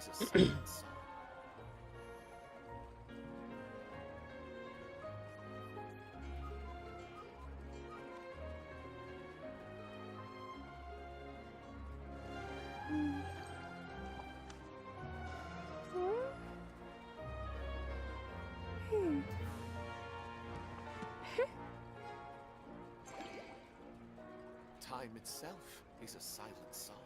is a silent song. Time itself is a silent song.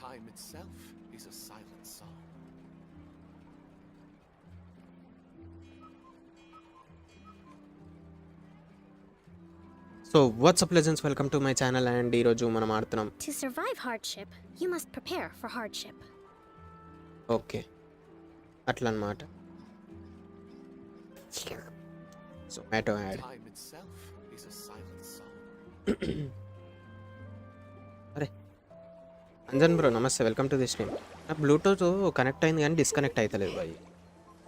Time itself is a silent song. So what's up legends, welcome to my channel and ee roju manam aartunam. To survive hardship, you must prepare for hardship. Okay, atla annamata. Zomato ad. Time itself is a silent song. అరే Anjan bro నమస్తే, welcome to the stream. నా Bluetooth connect అయింది కానీ disconnect అవుతలేదు bye,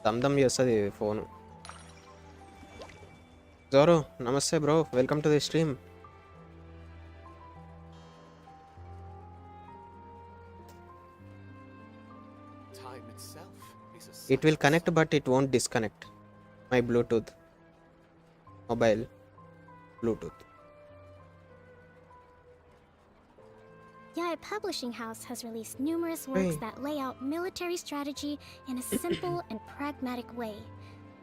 dum చేస్తుంది phone. Zoro నమస్తే bro, welcome to the stream. Time itself is a It will connect but it won't disconnect. My Bluetooth. Mobile Bluetooth. Yaya Publishing House has released numerous works Hey. that lay out military strategy in a simple and pragmatic way.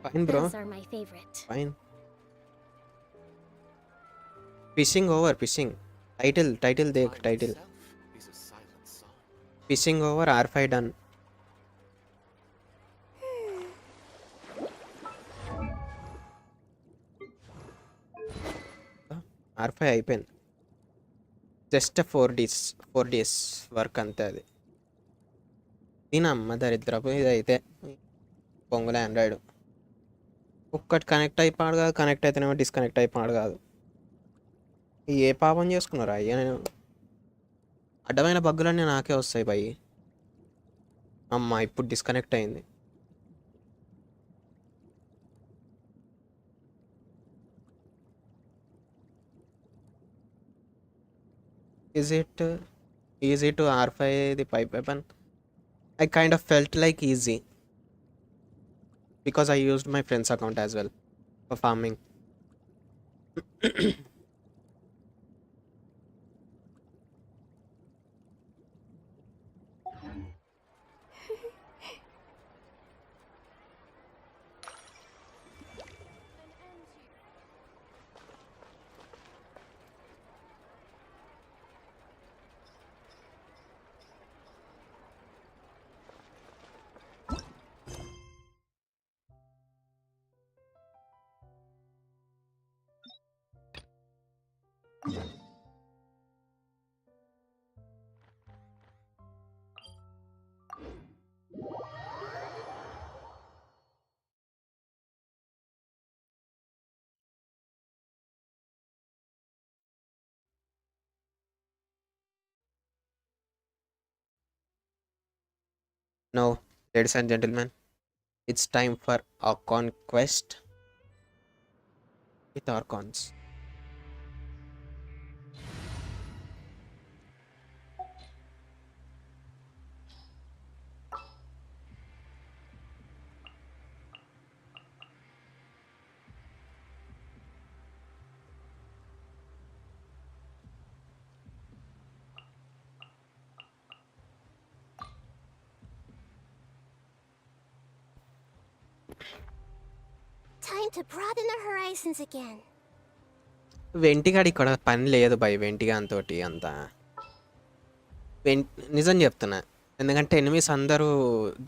Fine bro, Those are my favorite. fine. Fishing over, fishing. Title dekh, Time title. itself is a silent song. Fishing over, R5 done. R5 అయిపోయింది. Just 4 days work అంతే. అది దీనమ్మ దరిద్రపు ఇదైతే పొంగులే Android. ఒక్కటి connect అయిపోయాడు కాదు, connect అయితేనేమో డిస్కనెక్ట్ అయిపోయాడు కాదు. ఏ పాపం చేసుకున్నారా అయ్యా? నేను అడ్డమైన బగ్గులన్నీ నాకే వస్తాయి భయ్. అమ్మ ఇప్పుడు డిస్కనెక్ట్ అయింది. Is it easy to R5 the pipe weapon? I kind of felt like easy because I used my friend's account as well for farming. Now, ladies and gentlemen, it's time for our conquest with Archons. Time to broaden the horizons again. వెంటిగాడు ఇక్కడ పని లేదు భయ్, వెంటిగాన్ తోటి అంత నిజం చెప్తున్నా. ఎందుకంటే enemies అందరూ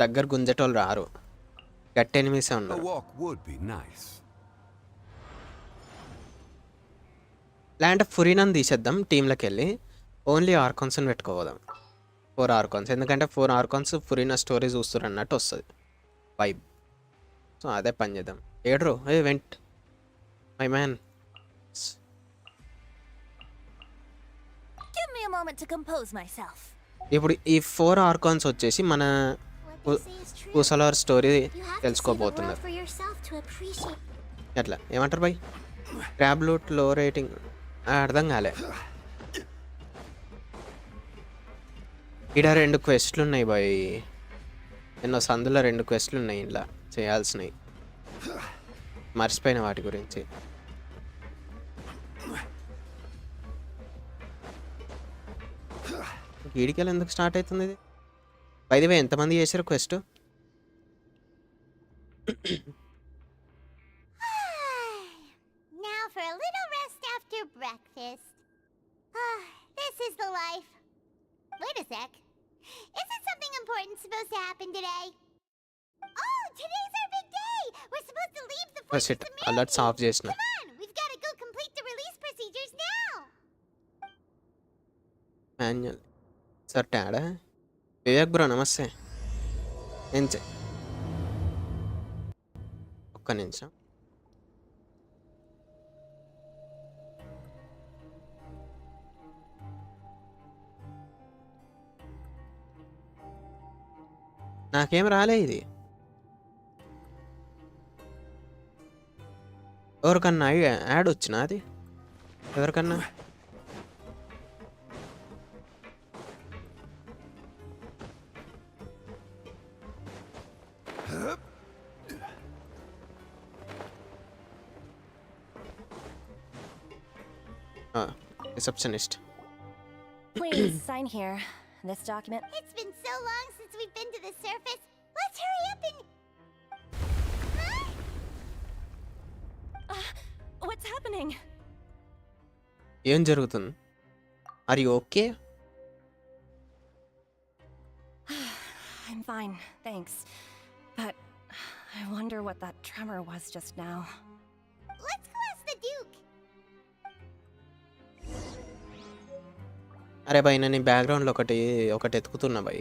దగ్గర గుంజేటోళ్ళు రారు, గట్టి ఎనిమిసే A ఉన్నారు. walk would be nice. లేదంటే ఫురీనాని తీసేద్దాం టీంలోకి వెళ్ళి, ఓన్లీ ఆర్కాన్స్ని పెట్టుకోదాం. 4 ఆర్కాన్స్, ఎందుకంటే 4 ఆర్కాన్స్ ఫురీనా స్టోరీ చూస్తారు అన్నట్టు వస్తుంది వైబ్. సో అదే పని చేద్దాం. ఏడ్రో ఏ went my man. Give me a moment to compose myself. ఇప్పుడు ఈ 4 ఆర్కాన్స్ వచ్చేసి మన What they say is true. పూసలర్ story You have to see the world తెలుసుకోబోతున్నారు. for yourself to appreciate. ఎట్లా ఏమంటారు బై? క్రాబ్ లూట్ లో రేటింగ్ అర్థం కాలే. ఇక్కడ 2 క్వెస్ట్లు ఉన్నాయి బాయ్. ఎన్నో సందులో 2 క్వెస్ట్లు ఉన్నాయి ఇలా చేయాల్సినవి. మర్చిపోయిన వాటి గురించి. గీడికెళ్ళి ఎందుకు స్టార్ట్ అవుతుంది ఇది? బై ది వే ఎంతమంది చేశారు quest? Now for a little rest after breakfast. This is the life. Wait a sec. Isn't something important supposed to happen today? Oh, today's our big day! We're supposed to leave the That's fortress it. of Alerts off చేసిన. Come on, we've got to go complete the release procedures now. Manual sir Tada Vivek bro నమస్తే. ఒక్క నిమిషం. నాకేం రాలే ఇది. ఎవరికన్నా add వచ్చినా అది? ఎవరికన్నా receptionist. Please sign here. This document. It's been so long since we've been to the surface. Let's hurry up and... Huh? What's happening? ఏం జరుగుతుంది? Are you okay? I'm fine, thanks. But I wonder what that tremor was just now. Let's go ask the Duke. అరే భయ్ నేను బ్యాక్గ్రౌండ్లో ఒకటి ఎతుకుతున్నా భయ్.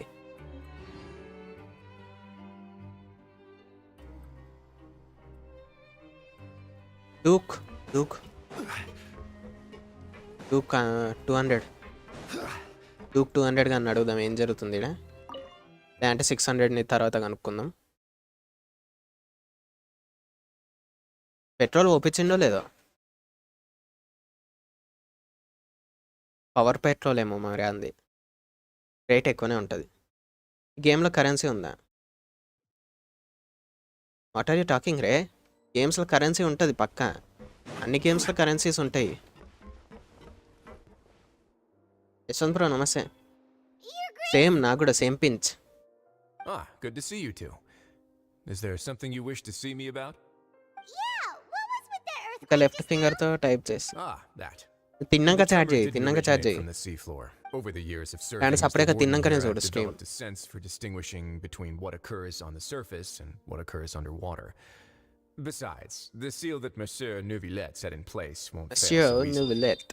డూక్ 200 డూక్ 200 కానీ అడుగుదాం ఏం జరుగుతుంది ఇక్కడ. లేదంటే 600ని తర్వాత కనుక్కుందాం. పెట్రోల్ ఓపించిండో లేదో? పవర్ పెట్రోల్ ఏమో మరి అంది. రేట్ ఎక్కువనే ఉంటుంది. గేమ్లో కరెన్సీ ఉందా? వాట్ ఆర్ యూ టాకింగ్ రే? గేమ్స్లో కరెన్సీ ఉంటుంది పక్కా. అన్ని గేమ్స్లో కరెన్సీస్ ఉంటాయి. యశ్వంత్ బ్రో నమస్తే. సేమ్ నాకు కూడా same pinch. Good to see you two. Is there something you wish to see me about? Yeah, what was with the earthquake? ఇక లెఫ్ట్ ఫింగర్తో టైప్ చేసి That. తిన్నాక చార్జ్ Tremor చేయి. didn't తిన్నాక charge originate చేయి. from the seafloor. Over the years of And surfing, separate the warden తిన్నాకనే here చూడు have stream. developed a sense for distinguishing between what occurs on the surface and what occurs underwater. Besides, the seal that Monsieur Neuvillette set in place won't fail Monsieur so easily. Neuvillette.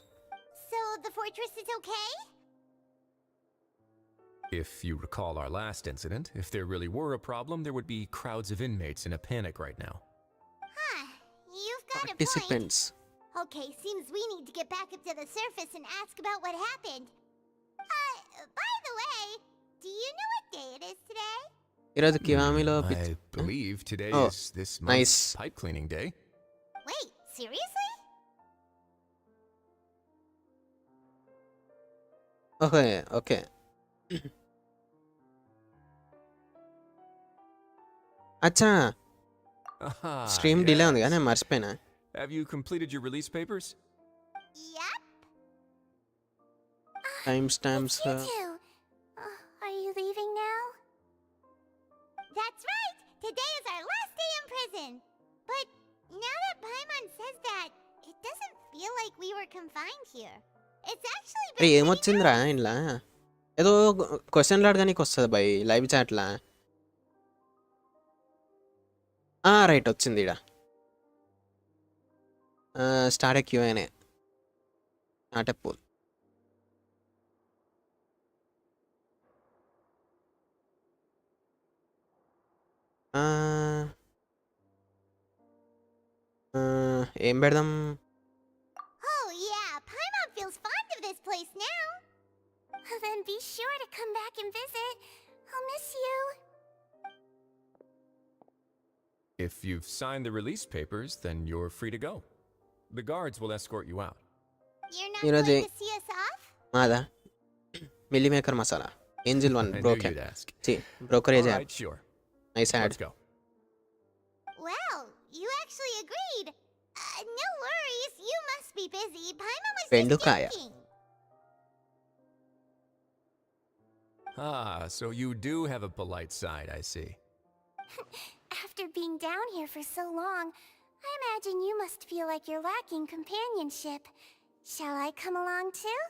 So the fortress is okay? If you recall our last incident, if there really were a problem, there would be crowds of inmates in a panic right now. Huh, you've got a point. Participants. Okay, seems we need to get back up to the surface and ask about what happened. By the way, do you know what day it is today? ఈరోజు కివామిలో I believe today Oh, is this nice. month's pipe cleaning day. Wait, seriously? Okay okay. అచ్చా stream delay ఉంది కానీ నేను మర్చిపోయినా. Have you completed your release papers? Yep. Time stamps. You two. Are you leaving now? That's right. Today is our last day in prison. But now that Paimon says that, it doesn't feel like we were confined here. It's actually అరే been ఏమొచ్చిందిరా ఇంట్లో? ఏదో క్వశ్చన్లు అడగడానికి వస్తుంది by live చాట్లా. Right వచ్చింది ఇడ. Start ఏ క్యూఏనే start ఏ pole. ఏం పెడదాం? Oh yeah, Paimon feels fond of this place now. Then be sure to come back and visit. I'll miss you. If you've signed the release papers, then you're free to go. The guards will escort you out. You're not ఈరోజు going to see us off? Mada meal maker masala angel 1 I knew broken you'd ask. Brokerage All app right, sure. Nice add. Let's go. Well, you actually agreed. No worries, you must be busy. Paimon was just Pendukaya. joking. Ah, so you do have a polite side, I see. After being down here for so long, I imagine you must feel like you're lacking companionship. Shall I come along too?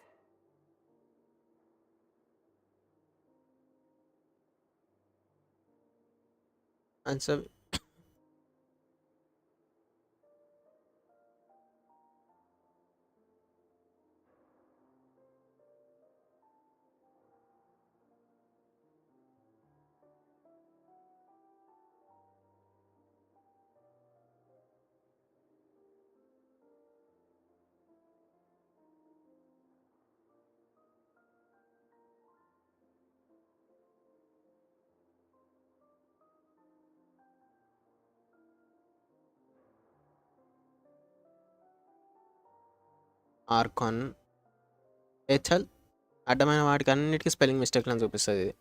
Answer Archon HL అడ్డమైన వాటికి అన్నిటికీ spelling మిస్టేక్లు అని చూపిస్తుంది ఇది.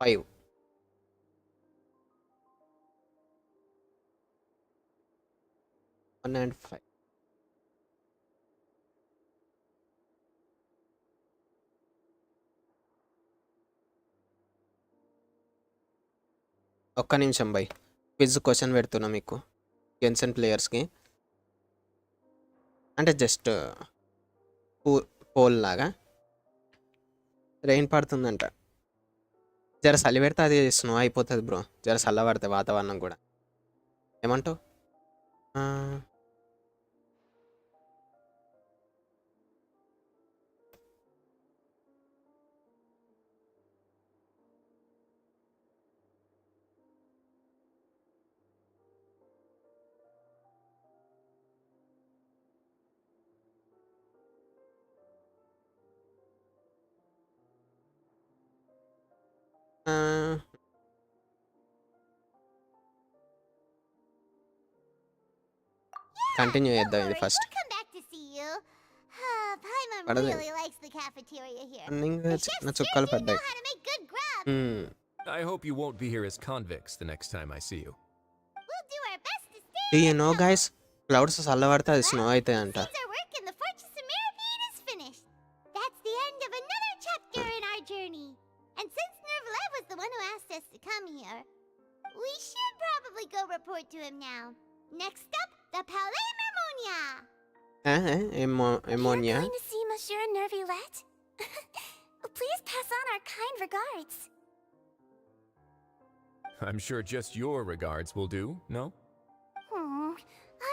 Five one and 5. ఒక్క నిమిషం by, quiz question పెడుతున్నా మీకు గెన్సన్ ప్లేయర్స్కి. అంటే జస్ట్ పోల్ లాగా. రెయిన్ పడుతుందంట, జర చలి పెడితే అది స్నో అయిపోతుంది బ్రో. జర చల్ల పడితే వాతావరణం కూడా. ఏమంటావు? కంటిన్యూ చేద్దాం ఇది first. We'll come back to see you. Paimon Padale. really likes the cafeteria here. Running The చిన్న chefs చుక్కలు seriously know పడ్డాయి. how to make good grub. I hope you won't be here as convicts the next time I see you. We'll do our best to stay. Do you know guys, clouds చల్లబడితే అది snow అవుతాయి అంట. Since our work in the Fortress of Mirabine is finished, that's the end of another chapter in our journey. And since Nervlev was the one who asked us to come here, we should probably go report to him now. Next up, the Palais Mermonia. Ammonia. You're going to see Monsieur Nervulette? Please pass on our kind regards. I'm sure just your regards will do, no?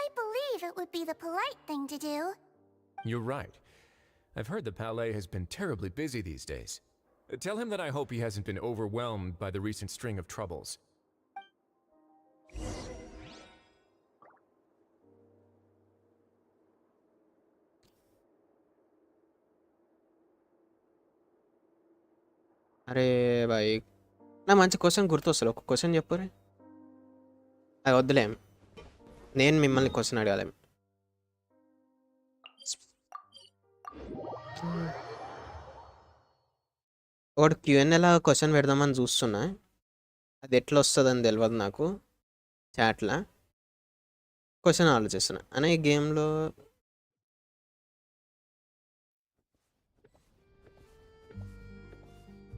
I believe it would be the polite thing to do. You're right. I've heard the Palais has been terribly busy these days. Tell him that I hope he hasn't been overwhelmed by the recent string of troubles. అరే bye, నా మంచి question గుర్తొస్తుంది. ఒక question చెప్పురే. అది వద్దులేం, నేను మిమ్మల్ని question అడగాలి. ఒకటి క్యూఎన్ఏలా క్వశ్చన్ పెడదామని చూస్తున్నా. అది ఎట్లా వస్తుందని తెలియదు నాకు. చాట్లా క్వశ్చన్ ఆలోచిస్తున్నా అనే ఈ గేమ్లో.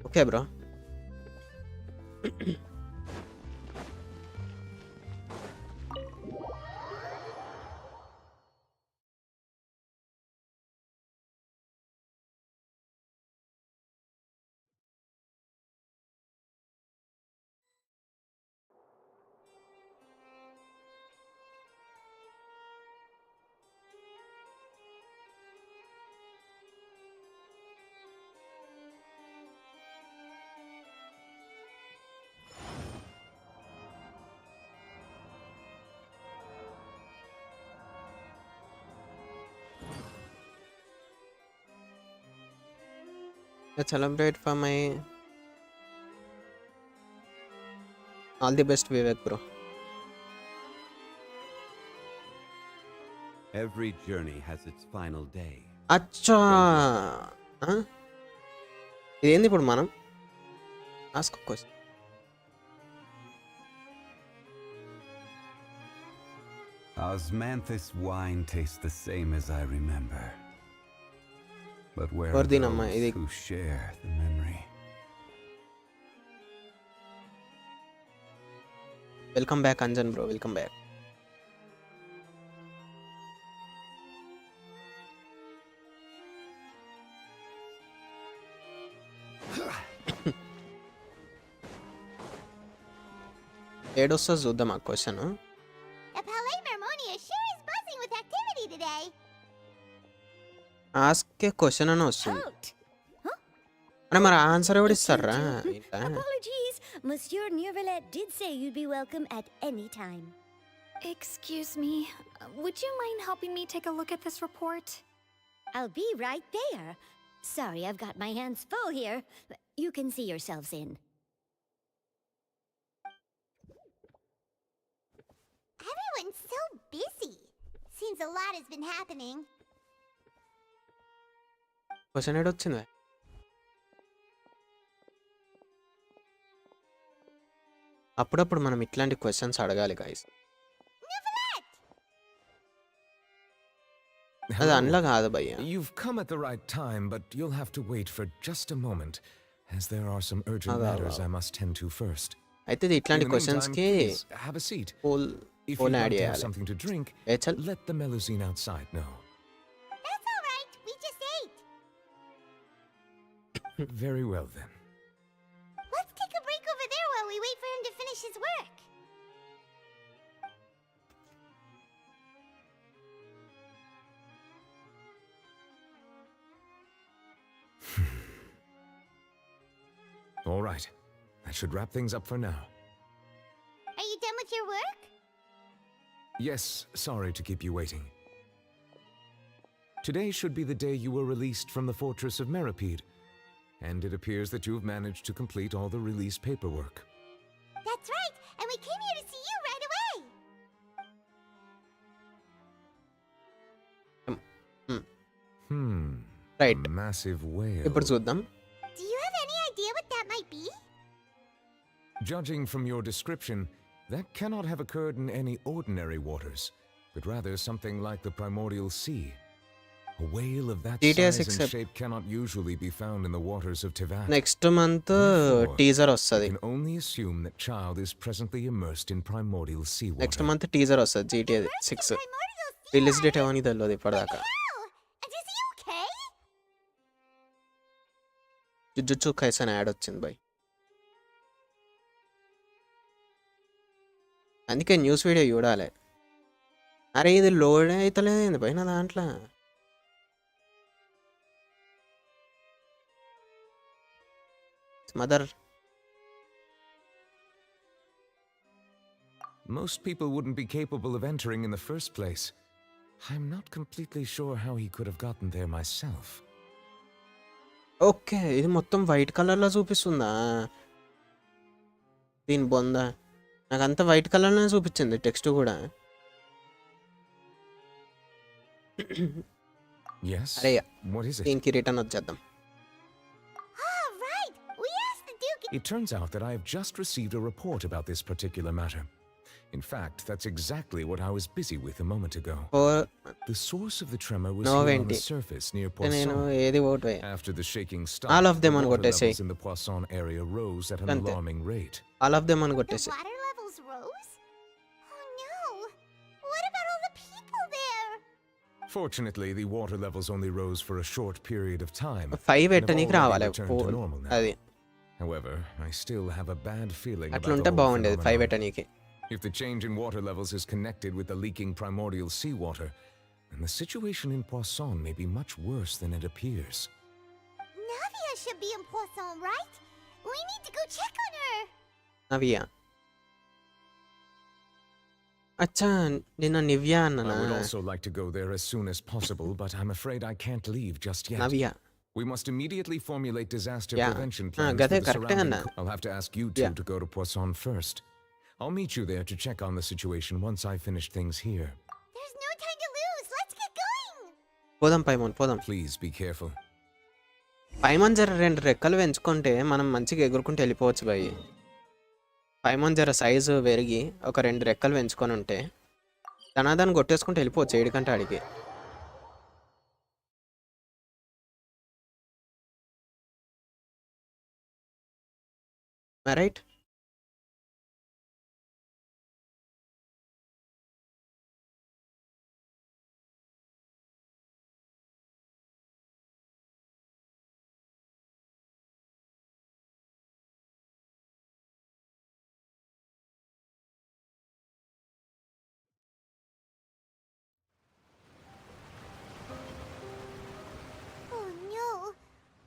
Okay bro. I celebrate for my all the best, Vivek bro. Every journey has its final day. అచ్చా ఇదేంది ఇప్పుడు మనం ask question. Osmanthus wine tastes the same as I remember. But where are Vardinamma, those idi who share the memory? Welcome back Anjan bro, welcome back. ఏడొస్తా చూద్దాం ఆ question. The Palais Mermonia sure is buzzing with activity today. Ask a question అని వస్తుంది. Out. అంటే మరి answer ఎవడు ఇస్తారా? Apologies. Monsieur Neuvillette did say you'd be welcome at any time. Excuse me. Would you mind helping me take a look at this report? I'll be right there. Sorry, I've got my hands full here. You can see yourselves in. Everyone's so busy. Seems a lot has been happening. Question ఏడొచ్చింది? అప్పుడప్పుడు మనం ఇట్లాంటి questions అడగాలి guys. అది అన్లా కాదు భయ్య. You've come at the right time, but you'll have to wait for just a moment, as there are some urgent matters I must tend to first. అయితే ఇది ఇట్లాంటి In the క్వశ్చన్స్ meantime, కి please have a seat. Poll If poll you'd add like to have చేయాలి. something to drink, ఏ చల్. let the Melusine outside know. That's all right. We just ate. Very well then. Let's take a break over there while we wait for him to finish his work. All right. That should wrap things up for now. Are you done with your work? Yes, sorry to keep you waiting. Today should be the day you were released from the fortress of Meripede, and it appears that you've managed to complete all the release paperwork. That's right, and we came here to see you right away. Right, A massive whale. ఇప్పుడు చూద్దాం. Do you have any idea what that might be? Judging from your description, that cannot have occurred in any ordinary waters, but rather something like the primordial sea. A whale of that GTA size 6 and shape cannot usually be found in the waters of Tivat. Next month teaser వస్తుంది. We can only assume that child is presently immersed in primordial seawater. Next month teaser వస్తుంది GTA 6. Release date ఏమని తెలియదు ఇప్పటిదాకా. Hell! And is he okay? Jujutsu కైసన్ add వచ్చింది by. అందుకే news video చూడాలి. అరే ఇది లోడ్ అవుతలేదు పైన దాంట్లో. Mother Most people wouldn't be capable of entering in the first place. I'm not completely sure how he could have gotten there myself. Okay, ఇది మొత్తం వైట్ కలర్లో చూపిస్తుందా దీని బొంద? నాకు అంతా వైట్ కలర్లోనే చూపించింది టెక్స్ట్ కూడా. Yes? అరే What is it? దీనికి రిటర్న్ వచ్చేద్దాం. All right. We asked the Duke. It turns out that I have just received a report about this particular matter. In fact, that's exactly what I was busy with a moment ago. The source of the tremor was No, here on the Venti. surface near నేను Poisson. ఏది vote వేయ. After the shaking All stopped, of them the on water కొట్టేసేయ్. levels in the Poisson area rose at an అంతే. alarming rate. All of them అని The కొట్టేసి. water levels rose? Oh no. What about all the people there? Fortunately, the water levels only rose for a short period of time. 5 and have ఎట్టనీకి already రావాలి. returned to normal now. అది However, I still have a bad feeling about అట్లుంటే the whole బాగుండేది 5 phenomenon. ఎట్టనీకి. If the change in water levels is connected with the leaking primordial seawater, then the situation in Poisson may be much worse than it appears. Navia should be in Poisson, right? We need to go check on her. నవ్య. అచ్చా నిన్న Nivea I అన్ననా? would also like to go there as soon as possible, but I'm afraid I can't leave just yet. Navya. We must immediately formulate disaster Yeah. prevention plans గదే for the కరెక్టే surrounding... అన్న. I'll have to ask you two Yeah. to go to Poisson first. I'll meet you there to check on the situation once I finish things here. There's no time to lose. Let's get going. పోదాం పైమోన్ పోదాం. Please be careful. పైమోన్ జర 2 రెక్కలు పెంచుకుంటే మనం మంచిగా ఎగురుకుంటూ వెళ్ళిపోవచ్చు భయ్. పైమోన్ జర సైజు పెరిగి ఒక 2 రెక్కలు పెంచుకొని ఉంటే దాన్ని కొట్టేసుకుంటూ వెళ్ళిపోవచ్చు 7 కంటే ఆడికి. Right. Oh no.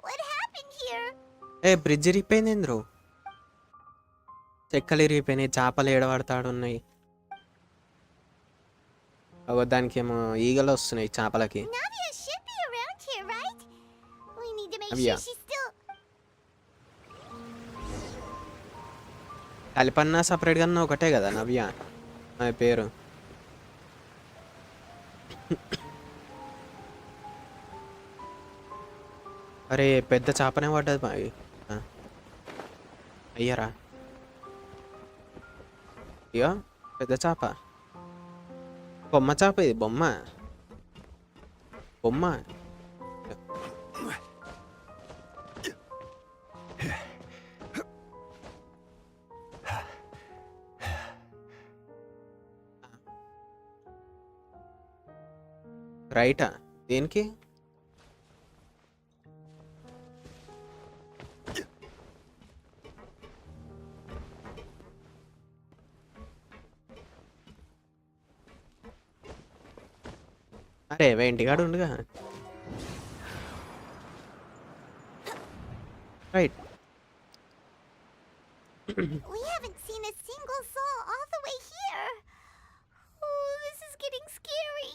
What happened here? Bridge ఇరిగిపోయింది ఏంద్రో. చెక్కలు ఇరిగిపోయినాయి, చేపలు ఏడబడతాడు ఉన్నాయి. దానికేమో ఈగలు వస్తున్నాయి చేపలకి. Navia should be around here, right? We need to make Navia. sure she's still... కలిపన్నా సపరేట్గా ఒకటే కదా నవ్య ఆమె పేరు. అరే పెద్ద చేపనే పడ్డది బావి. అయ్యారా ఇయో పెద్ద చేప. బొమ్మ చేప ఇది. బొమ్మ బొమ్మ. రైటా దేనికి? అరే వెంటిగాడు ఉండుగా. Right. We haven't seen a single soul all the way here. Oh, this is getting scary.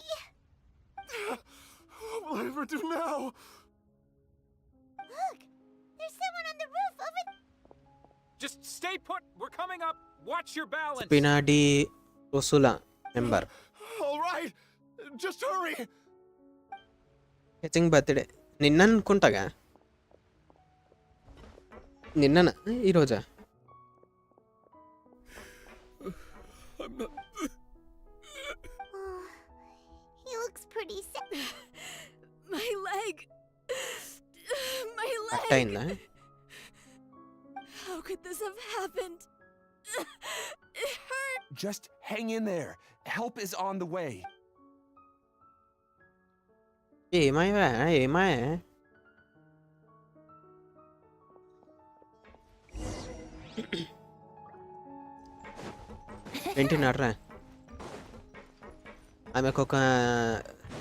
What will I ever do now? Look, there's someone on the roof over... Just stay put. We're coming up. Watch your balance. పినాడి ఉసులా number. All right, just hurry. హెచింగ్ birthday నిన్న అనుకుంటాగా. నిన్ననా ఈరోజా? Oh, he looks pretty sick. My leg. My cut leg. అయిందా? How could this have happened? It hurt. Just hang in there. Help is on the way. ఏమాయవా ఏమాయ? ఏంటి నర్రా? ఆమెకు ఒక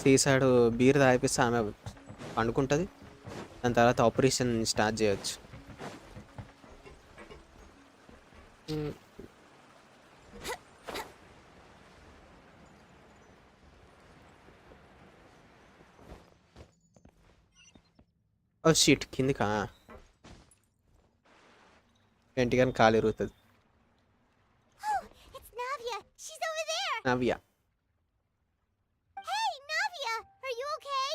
సీసాడు beer తాగిపిస్తే ఆమె పండుకుంటుంది. దాని తర్వాత ఆపరేషన్ స్టార్ట్ చేయొచ్చు. ఓ షీట్ కిందికా ఏంటి కానీ కాలు ఇరుగుతుంది. Oh, it's Navia. She's over there. Navya. Hey, Navia, are you okay?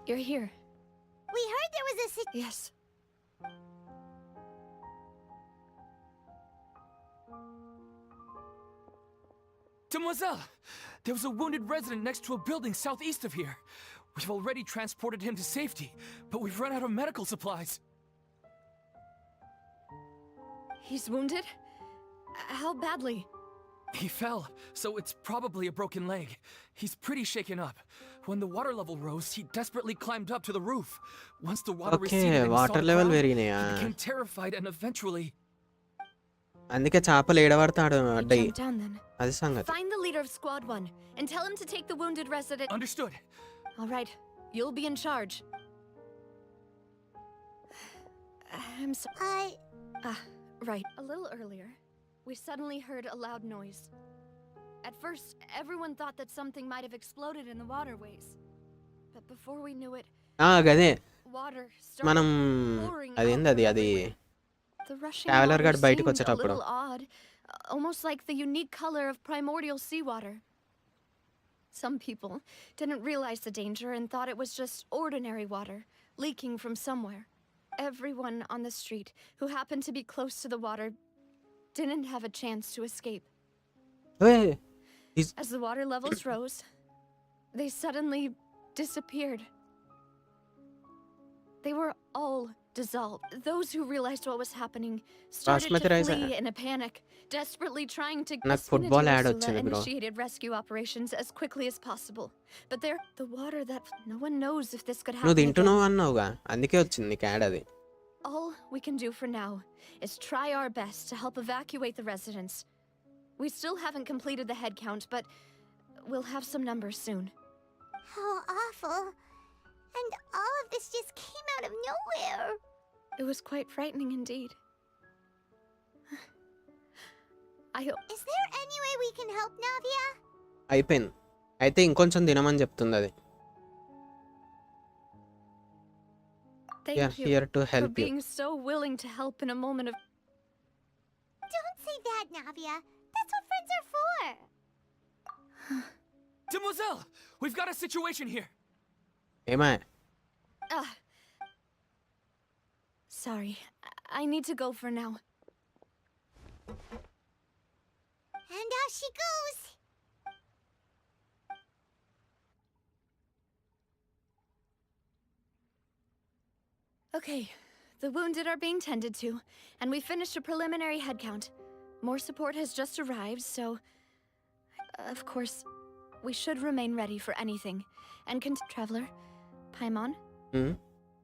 You're here. We heard there was a Yes. Demoiselle, there was a wounded resident next to a building southeast of here. We've already transported him to safety, but we've run out of medical supplies. He's wounded? How badly? He fell, so it's probably a broken leg. He's pretty shaken up. When the water level rose, he desperately climbed up to the roof. Once the water Okay, receded and he saw water the level crowd, పెరిగినాయా? he became terrified and eventually... అందుకే చేపలు ఏడబడతాడు You అడ్డయి. jump down then. అది సంగతి. Find the leader of Squad 1 and tell him to take the wounded resident. Understood. All right, you'll be in charge. I'm sorry. I... Right. A little earlier, we suddenly heard a loud noise. At first, everyone thought that something might have exploded in the waterways. But before we knew it, గదే water మనం started pouring out అదేంది from అది everywhere. The rushing traveller water గాడు బయటకు seemed a వచ్చేటప్పుడు little odd, almost like the unique color of primordial seawater. Some people didn't realize the danger and thought it was just ordinary water leaking from somewhere. Everyone on the street who happened to be close to the water didn't have a chance to escape. Hey, As the water levels rose, they suddenly disappeared. They were all dissolved. Those who realized what was happening started to flee in a panic, desperately trying to నాకు football add Ursula వచ్చింది bro. initiated rescue operations as quickly as possible. But the water that no one knows if this could నువ్వు happen తింటున్నావు again. అన్నావుగా అందుకే వచ్చింది నీకు add అది. All we can do for now is try our best to help evacuate the residents. We still haven't completed the head count, but we'll have some numbers soon. How awful. And all of this just came out of nowhere. It was quite frightening indeed. Is there any way we can help, Navia? అయిపోయింది. అయితే ఇంకొంచెం తినమని చెప్తుంది అది. We are here to help for being so willing to help in a moment of... Don't say that, Navia. That's what friends are for. Demoiselle, we've got a situation here. ఏమా Sorry, I need to go for now. And off she goes. Okay, the wounded are being tended to, and we finished a preliminary head count. More support has just arrived, so... Of course, we should remain ready for anything. And Traveler, Paimon?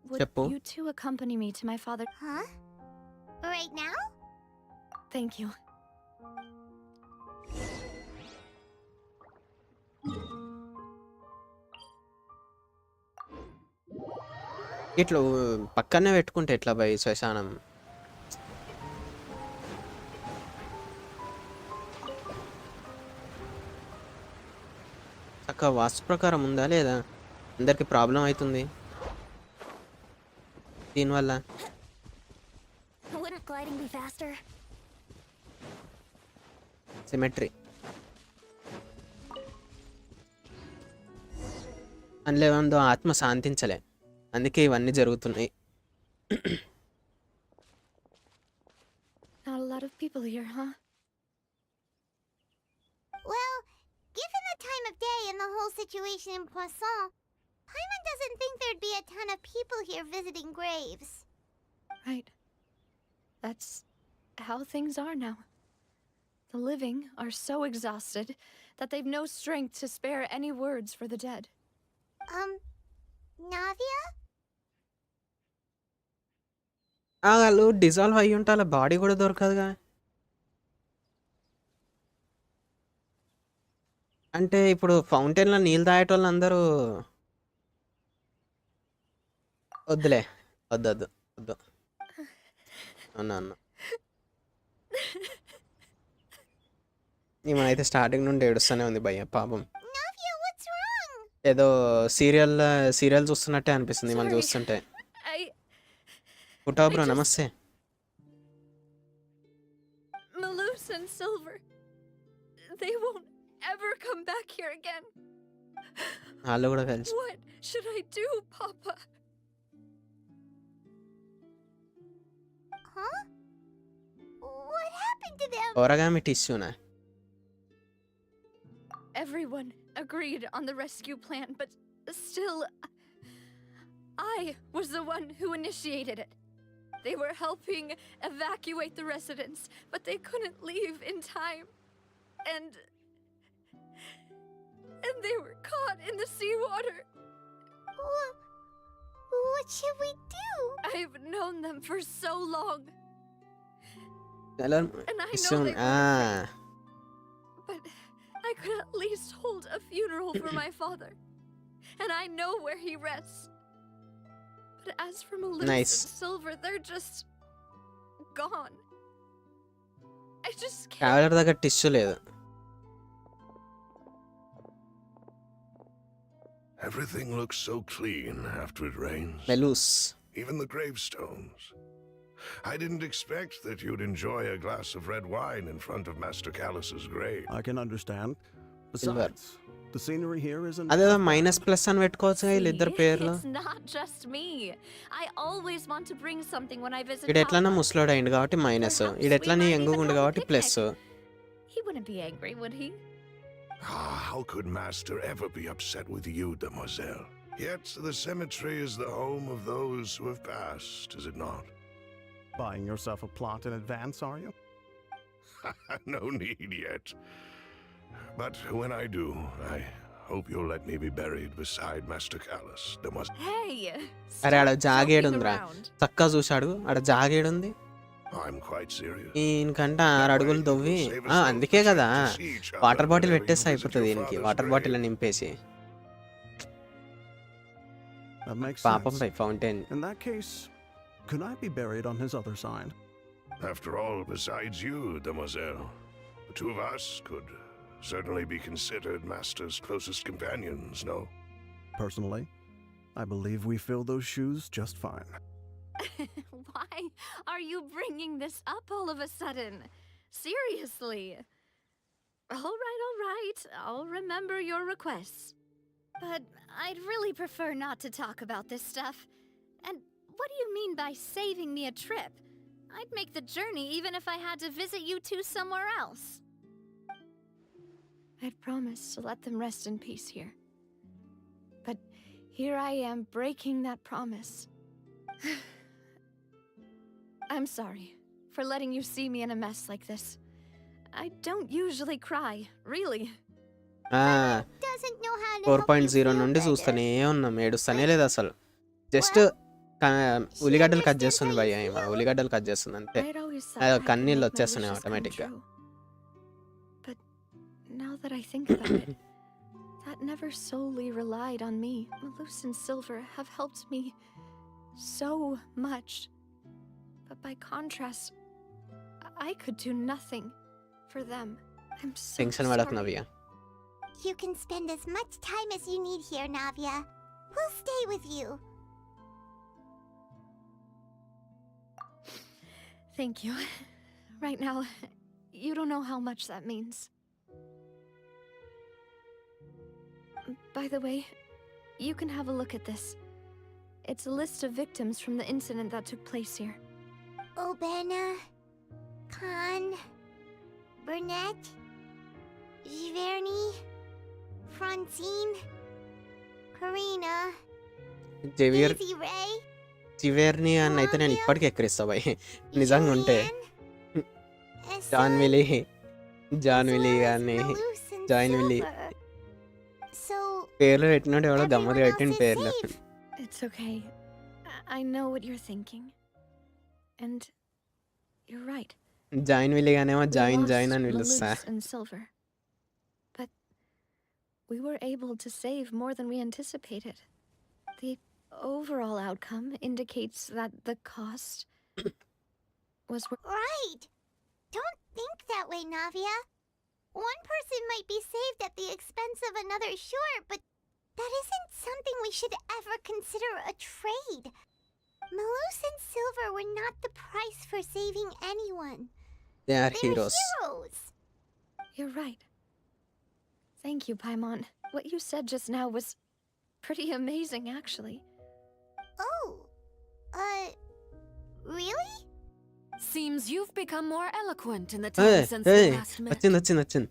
Would చెప్పు. you two accompany me to my father? Huh? Right now? Thank you. ఇట్లా పక్కనే పెట్టుకుంటే ఎట్లా by శ్మశానం చక్కగా వాస్తు ప్రకారం ఉందా లేదా అందరికి ప్రాబ్లం అవుతుంది దీనివల్ల Wouldn't gliding be faster? Symmetry అందులో ఆత్మ శాంతించలే అందుకే ఇవన్నీ జరుగుతున్నాయి Not a lot of people here, huh? Well, given the time of day and the whole situation in Poisson, Paimon doesn't think there'd be a ton of people here visiting graves. Right. That's how things are now. The living are so exhausted that they've no strength to spare any words for the dead. Navia? వాళ్ళు dissolve అయ్యి ఉంటే అలా body కూడా దొరకదుగా అంటే ఇప్పుడు ఫౌంటైన్లో నీళ్ళు తాగేటోళ్ళు అందరూ వద్దులే వద్దు వద్దు వద్దు అన్నా అన్న ఈమెనైతే స్టార్టింగ్ నుండి ఏడుస్తూనే ఉంది భయ్య పాపం Navia, what's wrong? ఏదో సీరియల్ చూస్తున్నట్టే అనిపిస్తుంది మనం చూస్తుంటే పుట్టా బ్రో నమస్తే Malus and Silver, they won't ever come back here again. వాళ్ళు కూడా కలిసి What should I do, Papa? Huh? What happened to them? ఓరగామి టిష్యూనా Everyone agreed on the rescue plan, but still, I was the one who initiated it. They were helping evacuate the residents, but they couldn't leave in time. And they were caught in the seawater. What should we do? I've known them for so long. ఎలా And I know tissue they were but I could at least hold a funeral for my father. And I know where he rests. But as for Malus Nice. and Silver, they're just gone. I just can't. Traveller దగ్గర tissue లేదు. Everything looks so clean after it rains. మెలూస్. Even the gravestones. I didn't expect that you'd enjoy a glass of red wine in front of Master Callus's grave. I can understand. Silver. Besides, the scenery here isn't. అదేదో minus plus అని పెట్టుకోవచ్చు వీళ్ళిద్దరు పేర్లు. It's not just me. I always want to bring something when I visit. ఇది ఎట్లన్నా ముసలోడు అయింది కాబట్టి మైనస్, ఇది ఎట్లన్నా యంగ్గా ఉండు కాబట్టి plus. He wouldn't be angry, would he? How could Master ever be upset with you, demoiselle? Yet the cemetery is the home of those who have passed, is it not? Buying yourself a plot in advance, are you? No need yet. But when I do, I hope you'll let me be buried beside Master Callus, demoiselle. Hey! అరే ఆడ stop జాగేడుందిరా, joking around. చక్కగా చూశాడు ఆడ జాగేడుంది. I'm quite serious. ఈయనకంట 6 అడుగులు తవ్వి, అందుకే కదా water bottle పెట్టేస్తే అయిపోతుంది దీనికి, వాటర్ బాటిల్ నింపేసి. That makes పాపం sense. పై fountain. In that case, could I be buried on his other side? After all, besides you, demoiselle, the two of us could certainly be considered Master's closest companions, no? Personally, I believe we fill those shoes just fine. Why are you bringing this up all of a sudden? Seriously. All right. I'll remember your requests. But I'd really prefer not to talk about this stuff. And what do you mean by saving me a trip? I'd make the journey even if I had to visit you two somewhere else. I'd promised to let them rest in peace here. But here I am breaking that promise. I'm sorry for letting you see me in a mess like this. I don't usually cry, really. Doesn't know how to 4.0 నుండి చూస్తానే ఉన్నాం, ఏడుస్తానే లేదు అసలు. Just ఉల్లిగడ్డలు cut చేస్తుంది భయ్య, ఉల్లిగడ్డలు cut చేస్తుంది అంతే. I'd always thought I could కన్నీళ్ళు make my వచ్చేస్తున్నాయి wishes come ఆటోమేటిక్గా. true. But now that I think about it, that never solely relied on me. Malus and Silver have helped me so much. But by contrast, I could do nothing for them. I'm so tension పడకు నవ్య. You can spend as much time as you need here, Navia. We'll stay with you. Thank you. Right now, you don't know how much that means. By the way, you can have a look at this. It's a list of victims from the incident that took place here. Obena, Khan, Burnett, Giverny, Francine, Karina, Xavier Daisy Ray, Giverny అని అయితే నేను ఇప్పటికీ ఎక్కడిస్తా భయ్ నిజంగా ఉంటే. Essa, John విలీ కానీ Malus and John Willy. Silver. So, పేర్లు పెట్టినట్టు ఎవడో గమ్మది everyone పెట్టిన else is పేర్లు. safe. It's okay. I know what you're thinking. And you're right. Join విలీ గానేమో We జాయిన్ lost అని పిలుస్తా. Malus and Silver. But we were able to save more than we anticipated. The overall outcome indicates that the cost was Right. Don't think that way, Navia. One person might be saved at the expense of another, sure, but that isn't something we should ever consider a trade. Malus and Silver were not the price for saving anyone. They are They're heroes. heroes. You're right. Thank you, Paimon. What you said just now was pretty amazing, actually. Oh, really? Seems you've become more eloquent in the Hey, time since hey, we last met. వచ్చింది.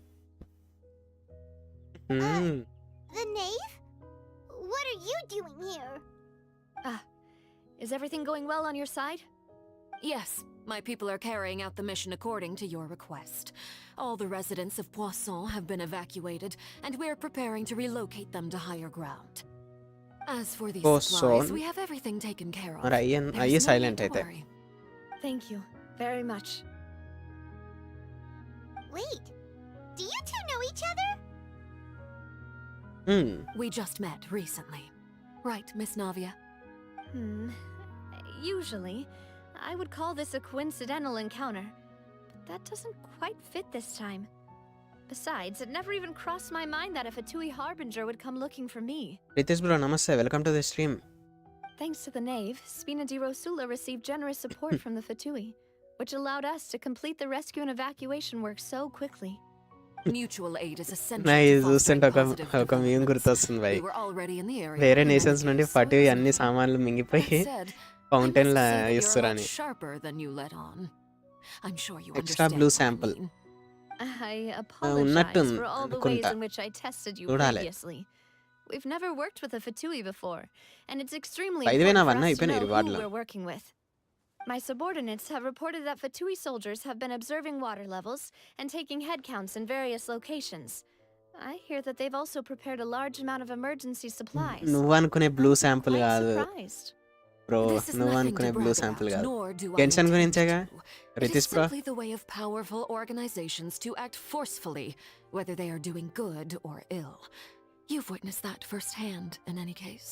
The knave? What are you doing here? Is everything going well on your side? Yes, my people are carrying out the mission according to your request. All the residents of Poisson have been evacuated, and we're preparing to relocate them to higher ground. As for these Poisson? supplies, we have everything taken care of. మరి There's అయ్యి no silent need to అయితే. worry. Thank you very much. Wait, do you two know each other? We just met recently. Right, Miss Navia? Usually, I would call this a coincidental encounter. that doesn't quite fit this time. Besides, it never even crossed my mind that a Fatui Harbinger would come looking for me. Ritesh bro, namaste. Welcome to the stream. Thanks to the Knave, Spina di Rosula received generous support from the Fatui, which allowed us to complete the rescue and evacuation work so quickly. Mutual aid is essential నా to ఇది fostering చూస్తుంటే positive ఒక meme developments. గుర్తొస్తుంది We భయ్. were already in the area. వేరే in nations any నుండి case, so it ఫటివి was అన్ని nothing. సామాన్లు That మింగిపోయి said, I fountain must law say that you're a lot ఇస్తురని. sharper than you let on. I'm sure you extra understand blue what I sample mean. I apologize ఉన్నట్టు for all the ways అనుకుంటా. in which I tested you చూడాలి. previously. We've never worked with a Fatui before, and it's extremely By the way, important for నావన్నీ us to అయిపోయినాయి know reward who లో. we're working with. My subordinates have reported that Fatui soldiers have been observing water levels and taking head counts in various locations. I hear that they've also prepared a large amount of emergency supplies. నువ్వు అనుకునే blue I'm sample quite కాదు surprised. Bro, This is నువ్వు nothing అనుకునే to blue brag sample about, కాదు. nor do I Genshin intend గురించేగా to. It is Ritish bro. simply the way of powerful organizations to act forcefully, whether they are doing good or ill. You've witnessed that firsthand, in any case.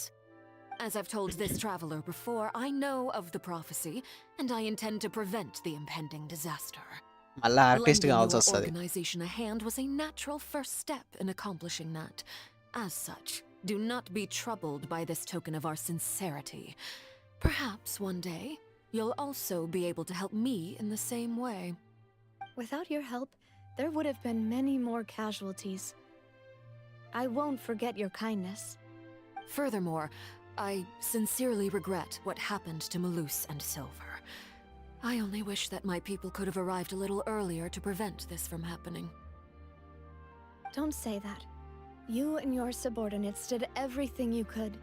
As I've told this traveler before, I know of the prophecy, and I intend to prevent the impending disaster. మళ్ళా artist Lending కావాల్సి your వస్తుంది. organization a hand was a natural first step in accomplishing that. As such, do not be troubled by this token of our sincerity. Perhaps one day, you'll also be able to help me in the same way. Without your help, there would have been many more casualties. I won't forget your kindness. Furthermore, I sincerely regret what happened to Malus and Silver. I only wish that my people could have arrived a little earlier to prevent this from happening. Don't say that. You and your subordinates did everything you could.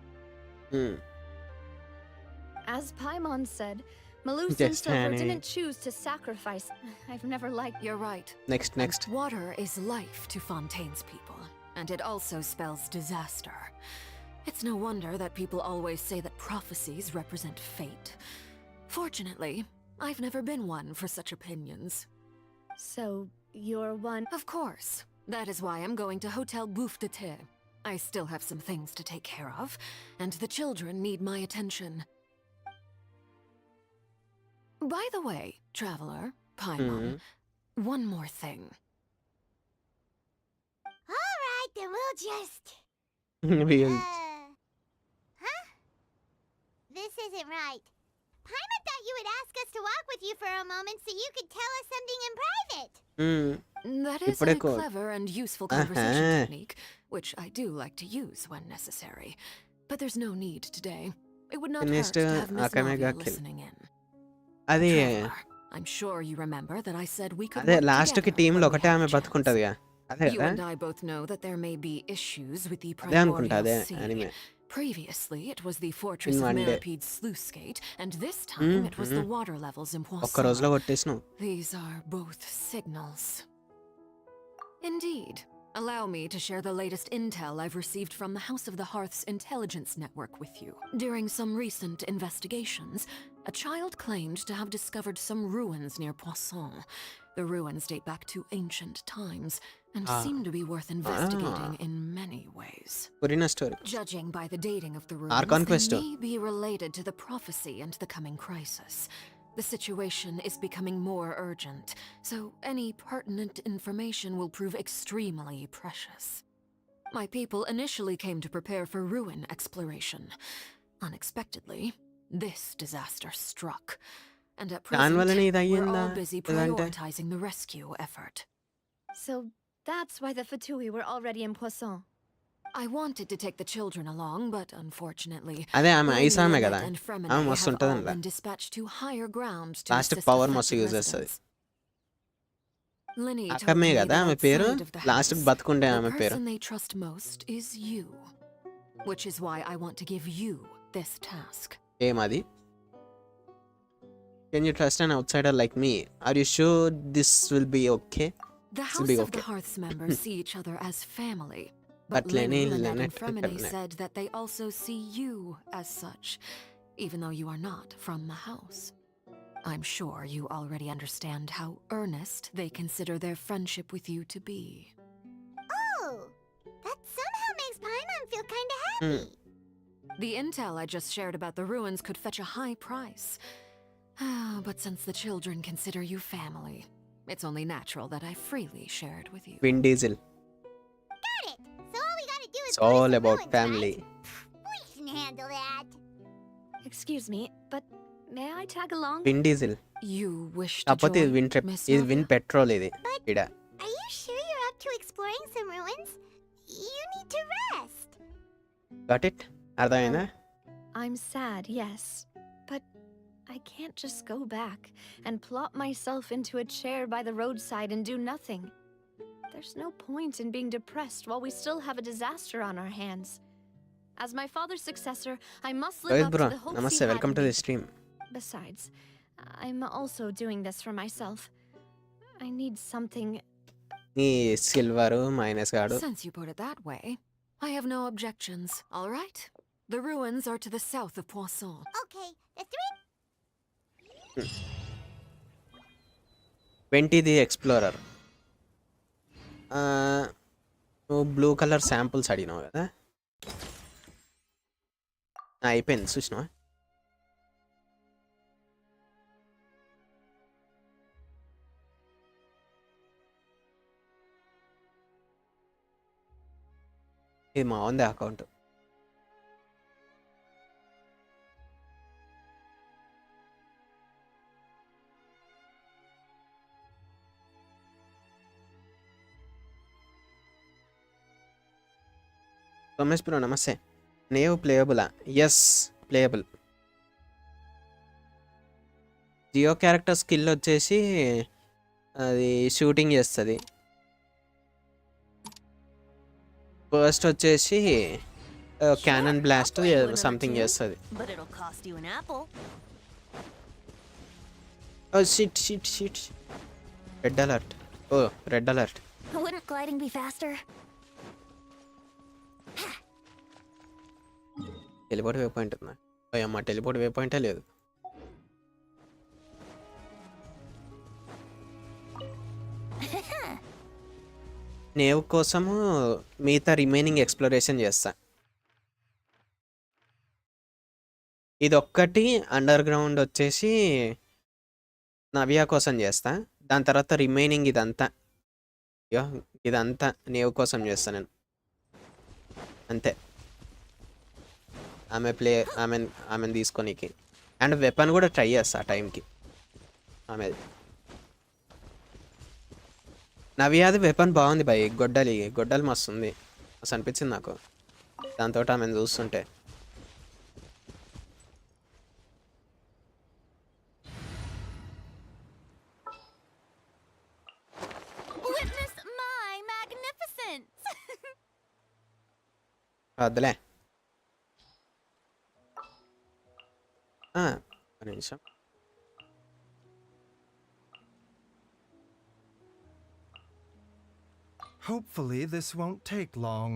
As Paimon said, Malus and Yes, Silver Annie. didn't choose to sacrifice. I've never liked. You're right. Next Water is life to Fontaine's people, and it also spells disaster. It's no wonder that people always say that prophecies represent fate. Fortunately, I've never been one for such opinions. So, you're one. Of course. That is why I'm going to Hotel Bouffe de Thé. I still have some things to take care of, and the children need my attention. By the way, traveler, Paimon, one more thing. Alright, then we'll just... Huh? This isn't right. Paimon thought you would ask us to walk with you for a moment so you could tell us something in private. That is a clever and useful conversation technique, which I do like to use when necessary. But there's no need today. It would not hurt to have Miss Navi listening in. అది Traveler, I'm sure you remember that I said we could అదే work last కి together team when లో we ఒకటే have ఆమె a chance. బతుకుంటదిగా అదే You కదా and I both know that there may be issues with the అదే అనుకుంటా అదే Primordial Sea. Anime. Previously, it was the fortress In of one day. Maripede's sluice gate, and this time it was the water levels in ఒక్క రోజులో Poisson. కొట్టేసినావు. These are both signals. Indeed. Allow me to share the latest intel I've received from the House of the Hearth's intelligence network with you. During some recent investigations, a child claimed to have discovered some ruins near Poisson. The ruins date back to ancient times and seem to be worth investigating in many ways. కొరినా story. Judging by the dating of the Our ruins, conquest. they may be related to the prophecy and the coming crisis. The situation is becoming more urgent, so any pertinent information will prove extremely precious. My people initially came to prepare for ruin exploration. Unexpectedly, this disaster struck, and at present, వల్లనే ఇది we're అయ్యిందా all busy ఇదంటే? prioritizing the rescue effort. So, that's why the Fatui were already in Poisson. I wanted to take the children along, but unfortunately, అదే ఆమె Lynn, ice ఆమె Lynette, కదా and Fremine ఆమె మస్తు have all ఉంటదంట. been dispatched to higher ground to last assist power మస్తు affected use చేస్తుంది. residents. Linny told అక్కమే me కదా that ఆమె పేరు outside of the last house, బతుకుండే the ఆమె పేరు. person they trust most is you, which is why I want to give you this task. ఏమది? Can you trust an outsider like me? Are you sure this will be okay? The This will House be of okay. the Hearth's members see each other as family, But but Linny, Lenny, Lynette, and Lynette, Fremine Fremine. said that they also see you as such, even though you are not from the house. I'm sure you already understand how earnest they consider their friendship with you to be. Oh, that somehow makes Paimon feel kinda happy. The intel I just shared about the ruins could fetch a high price. But since the children consider you family, It's only natural that I freely share it with you. Vin Diesel. Got it! So all we gotta do is It's go to all some about ruins, family. right? We can handle that. Excuse me, but may I tag along? Vin Diesel. You wish to కాకపోతే ఇది join, win trip, Miss ఇది win Navia? Petrol ఇది ఇడ. Are you sure you're up to exploring some ruins? You need to rest. Got it? అర్థమైందా? I'm sad, yes. But I can't just go back and plop myself into a chair by the roadside and do nothing. There's no point in being depressed while we still have a disaster on our hands. As my father's successor, I must live Rohit up bro, to the hopes he నమస్తే, had welcome in to me. The stream. Besides, I'm also doing this for myself. I need something. నీ silver minus గాడు. Since you put it that way, I have no objections. All right. The ruins are to the south of Poisson. Okay, the three. 20 the explorer. నువ్వు blue colour samples అడిగినావు కదా, అయిపోయింది చూసినావా? ఇది మా ఉంది account. Ramesh bro నమస్తే. Knave ప్లేయబులా? Yes, playable. Geo character skill వచ్చేసి అది షూటింగ్ చేస్తుంది. ఫస్ట్ వచ్చేసి క్యానన్ బ్లాస్ట్ సంథింగ్ చేస్తుంది. But it'll cost you an apple. Shit shit shit. Red alert. Oh red alert. Wouldn't gliding be faster? Teleport waypoint ఉందా? అమ్మ, teleport వే పాయింటే లేదు. నేవ్ కోసము మిగతా రిమైనింగ్ ఎక్స్ప్లోరేషన్ చేస్తా. ఇది ఒక్కటి అండర్ గ్రౌండ్ వచ్చేసి నవ్యా కోసం చేస్తా. దాని తర్వాత రిమైనింగ్ ఇదంతా ఇదంతా నేవ్ కోసం చేస్తా నేను అంతే. ఆమెను తీసుకోనికి అండ్ వెపన్ కూడా ట్రై చేస్తా ఆ టైంకి. ఆమెది నవ్యాది వెపన్ బాగుంది భయ్. గొడ్డలి మస్తు ఉంది అసలు అనిపించింది నాకు దాంతో ఆమెను చూస్తుంటే. Witness my magnificence. వద్దులే. ఒక నిమిషం. Hopefully this won't take long.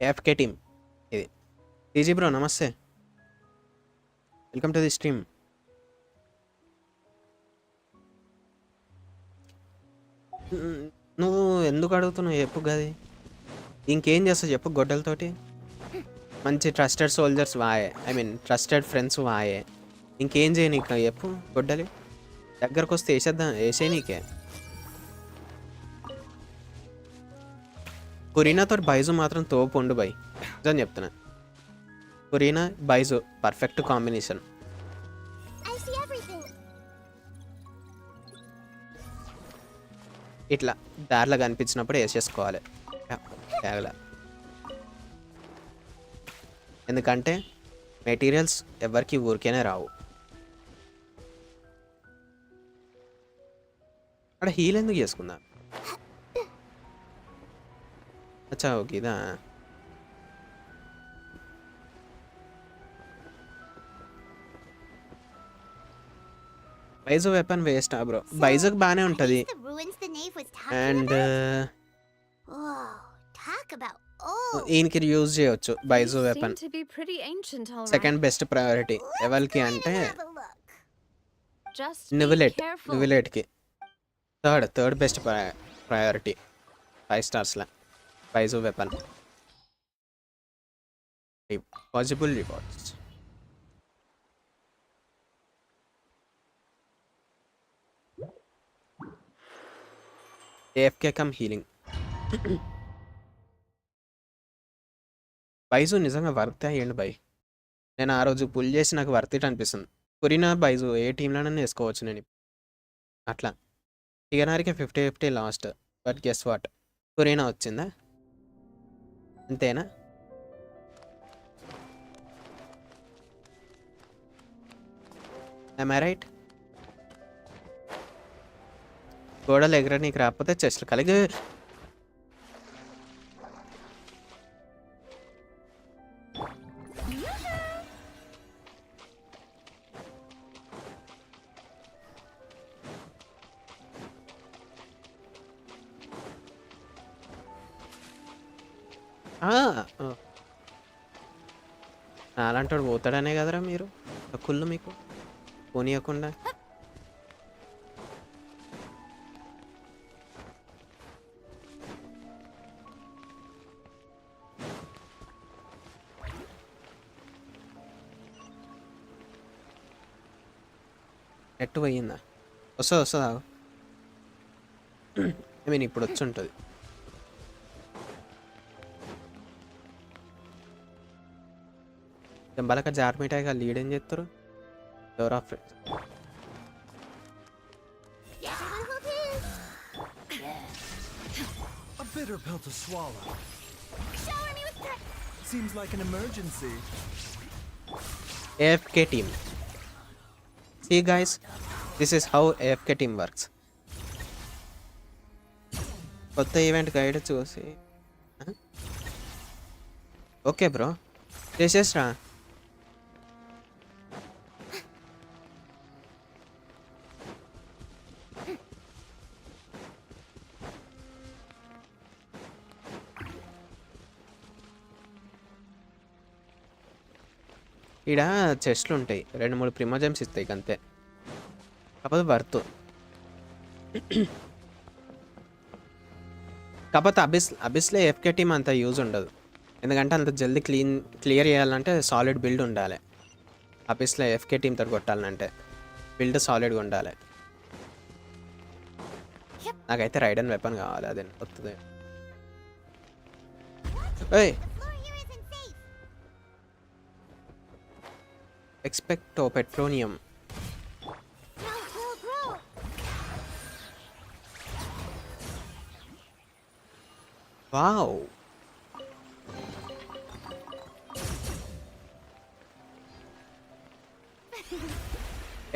FK team ఇది. టీజీ బ్రో నమస్తే, వెల్కమ్ టు ది స్ట్రీమ్. నువ్వు ఎందుకు అడుగుతున్నావు చెప్పు గది. ఇంకేం చేస్తావు చెప్పు గొడ్డలతోటి? మంచి ట్రస్టెడ్ సోల్జర్స్ వాయే, ఐ మీన్ ట్రస్టెడ్ ఫ్రెండ్స్ వాయే. ఇంకేం చేయ నీకు చెప్పు గొడ్డలి దగ్గరకు వస్తే వేసే నీకే. కురీనాతో బైజు మాత్రం తోపు ఉండు బై, అని చెప్తున్నా. కురీనా Baizhu perfect combination. I see everything. ఇట్లా దారిలో కనిపించినప్పుడు వేసేసుకోవాలి బ్యాగ్లో. ఎందుకంటే మెటీరియల్స్ ఎవరికి ఊరికేనే రావు. అక్కడ హీల్ ఎందుకు చేసుకుందా? అచ్చా ఓకే ఇదా. Baizhu weapon waste bro. బైజోకి బాగానే ఉంటుంది. The ruins the knave was talking and about? Whoa, talk about old. ఈయనకి యూజ్ చేయవచ్చు Baizhu These weapon. seem to be pretty ancient, all right. Second best priority ఎవరికి అంటే Have a look. Just be careful. నువ్వులేట్కి third best priority 5 స్టార్స్లా Baizhu weapon. Possible rewards. AFK cum healing. Baizhu నిజంగా worth అయ్యండి by. నేను ఆ రోజు pull చేసి నాకు వర్త్ ఇట్ అనిపిస్తుంది. పురినా బైజు ఏ టీంలోనైనా వేసుకోవచ్చు నేను అట్లా. టిగనారికి 50-50 లాస్ట్. బట్ గెస్ వాట్, పురీనా వచ్చిందా? అంతేనా? I right? గోడలు ఎగర నీకు రాకపోతే చెస్ట్లు కలిగి అలాంటి పోతాడనే కదరా మీరు కుళ్ళు మీకు పోనీయకుండా. నెట్ పోయిందా? వస్తుందా? ఐ మీన్ ఇప్పుడు వచ్చి ఉంటుంది. దెంబలక జార్మిటాయిగా లీడ్ ఏం చేస్తారు ఎవరు of friends. A bitter pill to swallow. Seems like an emergency. AFK team. See guys, this is how AFK team works. కొత్త ఈవెంట్ గైడ్ చూసి ఓకే బ్రో చేసేసరా. ఈడ చెస్ట్లు ఉంటాయి, 2-3 ప్రిమోజెమ్స్ ఇస్తాయి అంతే. కాకపోతే వర్త్. కాకపోతే అబిస్లో ఎఫ్కే టీమ్ అంత యూజ్ ఉండదు, ఎందుకంటే అంత జల్దీ క్లియర్ చేయాలంటే సాలిడ్ బిల్డ్ ఉండాలి. అబిస్లో ఎఫ్కే టీమ్ తోటి కొట్టాలంటే బిల్డ్ సాలిడ్గా ఉండాలి. నాకైతే రైడ్ అండ్ వెపన్ కావాలి, అదే వస్తుంది. ఏయ్ ఎక్స్పెక్టో పెట్రోనియం. వావ్,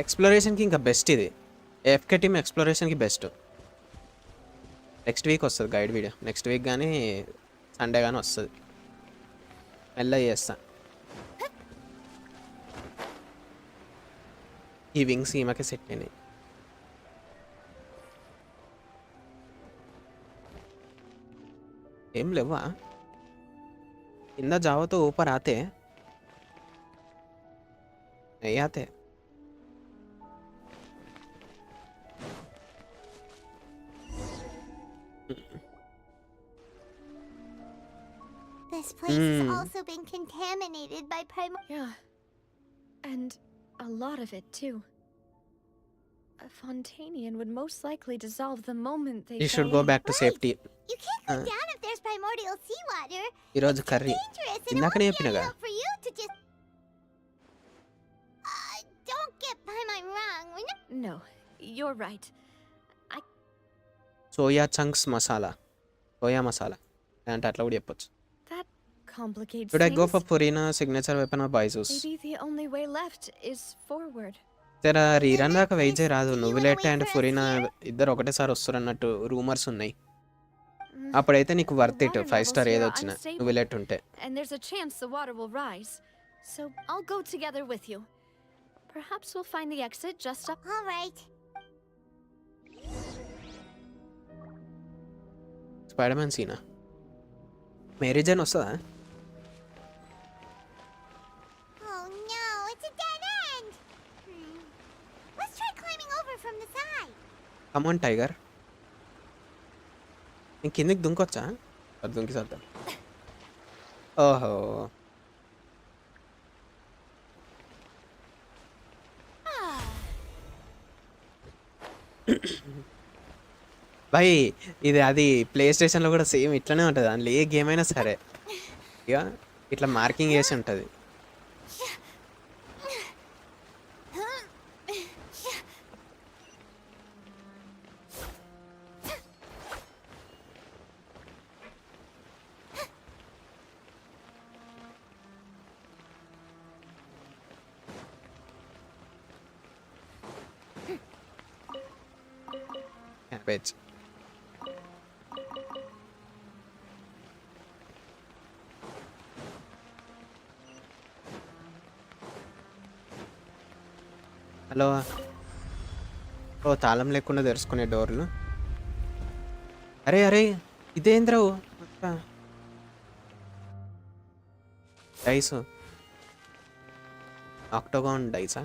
ఎక్స్ప్లోరేషన్కి ఇంకా బెస్ట్ ఇది. ఎఫ్కే టీమ్ ఎక్స్ప్లోరేషన్కి బెస్ట్. నెక్స్ట్ వీక్ వస్తుంది గైడ్ వీడియో, నెక్స్ట్ వీక్ కానీ సండే కానీ వస్తుంది. మెల్లగా చేస్తా. ఈ వింగ్స్ ఈమెకి సెట్ అయినాయి. ఏం లేవా కింద జావతో ऊपर आते नहीं आते. This place has also been contaminated by Yeah. And a lot of it, too. A Fontanian would most likely dissolve the moment they You should fell go in. back to safety. You can't go down if there's primordial seawater. ఈరోజు It's too curry dangerous, and it ఇందాకనే won't be చెప్పినగా. ideal for you to just... don't get by my wrong. We're not... No, you're right. Soya chunks masala, soya masala అంటే అట్లా కూడా చెప్పొచ్చు. That complicates Should I go things. for Purina signature weapon or Baizus? Maybe the only way left is forward. జరా rerun దాకా wait చేయి రాదు. నువ్వు late and ఫురీనా ఇద్దరు ఒకటేసారి వస్తారు అన్నట్టు రూమర్స్ ఉన్నాయి. అప్పుడైతే నీకు వర్త్ ఇట్ 5 స్టార్ ఏదో వచ్చినా నువ్వు లేట్ ఉంటే. And there's a chance the water will rise. So I'll go together with you. Perhaps we'll find the exit just up. All right. Spider Man సీనా మేరీ జైన్ వస్తుందా? Oh no, it's a dead end. Let's try climbing over from the side. Come on tiger. నేను కిందకి దుంకొచ్చా? అది దుంకి సర్దా. ఓహో భయ్ ఇది అది play స్టేషన్లో కూడా సేమ్ ఇట్లనే ఉంటుంది, అందులో ఏ గేమ్ అయినా సరే ఇక ఇట్లా మార్కింగ్ వేసి ఉంటుంది. Cabbage hello. ఓ తాళం లేకుండా తెరుచుకునే డోర్లు. అరే అరే ఇదేంద్రవు డైస్, ఆక్టోగాన్ డైసా?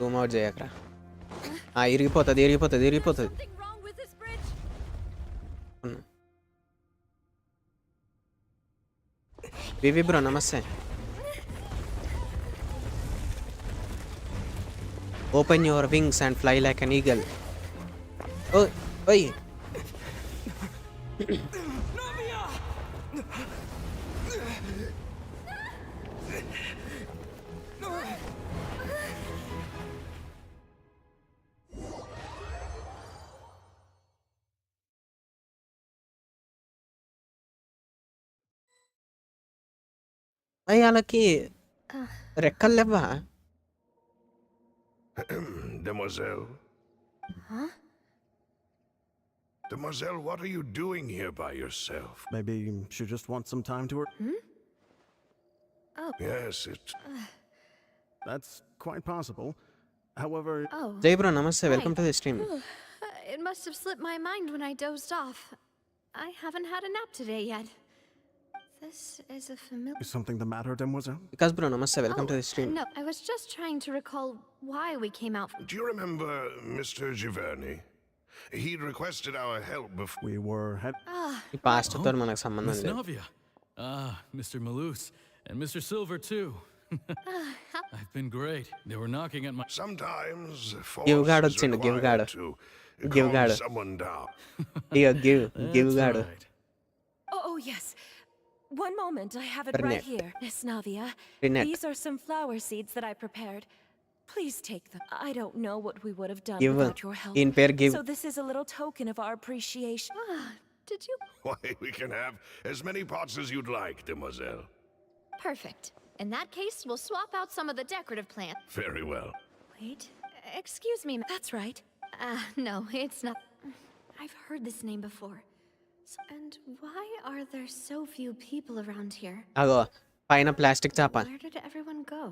జూమ్ అవుట్ చేయకరా. ఇరిగిపోతుంది ఇరిగిపోతుంది ఇరిగిపోతుంది. వివి బ్రో నమస్తే. Open your wings and fly like an eagle. ఓయ్ ఓయ్ అయ్యి వాళ్ళకి రెక్కలు లేవా? Demoiselle? Huh? Demoiselle, what are you doing here by yourself? Maybe she just wants some time to her. Oh. Yes, That's quite possible. However, Oh. జై bro నమస్తే, welcome to the stream. It must have slipped my mind when I dozed off. I haven't had a nap today yet. This is a familiar... is something the matter, demoiselle? Vikas bro నమస్తే, welcome to the stream. No, I was just trying to recall why we came out. Do you remember Mr. Giverny? He requested our help before. We were ఈ పాస్టర్తో మనకు సంబంధం Miss లేదు. Navia. Mr. Malus. And Mr. Silver, too. I've been great. They were knocking at my... Sometimes Give force God is వచ్చిండు, give required God. to Give calm God. someone down. ఇక give give That's గాడు. right. Oh, yes. One moment, I have it Renette. right here. Miss Navia, Renette. these are some flower seeds that I prepared. Please take them. I don't know what we would have done Give. without your help. In pair give. So this is a little token of our appreciation. Did you? Why, we can have as many pots as you'd like, demoiselle. Perfect. In that case, we'll swap out some of the decorative plants. Very well. Wait. Excuse me. That's right. No, it's not. I've heard this name before. And why are there so few people around here? అగో పైన plastic చాప. Where did everyone go?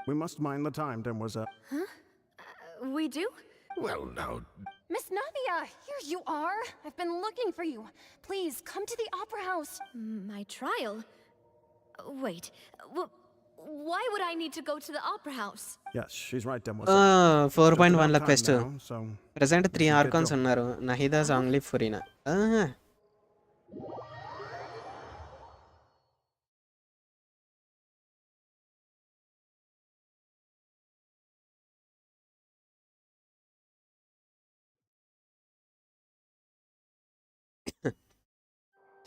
We must mind the time, demoiselle. Huh? We do? Well, now, Miss Navia, here you are. I've been looking for you. Please come to the opera house. My trial? Wait. Why would I need to go to the opera house? Yes, she's right, demoiselle. 4.1 ల quest. So present 3 ఆర్కాన్స్ ఉన్నారు. నహిదాస్ only ఫురీనా.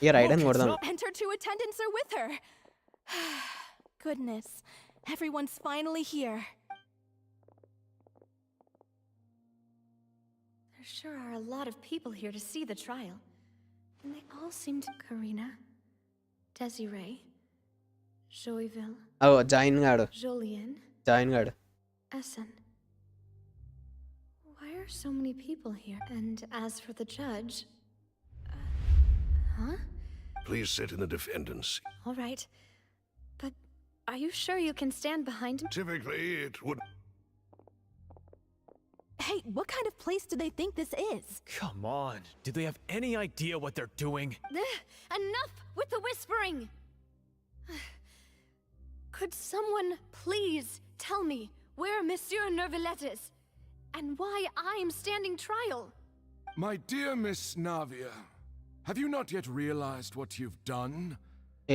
ఇక ride అని కొడదాం. And her two attendants are with her. Goodness, everyone's finally here. There sure are a lot of people here to see the trial. And they all seem to... Karina, Desiree, Joyville, అగో join గాడు, Jolien, join గాడు. Essen. Why are so many people here? And as for the judge... huh? please sit in the defendant's seat. All right. But are you sure you can stand behind him? Typically, it would. Hey, what kind of place do they think this is? Come on. Do they have any idea what they're doing? Enough with the whispering! Could someone please tell me where Monsieur Nervalette is? And why I'm standing trial? My dear Miss Navia, have you not yet realized what you've done?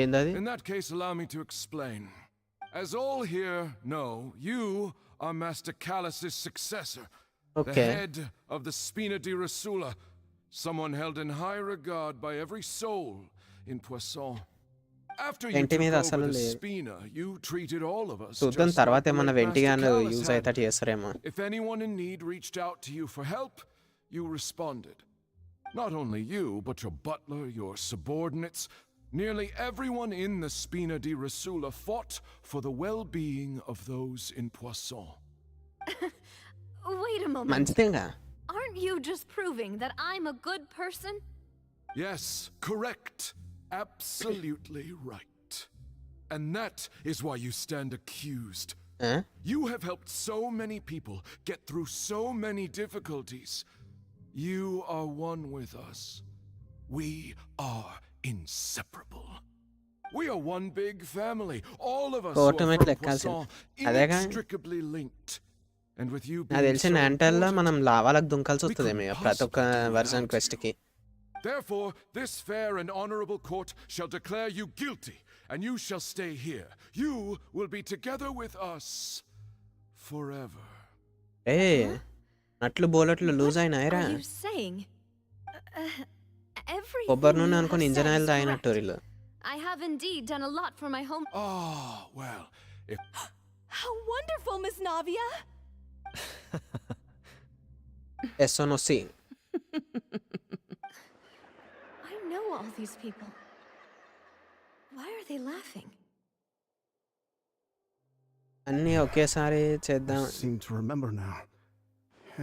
ఏందది? In that case, allow me to explain. As all here know, you are Master Callus's successor, the Okay. head of the Spina di Rasula, someone held in high regard by every soul in Poisson. After you వెంటి took మీద over అసలు the లేదు. Spina, you treated all of us చూద్దాం just తర్వాత like the ఏమన్నా late వెంటి Master గాను Callus use had. అయ్యేటట్టు చేస్తారేమో. If anyone in need reached out to you for help, you responded. Not only you, but your butler, your subordinates, nearly everyone in the Spina di Rasula fought for the well-being of those in Poisson. Wait a moment. మంచిదేగా. Aren't you just proving that I'm a good person? Yes, correct. Absolutely right. And that is why you stand accused. You have helped so many people get through so many difficulties. You are one with us. We are inseparable. We are one big family. All of us who are Automatic from లెక్కాల్సింది. Poisson, అదేగా. inextricably linked. And with you నాకు being తెలిసి so నాంటల్లో important, మనం లావాలకు దుంకాల్సి we వస్తుందేమో couldn't ప్రతి ఒక్క possibly do version without quest కి. Therefore, this fair and honorable court shall declare you guilty, and you shall stay here. You will be together with us forever. ఏ నట్లు బోలట్లు loose What అయినాయిరా. are you saying? Everything కొబ్బరి నూనె you have అనుకుని said engine oil is తాగినట్టు correct. వీళ్ళు. I have indeed done a lot for my home. Ah, well, if How wonderful, Miss Navia! ఎస్ఓనొసి. I know all these people. Why are they laughing? అన్నీ ఒకేసారి చేద్దాం. I seem to remember now.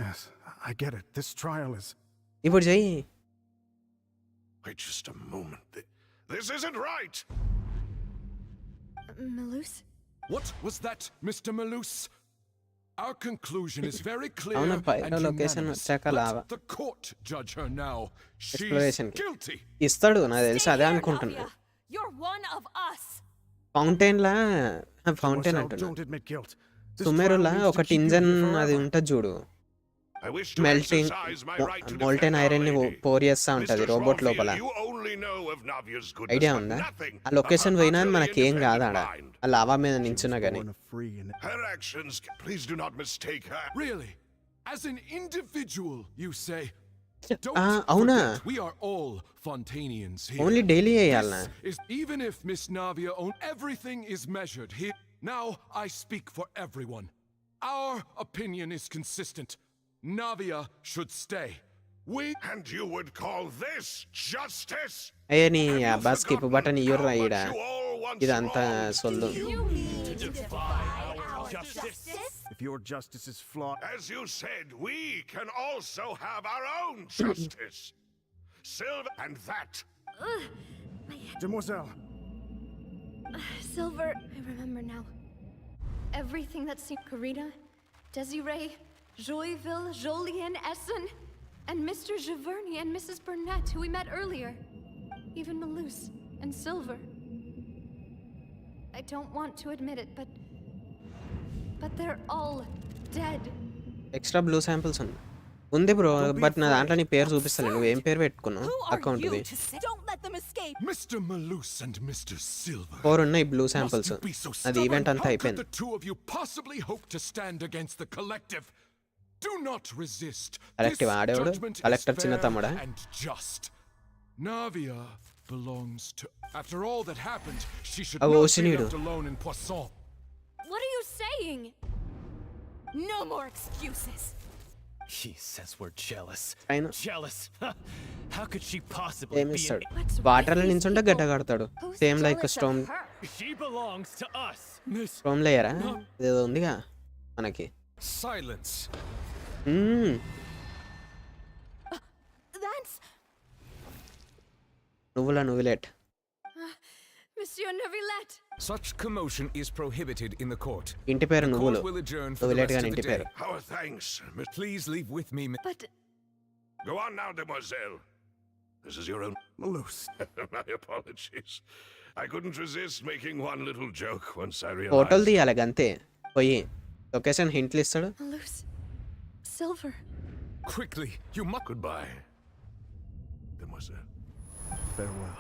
Yes, I get it. This trial is... ఇప్పుడు చెయ్యి. wait just a moment. This isn't right. Malus? What was that, Mr. Malus? Our conclusion is very clear అవును, and పైన location unanimous. వచ్చాక lava. Let the court judge her now. She's Exploration కి. guilty. ఇస్తాడు నాకు తెలిసి Stay అదే here, అనుకుంటున్నా. Navia. You're one of us. Fountain law fountain Marcel, అంటున్నా. don't admit guilt. This సుమేరులా trial needs to ఒకటి keep you ఇంజన్ here అది forever. ఉంటది చూడు. I wish to melting exercise my right to molten defend our iron ని lady. Pour చేస్తా ఉంటది Mr. Robot Schwarzfield, లోపల. you only know of Navia's goodness, idea but ఉందా? nothing ఆ of location her పోయినా utterly మనకేం కాదు ఆడ. independent mind. ఆ లావా మీద నించున్నా గానీ. Born of free and... Her actions, please do not mistake her. Really? As an individual, you say? Don't అవునా? forget, we are all Fontanians here. Only daily వేయాలనా? This is even if Miss Navia everything is measured here. Now I speak for everyone. Our opinion is consistent. Navia should stay. And you would call this justice? అయ్యే నీ అబ్బా skip button ఇయ్యుర్రా ఈడ. ఇదంతా సొల్లు. You mean to defy our justice? If your justice is flawed... As you said, we can also have our own justice. Silver and that. Demoiselle, Silver, I remember now. Everything that seemed Karina, Desiree, Joyville, Jolien, Essen, and Mr. Giverny and Mrs. Burnett, who we met earlier. Even Malus and Silver. I don't want to admit it, but they're all dead. Extra blue samples ఉంది bro, but నా దాంట్లో నీ పేరు చూపిస్తలే. నువ్వు ఏం పేరు పెట్టుకున్నావు Who are account you the? to say? Don't let them escape. Mr. Malus and Mr. Silver. 4 ఉన్నాయి blue Must samples. you be so అది stubborn? ఈవెంట్ అంతా How could అయిపోయింది. the two of you possibly hope to stand against the collective? Do not resist. Collective This ఆడేవాడు judgment is collector చిన్న fair తమ్ముడా? and just. Navia belongs to... After all that happened, she should అవి not be ఓసినీడు. left alone in Poisson. What are you saying? No more excuses. She says we're jealous. I know. Jealous? How could she possibly ఏం be ఇస్తాడు? What's వాటర్లో with these నించుంటే people? గడ్డ కడతాడు. Who's same like jealous of storm. her? She belongs to us. Miss, storm లేయరా ఏదో ఉందిగా మనకి. Silence. That's నువ్వులేట్. Monsieur Neuvillette! Such commotion is prohibited in the court. ఇంటి పేరు The నువ్వులు. court will adjourn for the నువ్వులేట్ rest గాని of the ఇంటి day. పేరు. Our thanks, Miss... Please leave with me. But Go on now, demoiselle. This is your own... Malus. My apologies. I couldn't resist making one little joke once I ఫోటోలు realized... తీయాలి గంతే. పోయి location హింట్లు ఇస్తాడు. Malus, Silver. Quickly, you must. Goodbye. mademoiselle. Farewell.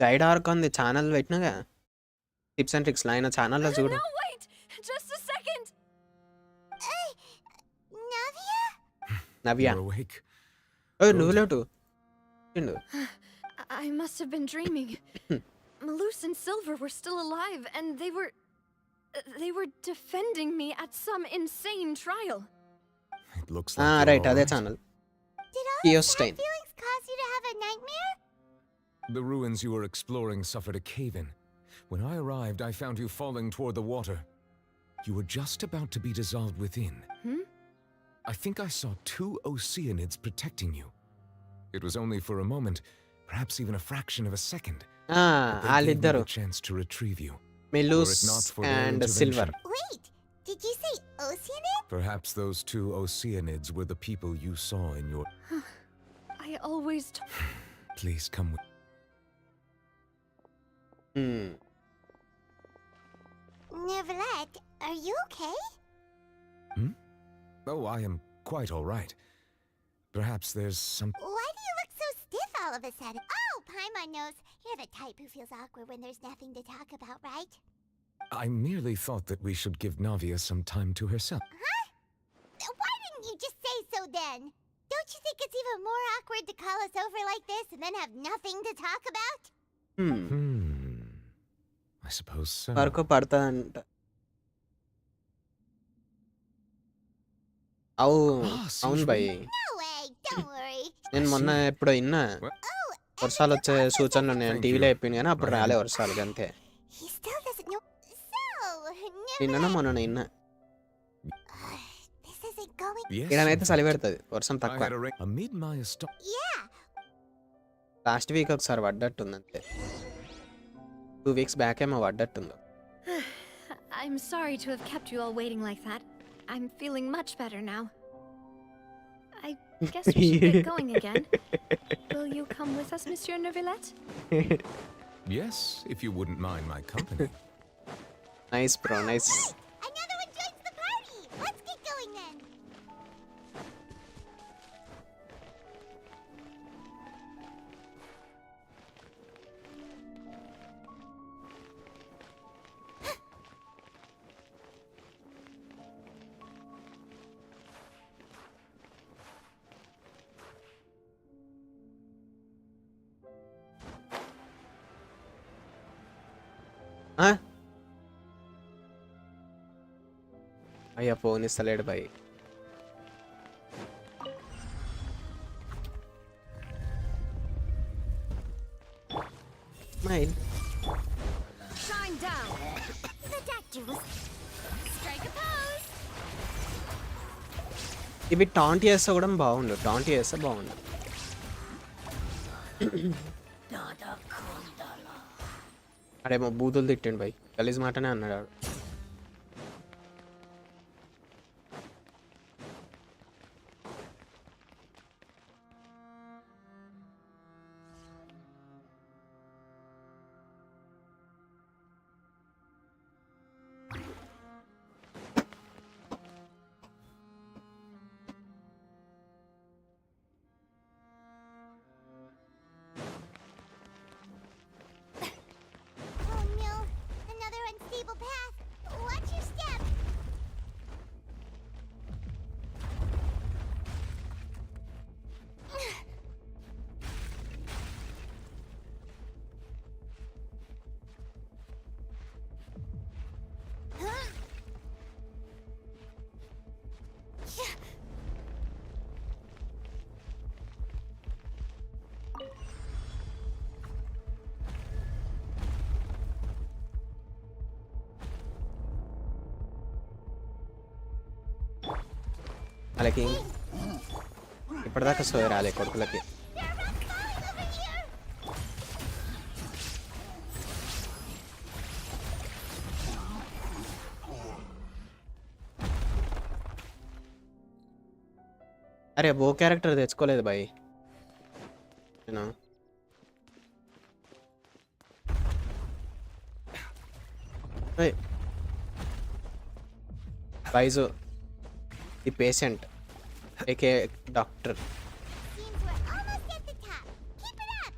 Guide arc ఉంది channel పెట్టినగా tips and tricks ఆయన ఛానల్లో చూడు. No, wait! Just a second! Hey, Navia? Navya You're awake. నువ్వు late తిండు. I must have been dreaming. Malus and Silver were still alive, and they were defending me at some insane trial. It looks like you're right all అదే right. Channel. Did all Chaos these bad Stein. feelings cause you to have a nightmare? The ruins you were exploring suffered a cave-in. When I arrived, I found you falling toward the water. You were just about to be dissolved within. I think I saw 2 Oceanids protecting you. It was only for a moment, perhaps even a fraction of a second. But they gave me వాళ్ళిద్దరు the chance to retrieve you. మిలూస్ Were it not for their and intervention. Silver. Wait, did you say Oceanid? Perhaps those 2 Oceanids were the people you saw in your... I always Please come with... Neverlet, are you okay? Oh, I am quite all right. Perhaps there's some... Why do you look so stiff all of a sudden? Oh, Paimon knows. You're the type who feels awkward when there's nothing to talk about, right? I merely thought that we should give Navia some time to herself. Huh? Why didn't you just say so then? Don't you think it's even more awkward to call us over like this and then have nothing to talk about? I suppose so. వరకు పడతాదంట. అవును భయ్, No way, don't worry. నేను మొన్న ఎప్పుడో విన్నా వర్షాలు వచ్చే సూచనలు నేను టీవీలో చెప్పింది కానీ అప్పుడు రాలే వర్షాలు అంతే. He still doesn't know. So, నిన్న మొన్న నిన్న this isn't going. Yes, ఇక్కడనైతే in చలి fact, పెడుతుంది వర్షం I తక్కువ. had a ring amid my Yeah. Last week ఒకసారి పడ్డట్టుంది అంతే. 2 weeks బ్యాక్ ఏమో పడ్డట్టుంది. I'm sorry to have kept you all waiting like that. I'm feeling much better now. I guess we should get going again. Will you come with us, Monsieur Neuvillette? Yes, if you wouldn't mind my company. Nice bro nice. Another one joins the party. Let's get going then. అయ్యా phone ఇస్తలేడు భయ్. Mile Shine down. The doctor was. Strike a pose. ఇవి taunt చేస్తే కూడా బాగుండు. Taunt చేస్తే బాగుండు. అరేమో బూతులు తిట్టిండు భయ్. గలీజ్ మాటనే అన్నాడు ఆడు. Oh no, another unstable path. Watch your step. వాళ్ళకి ఇప్పటిదాకా సోయ రాలే కొడుకులకి. There are rocks falling over here. అరే బో క్యారెక్టర్ తెచ్చుకోలేదు బాయ్ నేను. Baiju the patient, aka doctor. Seems we're almost at the top. Keep it up!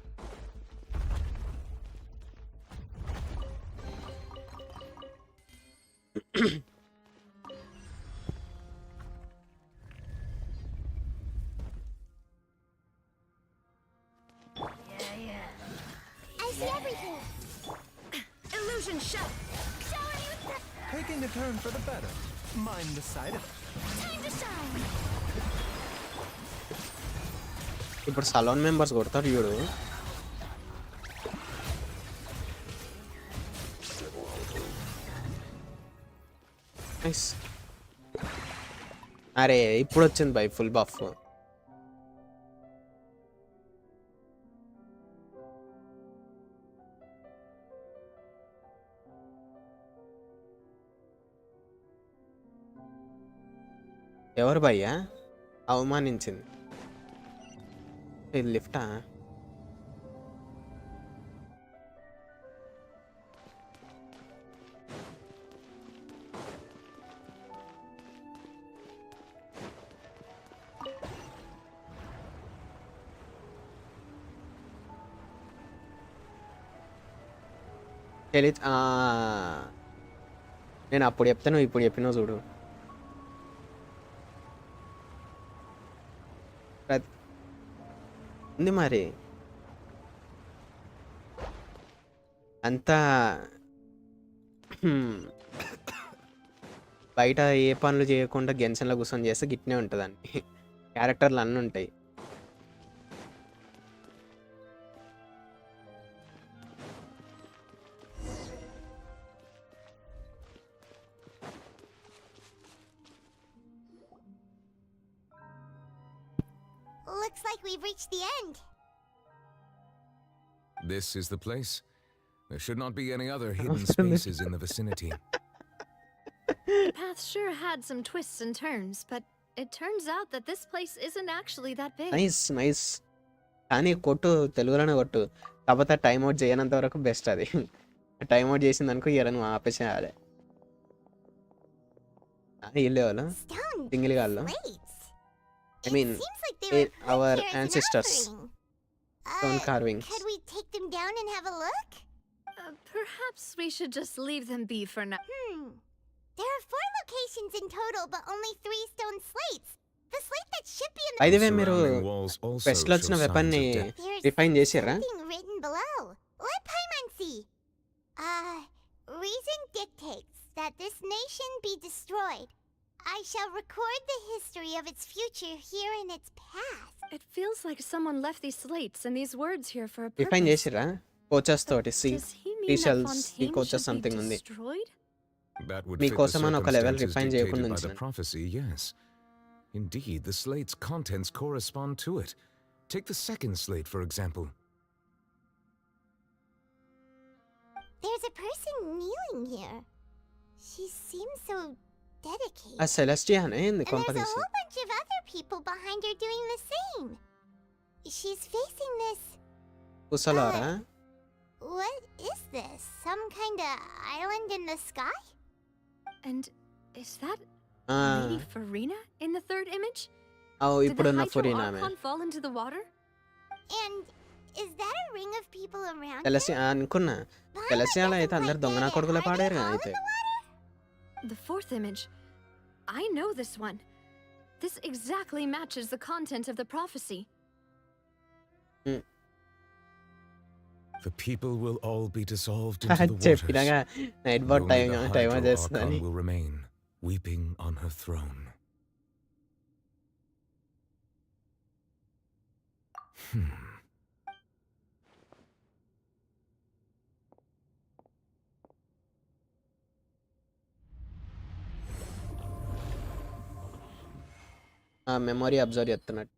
I see everything. Illusion shut! Showing you the Taking a turn for the better. Mind the side effects. time to shine. ఇప్పుడు salon members కొడతారు చూడు. Nice. అరే ఇప్పుడు వచ్చింది by full buff. ఎవరు భయ్యా అవమానించింది? ఇది లిఫ్టా? తెలీదు. నేను అప్పుడు చెప్తాను, ఇప్పుడు చెప్పినావు చూడు. ఉంది మరి అంతా బయట ఏ పనులు చేయకుండా గెన్షన్లో కూర్చొని చేస్తే గిట్నే ఉంటుందండి. క్యారెక్టర్లు అన్నీ ఉంటాయి. Looks like we've reached the end. This is the place. There should not be any other hidden spaces in the vicinity. The path sure had some twists and turns, but it turns out that this place isn't actually that big. Nice. కానీ కొట్టు, తెలుగులోనే కొట్టు. కాకపోతే time out చేయనంత వరకు best అది. Time out చేసింది అనుకో ఇయరను ఆపేసేయాలి. వీళ్ళే వాళ్ళు సింగిల్ వాళ్ళు. I mean, our ancestors. Stone carvings. Could we take them down and have a look? Perhaps we should just leave them be for now. There are 4 locations in total, but only 3 stone slates. The slate that should be in the... By the way, మీరు Surrounding walls also ఫెస్ట్లో వచ్చిన show weapon ని signs of death. Refine చేసిర్రా? Something written below. Let Paimon see. Reason dictates that this nation be destroyed. I shall record the history of its future here in its past. It feels like someone left these slates and these words here for a refine purpose. చేసిర్రా? కోచెస్ తోటి సి Does he mean that టీషల్స్ ఈ Fontaine కోచెస్ should be something ఉంది. destroyed? That would fit the మీకోసం అని ఒక లెవెల్ circumstances రిఫైన్ dictated చేయకుండా by the ఉంచిన. prophecy, yes. Indeed, the slate's contents correspond to it. Take the second slate, for example. There's a person kneeling here. She seems so dedicated. ఆ సెలెస్టియానే ఏంది And there's a కొంపదీసి? whole bunch of other people behind her doing the same. She's facing this... కుసలారా? What is this? Some kind of island in the sky? And is that ఆ, Lady Farina in the third image? అవు Did the ఇప్పుడున్న Hydro ఫొరీనా ఆమె. Archon fall into the water? And is that a ring of people around సెలెస్టి her? అనుకున్నా. Violet సెలెస్టియాలో doesn't అయితే అందరు like దొంగన that. కొడుకులే Are they పాడారు all in అయితే. the water? The fourth image. I know this one. This exactly matches the content of the prophecy. The people will all be dissolved into the waters. చెప్పినాగా Nightbot Only time the time Hydro చేస్తుందని. Archon will remain, weeping on her throne. ఆ memory observe చేస్తున్నట్టు.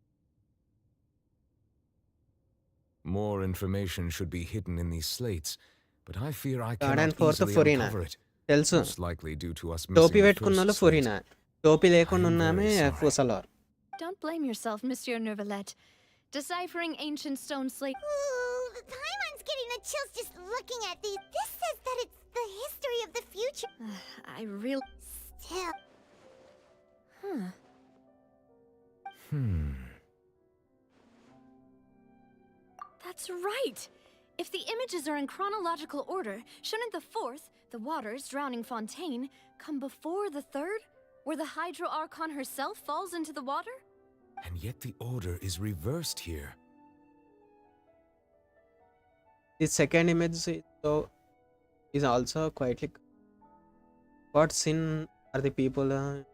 More information should be hidden in these slates, but I fear I Third and cannot fourth easily ఫొరీనా uncover it. తెలుసు. Most likely due to us టోపీ missing the పెట్టుకున్న వాళ్ళు first slate. ఫొరీనా, టోపీ లేకుండా I'm ఉన్నామే very sorry. ఫుసలార్. Don't blame yourself, Monsieur Nervalette. Deciphering ancient stone slate. Ooh, Paimon's getting the chills just looking at these. This says that it's the history of the future. I really. Still, Huh. That's right! If the images are in chronological order, shouldn't the fourth, the water's drowning fontaine, come before the third, where the Hydro Archon herself falls into the water? And yet the order is reversed here. The second image is also quite like what sin are the people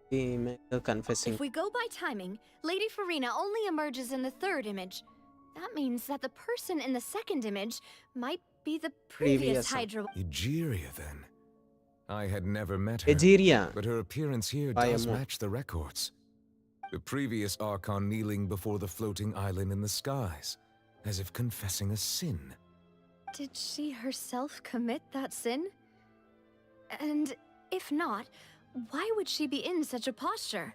the image confessing. If we go by timing, Lady Farina only emerges in the third image. That means that the person in the second image might be the previous Hydro. Egeria, then. I had never met her, Egeria. but her appearance here does match the records. The previous Archon kneeling before the floating island in the skies, as if confessing a sin. Did she herself commit that sin? And if not, why would she be in such a posture?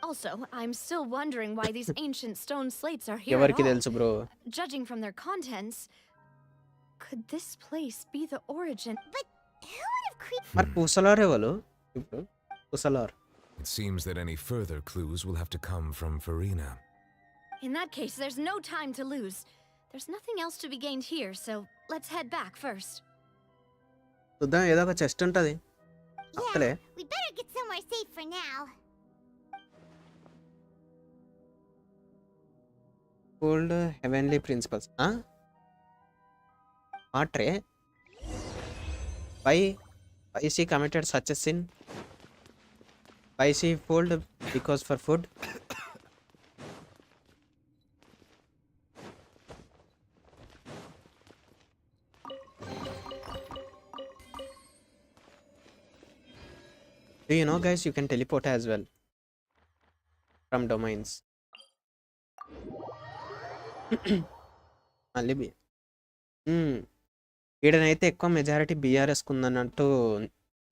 Also, I'm still wondering why these ancient stone slates are here at Evariki all. telusu bro. Judging from their contents, could this place be the origin? But who would have created... Mar Pusalar evalo? Pusalar. It seems that any further clues will have to come from Farina. In that case, there's no time to lose. There's nothing else to be gained here, so let's head back first. చూద్దాం ఏదో ఒక chest ఉంటది అక్కలే We better get somewhere safe for now. Old heavenly principles. Matre. Why she committed such a sin? Why she fooled because for food? Do you know, guys, you can teleport as well from domains. మళ్ళీ ఈడనైతే ఎక్కువ majority బీఆర్ఎస్కి ఉందన్నట్టు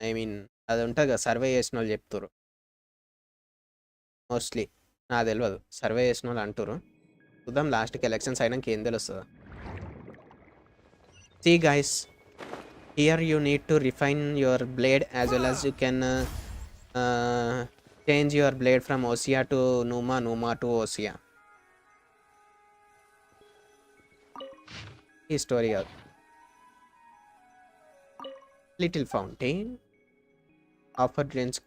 I mean అది ఉంటుంది కదా survey చేసిన వాళ్ళు చెప్తారు mostly నాకు తెలియదు సర్వే చేసిన వాళ్ళు అంటారు చూద్దాం లాస్ట్కి ఎలక్షన్స్ అయినాక ఏం తెలుస్తుందా See guys, here you need to refine your blade as well as you can change your blade from Osea to Numa, Numa to Osea. Historical. Little fountain. Offer drinks.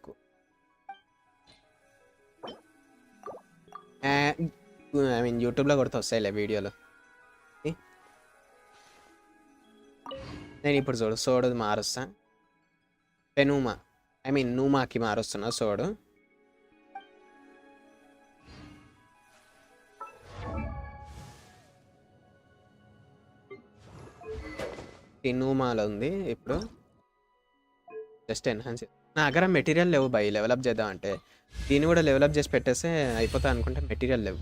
I mean YouTube లో కొడితే వస్తాయిలే వీడియోలో నేను ఇప్పుడు చూడు సోడు మారుస్తా పెనూమా I mean నూమాకి మారుస్తున్నా సోడు ఈ నూమాలో ఉంది ఇప్పుడు just enhance నా దగ్గర మెటీరియల్ లేవు బై డెవలప్ చేద్దాం అంటే దీన్ని కూడా డెవలప్ చేసి పెట్టేస్తే అయిపోతా అనుకుంటే మెటీరియల్ లేవు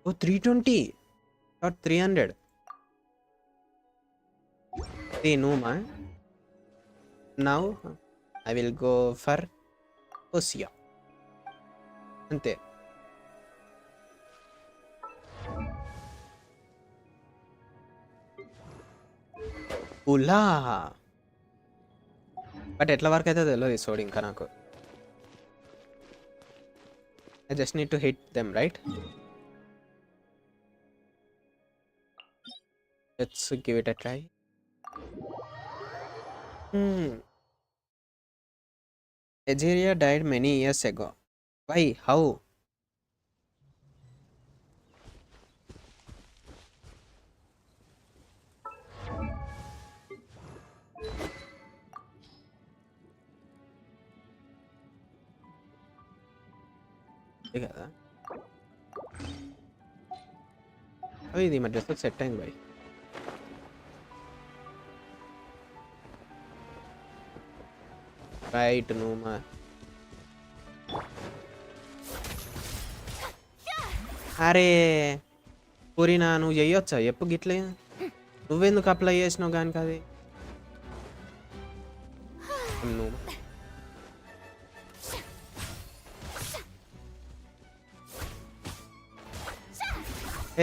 ఓ 320 not 300 the Numa. Now I will go for Osea. Ante. Ula. But etla work aitado teladu sod inka naku. I just need to hit them, right? Let's give it a try. Egeria died many years ago. Why? How? కదా అవి ఇది మా dress set అయింది bye right నూమా అరే పూరినా నువ్వు చెయ్యొచ్చా ఎప్పుడు గిట్లే నువ్వెందుకు అప్లై చేసినావు కానీ అది నూమా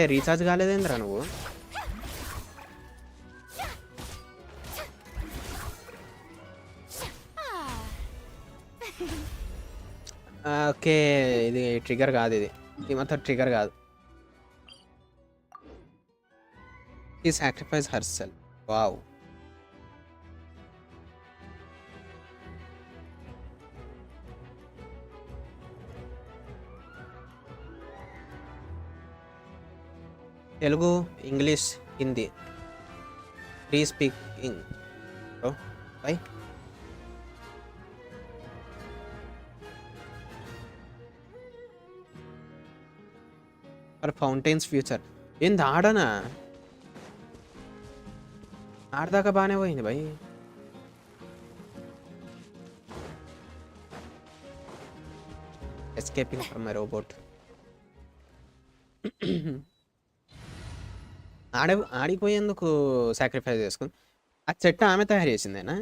ఏ రీఛార్జ్ కాలేదేంద్రా నువ్వు ఓకే ఇది ట్రిగర్ కాదు ఇది ఈ మాత్రం ట్రిగర్ కాదు. He sacrificed herself. Wow. Telugu, English, Hindi. Please speak in. Bro, why? For Fountain's future. ఏంది ఆడనా? ఆడదాకా బాగానే పోయింది భయ్. Escaping from my robot. ఆడిపోయేందుకు సాక్రిఫైస్ చేసుకుంది. ఆ చెట్టు ఆమె తయారు చేసిందేనా?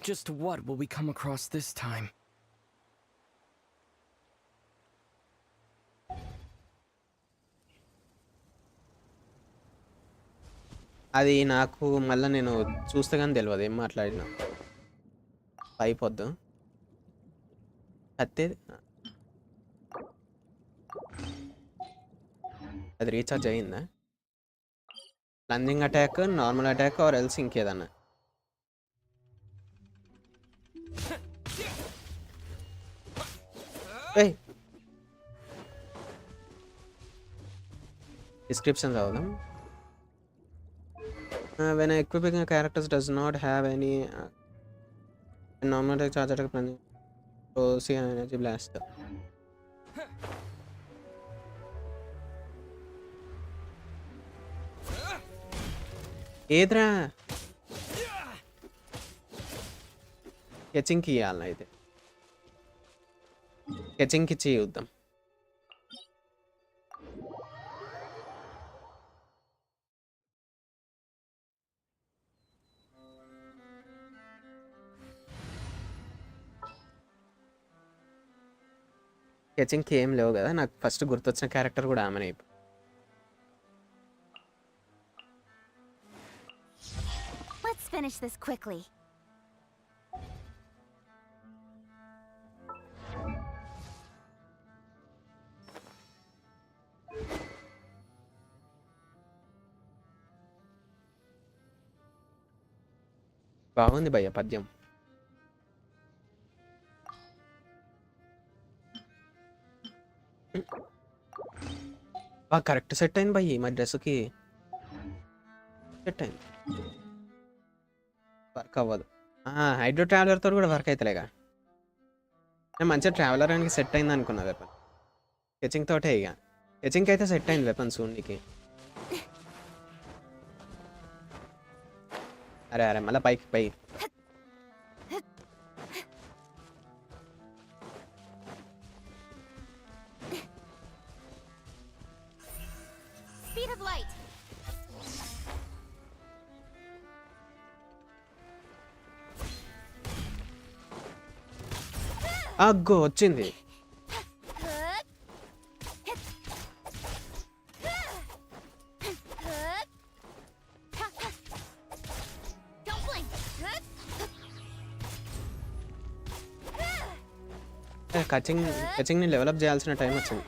Just what will we come across this time? అది నాకు మళ్ళీ నేను చూస్తే కానీ తెలియదు ఏం మాట్లాడినా. అయిపోద్దు కత్తేది. అది రీఛార్జ్ అయ్యిందా? Lunging attack, normal attack or else ఇంకేదన్నా? డిస్క్రిప్షన్ చదువుదాం. When equipping a character does not have any normal charge attack planning, so see an energy blast. ఏద్రా కెచింగ్కి ఇవ్వాలి. అయితే కెచింగ్కి ఇచ్చి చూద్దాం. కెచింగ్కి ఏం లేవు కదా. నాకు ఫస్ట్ గుర్తొచ్చిన క్యారెక్టర్ కూడా ఆమెనే. Let's finish this quickly. బాగుంది భయ్య పద్యం. కరెక్ట్ సెట్ అయింది భయ్య మా డ్రెస్కి. సెట్ అయింది. వర్క్ అవ్వదు. హైడ్రో ట్రావెలర్తో కూడా వర్క్ అవుతలేగా. నేను మంచిగా ట్రావెలర్ అని సెట్ అయింది అనుకున్నా వెపన్. కెచింగ్ తోటే ఇక కెచింగ్కి అయితే సెట్ అయింది వెపన్స్ ఉండికి. అరే అరే మళ్ళీ పైకి పై. Speed of light. అగ్గో వచ్చింది. కెచింగ్ని డెవలప్ చేయాల్సిన టైం వచ్చింది.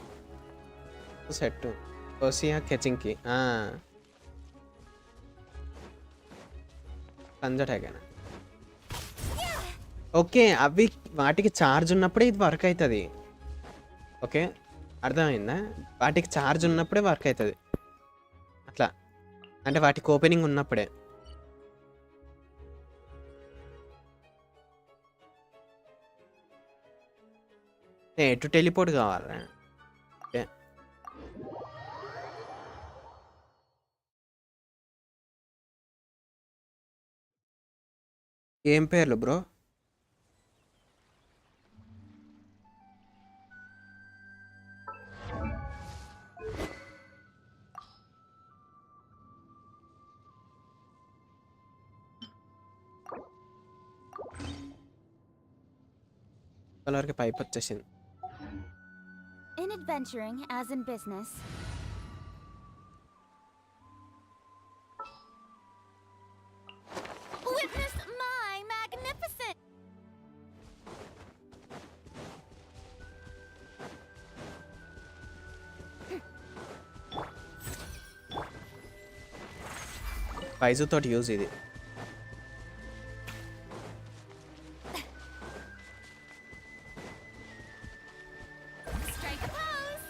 సెట్ ఓసియా కెచింగ్కి పంజటాగానా. ఓకే అవి వాటికి ఛార్జ్ ఉన్నప్పుడే ఇది వర్క్ అవుతుంది. ఓకే అర్థమైందా? వాటికి ఛార్జ్ ఉన్నప్పుడే వర్క్ అవుతుంది. అట్లా అంటే వాటికి ఓపెనింగ్ ఉన్నప్పుడే. ఎటు టెలిపోర్ట్ కావాలా? ఓకే ఏం పేర్లు బ్రో? కలర్కి పైప్ వచ్చేసింది. In adventuring, as in business, పైజు తోటి యూజ్ ఇది. Strike a pose.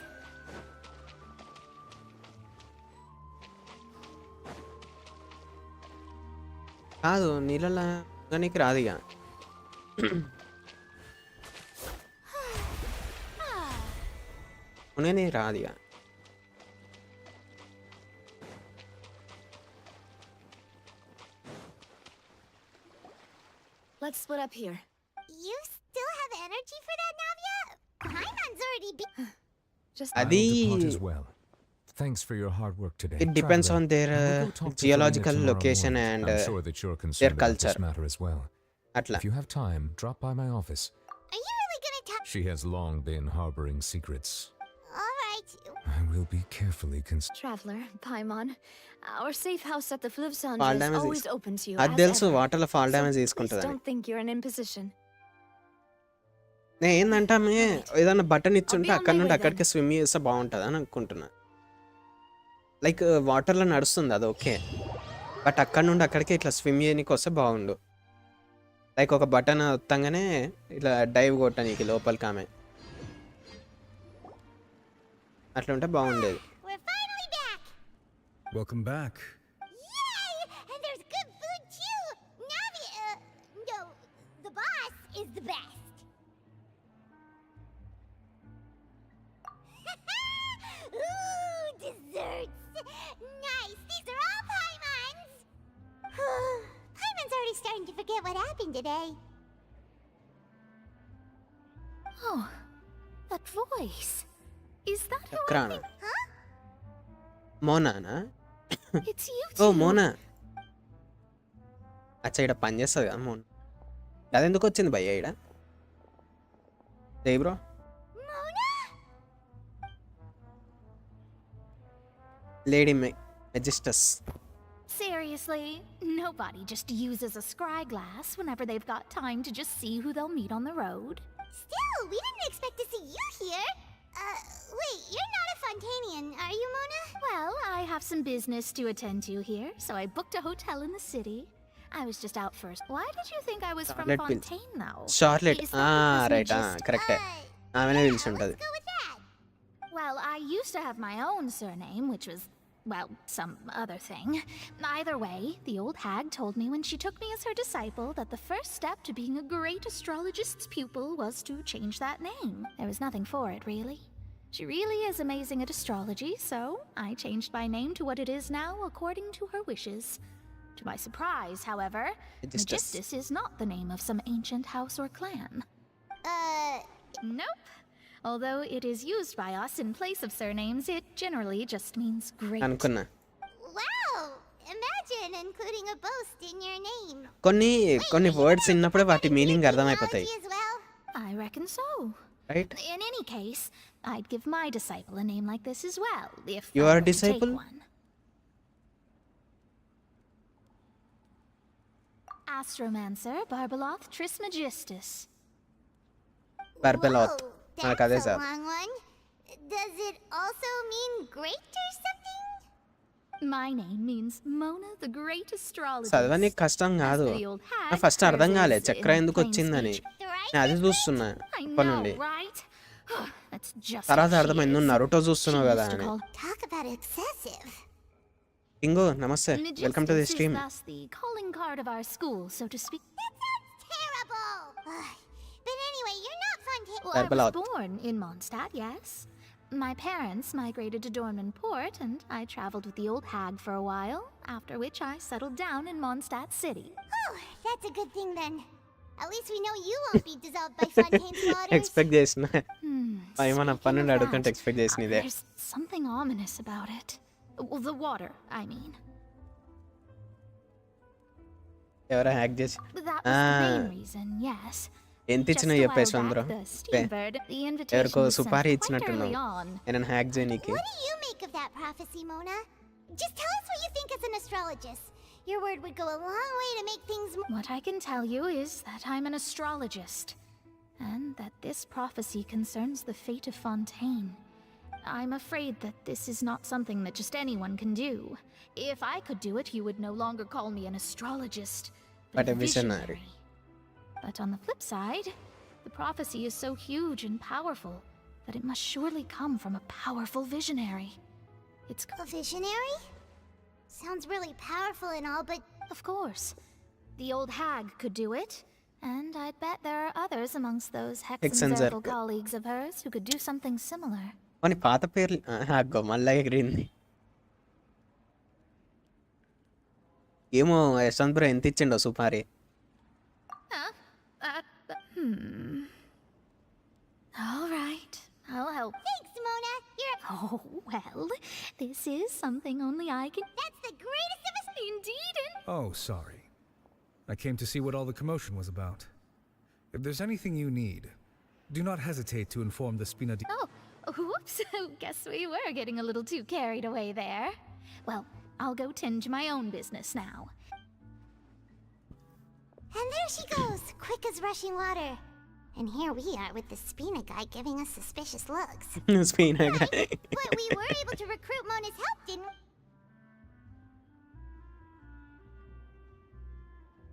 కాదు నీళ్ళ నీకు రాదు ఇక. నీకు రాదు ఇక. Let's split up here. You still have energy for that, Navia? Paimon's already Just అది I'll depart as well. Thanks for your hard work today. it depends Traveler, on their I will go talk to geological Farina tomorrow location morning. and I'm sure that you're their concerned about culture. this matter as well. అట్లా. If you have time, drop by my office. Are you really gonna talk? She has long been harboring secrets. Alright. I will be carefully Traveler, Paimon, our safe house at the Fall Fluvsandra is damage always open to you. అది as తెలుసు ever. వాటర్లో fall So damage please తీసుకుంటుందని. don't think you're in imposition. నేను ఏంటంటే ఆమె ఏదైనా button ఇచ్చుంటే I'll be on అక్కడ my నుండి way అక్కడికి స్విమ్ చేస్తే బాగుంటుంది అని అనుకుంటున్నా. లైక్ వాటర్లో నడుస్తుంది అది ఓకే, బట్ అక్కడ నుండి అక్కడికి ఇట్లా స్విమ్ చేయడానికి వస్తే బాగుండు. లైక్ ఒక బటన్ వత్తంగానే ఇట్లా డైవ్ కొట్టడానికి లోపలికి ఆమె అట్లా ఉంటే బాగుండేది. We're finally back. Welcome back. Yay! And there's good food too. Navia, no, the boss is the best. Ooh, desserts. Nice. These are all Paimon's. Paimon's already starting to forget what happened today. Oh, that voice. Is that who I చక్రానా think? Huh? మోనానా? It's you oh two. Mona. అచ్చా ఇక్కడ పని చేస్తుంది కదా మోనా. అది ఎందుకు వచ్చింది భయ్య ఇక్కడ? Bro Mona? లేడీ మెజిస్టస్. Seriously, nobody just uses a scry glass whenever they've got time to just see who they'll meet on the road. Still, we didn't expect to see you here. Wait, you're not a Fontanian, are you, Mona? Well, I have some business to attend to here, so I booked a hotel in the city. I was just out first. Why did you think I was from Charlotte Pills. Fontaine, though? Charlotte Is that because right we just- కరెక్టే, ఆమెనే పిలిచి ఉంటుంది. Go with that. Well, I used to have my own surname, which was, well, some other thing. Either way, the old hag told me when she took me as her disciple that the first step to being a great astrologist's pupil was to change that name. There was nothing for it, really. She really is amazing at astrology, so I changed my name to what it is now according to her wishes. To my surprise, however, Magistus. Magistus is not the name of some ancient house or clan. Nope. Although it is used by us in place of surnames, it generally just means great. అనుకున్నా. Wow! Imagine including a boast in your name. కొన్ని words విన్నప్పుడే వాటి meaning అర్థమైపోతాయి, As well. I reckon so. Right? In any case, I'd give my disciple a name like this as well, if Your I were to disciple? take one. Astromancer Barbeloth Trismegistus. బర్బెలాత్ Whoa, మనకు అదే that's a sir. long one. Does it also mean great or something? My name means Mona the Great Astrologist. చదవనీకి కష్టం కాదు. As the old hag నాకు first అర్థం says కాలే in చక్ర ఎందుకు plain వచ్చిందని. speech. నేను అది చూస్తున్నా I ఇప్పటి know, నుండి. right? That's just తర్వాత what she అర్థమైంది, నువ్వు is. నరుటో She చూస్తున్నావు కదా used to అని. call Talk about excessive. ఇంగో నమస్తే, welcome to the Magistus is stream. thus the calling card of our school, so to speak. Terrible. But anyway, you're not Fontaine. Well, I was Barbeloth. born in Mondstadt, yes. My parents migrated to Dornmanport, and I traveled with the old hag for a while, after which I settled down in Mondstadt City. Oh, that's a good thing then. At least we know you won't be dissolved by Fontaine's waters. Expect చేసిన ఏమన్నా Speaking పన్నుండి of అడుగుతుంటే that, expect చేసిన ఇదే. There's something ominous about it. Well, the water, I mean. ఎవరో hack చేసి That was the main reason, yes. ఎంత Just ఇచ్చినా a while చెప్పేసి back, అందరూ the Steambird, the invitation ఎవరికో was sent supari quite ఇచ్చినట్టున్నావు early on. నేను హ్యాక్ చేయనీకి. What do you make of that prophecy, Mona? Just tell us what you think as an astrologist. Your word would go a long way to make things more. What I can tell you is that I'm an astrologist, and that this prophecy concerns the fate of Fontaine. I'm afraid that this is not something that just anyone can do. If I could do it, you would no longer call me an astrologist, But but a visionary. But on the flip side, the prophecy is so huge and powerful that it must surely come from a powerful visionary. It's A visionary? Sounds really powerful and all, but of course. The old hag could do it, and I'd bet there are others amongst those Hexenzerful Hexenzerful. colleagues of hers who could do something similar. కొన్ని పాత పేర్లు అగ్గో మళ్ళా ఎగిరింది. ఏమో Yashwant bro ఎంత ఇచ్చిండో సుపారి. All right, I'll help. thanks, Mona. You're Oh, well, this is something only I can. that's the greatest of us. Indeed, Oh, sorry. I came to see what all the commotion was about. If there's anything you need, do not hesitate to inform the Spina di... Oh, whoops. Guess we were getting a little too carried away there. Well, I'll go tend to my own business now. And there she goes, quick as rushing water. And here we are with the Spina guy giving us suspicious looks. స్పీన్ But we were able to recruit Mona's help, didn't we?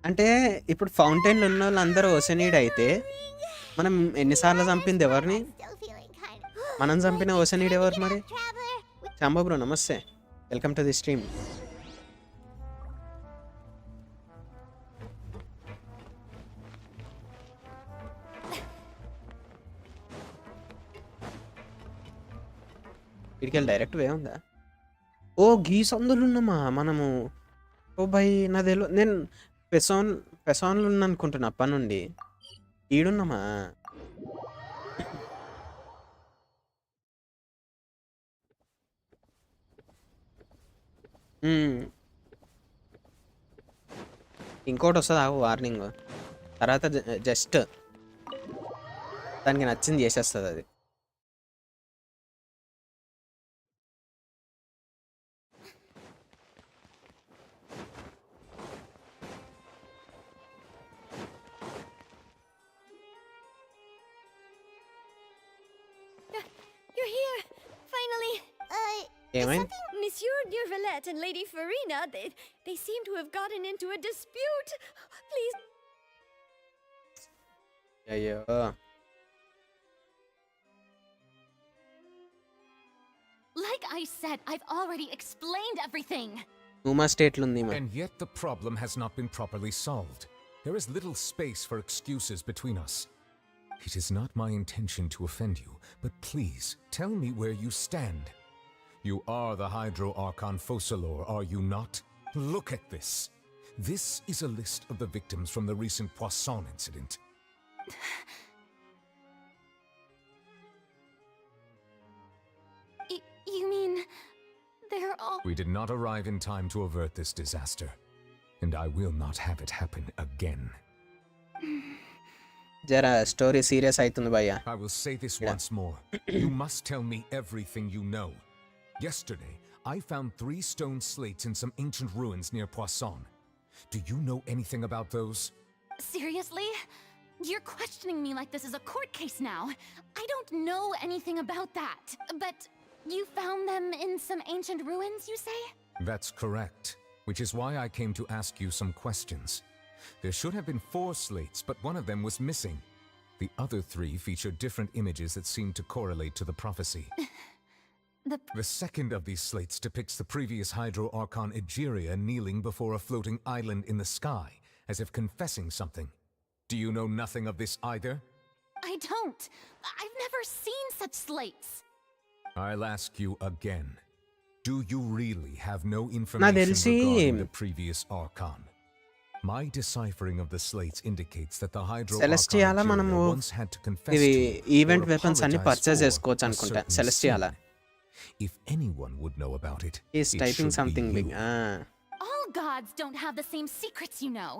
అంటే ఇప్పుడు ఫౌంటైన్లు ఉన్న వాళ్ళందరూ ఓసనీడ్ అయితే మనం ఎన్నిసార్లు చంపింది ఎవరిని? Still feeling kind of... మనం చంపిన ఓసనీడ్ ఎవరు మరి? Traveler. చాంబో బ్రో నమస్తే, వెల్కమ్ టు ది స్ట్రీమ్. ఇడికెళ్ళి డైరెక్ట్ వే ఉందా? ఓ గీ సందులు ఉన్నామా మనము? ఓ భయ్ నా తెలియదు, నేను పెసాన్లు ఉన్నా అనుకుంటున్నా అప్పటి నుండి. ఈడున్నామా? ఇంకోటి వస్తుంది ఆగు వార్నింగ్, తర్వాత జస్ట్ దానికి నచ్చింది చేసేస్తుంది అది. You're here! Finally! ఏమైంది? Monsieur Durvalette and Lady Farina, they seem to have gotten into a dispute. Please. అయ్యో Like I said, I've already explained everything. నువ్వు స్టేట్లు ఉంది మా. And yet the problem has not been properly solved. There is little space for excuses between us. It is not my intention to offend you, but please tell me where you stand. You are the Hydro Archon Focalor, are you not? Look at this. This is a list of the victims from the recent Poisson incident. You mean they're all... We did not arrive in time to avert this disaster, and I will not have it happen again. జరా story serious అవుతుంది భయ్యా. I will say this once more. You must tell me everything you know. Yesterday, I found 3 stone slates in some ancient ruins near Poisson. Do you know anything about those? Seriously? You're questioning me like this is a court case now. I don't know anything about that. But you found them in some ancient ruins, you say? That's correct, which is why I came to ask you some questions. There should have been 4 slates, but one of them was missing. The other 3 featured different images that seemed to correlate to the prophecy. The second of these slates depicts the previous Hydro Archon Egeria kneeling before a floating island in the sky, as if confessing something. Do you know nothing of this either? I don't. I've never seen such slates. I'll ask you again. Do you really have no తెలిసి- information regarding the previous Archon? My deciphering of the slates indicates that the Hydro Celestiala Archon మనము Egeria once had to confess ఇవి to event or weapons అన్ని apologize purchase for చేసుకోవచ్చు a అనుకుంటా certain సెలెస్టియాలా. sin. If anyone would know about it, is it typing should something be big. you. All gods don't have the same secrets, you know.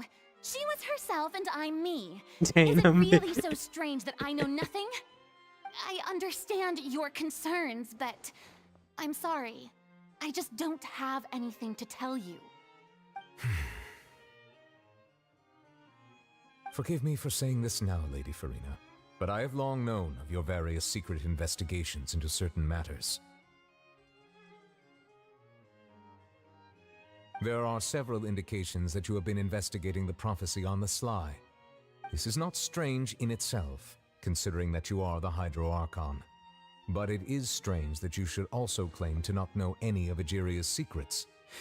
She was herself and I'm me. Is it Jainam. really so strange that I know nothing? I understand your concerns, but I'm sorry. I just don't have anything to tell you. Forgive me for saying this now, Lady Farina, but I have long known of your various secret investigations into certain matters. There are several indications that you have been investigating the prophecy on the sly. This is not strange in itself, considering that you are the Hydro Archon. But it is strange that you should also claim to not know any of A.G.S.C's secrets,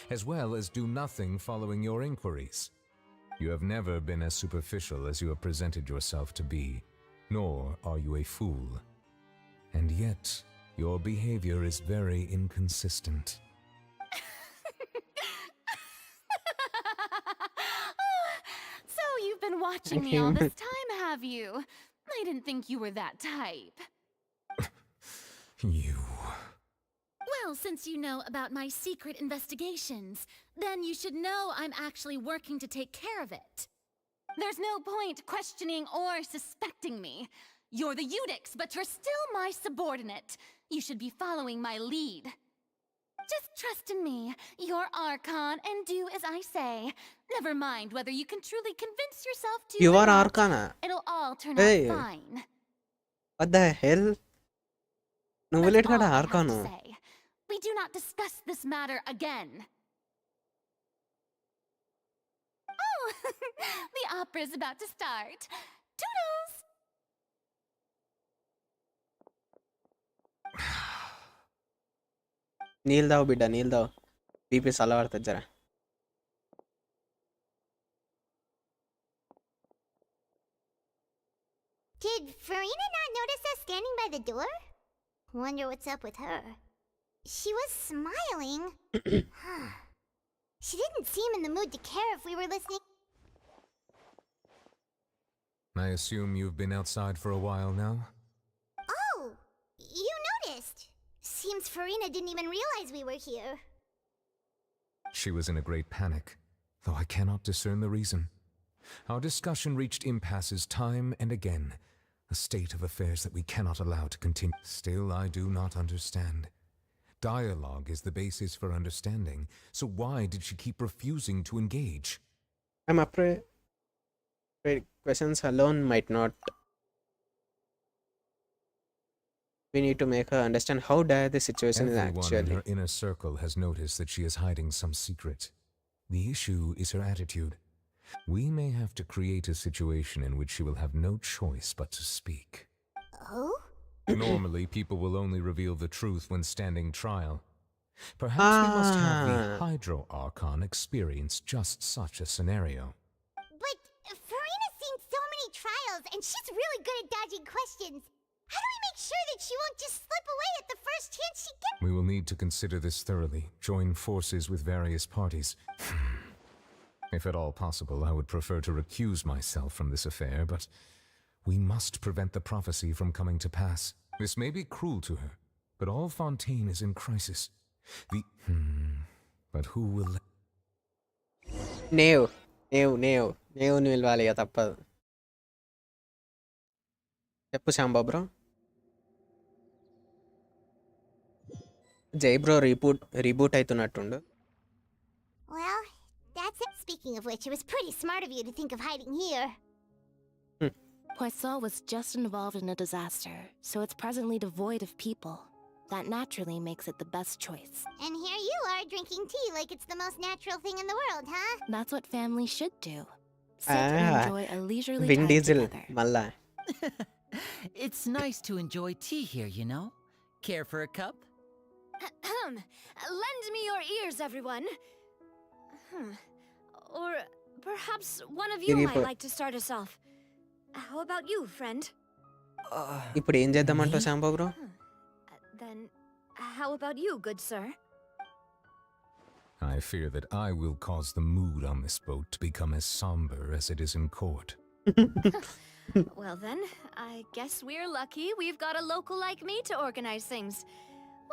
as well as do nothing following your inquiries. You have never been as superficial as you have presented yourself to be, nor are you a fool. And yet, your behavior is very inconsistent. So you've been watching me all this time, have you? I didn't think you were that type. You... Well, since you know about my secret investigations, then you should know I'm actually working to take care of it. There's no point questioning or suspecting me. You're the Eudix, but you're still my subordinate. You should be following my lead. Just trust in me, your Archon, and do as I say. Never mind whether you can truly convince yourself to. You or are not. Arcana. It'll all turn Hey. out fine. What the hell? నువ్వు late That's కదా all I have ఆర్కాను. to say. We do not discuss this matter again. Oh, the opera's about to start. Toodles! నీళ్ళు తావు బిడ్డ, నీళ్ళు తావు. BP చల్లబడుతుంది జరా. Did Farina not notice us standing by the door? Wonder what's up with her. She was smiling. She didn't seem in the mood to care if we were listening. I assume you've been outside for a while now? Oh, you noticed. Seems Farina didn't even realize we were here. She was in a great panic, though I cannot discern the reason. Our discussion reached impasses time and again, a state of affairs that we cannot allow to continue. Still, I do not understand. Dialogue is the basis for understanding, so why did she keep refusing to engage? I'm afraid questions alone might not. We need to make her understand how dire the situation is Everyone in actually. her inner circle has noticed that she is hiding some secret. The issue is her attitude. We may have to create a situation in which she will have no choice but to speak. Oh? Normally, people will only reveal the truth when standing trial. Perhaps we must have the Hydro Archon experience just such a scenario. But Farina's seen so many trials, and she's really good at dodging questions. How do we make sure that she won't just slip away at the first chance she gets? We will need to consider this thoroughly, join forces with various parties. If at all possible, I would prefer to recuse myself from this affair, but we must prevent the prophecy from coming to pass. This may be cruel to her, but all Fontaine is in crisis. But who will... నేవ్ నిలవాలి ఇక తప్పదు. చెప్పు Samba bro. Jai bro reboot అవుతున్నట్టుండు. Well, that's it. Speaking of which, it was pretty smart of you to think of hiding here. Poisson was just involved in a disaster, so it's presently devoid of people. That naturally makes it the best choice. And here you are drinking tea like it's the most natural thing in the world, huh? That's what families should do. Sit and enjoy a leisurely Vin time Diesel together. మళ్ళా. It's nice to enjoy tea here, you know? Care for a cup? Lend me your ears, everyone. Or perhaps one of you might like to start us off. How about you, friend? ఇప్పుడు ఏం చేద్దామంటావు Samba bro? Then, how about you, good sir? I fear that I will cause the mood on this boat to become as somber as it is in court. Well then, I guess we're lucky we've got a local like me to organize things.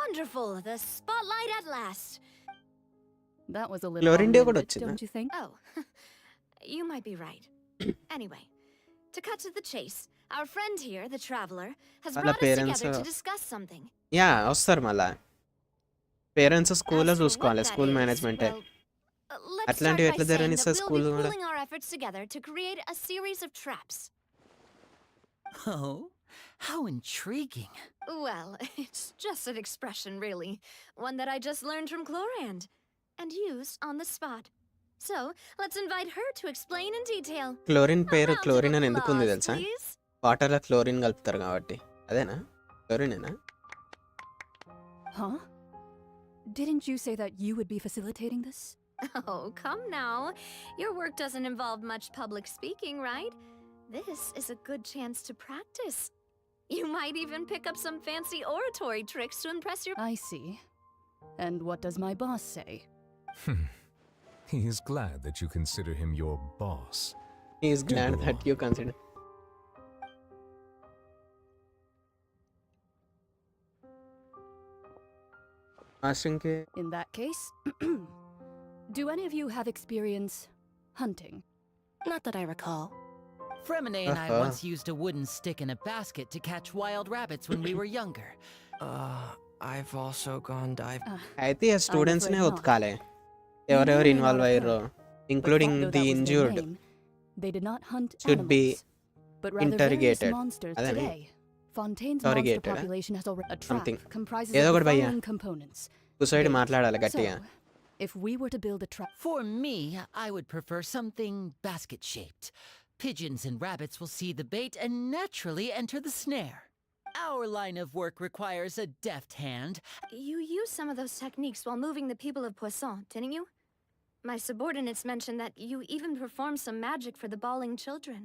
Wonderful, the spotlight at last. That was a little Florindia long-winded, కూడా వచ్చిందా? don't you think? Oh, you might be right. Anyway, to cut to the chase, our friend here, the traveler, has వాళ్ళ brought us parents together to discuss something. Yeah వస్తారు మళ్ళా. Parents స్కూల్లో చూసుకోవాలి, school management Let's అట్లాంటివి start ఎట్లా by saying జరగనిస్తారు that school we'll be కూడా. pooling our efforts together to create a series of traps. Oh? How intriguing. Well, it's just an expression, really. One that I just learned from Chlorand and used on the spot. So, let's invite her to explain in detail. Chlorine పేరు round of chlorine అని ఎందుకు ఉంది applause, తెలుసా? please. వాటర్లో chlorine కలుపుతారు కాబట్టి. అదేనా? క్లోరినేనా? Huh? Didn't you say that you would be facilitating this? Oh, come now. Your work doesn't involve much public speaking, right? This is a good chance to practice. You might even pick up some fancy oratory tricks to impress your... I see. And what does my boss say? He is glad that you consider him your boss. He is glad go that on. you consider. Ashinke, In that case, do any of you have experience hunting? Not that I recall. Fremine and I once used a wooden stick in a basket to catch wild rabbits when we were younger. I've also gone diving. అయితే ఆ students నే afraid not. ఉతకాలే. You ఎవరెవరు may not involve have అయ్యారో, heard, including but although the that was their injured, name, they did not hunt should be animals, but rather various interrogated. monsters అదని today. Fontaine's interrogated, monster population has already a trap something. comprises ఏదో of the ఒకటి భయ్యా. following components. కుసైడ్ Bait. మాట్లాడాలి So, గట్టిగా. if we were to build a trap, For me, I would prefer something basket-shaped. Pigeons and rabbits will see the bait and naturally enter the snare. Our line of work requires a deft hand. You used some of those techniques while moving the people of Poisson, didn't you? My subordinates mentioned that you even performed some magic for the bawling children.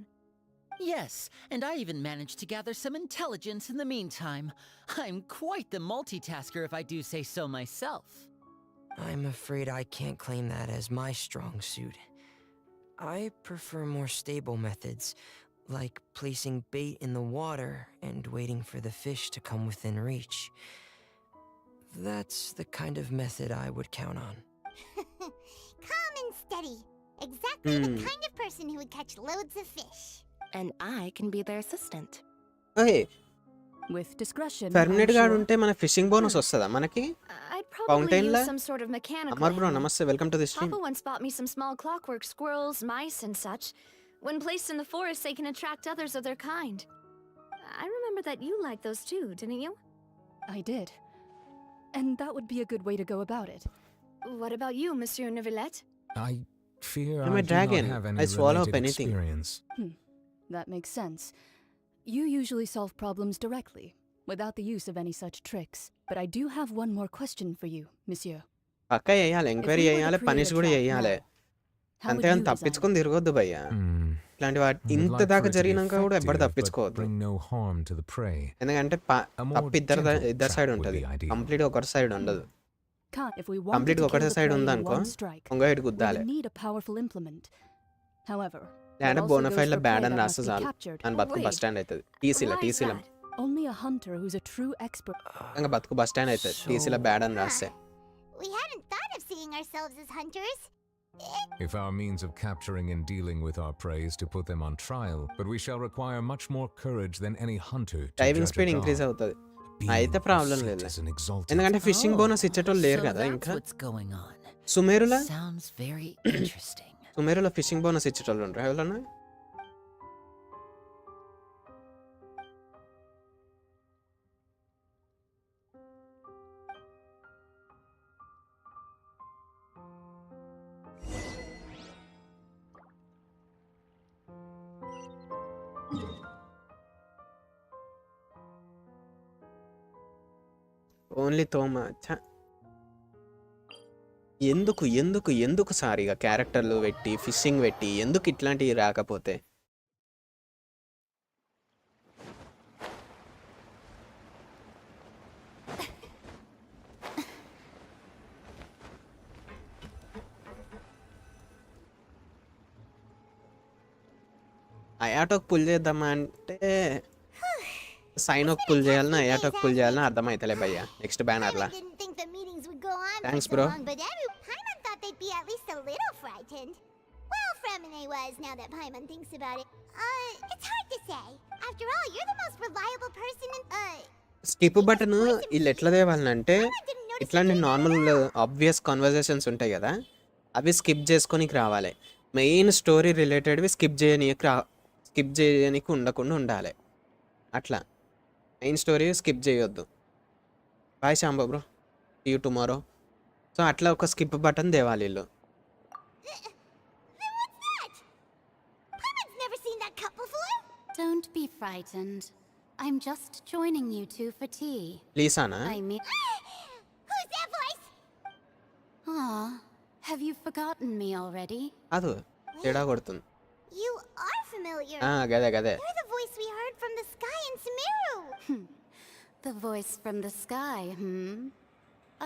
Yes, and I even managed to gather some intelligence in the meantime. I'm quite the multitasker if I do say so myself. I'm afraid I can't claim that as my strong suit. I prefer more stable methods, like placing bait in the water and waiting for the fish to come within reach. That's the kind of method I would count on. Calm and steady. Exactly the kind of person who would catch loads of fish. And I can be their assistant. Okay, with discretion, ఫెర్మినేట్ I'm guard sure. ఉంటే మన fishing bonus వస్తుందా మనకి? I'd probably Fountain use la? some sort of mechanical Amar bro animal. నమస్తే, welcome to the stream. Papa once bought me some small clockwork squirrels, mice, and such. When placed in the forest, they can attract others of their kind. I remember that you liked those too, didn't you? I did. And that would be a good way to go about it. What about you, Monsieur Neuvillette? I fear I'm I a do dragon. not have any I swallow related up anything. experience. That makes sense. You usually solve problems directly, without the use of any such tricks. But I do have one more question for you, monsieur. పక్క చేయాలి, enquiry చేయాలి, punish కూడా చేయాలి. How would అంతేగాని you తప్పించుకొని తిరగొద్దు భయ్య. ఇట్లాంటి వాటి I would ఇంత like దాకా for it to be జరిగినాక కూడా ఎవ్వరు effective, but తప్పించుకోవద్దు. bring no harm to the prey. ఎందుకంటే A more తప్పు gentle ఇద్దరు trap సైడ్ would ఉంటుంది, be ideal. కంప్లీట్ ఒకరి సైడ్ ఉండదు. If we wanted complete to ఒకటే kill the side prey in ఉందనుకో one strike, ఇంకో ఇటు we గుద్దాలి. would need a powerful implement. However, that అంటే also బోనఫైడ్ goes లో for బ్యాడ్ prey అని that రాస్తే must be చాలు captured. అని బతుకు Wait, బస్ స్టాండ్ అవుతుంది. టీసీలో why is టీసీలో that? Only a hunter who's a true expert. ఇంకా బతుకు బస్ స్టాండ్ అవుతుంది టీసీలో బ్యాడ్ అని రాస్తే. We hadn't thought of seeing ourselves as hunters. If our means of capturing and dealing with our prey is to put them on trial, but we shall require much more courage than any hunter to driving judge a speed increase dog. అవుతుంది. Being అయితే problem pursued లేదు, is an exalted ఎందుకంటే fishing Oh, bonus ఇచ్చేటోళ్ళు లేరు so కదా. that's ఇంకా what's going on. సుమేరులా Sounds very interesting. సుమేరులో ఫిషింగ్ బోనస్ ఇచ్చేటోళ్ళు ఉంటారు ఎవరన్నా? Only Thoma. ఎందుకు ఎందుకు ఎందుకు సారిగా క్యారెక్టర్లు పెట్టి ఫిషింగ్ పెట్టి ఎందుకు ఇట్లాంటివి రాకపోతే? అయాటోక్ పుల్ చేద్దామా అంటే సైన్ ఒక పుల్ చేయాలన్నా అయాటోక్ పుల్ చేయాలన్నా అర్థమైతలే భయ్య. Next బ్యానర్లా. Didn't think the meetings would go on Thanks, for so bro. long, but Paimon thought they'd be at least a little frightened. Well, Fremine was, now that Paimon thinks about it. It's hard to say. After all, you're the most reliable person in, skip button వీళ్ళు ఎట్లా తేవాలంటే ఇట్లాంటి normal obvious conversations ఉంటాయి కదా, అవి skip చేసుకొనికి రావాలి. Main story రిలేటెడ్వి skip చేయనీకి ఉండకుండా ఉండాలి. అట్లా మెయిన్ స్టోరీ స్కిప్ చేయొద్దు. Bye Samba bro, see you tomorrow. So అట్లా ఒక స్కిప్ బటన్ తేవాలి వీళ్ళు. Never seen that cup before. Don't be frightened. I'm just joining you two for tea. లీసానా? I mean, Who's that voice? ah, have you forgotten me already? అదు తేడా కొడుతుంది. You are familiar. గదే గదే. You're the voice we heard from the sky in Sumeru. The voice from the sky,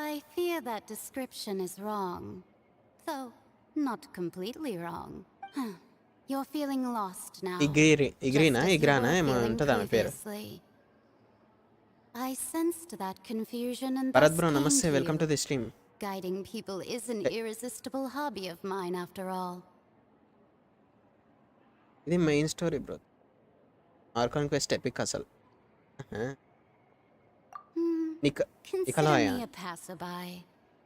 I fear that description is wrong. Though, not completely wrong. You're feeling lost now. ఇగ్రీనా ఇగ్రానా ఏమో ఉంటుంది ఆమె పేరు. I sensed that confusion and Bharat thus bro came నమస్తే, to welcome you. To the stream. Guiding people is an irresistible hobby of mine after all. ఇది main story bro. Archon quest epic అసలు. Consider me a passerby,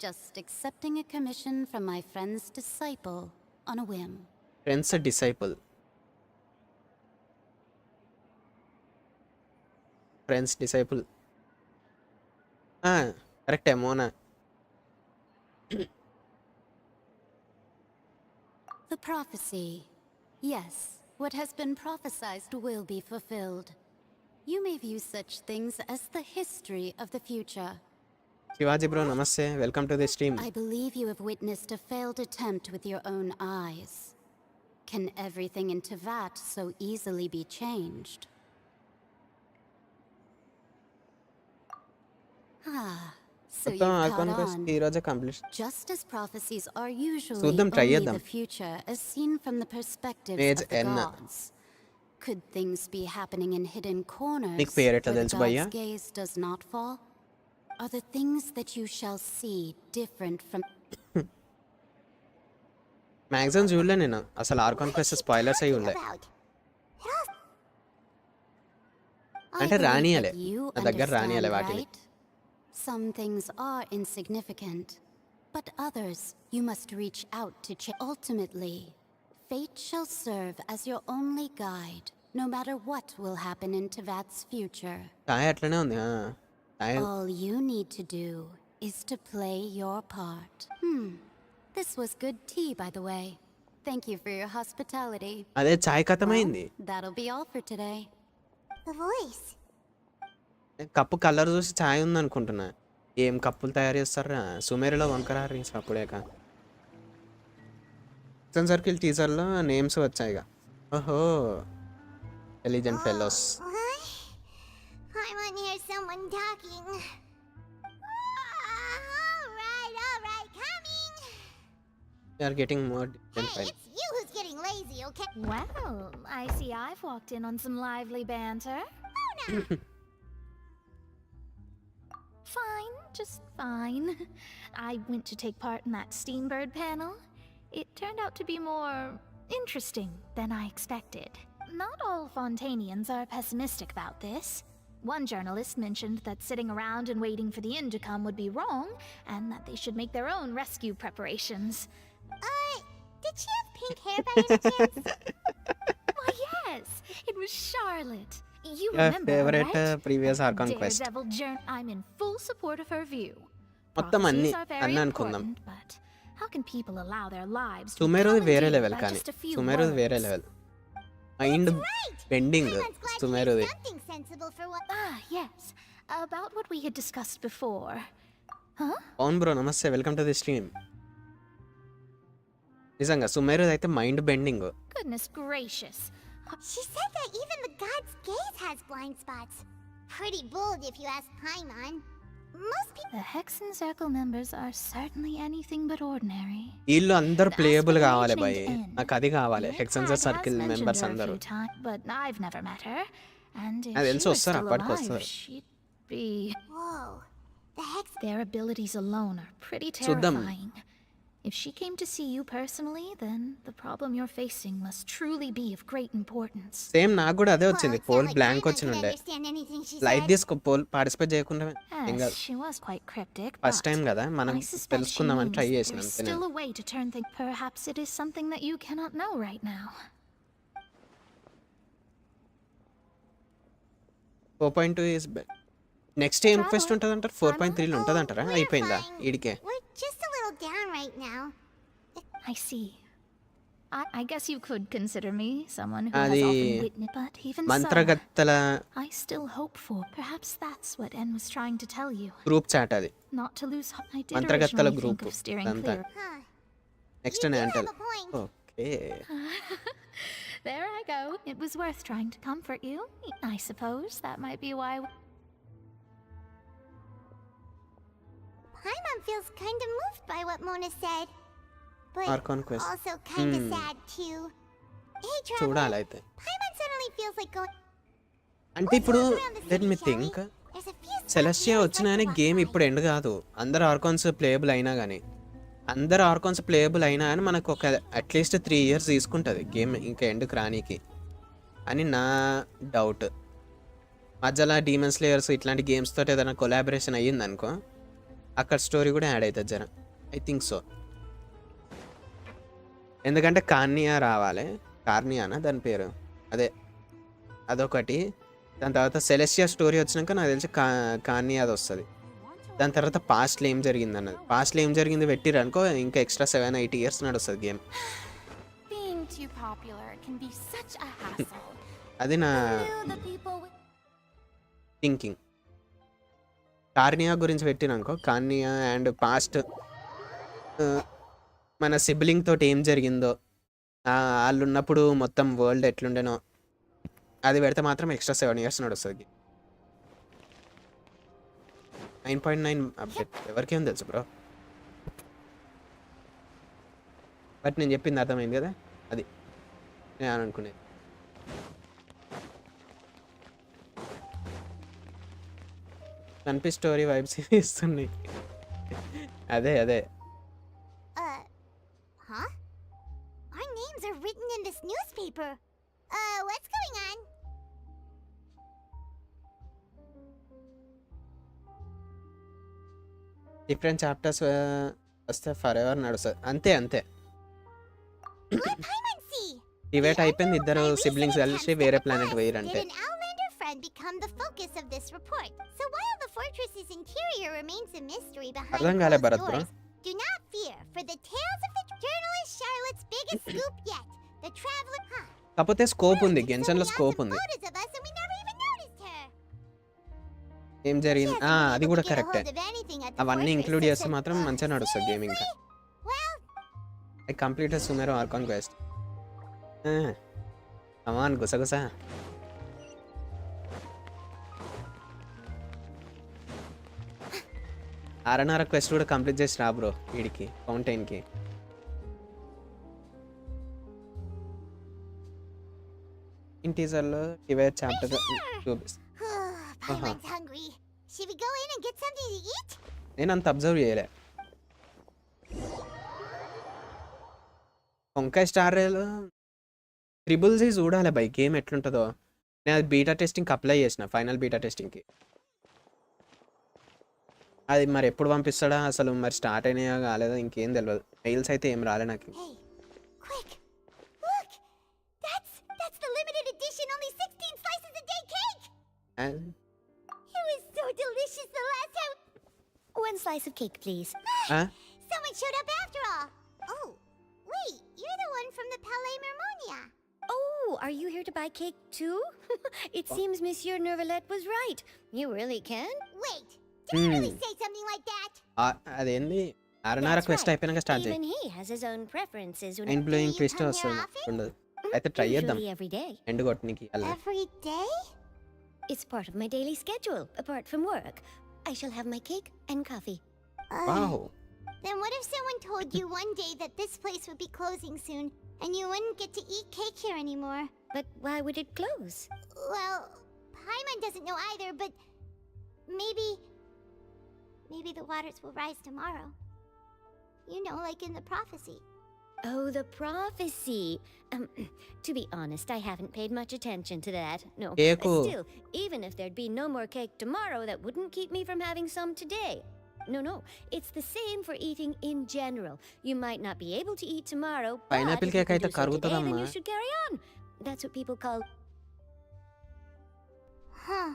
just accepting a commission from my friend's disciple on a whim. Friends disciple. Friends disciple కరెక్టే Mona. The prophecy. Yes, what has been prophesied will be fulfilled. You may view such things as the history of the future. Shivaji bro నమస్తే, welcome to the stream. I believe you have witnessed a failed attempt with your own eyes. Can everything in Tevat so easily be changed? So you've మొత్తం caught Archon quest on. ఈ రోజే complete. Just as prophecies are usually చూద్దాం, try only చేద్దాం. the future as seen from the perspectives Page of the N. gods. Could things be happening in hidden corners నీకు పేరు ఎట్లా where the తెలుసు god's భయ్యా? gaze does not fall? Are the things that you shall see different from... maximum చూడలే నేను అసలు. Archon quest spoilers అయి ఉండే. I అంటే believe రానియాలే, that you నా దగ్గర రానియాలే understand, వాటిని. right? Some things are insignificant, but others you must reach out to ultimately, fate shall serve as your only guide, no matter what will happen in Tevat's future. ఛాయ్ అట్లనే ఉంది. All you need to do is to play your part. This was good tea, by the way. Thank you for your hospitality. అదే ఛాయ్ కథమైంది. That'll be all for today. The voice. Cup colour చూసి ఛాయ్ ఉంది అనుకుంటున్నా. ఏం కప్పులు తయారు చేస్తారా సుమేరులో వంకరారు అప్పుడేక. Sun circle టీజర్లో names వచ్చాయి. ఓహో, intelligent fellows. I want to hear someone talking. All right, coming. They are getting more different Hey, it's you who's getting lazy, okay? Well, I see I've walked in on some lively banter. Oh, no. Fine, just fine. I went to take part in that Steambird panel. It turned out to be more interesting than I expected. Not all Fontanians are pessimistic about this. One journalist mentioned that sitting around and waiting for the end to come would be wrong, and that they should make their own rescue preparations. Did she have pink hair by any chance? Why, yes, it was Charlotte. You Your remember, favorite right? previous That Archon quest. daredevil I'm in full support of her view. మొత్తం అన్ని Prophecies are very అన్నీ అనుకుందాం. important, but how can people allow their lives to be సుమేరుది వేరే commandeered level by కానీ. just a few సుమేరుది వేరే words? Level. Mind bending సుమేరుది. Something sensible for what? Yes, about what we had discussed before. Huh? అవును bro నమస్తే, welcome to the stream. నిజంగా సుమేరుది అయితే mind bending. Goodness gracious. She said that even the god's gaze has blind spots. Pretty bold if you ask Paimon. Most people... The Hex and Circle members are certainly anything but ordinary. వీళ్ళు అందరు playable కావాలి named bye. N. నాకు అది కావాలి. హెక్సెన్సర్ Hag has circle mentioned members her a అందరూ. few times, but I've never met her. And if అది she తెలిసి was వస్తారు, still అప్పటికి alive, వస్తారు. she'd be... Whoa. The hex... Their abilities alone are pretty చూద్దాం. terrifying. If she came to see you personally, then the problem you're facing must truly be of great importance. Same నాకు కూడా అదే వచ్చింది. Well, poll like blank Paimon వచ్చి could ఉండే. understand anything she light said. తీసుకో, poll participate చేయకుండా ఏం Yes, కాదు. she was quite cryptic, first but time కదా మనం I suspect she తెలుసుకుందామని means ట్రై that చేసిన there's అంతే still నేను. a way to turn things. Perhaps it is something that you cannot know right now. 4.2 is next ఏం quest ఉంటుంది అంటారు? 4.3లో ఉంటుంది అంటారా? అయిపోయిందా ఈడికే? We're just a little down right now. I see. I guess you could consider me someone who has అది often witnessed, but even so, మంత్రగత్తెల I still hope for. Perhaps that's what N was trying to tell you. Group chat అది. Not to lose hope. I did మంత్రగత్తెల originally think group of steering అంతా. clear. Next యాంటల్. Okay. There I go. It was worth trying to comfort you. I suppose that might be why. Paimon feels kind of moved by what Mona said. But Archon quest. also kind of sad too. Hey, Traveler. చూడాలి అయితే. Paimon suddenly feels like going... అంటే ఇప్పుడు let me think, Celestia వచ్చినాయని game ఇప్పుడు end కాదు. అందరు ఆర్కాన్స్ playable అయినా కానీ, అందరు ఆర్కాన్స్ ప్లేయబుల్ అయినా కానీ మనకు ఒక అట్లీస్ట్ 3 years తీసుకుంటుంది గేమ్ ఇంకా ఎండ్కి రానికి అని నా డౌట్. మధ్యలో డీమన్ స్లేయర్స్ ఇట్లాంటి గేమ్స్ తోటి ఏదైనా కొలాబరేషన్ అయ్యింది అనుకో, అక్కడ స్టోరీ కూడా యాడ్ అవుతుంది జర. I think so. ఎందుకంటే కార్నియా రావాలి. కార్నియానా దాని పేరు? అదే, అదొకటి. దాని తర్వాత సెలెస్టియా స్టోరీ వచ్చినాక నాకు తెలిసి కార్నియా అది వస్తుంది. దాని తర్వాత పాస్ట్లో ఏం జరిగింది అన్నది, పాస్ట్లో ఏం జరిగింది పెట్టిరు అనుకో, ఇంకా ఎక్స్ట్రా 7-8 years నడుస్తుంది game. Being too popular can be such a hassle. అది నా The people with thinking. Cornea గురించి పెట్టిననుకో, కార్నియా అండ్ పాస్ట్ మన సిబ్లింగ్ తోటి ఏం జరిగిందో, వాళ్ళు ఉన్నప్పుడు మొత్తం వరల్డ్ ఎట్లుండేనో అది పెడితే మాత్రం ఎక్స్ట్రా 7 years నడుస్తుంది. 9.9 అప్డేట్ ఎవరికేం తెలుసు బ్రో, బట్ నేను చెప్పింది అర్థమైంది కదా, అది నేను అనుకునేది. కనిపి స్టోరీ వైబ్స్ ఇస్తున్నాయి. అదే అదే. Huh? Our names are written in this newspaper. What's going on? Different chapters వస్తే ఫర్ ఎవర్ నడుస్తుంది. అంతే అంతే. డివైట్ అయిపోయింది, ఇద్దరు సిబ్లింగ్స్ కలిసి వేరే planet వేయరంటే. Become the focus of this report. So while the fortress's interior remains a mystery behind అర్థం కాలే closed Bharat bro. doors, do not fear, for the tales of the journalist Charlotte's biggest scoop yet. The traveler, కాకపోతే scope ఉంది, గెన్షన్లో scope ఉంది. photos of us and we never even noticed her. ఏం జరిగింది అది కూడా కరెక్టే. Hold of anything at the అవన్నీ fortress, include so చేస్తే said, మాత్రం మంచిగా నడుస్తుంది గేమ్. ఇంకా I complete Sumeru Archon quest. Come on గుసగుస. ఆర్ఎన్ఆర్ క్వెస్ట్ కూడా కంప్లీట్ చేసి రా బ్రో వీడికి ఫౌంటైన్కి. ఇంటీజర్లో డివైడ్ చాప్టర్ చూపిస్తాను. Paimon's hungry. Should we go in and get something to eat? నేను అంత అబ్జర్వ్ చేయలే. వంకాయ స్టార్ రేలో ట్రిబుల్స్ చూడాలి బై గేమ్ ఎట్లుంటుందో. నేను అది బీటా టెస్టింగ్కి అప్లై చేసిన, ఫైనల్ బీటా టెస్టింగ్కి. అది మరి ఎప్పుడు పంపిస్తాడా అసలు, మరి స్టార్ట్ అయినాయా కాలేదా ఇంకేం తెలియదు. మెయిల్స్ అయితే ఏం రాలే నాకు. Hey, quick! Look! That's the limited edition only 16 slices a day cake! It was so delicious the last time. One slice of cake, please. Someone showed up after all. Oh, wait, you're the one from the Palais Mermonia. Oh, are you here to buy cake too? It seems Monsieur Nervalette was right. You really can? Wait, did you really say something like that? అదేంది RNR quest అయిపోయినాక start చేయి. Even he has his own preferences. Mind blowing twist వస్తుంది ఉండదు. అయితే try చేద్దాం Every day. End కొట్టనికి. Every day? It's part of my daily schedule, apart from work. I shall have my cake and coffee. Wow. Then what if someone told you one day that this place would be closing soon, and you wouldn't get to eat cake here anymore? But why would it close? Well, Paimon doesn't know either, but maybe the waters will rise tomorrow. You know, like in the prophecy. Oh, the prophecy. To be honest, I haven't paid much attention to that. No. Still, even if there'd be no more cake tomorrow, that wouldn't keep me from having some today. No. It's the same for eating in general. You might not be able to eat tomorrow, but Pineapple if you cake can aithe do so today, then karugutadamma. you should carry on. That's what people call... Huh.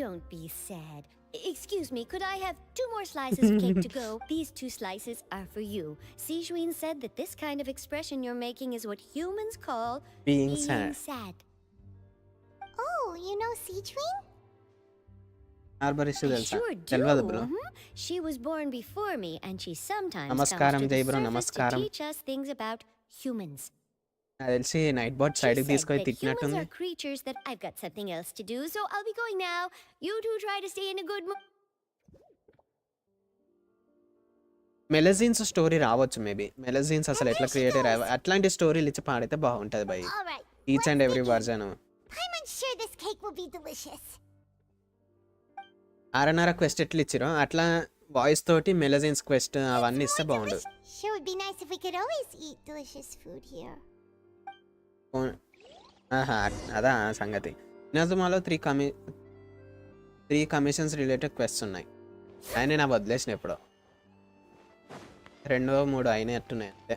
don't be sad. Excuse me, could I have 2 more slices of cake to go? These 2 slices are for you. Sijuin said that this kind of expression you're making is what humans call being sad. Oh, you know Sijuin? ఆర్బరిస్ట్ I తెలుసా? sure do. తెలియదు bro. She was born before me, and she sometimes నమస్కారం comes to జై the bro, surface to నమస్కారం. teach us things about humans. నాకు తెలిసి night boat She సైడ్కి said తీసుకొని that humans తిట్టినట్టుంది. are creatures that I've got something else to do, so I'll be going now. You two try to stay in a good mood. Melusines story రావచ్చు maybe. Melusines అసలు ఎట్లా create అయ్యారు అట్లాంటి స్టోరీలు ఇచ్చి పాడితే బాగుంటుంది బై. Alright, each and every version. Paimon's sure this cake will be delicious. RNR quest ఎట్లా ఇచ్చిరో అట్లా వాయిస్ తోటి మెలజిన్స్ క్వెస్ట్ అవన్నీ ఇస్తే బాగుండు. Sure would be nice if we could always eat delicious food here. అదా సంగతి. ఇనాజుమాలో 3 కమిషన్స్ రిలేటెడ్ క్వెస్ట్ ఉన్నాయి. ఆయన నా వదిలేసిన ఎప్పుడో 2-3 అయినట్టున్నాయి అంతే.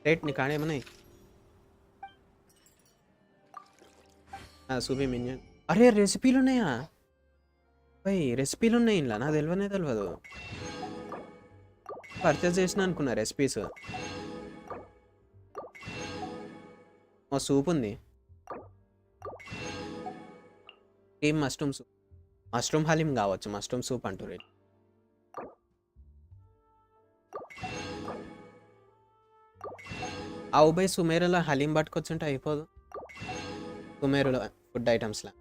రేట్ నీ కాడేమన్నాయి సూపీ మినియన్. అరే రెసిపీలు ఉన్నాయా భయ్? రెసిపీలు ఉన్నాయి ఇలా, నాకు తెలియదు. పర్చేస్ చేసిన అనుకున్నా రెసిపీస్. ఓ సూప్ ఉంది, cream mushroom soup. Mushroom haleem కావచ్చు, మష్రూమ్ సూప్ అంటారు. అవు బై సుమేరులో హలీం పట్టుకొచ్చుంటే అయిపోదు. సుమేరులో ఫుడ్ ఐటమ్స్లో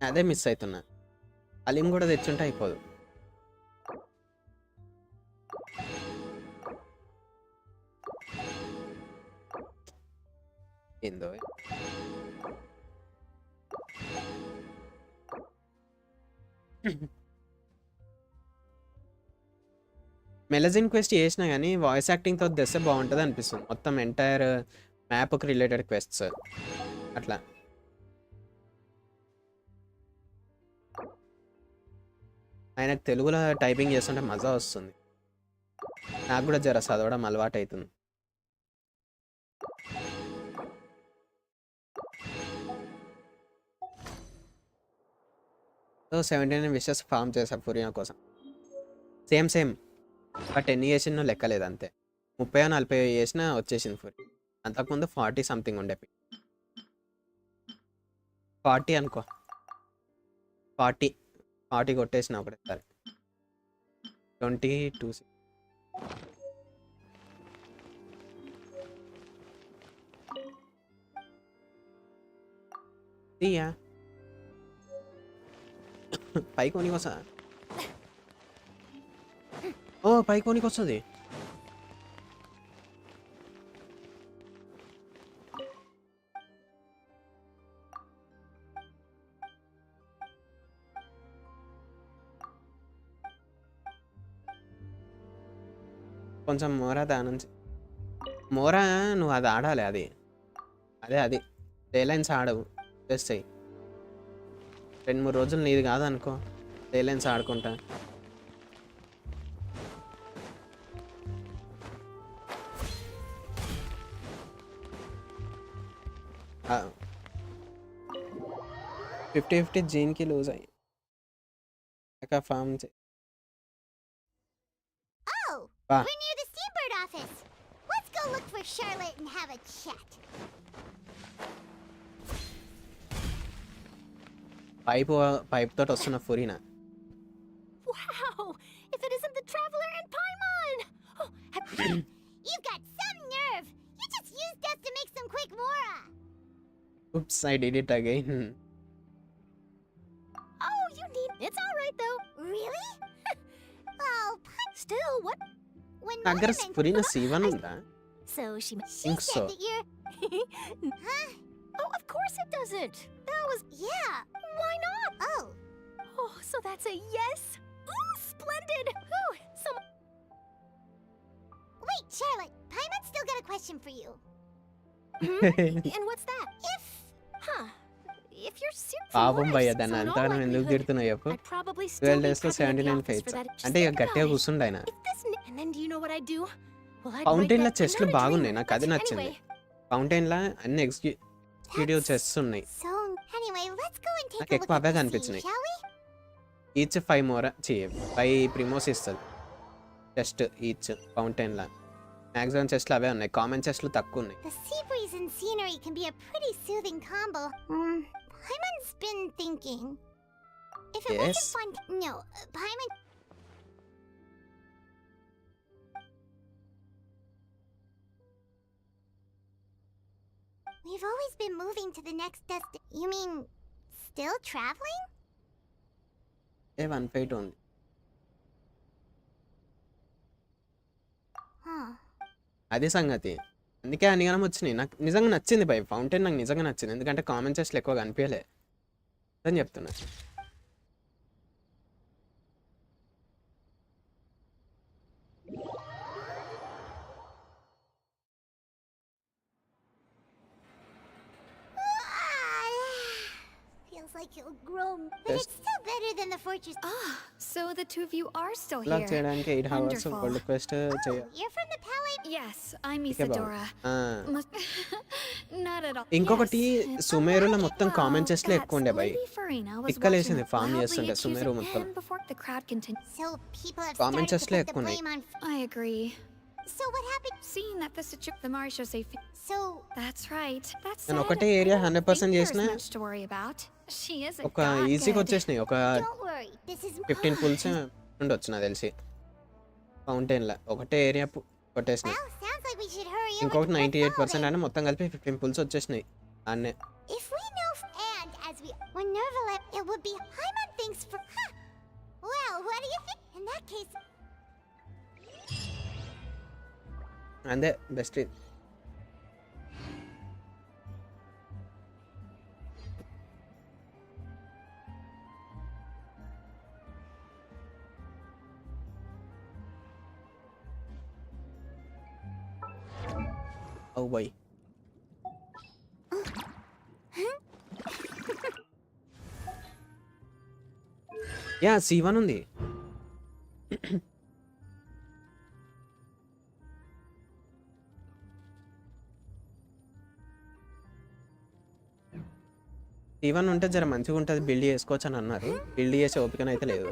అదే మిస్ అవుతున్నా. హలీం కూడా తెచ్చుంటే అయిపోదు. ఏందో మెలజిన్ క్వెస్ట్ చేసినా కానీ వాయిస్ యాక్టింగ్తో తెస్తే బాగుంటుంది అనిపిస్తుంది. మొత్తం ఎంటైర్ మ్యాప్కి రిలేటెడ్ క్వెస్ట్స్ అట్లా. ఆయనకు తెలుగులో టైపింగ్ చేస్తుంటే మజా వస్తుంది. నాకు కూడా జర చదవడం అలవాటు అవుతుంది. సో 17 విషెస్ ఫామ్ చేశా ఫురియా కోసం. సేమ్ బట్ ఎన్ని చేసినో లెక్కలేదు అంతే. 30-40 చేసినా వచ్చేసింది ఫురి. అంతకుముందు 40 సంథింగ్ ఉండే. 40 అనుకో, 40 కొట్టేసిన ఒకటేసారి. 22 తీయా పై కొనికి వస్తా. ఓ పై కొనికి వస్తుంది. కొంచెం మోరా దానుంచి మోరా నువ్వు అది ఆడాలి. అది లైన్స్ ఆడవు, జస్ట్ అయ్యి 2-3 రోజులు నీది కాదనుకో లైన్స్ ఆడుకుంటా. ఆ 50-50 జీన్కి లూజ్ అయ్యి form We're near the Seabird office. Let's go look for Charlotte and have a chat. Pipe తోటి వస్తున్న ఫురీనా. Wow! If it isn't the Traveler and Paimon! Oh, You've got some nerve. You just used us to make some quick mora. Oops, I did it again. Oh, you need... It's all right, though. Really? Oh, still, what? When దగ్గర ఫురీనా C1 ఉందా? So she think so. said that you're... Huh? Oh, of course it doesn't. That was... Yeah. Why not? Oh. Oh, so that's a yes? Ooh, splendid! Ooh, some... Wait, Charlotte. Paimon's still got a question for you. And what's that? If you're serious... పాపం భయ్య దాన్ని అంతగానం ఎందుకు తిడుతున్నావు చెప్పు. 12 days 79 ఫెయిట్స్ అంటే ఇక గట్టిగా కూర్చుండు ఆయన. And then do you know what I do? ఫౌంటైన్లో చెస్ట్లు బాగున్నాయి, నాకు అది నచ్చింది. ఫౌంటైన్లో అన్ని వీడియో చెస్ ఉన్నాయి. So, anyway, let's go and take నాకు a ఎక్కువ look away at the sea, కనిపించినాయి. shall we? Each 5 more 5 ప్రిమోస్ ఇస్తుంది చెస్ట్ ఈచ్ ఫౌంటైన్లా. మ్యాక్సిమం చెస్ట్లు అవే ఉన్నాయి, కామన్ చెస్ట్లు తక్కువ ఉన్నాయి. The sea breeze and scenery can be a pretty soothing combo. Paimon's been thinking. If it wasn't fun... No, Paimon... We've always been moving to the next You mean, still traveling? A 1 fight ఉంది. Huh. అది సంగతి. అందుకే అనిగానం వచ్చినాయి. నాకు నిజంగా నచ్చింది by fountain, నాకు నిజంగా నచ్చింది. ఎందుకంటే కామన్ చెస్ట్లు ఎక్కువ కనిపించలే అని చెప్తున్నా. Feels like it'll grow, but it's still better than the fortress. So the two of you are still ఇలా here. చేయడానికి 8 hours Wonderful. వరల్డ్ క్వెస్ట్ చేయాలి. You're from the Palace? Yes, I'm Okay, Isadora. బావ. Not at all. ఇంకొకటి Yes. సుమేరులో మొత్తం common చెస్ట్లు That's ఎక్కువ ఉండే బై. Lady Farina was ఇక్కలేసింది watching ఫామ్ loudly చేస్తుంటే accusing సుమేరు మొత్తం. him before the crowd continued. So people have common started to చెస్ట్లే put the ఎక్కువ ఉన్నాయి. blame on... I agree. So what happened? Seeing that the Marisha say So... That's right. That's నేను ఒకటే area 100% చేసినా much to worry about. She is a ఒక ఈజీగా వచ్చేసినాయి. ఒక Don't worry, this is... 15 pulls ఉండొచ్చు నాకు తెలిసి ఫౌంటైన్లో. ఒకటే area కొట్టేసినాయి. Well, sounds like we should hurry up. ఇంకొకటి 98% అని మొత్తం కలిపి 15 పుల్స్ వచ్చేసినాయి అన్నే. If we know and as we... When Nerva left, it would be Paimon thinks for... Huh. Well, what do you think? In that case... అందే best. Oh boy. Yeah C1 ఉంది. C1 ఉంటే జర మంచిగా ఉంటుంది, build చేసుకోవచ్చు అని అన్నారు. Build చేసే ఓపికనైతే లేదు.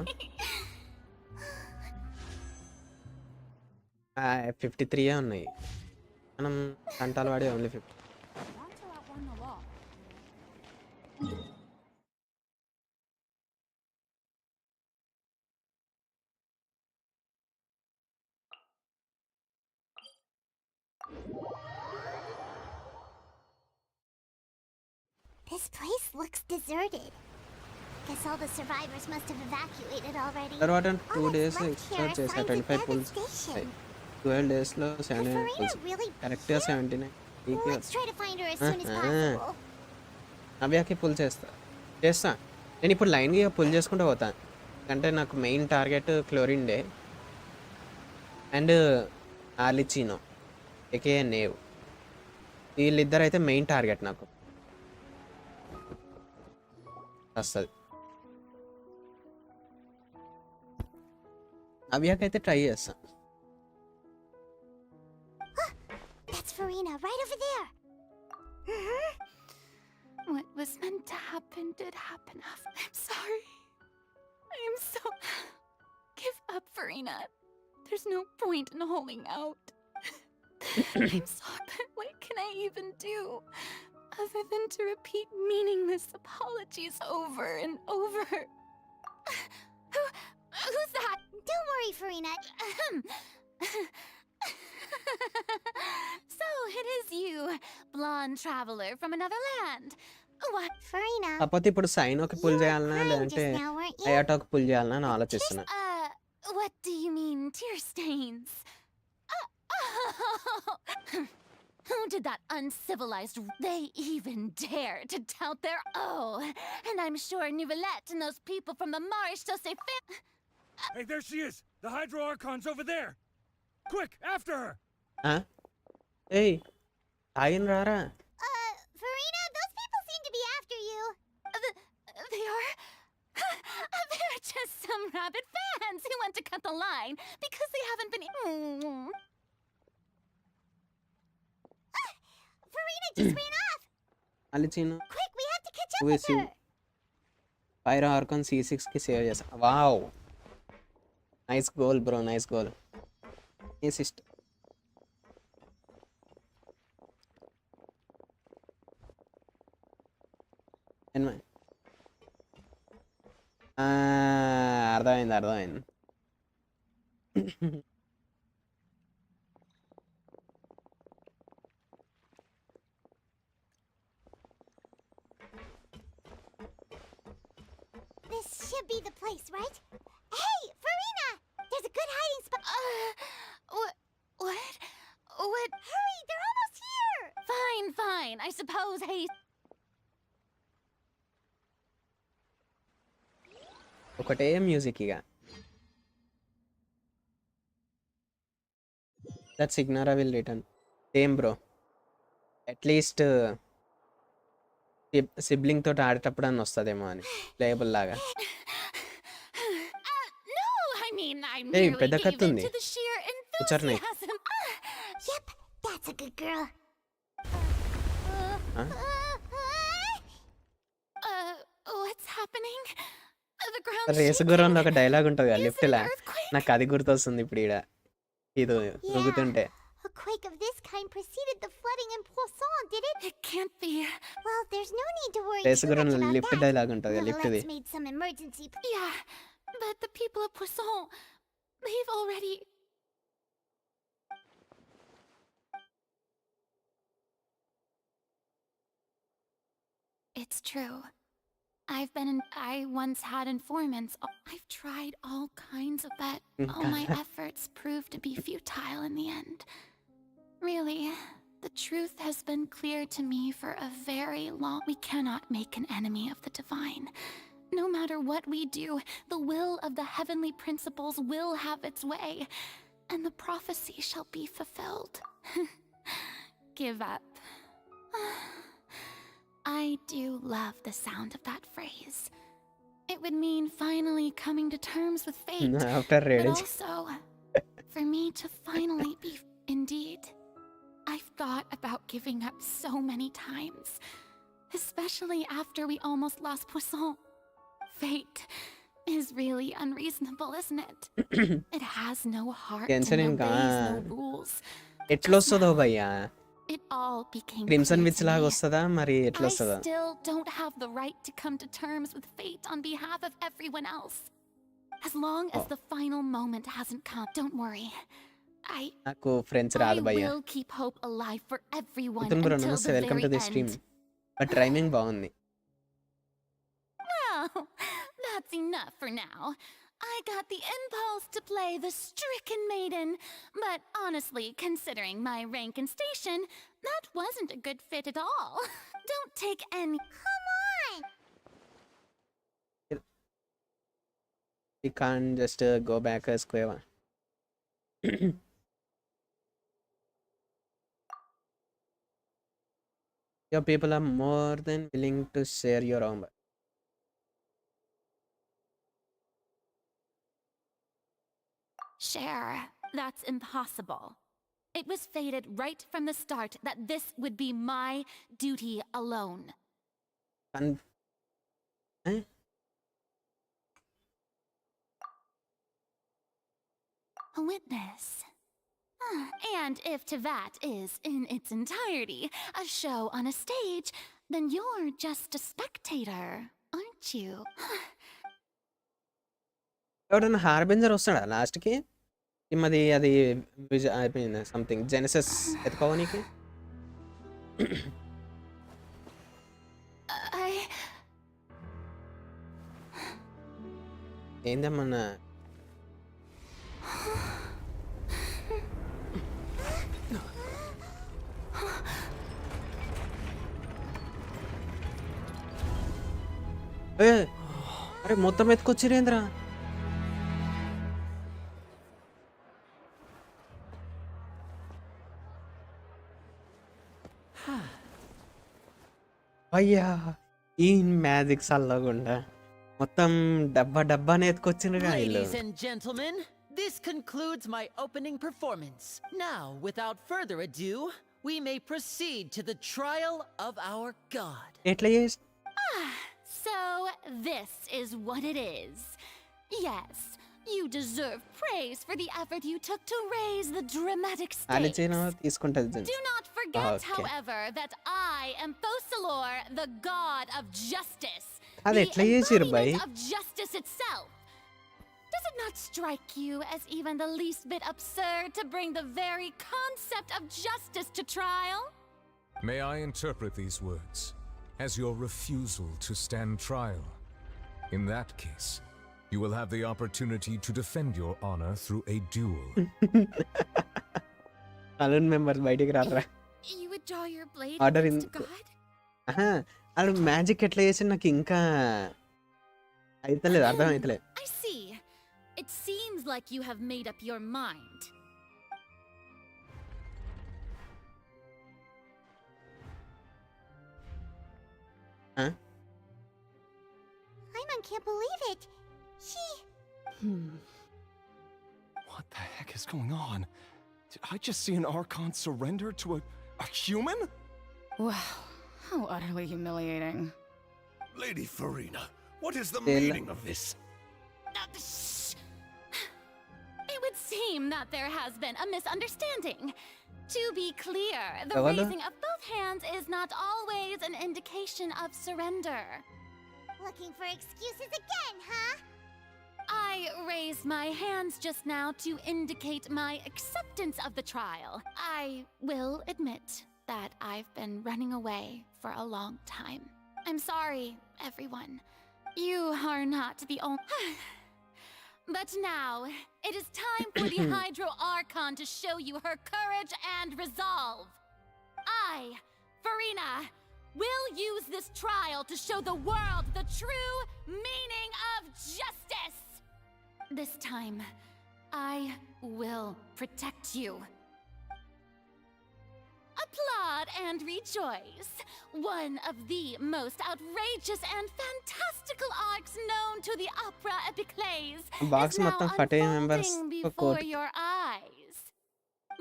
53 ఉన్నాయి. మనం కంటాలు వాడి only 50. This place looks deserted. Guess all the survivors must have evacuated already. తర్వాత 2 All days that's left extra here are చేసా. signs of 25 pulls. devastation. 12 daysలో 79 Farina పుల్స్. really... కరెక్ట్గా 79. Let's try to find her as soon as possible. నవ్యాకి pull చేస్తా. నేను ఇప్పుడు లైన్గా pull చేసుకుంటూ పోతాను. అంటే నాకు main target Clorinde and Arlecchino aka knave. వీళ్ళిద్దరు అయితే మెయిన్ టార్గెట్ నాకు వస్తుంది. నవ్యాకైతే ట్రై చేస్తా. That's Farina, right over there. What was meant to happen did happen. I'm sorry. I am so... Give up, Farina. There's no point in holding out. I'm sorry. What can I even do? Other than to repeat meaningless apologies over and over. Who's that? Don't worry, Farina. So it is you, blonde traveler from another land. What? Farina. కాకపోతే ఇప్పుడు సైనోకి pull చేయాలనా లేదంటే అయాటోకి pull చేయాలనా అని ఆలోచిస్తున్నా. What do you mean, tear stains? Who did that uncivilized... They even dare to tout their... Oh, and I'm sure Nouvellette and those people from the Marishtose Hey, there she is! The Hydro Archon's over there! Quick, after her! ఏయ్ ఆయన రారా? Farina, those people seem to be after you. They are... They're just some rabid fans who want to cut the line because they haven't been... Farina just ran off. Arlecchino Quick, we have to catch up with her. Fire Archon C6కి save చేసా. Wow, nice goal bro, nice goal. ఏ system అర్థమైంది, అర్థమైంది. This should be the place, right? Hey, Farina! There's a good hiding spot. What? Hurry, they're almost here! Fine. I suppose haste. ఒకటే music ఇక. That Signora will return. Same bro, at least sibling తోటి ఆడేటప్పుడు అని వస్తుందేమో అని playable లాగా. No, I mean, I Hey, merely పెద్ద gave కత్తి in ఉంది. to the sheer కూర్చోర్ని. enthusiasm. Yep, that's a good girl. What's happening? The ground రేసు గుర్రంలో ఒక డైలాగ్ ఉంటుంది కదా లిఫ్ట్ లా, నాకు అది గుర్తొస్తుంది ఇప్పుడు ఈడ ఇది ఊగుతుంటే. A quake of this kind preceded the flooding in Poisson, did it? It can't be. Well, there's no need to worry race too much గుర్రంలో about lift that. Dialogue ఉంటుంది కదా, లిఫ్ట్ది. Let's made some emergency. Yeah, but the people of Poisson, they've already... It's true. I once had informants. I've tried all kinds of that. All my efforts proved to be futile in the end. Really, the truth has been clear to me for a very long... We cannot make an enemy of the divine. No matter what we do, the will of the heavenly principles will have its way, and the prophecy shall be fulfilled. Give up. I do love the sound of that phrase. It would mean finally coming to terms with fate, After but rage. also for me to finally be... Indeed, I've thought about giving up so many times, especially after we almost lost Poisson. Fate is really unreasonable, isn't it? It has no heart Genshin and ఇంకా obeys no rules. ఎట్లా వస్తుందో భయ్యా, It all became crimson clear which to లాగా me. వస్తుందా మరి ఎట్లా I వస్తుందా? still don't have the right to come to terms with fate on behalf of everyone else. As long as the final moment hasn't come, don't worry. నాకు friends I రాదు భయ్యా. will keep hope alive for everyone Mithun bro until నమస్తే, the welcome to very the stream. end. But rhyming బాగుంది. Well, that's enough for now. I got the impulse to play the stricken maiden, but honestly, considering my rank and station, that wasn't a good fit at all. Don't take any... Come on! We can't just go back a square one. Your people are more than willing to share your own. Share. That's impossible. It was fated right from the start that this would be my duty alone. A witness. And if Tevat is, in its entirety, a show on a stage, then you're just a spectator, aren't you? ఎవడన్నా హార్బెంజర్ వస్తాడా లాస్ట్కి? అది అది I mean something Genesis ఎత్తుకోవడానికి. ఏందమ్మన్నా అరే మొత్తం ఎత్తుకొచ్చిరేంద్రా? అయ్యా ఈ magic సల్లగుండా మొత్తం డబ్బానే ఎత్తుకొచ్చినగా ఇల్లు. Ladies and gentlemen, this concludes my opening performance. Now, without further ado, we may proceed to the trial of our god. ఎట్లా చేసి So, this is what it is. Yes, you deserve praise for the effort you took to raise the dramatic stakes. తీసుకుంటది Do not forget, Okay. however, that I am Fosalor, the god of justice. అది The ఎట్లా చేసిర్రు by embodiment of justice itself. Does it not strike you as even the least bit absurd to bring the very concept of justice to trial? May I interpret these words as your refusal to stand trial? In that case, you will have the opportunity to defend your honor through a duel. అలూన్ members బయటికి రారా You would draw your blade order against a god? వాళ్ళు magic ఎట్లా చేసి నాకు ఇంకా అయితలేదు అర్థం అయితలేదు I see. It seems like you have made up your mind. Paimon can't believe it. She... What the heck is going on? Did I just see an Archon surrender to a human? Wow, how utterly humiliating. Lady Farina, what is the Still- meaning of this? Shh. It would seem that there has been a misunderstanding. To be clear, the Kawala? raising of both hands is not always an indication of surrender. Looking for excuses again, huh? I raised my hands just now to indicate my acceptance of the trial. I will admit that I've been running away for a long time. I'm sorry, everyone. You are not the only... But now, it is time for the Hydro Archon to show you her courage and resolve. I, Farina, will use this trial to show the world the true meaning of justice. This time, I will protect you. Applaud and rejoice. One of the most outrageous and fantastical arcs known to the opera epiclese box is now మొత్తం ఫటే members unfolding before your eyes.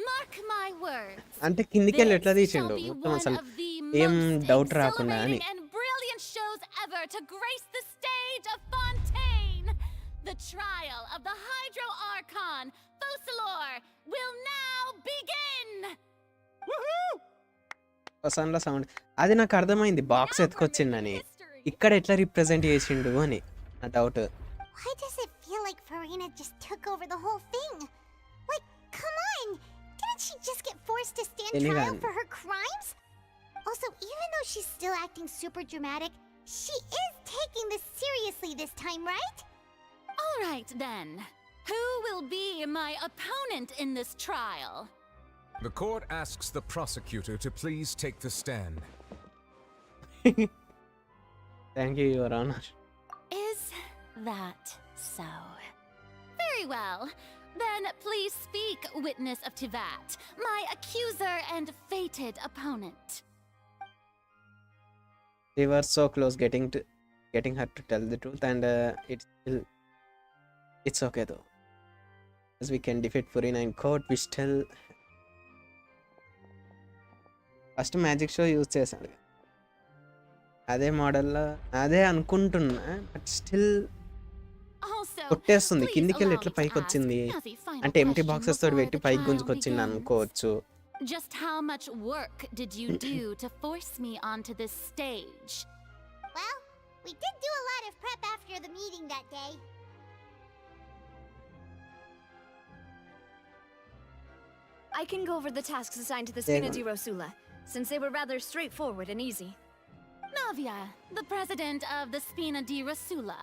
Mark my words. అంటే కిందికి వెళ్ళి ఎట్లా This తీసిండు shall be మొత్తం one అసలు of the ఏం most doubt రాకుండా అని exhilarating and brilliant shows ever to grace the stage of Fontaine. The trial of the Hydro Archon, Fosalor, will now begin. వసంలో సౌండ్ అది నాకు అర్థమైంది బాక్స్ ఎత్తుకొచ్చిండని ఇక్కడ ఎట్లా రిప్రజెంట్ చేసిండు అని నా doubt Why does it feel like Farina just took over the whole thing? Like, come on! Didn't she just get forced to stand trial for her crimes? Also, even though she's still acting super dramatic, she is taking this seriously this time, right? All right, then. Who will be my opponent in this trial? The court asks the prosecutor to please take the stand. Thank you your honour Is that so? Very well. Then please speak, witness of Tivat, my accuser and fated opponent. they were so close getting her to tell the truth and it's okay though as we can defeat Farina in court we still first magic show use చేశాడు అదే మోడల్లో అదే అనుకుంటున్నా but still కొట్టేస్తుంది కిందికి వెళ్ళి ఎట్లా పైకి వచ్చింది అంటే ఎంటీ బాక్సెస్ తోటి పెట్టి పైకి గుంజుకొచ్చింది అనుకోవచ్చు Just how much work did you do to force me onto this stage? Well, we did do a lot of prep after the meeting that day. I can go over the tasks assigned to the Spina di Rosula, since they were rather straightforward and easy. Navia, the president of the Spina di Rosula.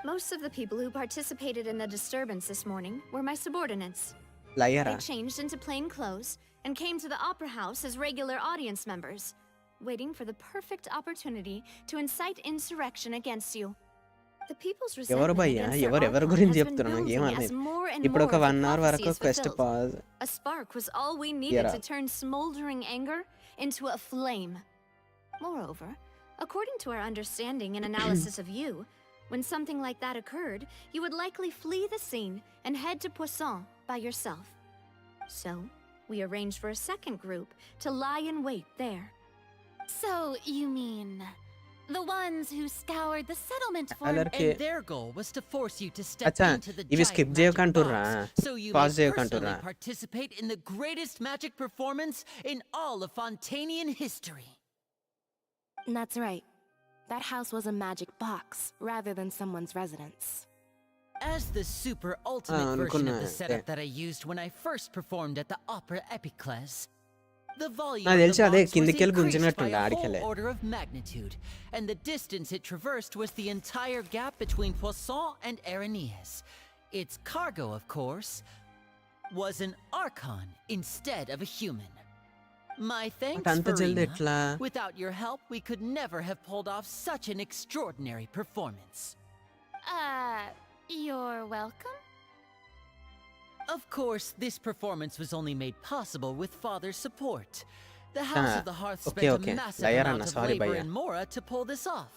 Most of the people who participated in the disturbance this morning were my subordinates. లయరా They changed into plain clothes and came to the opera house as regular audience members, waiting for the perfect opportunity to incite insurrection against you. The people's ఎవరు resentment భయ్యా against their ఎవరెవరి archon గురించి has been చెప్తున్నా నాకు ఏం building as అర్థం more and ఇప్పుడు more ఒక of the 1 hour వరకు prophecy is quest fulfilled. Pause A spark was all we needed Yeah. to turn smoldering anger into a flame. Moreover, according to our understanding and analysis of you, when something like that occurred, you would likely flee the scene and head to Poisson by yourself. So, we arranged for a second group to lie in wait there. So, you mean the ones who scoured the settlement for And their goal was to force you to step Acha, into the ivi giant skip magic cheyakanturra. box, so you Pause may personally cheyakanturra. participate in the greatest magic performance in all of Fontanian history. That's right. That house was a magic box, rather than someone's residence. As the super ultimate version of the అనుకున్నా. setup that I used when I first performed at the Opera Epicles, the volume నాకు of తెలిసి the అదే box was కిందికెళ్ళి increased by గుంజినట్టుండే a whole ఆడికెళ్ళే. order of magnitude, and the distance it traversed was the entire gap between Poisson and Aranias. Its cargo, of course, was an Archon instead of a human. My thanks, అంత జల్ది Farina. ఎట్లా? Without your help, we could never have pulled off such an extraordinary performance. You're welcome? Of course, this performance was only made possible with Father's support. The House of the Hearth spent okay. a massive Layar amount anna, of sorry, labor bhaiya. and mora to pull this off.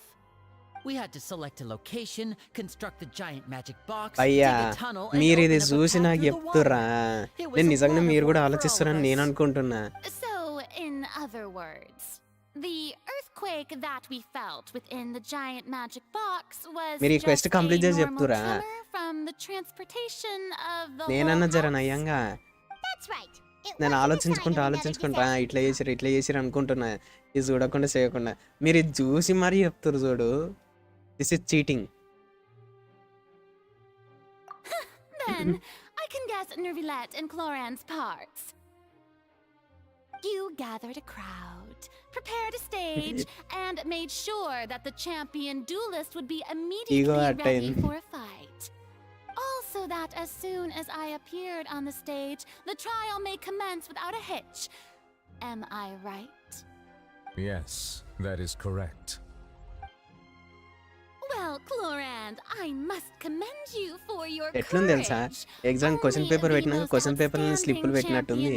We had to select a location, construct the giant magic box, అయ్యా dig a tunnel, and మీరు ఇది open up a చూసి path నాకు through the water. చెప్తురా It was నేను a నిజంగా lot of మీరు కూడా work for all of ఆలోచిస్తారని us. నేను అనుకుంటున్నా. So, in other words, the earthquake that we felt within the giant magic box was మీరు ఈ just quest a complete చేసి normal చెప్తురా? tremor from the transportation of the నేనన్నా whole జర house? నయంగా That's right. It నేను wasn't ఆలోచించుకుంటా a sign of another ఇట్లా చేసిరు అనుకుంటున్నా ఇది చూడకుండా చేయకుండా మీరు ఇది చూసి మరీ చెప్తారు చూడు this is cheating. Then, I can guess Nervilette and Cloran's parts. You gathered a crowd, prepared a stage, and made sure that the champion duelist would be immediately at ready time. for a fight. Also that as soon as I appeared on the stage, the trial may commence without a hitch. Am I right? Yes, that is correct. Well, Clorand, I must commend you for your ఎట్లుంది తెలుసా exam question paper పెట్టినాక question paper స్లిప్పులు పెట్టినట్టుంది.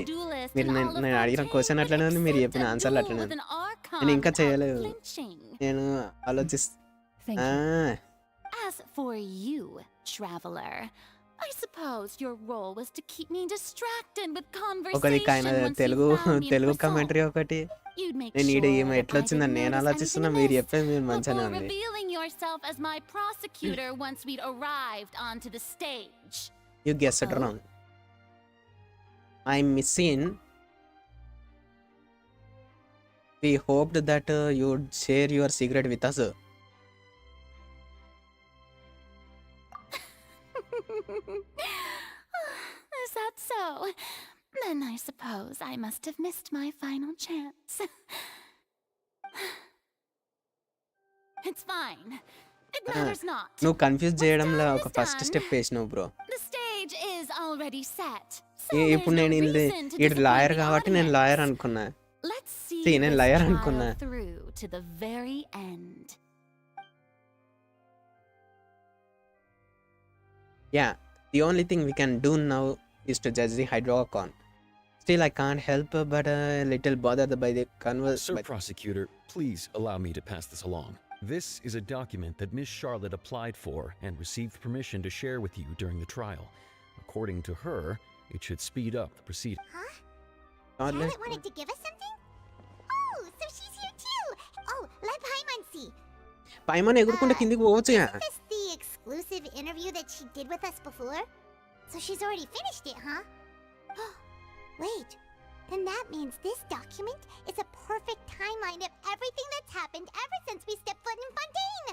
మీరు నేను అడిగిన question అట్లనే ఉంది, మీరు చెప్పిన ఆన్సర్లు అట్లనే ఉంది. నేను ఇంకా చేయలేదు, నేను ఆలోచిస్తా. As for you, traveler, I suppose your role was to keep me distracted with ఒకది conversation once Telugu you found me in Telugu Poisson. Commentary ఒకటి You'd make నేను ఈడ sure ఏమో that ఎట్లా I వచ్చిందని didn't నేను notice ఆలోచిస్తున్నా, anything మీరు amiss చెప్పేది మీరు మంచిగానే before ఉంది. revealing yourself as my prosecutor once we'd arrived onto the stage. You guessed it wrong. I'm missing. We hoped that you'd share your secret with us. Is that so? Then I suppose I must have missed my final chance. It's fine. It matters not. నువ్వు confuse చేయడంలో ఒక first step వేసినావు bro. The stage is already set. So ఇప్పుడు there's నేను no reason to ఈడు disappoint lawyer the కాబట్టి నేను audience. Lawyer అనుకున్నా. Let's see నేను this లాయర్ trial అనుకున్నా. through to the very end. Yeah, the only thing we can do now is to judge the Hydrocon. Still, I can't help but a little bothered by the converse. Sir Prosecutor, please allow me to pass this along. This is a document that Miss Charlotte applied for and received permission to share with you during the trial. According to her, it should speed up the proceedings. Huh? Charlotte wanted to give us something? Oh, so she's here too! Oh, let Paimon see. పైమన్ ఎగురుకుంటే కిందికి పోవచ్చుగా. Isn't this the exclusive interview that she did with us before? So she's already finished it, huh? Wait, then that means this document is a perfect timeline of everything that's happened ever since we stepped foot in Fontaine!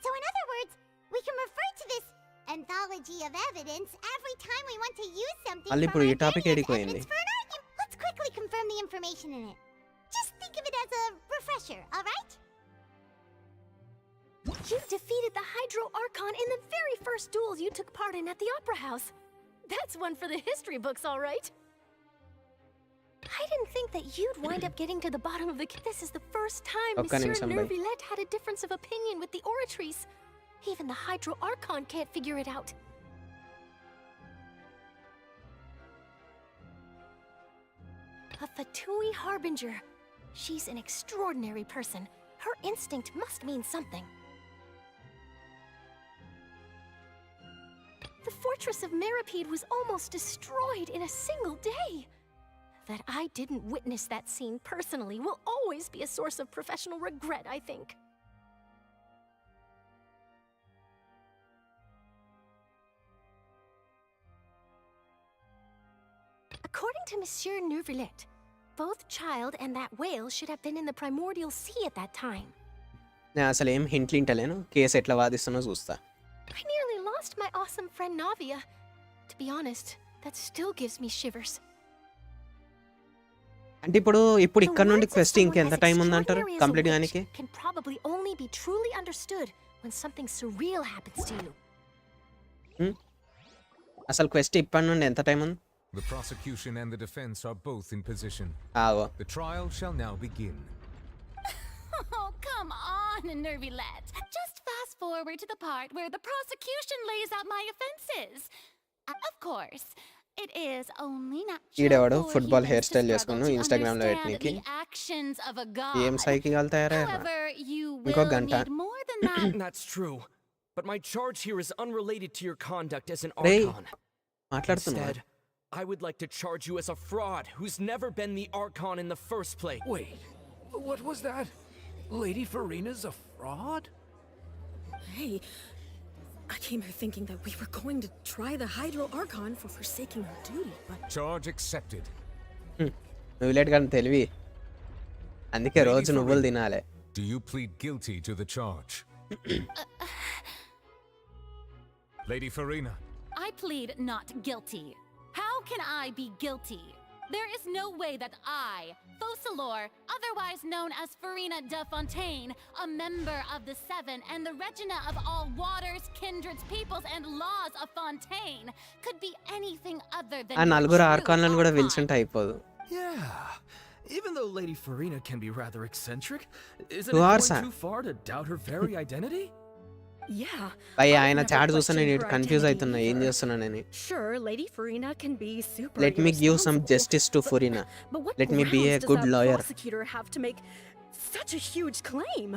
So in other words, we can refer to this anthology of evidence every time we want to use something మళ్ళీ from ఇప్పుడు ఈ our topic various ఏడికి పోయింది. evidence for an argument. Let's quickly confirm the information in it. Just think of it as a refresher, alright? You defeated the Hydro Archon in the very first duels you took part in at the Opera House. That's one for the history books, all right. I didn't think that you'd wind up getting to the bottom of the case. This is the first time ఒక్క Monsieur నిమిషం by. Nervilette had a difference of opinion with the oratories. Even the Hydro Archon can't figure it out. A Fatui Harbinger. She's an extraordinary person. Her instinct must mean something. The fortress of Meripede was almost destroyed in a single day. That I didn't witness that scene personally will always be a source of professional regret, I think. According to Monsieur Neuvillette, both child and that whale should have been in the primordial sea at that time. నేను అసలు ఏం హింట్లు ఇంటలేను, case ఎట్లా వాదిస్తున్నా చూస్తా. I nearly lost my awesome friend Navia. To be honest, that still gives me shivers. అంటే ఇప్పుడు ఇక్కడ నుండి quest ఇంకెంత టైం ఉందంటారు కంప్లీట్ గానికి? Can probably only be truly understood when something surreal happens to you. అసలు క్వెస్ట్ ఇప్పటి నుండి ఎంత టైం ఉంది? The prosecution and the defense are both in position. Ao. The trial shall now begin. Oh, come on, Nervylette. Just fast forward to the part where the prosecution lays out my offenses. Of course, it is only natural ఈడెవడు for football humans hair to style struggle చేసుకుని to Instagram లో understand పెట్టనీకి the actions of a god. ఏం cycle తయారయ్యారా? However, you ఇంకో will గంట. need more than that. That's true. But my charge here is unrelated to your conduct as an రేయ్ Archon. మాట్లాడుతున్నా. Instead, I would like to charge you as a fraud who's never been the Archon in the first place. Wait, what was that? Lady Farina's a fraud? Hey, I came here thinking that we were going to try the Hydro Archon for forsaking her duty, but... Charge accepted. నువ్వు late కానీ తెలివి, అందుకే రోజు నువ్వులు తినాలి. Do you plead guilty to the charge? Lady Farina. I plead not guilty. How can I be guilty? There is no way that I, Focalor, otherwise known as Farina de Fontaine, a member of the Seven and the Regina of all waters, kindreds, peoples, and laws of Fontaine, could be anything other than ఆ నలుగురు ఆర్కాన్లను కూడా పిలిచుంటే అయిపోదు. Yeah. Even though Lady Farina can be rather eccentric, isn't it 2 hours, going too far to doubt her very identity? Yeah. భయ్ ఆయన chat చూస్తే నేను confuse అవుతున్నా ఏం చేస్తున్నానని. Sure, Lady Farina can be super. Let me give some justice to Farina. Let me be a good lawyer. Prosecutor have to make such a huge claim.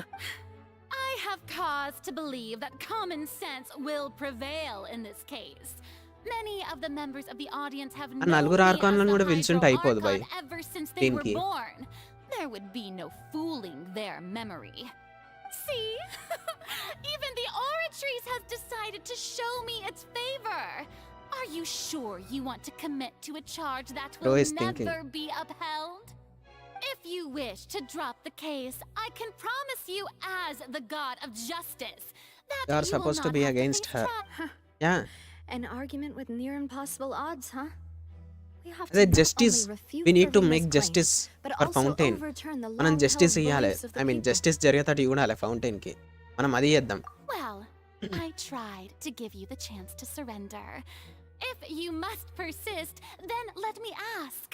I have cause to believe that common sense will prevail in this case. Many of the members of the audience have known నలుగురు me as ఆర్కాన్లను the కూడా పిలిచుంటే Hydro అయిపోదు భయ్ Archon ever since they were దీనికి. born. There would be no fooling their memory. See? Even the Oratrice has decided to show me its favor. Are you sure you want to commit to a charge that will Bro is thinking. never be upheld? If you wish to drop the case, I can promise you as the god of justice that You are you supposed will to not be have against face her. trial. Yeah. An argument with near impossible odds, huh? We have అదే to not justice, only refute we need to Farina's make claim, justice but for also Fountain. overturn the మనం justice long-held ఇవ్వాలి. beliefs of the I mean people. Justice జరిగేటట్టు ఇవ్వాలి Fontaine కి. మనం అది చేద్దాం. Well, I tried to give you the chance to surrender. If you must persist, then let me ask.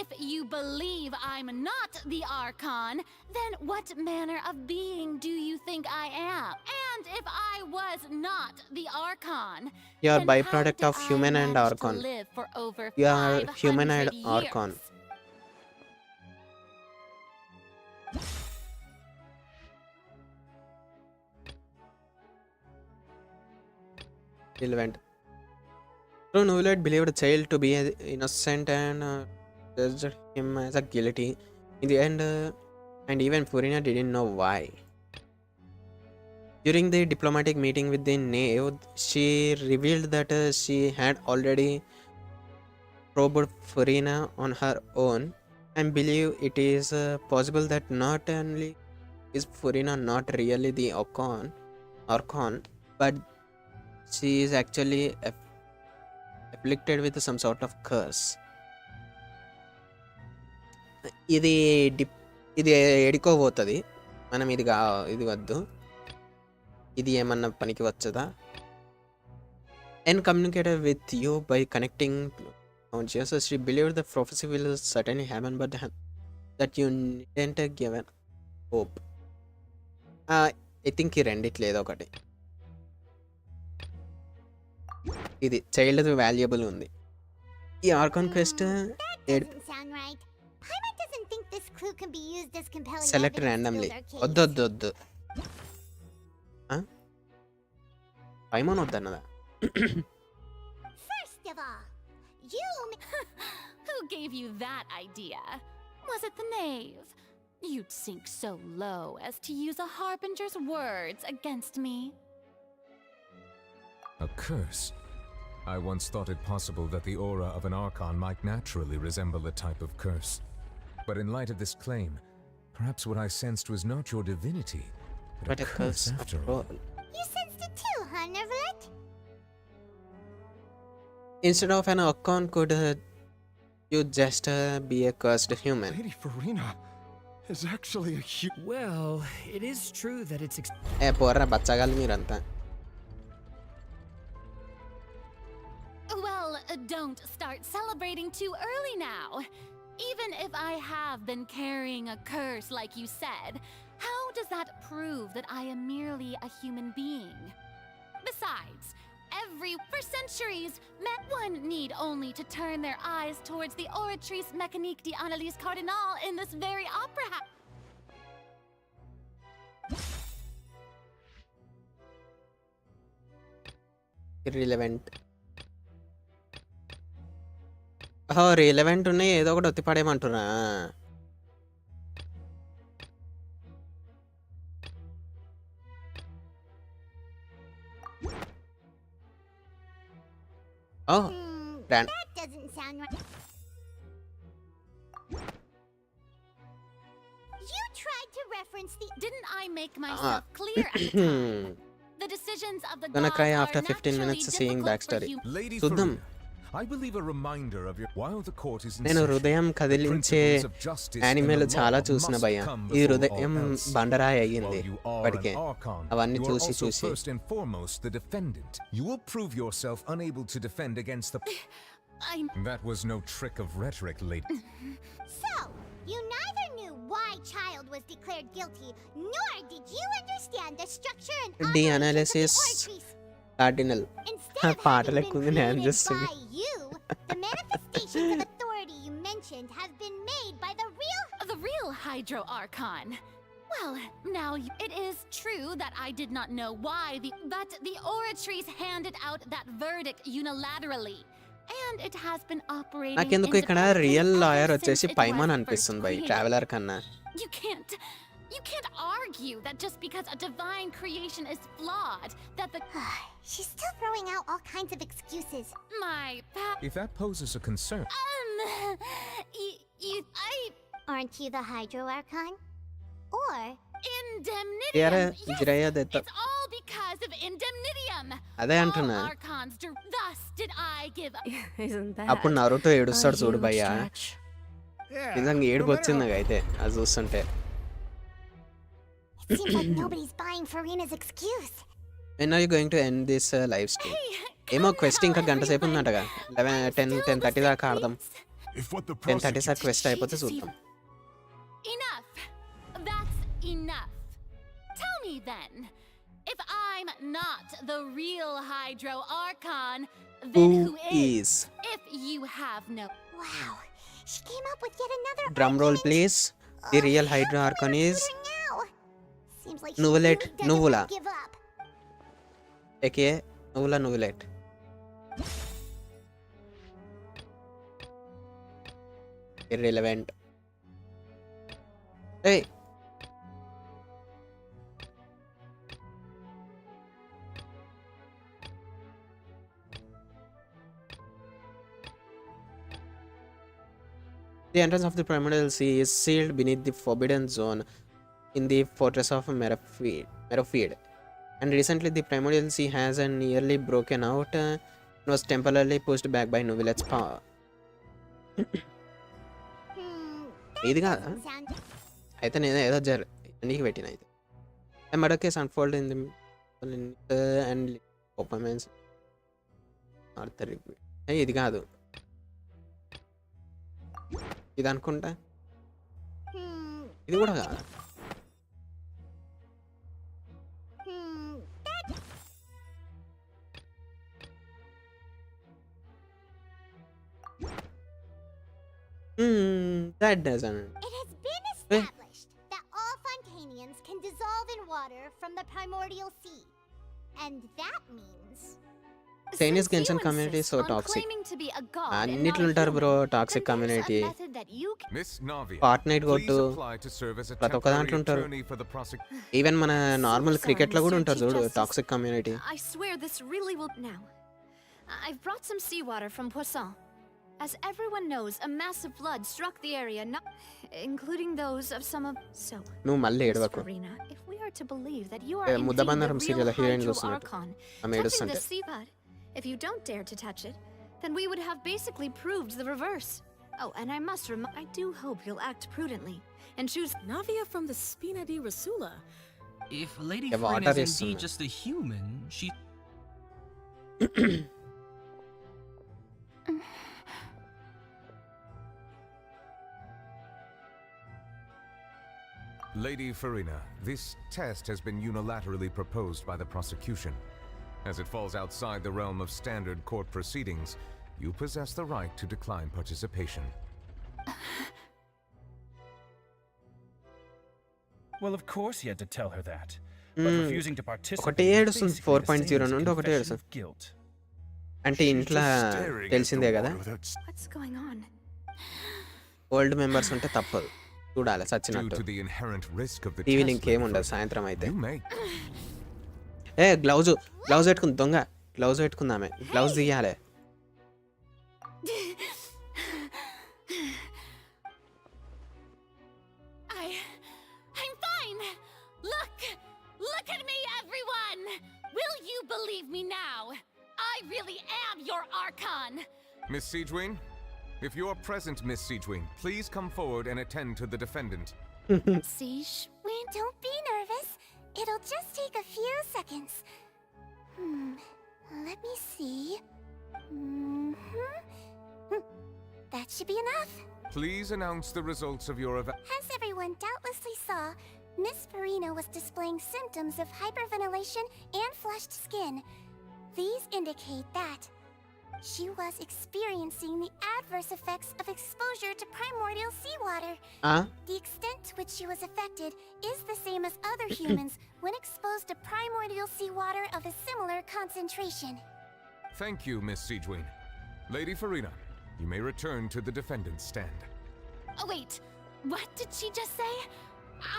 If you believe I'm not the Archon, then what manner of being do you think I am? And if I was not the Archon, You are then byproduct how of did human I and manage to Archon. live for over You are 500 humanoid years? Archon. Relevant. So Neuvillette believed the child to be innocent and judged him as a guilty. In the end, and even Farina didn't know why. During the diplomatic meeting with the knave, she revealed that she had already probed Farina on her own and believe it is possible that not only is Farina not really the Archon, but she is actually afflicted with some sort of curse. ఇది ఎడుకోబోతుంది, మనం ఇది వద్దు, ఇది ఏమన్నా పనికి వచ్చదా? And communicated with you by connecting conscious. She believed the prophecy will certainly happen, but that you didn't give hope. I think ఈ రెండిట్లో ఏదో ఒకటి. ఇది చైల్డ్ వాల్యుబుల్ ఉంది. ఈ Archon quest Doesn't sound right. Paimon doesn't think this clue can be used as compelling select evidence to randomly. build our case. వద్దు పైమోన్ వద్దన్నదా? Who gave you that idea? Was it the knave? You'd sink so low as to use a harbinger's words against me. A curse? I once thought it possible that the aura of an Archon might naturally resemble a type of curse. But in light of this claim, perhaps what I sensed was not your divinity, but a curse after all. You sensed it too, huh, Nervalet? Instead of an Archon, could you just be a cursed human? Lady Farina is actually a Well, it is true that it's Porra bachagalu meeranta. Well, don't start celebrating too early now. Even if I have been carrying a curse like you said, how does that prove that I am merely a human being? Besides, for centuries, one need only to turn their eyes towards the Oratrice Mécanique d'Analyse Cardinal in this very opera house. Irrelevant. Oh, relevant ఉన్నాయి ఏదో ఒకటి ఒత్తి పడేయమంటున్నా. Oh, that doesn't sound right. You tried to reference the. Didn't I make myself clear at the time? The decisions of the Gonna gods cry are after 15 naturally minutes seeing difficult backstory. for Lady చూద్దాం. Farina, I believe a reminder of your while the court is in నేను session, హృదయం the కదిలించే principles of justice and యానిమేలు the చాలా law చూసిన must భయ్య. come ఈ before హృదయం all else. బండరాయి అయ్యింది While you are ఇప్పటికే. an Archon, అవన్నీ you are చూసి also చూసి. first and foremost the defendant. You will prove yourself unable to defend against the. That was no trick of rhetoric, lady. So, you neither knew why Child was declared guilty, nor did you understand the structure and డి operations of the analysis Oratrice. Cardinal పాటలు ఎక్కువ ఉంది నేను చూస్తుంది. By you, the manifestations of authority you mentioned have been made by the real Hydro Archon. Well, now it is true that I did not know why but the Oratrice handed out that verdict unilaterally. And it has been operating నాకెందుకు ఇక్కడ real lawyer వచ్చేసి పైమన్ అనిపిస్తుంది భయ్ traveller కన్నా. You can't argue that just because a divine creation is flawed, that the She's still throwing out all kinds of excuses. If that poses a concern. Aren't you the Hydro Archon? Or Indemnitium. Yes, it's all because of Indemnitium. అదే అంటున్నా. All Archons thus did I give up. Isn't that అప్పుడు Naruto ఏడుస్తాడు చూడు భయ్య. Yeah, నిజంగా ఏడుపు వచ్చింది నాకు అయితే అది చూస్తుంటే. It seems like nobody's buying Farina's excuse. When are you going to end this live stream? ఏమో క్వెస్ట్ ఇంకా గంట సేపు ఉందంటగా. 10:30 దాకా ఆడదాం. 10:30 సార్ క్వెస్ట్ అయిపోతే చూద్దాం. Enough. That's enough. Tell me then, if I'm not the real Hydro Archon, then who is? If you have no. Wow, she came up with yet another. Drum roll please. The real Hydro Archon is Seems like Nuvulet Nuvula. Give up. aka Nuvula Nuvulet. Irrelevant. Hey. The entrance of the Primordial Sea is sealed beneath the Forbidden Zone in the fortress of Merofeed. And recently the Primordial Sea has nearly broken out and was temporarily pushed back by Nuvilet's power. ఇది కాదా అయితే నేను ఏదో నీకు పెట్టిన అయితే A murder case unfolded in the and performance Arthur ఇది కాదు ఇది అనుకుంటా ఇది కూడా కాదు that doesn't. It has been established that all Fontanians can dissolve in water from the primordial sea. And that means Chinese Since you Genshin community is insist so on toxic. claiming to be a god and not అన్నిట్లో a ఉంటారు bro human, toxic then there's a community. method that you can... Miss Navia, fortnight please కొట్టు apply to serve as a ప్రతి ఒక్క temporary దాంట్లో ఉంటారు. attorney for the prosecution. Even మన normal sorry, క్రికెట్లో కూడా Mr. ఉంటారు Chief చూడు Justice. Toxic community. I swear this really will... Now, I've brought some seawater from Poisson. As everyone knows, a massive flood struck the area, including those of some of... So, నువ్వు మళ్ళీ Miss ఏడవకు. Farina, if we are to believe that you are A, indeed the ముద్దబంగారం real serial heroine Hydro చూస్తున్నట్టు Archon, ఆమె touching ఏడుస్తుంటే. the seabed, if you don't dare to touch it, then we would have basically proved the reverse. Oh, and I must I do hope you'll act prudently and choose Navia from the Spina di Rasula. If Lady Yeah, Farina water is is indeed some- just a human, she... Lady Farina, this test has been unilaterally proposed by the prosecution. As it falls outside the realm of standard court proceedings, you possess the right to decline participation. Well, of course he had to tell her that. But refusing to participate ఒకటే is ఏడుస్తుంది basically the same 4.0 as నుండి ఒకటే confession ఏడుస్తుంది. of guilt. అంటే ఇంట్లో తెలిసిందే కదా What's going on? Old members ఉంటే తప్పదు చూడాలి Due సచ్చినట్టు. to the inherent risk of the టీవీలో test, ఇంకేం Lady ఉండదు Farina, సాయంత్రం అయితే. you may. గ్లౌజ్ పెట్టుకుంది దొంగ. గ్లౌజ్ పెట్టుకుందామే. గ్లౌజ్ తీయాలి. I'm fine. Look at me, everyone. Will you believe me now? I really am your Archon. Miss Siegewin, if you are present, Miss Siegewin, please come forward and attend to the defendant. Siege, don't be nervous. It'll just take a few seconds. Let me see. That should be enough. Please announce the results of your As everyone doubtlessly saw, Miss Farina was displaying symptoms of hyperventilation and flushed skin. These indicate that she was experiencing the adverse effects of exposure to primordial seawater. The extent to which she was affected is the same as other humans when exposed to primordial seawater of a similar concentration. Thank you, Miss Siegewin. Lady Farina, you may return to the defendant's stand. Oh, wait. What did she just say?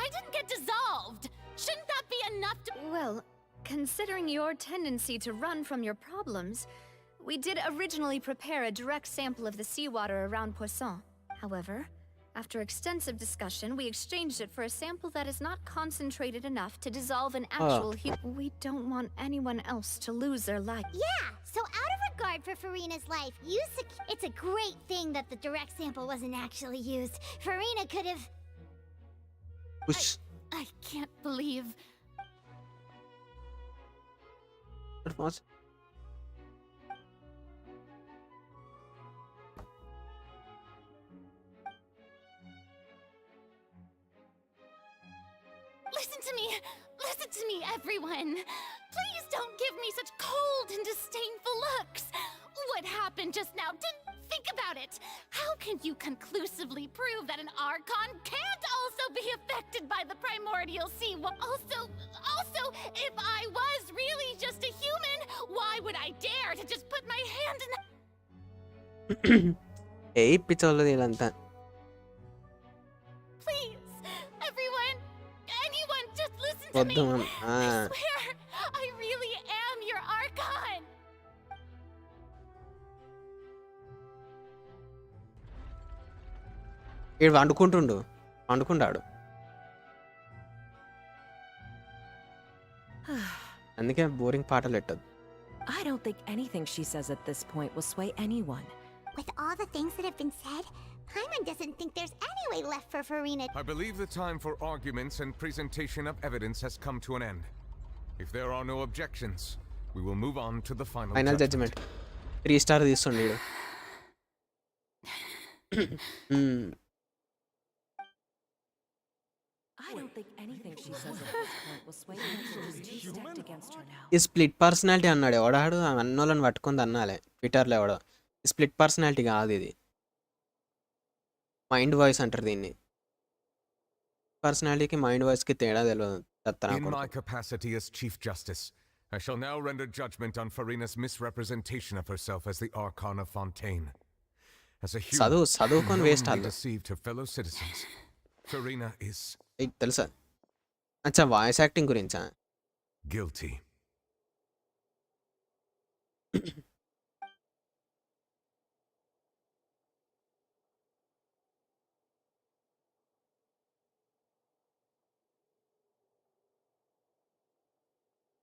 I didn't get dissolved. Shouldn't that be enough to... Well, considering your tendency to run from your problems, we did originally prepare a direct sample of the seawater around Poisson. However, after extensive discussion, we exchanged it for a sample that is not concentrated enough to dissolve in actual We don't want anyone else to lose their life. Yeah, so out of regard for Farina's life, it's a great thing that the direct sample wasn't actually used. Farina could have... I can't believe... Listen to me, everyone. Please don't give me such cold and disdainful looks. What happened just now? Think about it. How can you conclusively prove that an Archon can't also be affected by the primordial sea? Also, if I was really just a human, why would I dare to just put my hand in... Please, everyone, anyone, just listen to me. I swear, I really am your Archon. ఈడు వండుకుంటాడు అందుకే boring పాటలు పెట్టదు. I don't think anything she says at this point will sway anyone. With all the things that have been said, Paimon doesn't think there's any way left for Farina. I believe the time for arguments and presentation of evidence has come to an end. If there are no objections, we will move on to the final judgment. 3 star తీస్తుండు వీడు. I don't think anything she says at this point will sway anyone. She's too stacked against her now. ఈ split personality అన్నాడు ఎవడాడు అన్నోళ్ళని పట్టుకుంది అన్నాలే ట్విట్టర్లో ఎవడో. Split personality కాదు ఇది, mind voice అంటారు దీన్ని. పర్సనాలిటీకి మైండ్ వాయిస్కి తేడా తెలియదు. In my capacity as Chief Justice, I shall now render judgment on Farina's misrepresentation of herself as the Archon of Fontaine. As a human who knowingly deceived her fellow citizens, Farina is తెలుసా అచ్చా voice acting గురించా guilty.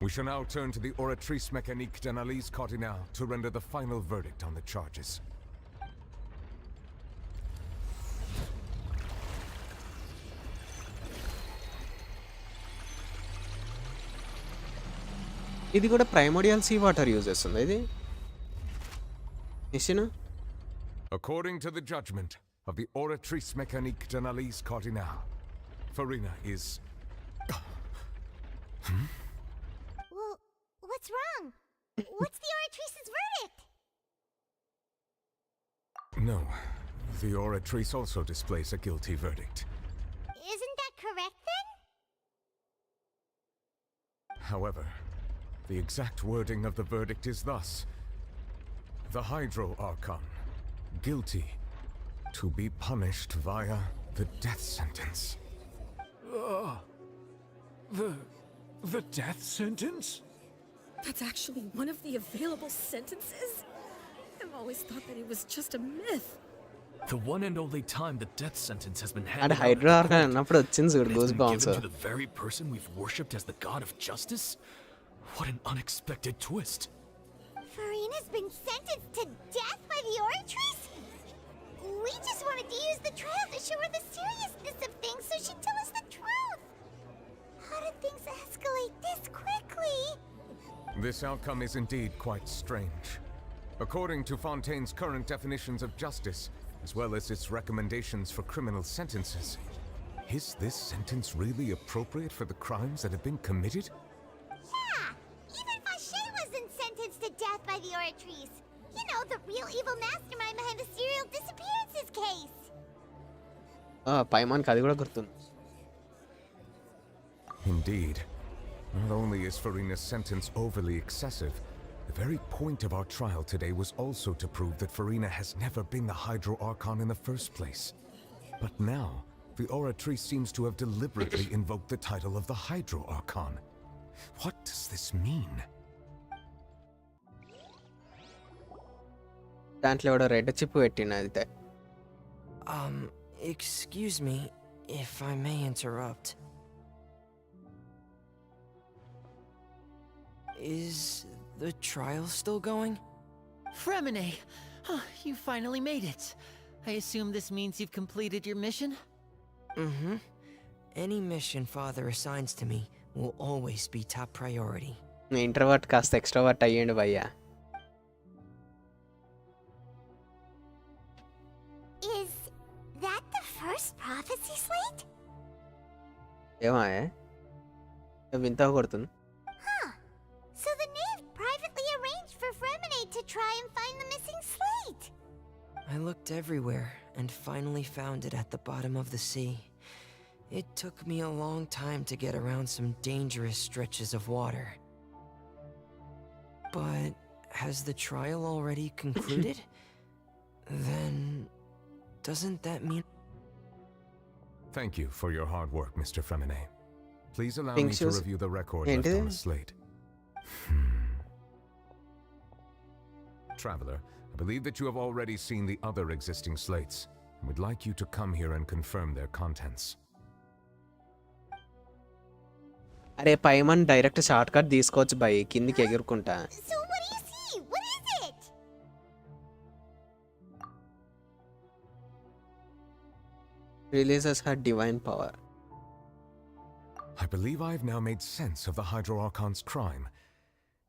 We shall now turn to the oratrice mécanique d'analyse cardinale to render the final verdict on the charges. ఇది కూడా primordial sea water use చేస్తుంది ఇది నిశ్చినా According to the judgment of the oratrice mécanique d'analyse cardinale, Farina is... Well, what's wrong? What's the oratrice's verdict? No, the oratrice also displays a guilty verdict. Isn't that correct then? However, the exact wording of the verdict is thus: the Hydro Archon, guilty, to be punished via the death sentence. The death sentence? That's actually one of the available sentences? I've always thought that it was just a myth. The one and only time the death sentence has been అంటే handed out Hydro in Archon court, అన్నప్పుడు వచ్చింది చూడు and it's goose been bombs given to the very person we've worshipped as the god of justice? What an unexpected twist. Farina's been sentenced to death by the oratrice? We just wanted to use the trial to show her the seriousness of things so she'd tell us the truth. How did things escalate this quickly? This outcome is indeed quite strange. According to Fontaine's current definitions of justice, as well as its recommendations for criminal sentences, is this sentence really appropriate for the crimes that have been committed? Yeah, even Vache wasn't sentenced to death by the oratrice. You know, the real evil mastermind behind the serial disappearances case. పైమాన్కి అది కూడా గుర్తుంది Indeed. Not only is Farina's sentence overly excessive, the very point of our trial today was also to prove that Farina has never been the Hydro Archon in the first place. But now, the oratrice seems to have deliberately invoked the title of the Hydro Archon. What does this mean? దాంట్లో కూడా red chip పెట్టిన అయితే Excuse me, if I may interrupt. Is the trial still going? Fremine! You finally made it. I assume this means you've completed your mission? Mm-hmm. Any mission Father assigns to me will always be top priority. Introvert కాస్త extrovert అయ్యండి భయ్యా Is that the first prophecy slate? ఏమా వింత కొడుతుంది Huh. So the knave privately arranged for Fremine to try and find the missing slate. I looked everywhere and finally found it at the bottom of the sea. It took me a long time to get around some dangerous stretches of water. But has the trial already concluded? Then doesn't that mean... Thank you for your hard work, Mr. Fremine. Please allow Think me she to was- review the record Ain't left on it? the slate. Traveler, I believe that you have already seen the other existing slates, and would like you to come here and confirm their contents. అరే పైమాన్ direct short cut తీసుకోవచ్చు భయ్ కిందికి ఎగురుకుంటా So what do you see? What is it? Releases her divine power I believe I have now made sense of the Hydro Archon's crime.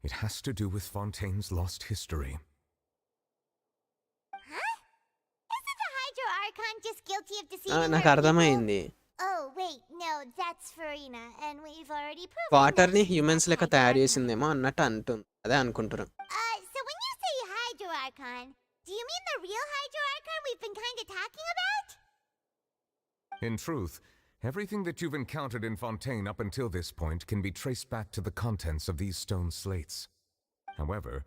It has to do with Fontaine's lost history. Huh? Isn't the Hydro Archon just guilty of deceiving నాకు her అర్థమైంది people? Oh, wait, no, that's Farina, and we've already proven water ని that she's humans not లెక్క Hydro తయారు Archon. చేసిందేమో అన్నట్టు అంటుంది అదే అనుకుంటున్నాం So when you say Hydro Archon, do you mean the real Hydro Archon we've been kind of talking about? In truth, Everything that you've encountered in Fontaine up until this point can be traced back to the contents of these stone slates. However,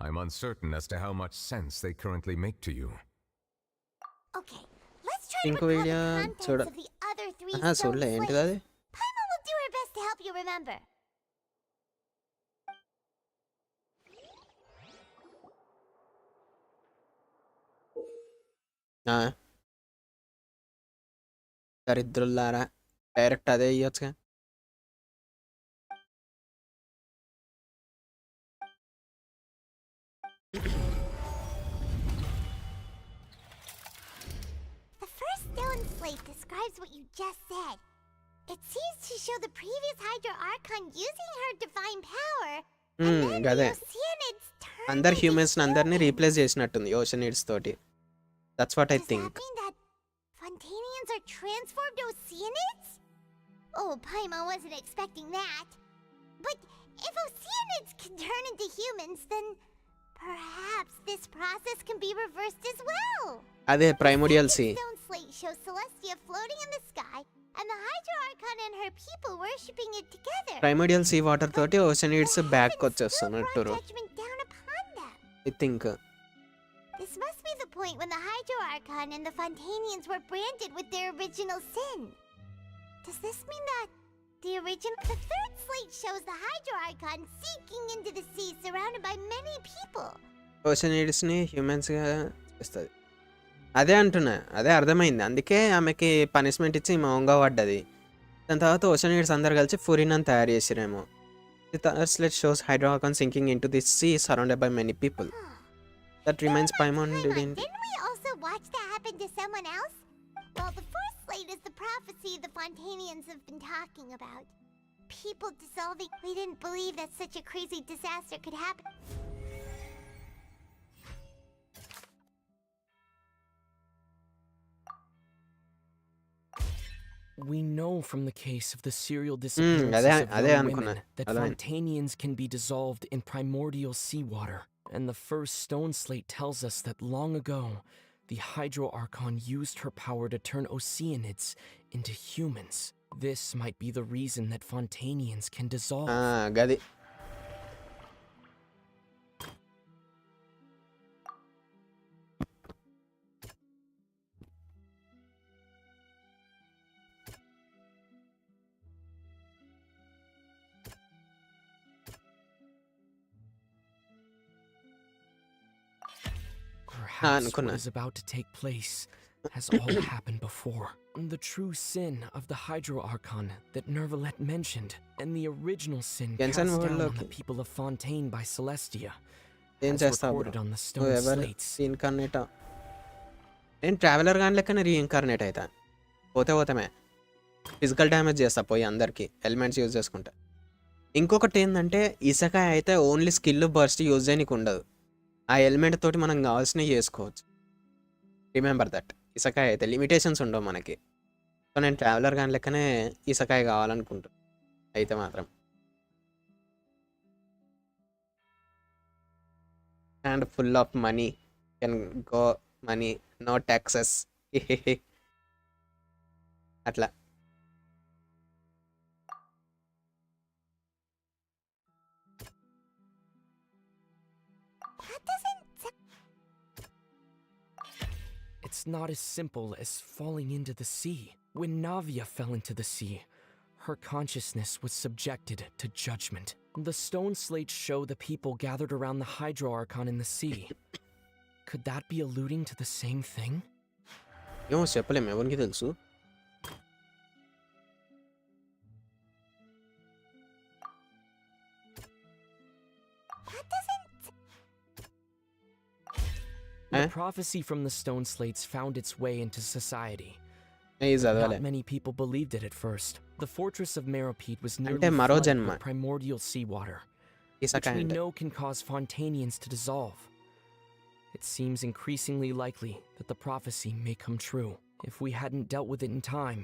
I'm uncertain as to how much sense they currently make to you. Okay, let's try to recall the contents of the other 3 stone చూడలే ఏంటిది slates. అది Paima will do her best to help you remember. దరిద్రులారా direct అదే ఇయ్యొచ్చుగా The first stone slate describes what you just said. It seems to show the previous Hydro Archon using her divine power. గదే అందరు humans అందరినీ replace చేసినట్టుంది ఓషనిడ్స్ తోటి that's what I think Does that mean that Fontanians are transformed Oceanids? Oh, Paima wasn't expecting that. But if Oceanids can turn into humans, then perhaps this process can be reversed as well. అదే primordial sea The stone slate shows Celestia floating in the sky and the Hydro Archon and her people worshipping it together. Primordial sea water తోటి Oceanids back వచ్చేస్తున్నట్టు Judgment down upon them. I think This must be the point when the Hydro Archon and the Fontanians were branded with their original sin. Does this mean that the third slate shows the Hydro Archon sinking into the sea surrounded by many people? ఓషనిడ్స్ ని humans గా చేస్తుంది అదే అంటున్నా అదే అర్థమైంది అందుకే ఆమెకి punishment ఇచ్చి మౌంగా పడ్డది దాని తర్వాత ఓషనిడ్స్ అందరు కలిసి ఫురిన్ అని తయారు చేసిరేమో the third slate shows Hydro Archon sinking into the sea surrounded by many people that remains Paimon Didn't we also watch that happen to someone else? Well, the fourth slate is the prophecy the Fontanians have been talking about. People dissolving. We didn't believe that such a crazy disaster could happen. We know from the case of the serial disappearances of young women that Fontanians can be dissolved in primordial seawater. And the first stone slate tells us that long ago, the Hydro Archon used her power to turn Oceanids into humans. This might be the reason that Fontanians can dissolve. గది Perhaps what is about to take place has all happened before. The true sin of the Hydro Archon that Nervalet mentioned, and the original sin cast down on the people of Fontaine by Celestia, as recorded on the stone slates. నేను traveller కానీ లెక్కనే రీఇన్కార్నేట్ అవుతా పోతామే physical damage చేస్తా పోయి అందరికి elements use చేసుకుంటా ఇంకొకటి ఏంటంటే ఇసకాయ అయితే ఓన్లీ స్కిల్ బర్స్ట్ యూజ్ చేయడానికి ఉండదు ఆ ఎలిమెంట్ తోటి మనం కావాల్సినవి చేసుకోవచ్చు రిమెంబర్ దట్ ఇసకాయ అయితే లిమిటేషన్స్ ఉండవు మనకి సో నేను ట్రావెలర్ కానీ లెక్కనే ఇసకాయ కావాలనుకుంటా అయితే మాత్రం and full of money can go money no taxes అట్లా It's not as simple as falling into the sea. When Navia fell into the sea, her consciousness was subjected to judgment. The stone slates show the people gathered around the Hydro Archon in the sea. Could that be alluding to the same thing? ఏమో చెప్పలేము ఎవరికి తెలుసు The prophecy from the stone slates found its way into society. Not many people believed it at first. The fortress of Meropide was nearly అంటే మరో flooded జన్మ with primordial seawater, which ఇసకాయ we అంటే know can cause Fontanians to dissolve. It seems increasingly likely that the prophecy may come true. If we hadn't dealt with it in time,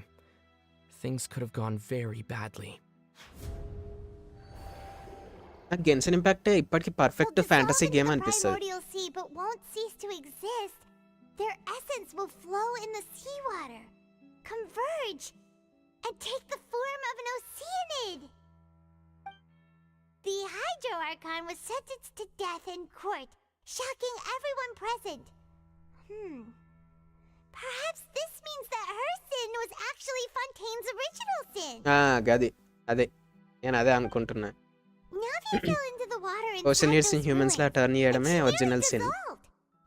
things could have gone very badly. Genshin impact ఇప్పటికి perfect fantasy game అనిపిస్తుంది Primordial sea but won't cease to exist. Their essence will flow in the seawater. Converge. and take the form of an Oceanid. The Hydro Archon was sentenced to death in court, shocking everyone present. Perhaps this means that her sin was actually Fontaine's original sin. గది అదే నేను అదే అనుకుంటున్నా. Navia fell into the water Oceanids in inside humans law those turn ruins, చేయడమే and she original was sin. dissolved.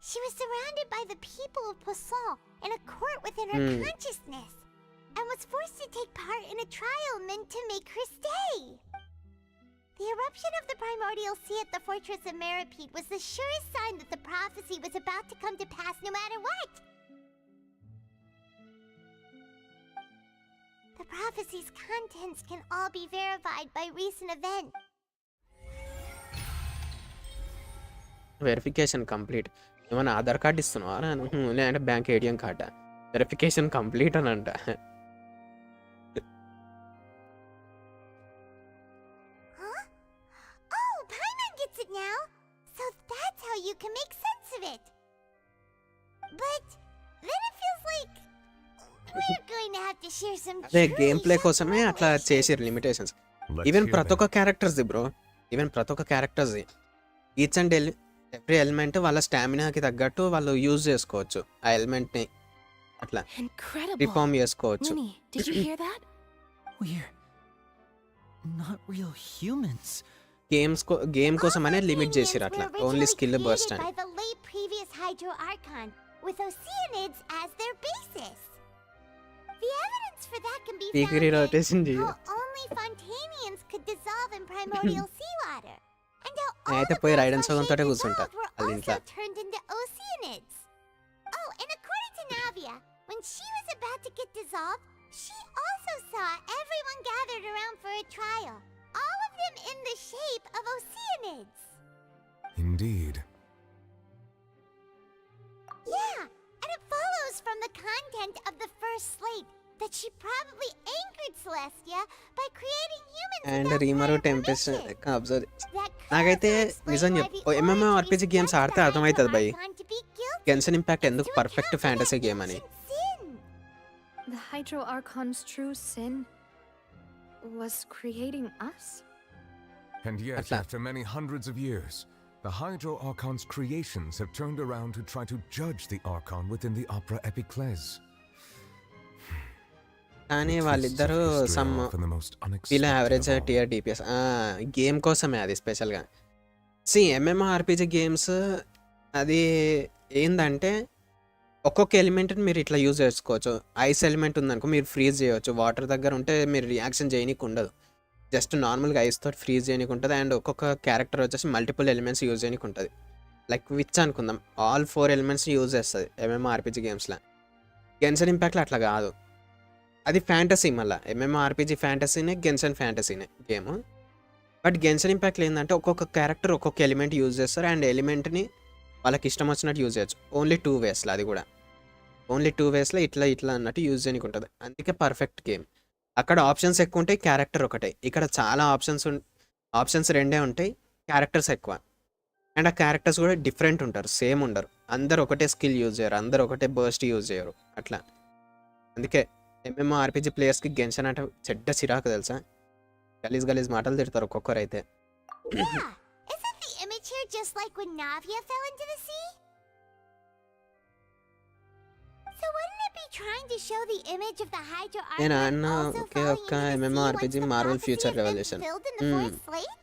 She was surrounded by the people of Poisson in a court within her consciousness, and was forced to take part in a trial meant to make her stay. The eruption of the primordial sea at the fortress of Meripede was the surest sign that the prophecy was about to come to pass no matter what. The prophecy's contents can all be verified by recent events. Verification complete. ఏమన్నా Aadhaar card ఇస్తున్నావా? లేదంటే bank ATM కార్డా? Verification complete అని అంట. Oh, Paimon gets it now. So that's how you can make sense of it. But then it feels like we're going to have to share some అదే truly game play shameful కోసమే అట్లా చేసారు limitations. Even ప్రతి ఒక్క characters bro, even ప్రతి ఒక్క characters each and every element వాళ్ళ స్టామినాకి తగ్గట్టు వాళ్ళు యూజ్ చేసుకోవచ్చు. ఆ ఎలిమెంట్ని అట్లా రిఫార్మ్ చేసుకోవచ్చు. Minnie, did you hear that? We're not real humans. Game కోసమనే లిమిట్ చేసిరు అట్లా, ఓన్లీ స్కిల్ బర్స్ట్ అని. by the late previous Hydro Archon, with Oceanids as their basis. The evidence for that can be found in how only Fontanians could dissolve in primordial seawater, and how all అయితే of పోయి those రైడెన్స్ Warships తోటే కూర్చుంటా dissolved were వాళ్ళ also ఇంట్లో. turned into Oceanids. Oh, and according to Navia, when she was about to get dissolved, she also saw everyone gathered around for a trial, all of them in the shape of Oceanids. Indeed. Yeah, and it follows from the content of the first slate that she probably angered Celestia by creating humans and without రీమరు prior tempest permission. Observe. That could నాకైతే also explain నిజం why చెప్పు, the ఎంఎంఓ Origins RPG games judged ఆడితే the అర్థమవుతుంది Hydro భయ్. Archon to be guilty Genshin impact ఎందుకు to perfect account for fantasy that game అని. ancient sin. The Hydro Archon's true sin was creating us? And yet, Atla. after many hundreds of years, the Hydro Archon's creations have turned around to try to judge the Archon within the Opera Epiclese. కానీ వాళ్ళిద్దరూ some ఇలా average tear DPS game కోసమే అది స్పెషల్గా. ఎంఎంఓ RPG games అది ఏంటంటే ఒక్కొక్క ఎలిమెంట్ని మీరు ఇట్లా యూజ్ చేసుకోవచ్చు. ఐస్ ఎలిమెంట్ ఉందనుకో మీరు ఫ్రీజ్ చేయవచ్చు. వాటర్ దగ్గర ఉంటే మీరు రియాక్షన్ చేయనీకి ఉండదు, జస్ట్ నార్మల్గా ఐస్ తోటి ఫ్రీజ్ చేయనీకి ఉంటుంది. అండ్ ఒక్కొక్క క్యారెక్టర్ వచ్చేసి మల్టిపుల్ ఎలిమెంట్స్ యూజ్ చేయనీకి ఉంటుంది. లైక్ విచ్ అనుకుందాం, ఆల్ 4 ఎలిమెంట్స్ యూజ్ చేస్తుంది ఎంఎంఓ ఆర్పిజి గేమ్స్లో. గెన్షన్ ఇంపాక్ట్లో అట్లా కాదు, అది ఫ్యాంటసీ. మళ్ళీ ఎంఎంఓ ఆర్పిజి ఫ్యాంటసీనే, గెన్షన్ ఫ్యాంటసీనే గేమ్. బట్ గెన్షన్ ఇంపాక్ట్లో ఏంటంటే ఒక్కొక్క క్యారెక్టర్ ఒక్కొక్క ఎలిమెంట్ యూజ్ చేస్తారు. అండ్ ఎలిమెంట్ని వాళ్ళకి ఇష్టం వచ్చినట్టు యూజ్ చేయొచ్చు. ఓన్లీ 2 వేస్లో, అది కూడా ఓన్లీ 2 వేస్లో ఇట్లా ఇట్లా అన్నట్టు యూజ్ చేయడానికి ఉంటుంది. అందుకే పర్ఫెక్ట్ గేమ్. అక్కడ ఆప్షన్స్ ఎక్కువ ఉంటాయి, క్యారెక్టర్ ఒకటే. ఇక్కడ చాలా ఆప్షన్స్ 2 ఉంటాయి, క్యారెక్టర్స్ ఎక్కువ. అండ్ ఆ క్యారెక్టర్స్ కూడా డిఫరెంట్ ఉంటారు, సేమ్ ఉండరు. అందరు ఒకటే స్కిల్ యూజ్ చేయరు, అందరు ఒకటే బర్స్ట్ యూజ్ చేయరు అట్లా. అందుకే ఎంఎంఓ ఆర్పిజి ప్లేయర్స్కి గెన్షన్ అంటే చెడ్డ చిరాకు తెలుసా. గలీజ్ మాటలు తిడతారు ఒక్కొక్కరు అయితే. Yeah, isn't the image here just like when Navia fell into the sea? So wouldn't it be trying to show the image of the Hydro నేను Archon అన్న also ఒకే falling ఒక్క into the ఎంఎంఓ sea RPG once the Marvel prophecy future has been revolution. fulfilled in the fourth slate?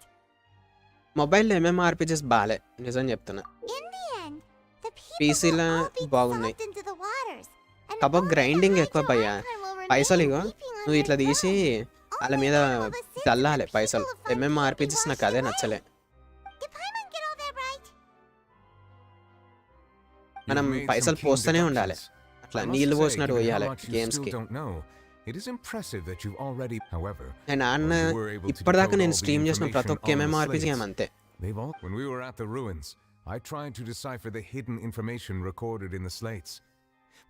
మొబైల్లో ఎంఎంఓ ఆర్పిజిస్ బాలే, నిజం చెప్తున్నా. In the end, the people పీసీలో will all be బాగున్నాయి. dissolved into the waters, and కాకపోతే only the grinding Hydro ఎక్కువ భయ్యా. Archon will remain పైసలు ఇగో weeping on నువ్వు ఇట్లా their తీసి throne. వాళ్ళ మీద చల్లాలి పైసలు. ఎంఎంఓ ఆర్పిజిస్ నాకు అదే నచ్చలే. Did Paimon get all that right? మనం You've made పైసలు some keen పోస్తూనే ఉండాలి, deductions. అట్లా I must నీళ్ళు say, పోసినట్టు given how పోయాలి much you గేమ్స్కి. still don't know, it is impressive that you've already, however, నేను అన్న you were able to ఇప్పటిదాకా decode నేను all the స్ట్రీమ్ చేసిన ప్రతి information ఒక్క on the ఎంఎంఓ RPG slates. Game అంతే. When we were at the ruins, I tried to decipher the hidden information recorded in the slates.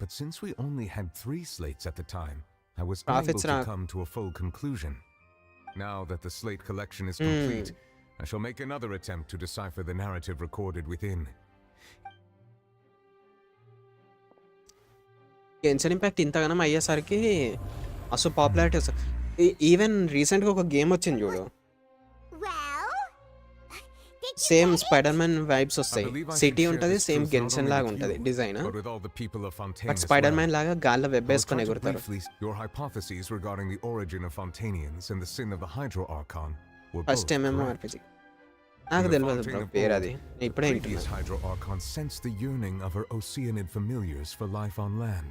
But since we only had 3 slates at the time, I was unable Profits to ra- come to a full conclusion. Now that the slate collection is complete, I shall make another attempt to decipher the narrative recorded within. Genshin Impact ఇంతగానం అయ్యేసరికి అసలు popularity వస్తుంది. Even రీసెంట్గా ఒక game వచ్చింది చూడు, same spider man vibes వస్తాయి. City ఉంటుంది, సేమ్ గెన్షన్ లాగా ఉంటుంది డిజైన్, బట్ స్పైడర్ మ్యాన్ లాగా గాల్లో వెబ్ వేసుకొని ఎగురుతారు. Your hypotheses regarding the origin of Fontanians and the sin of the Hydro Archon were first both time ఏమో correct. ఆర్పిజి నాకు In the తెలియదు Fontaine బ్రో of పేరు Old, అది, the ఇప్పుడే previous వింటున్నా. Hydro Archon sensed the yearning of her Oceanid familiars for life on land.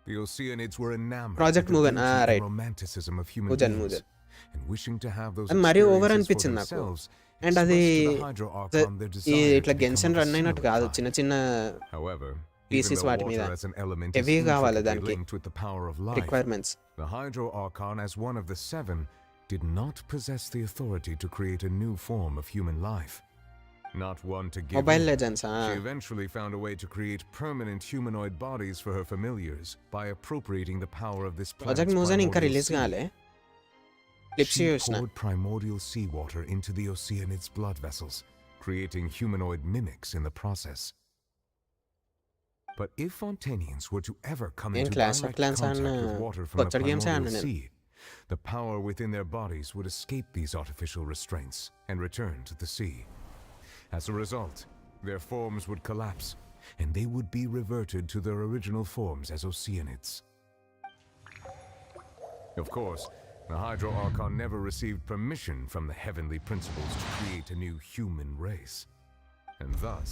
The Oceanids were enamored Project with the Mugen, beauty and right. romanticism of human Mugen, beings, Mugen. and wishing to have those అది మరీ over experiences for అనిపించింది నాకు. themselves, and అది expressed to the Hydro Archon their ఈ desire ఇట్లా to become Genshin of a run అయినట్టు similar కాదు, kind. చిన్న చిన్న However, even పీసెస్ though వాటి మీద water as an element is heavy కావాలి intricately దానికి linked with the power of life, requirements. the Hydro Archon, as one of the seven, did not possess the authority to create a new form of human life. Not one to give mobile in, legends she eventually found a way to create permanent humanoid bodies for her familiars by appropriating the power of this planet's project మూజన్ ఇంకా primordial release sea. కాలే, clips She చూసిన. poured primordial seawater into the Oceanids' blood vessels, creating humanoid mimics in the process. But if Fontanians were to ever come నేను into clash of direct clans contact ఆడిన with water from the కొత్త games ఆడిన primordial నేను. sea, the power within their bodies would escape these artificial restraints and return to the sea. As a result, their forms would collapse, and they would be reverted to their original forms as Oceanids. Of course, the Hydro Archon never received permission from the heavenly principles to create a new human race. And thus,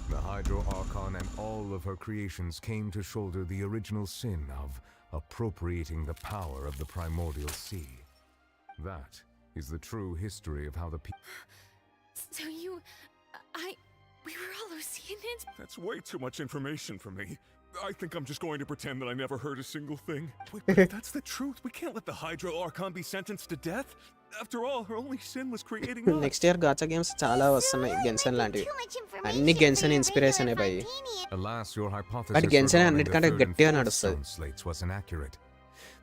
the Hydro Archon and all of her creations came to shoulder the original sin of appropriating the power of the primordial sea. That is the true history of how the people... So we were all Oceanids? That's way too much information for me. I think I'm just going to pretend that I never heard a single thing. Wait, but if that's the truth, we can't let the Hydro Archon be sentenced to death. After all, her only sin was creating us. Next year గాచా games చాలా వస్తున్నాయి Genshin లాంటివి, అన్ని Genshin inspiration అయ్యాయి. Alas, your but hypothesis Genshin regarding the అన్నిటికంటే third and గట్టిగా fourth నడుస్తుంది. stone slates was inaccurate.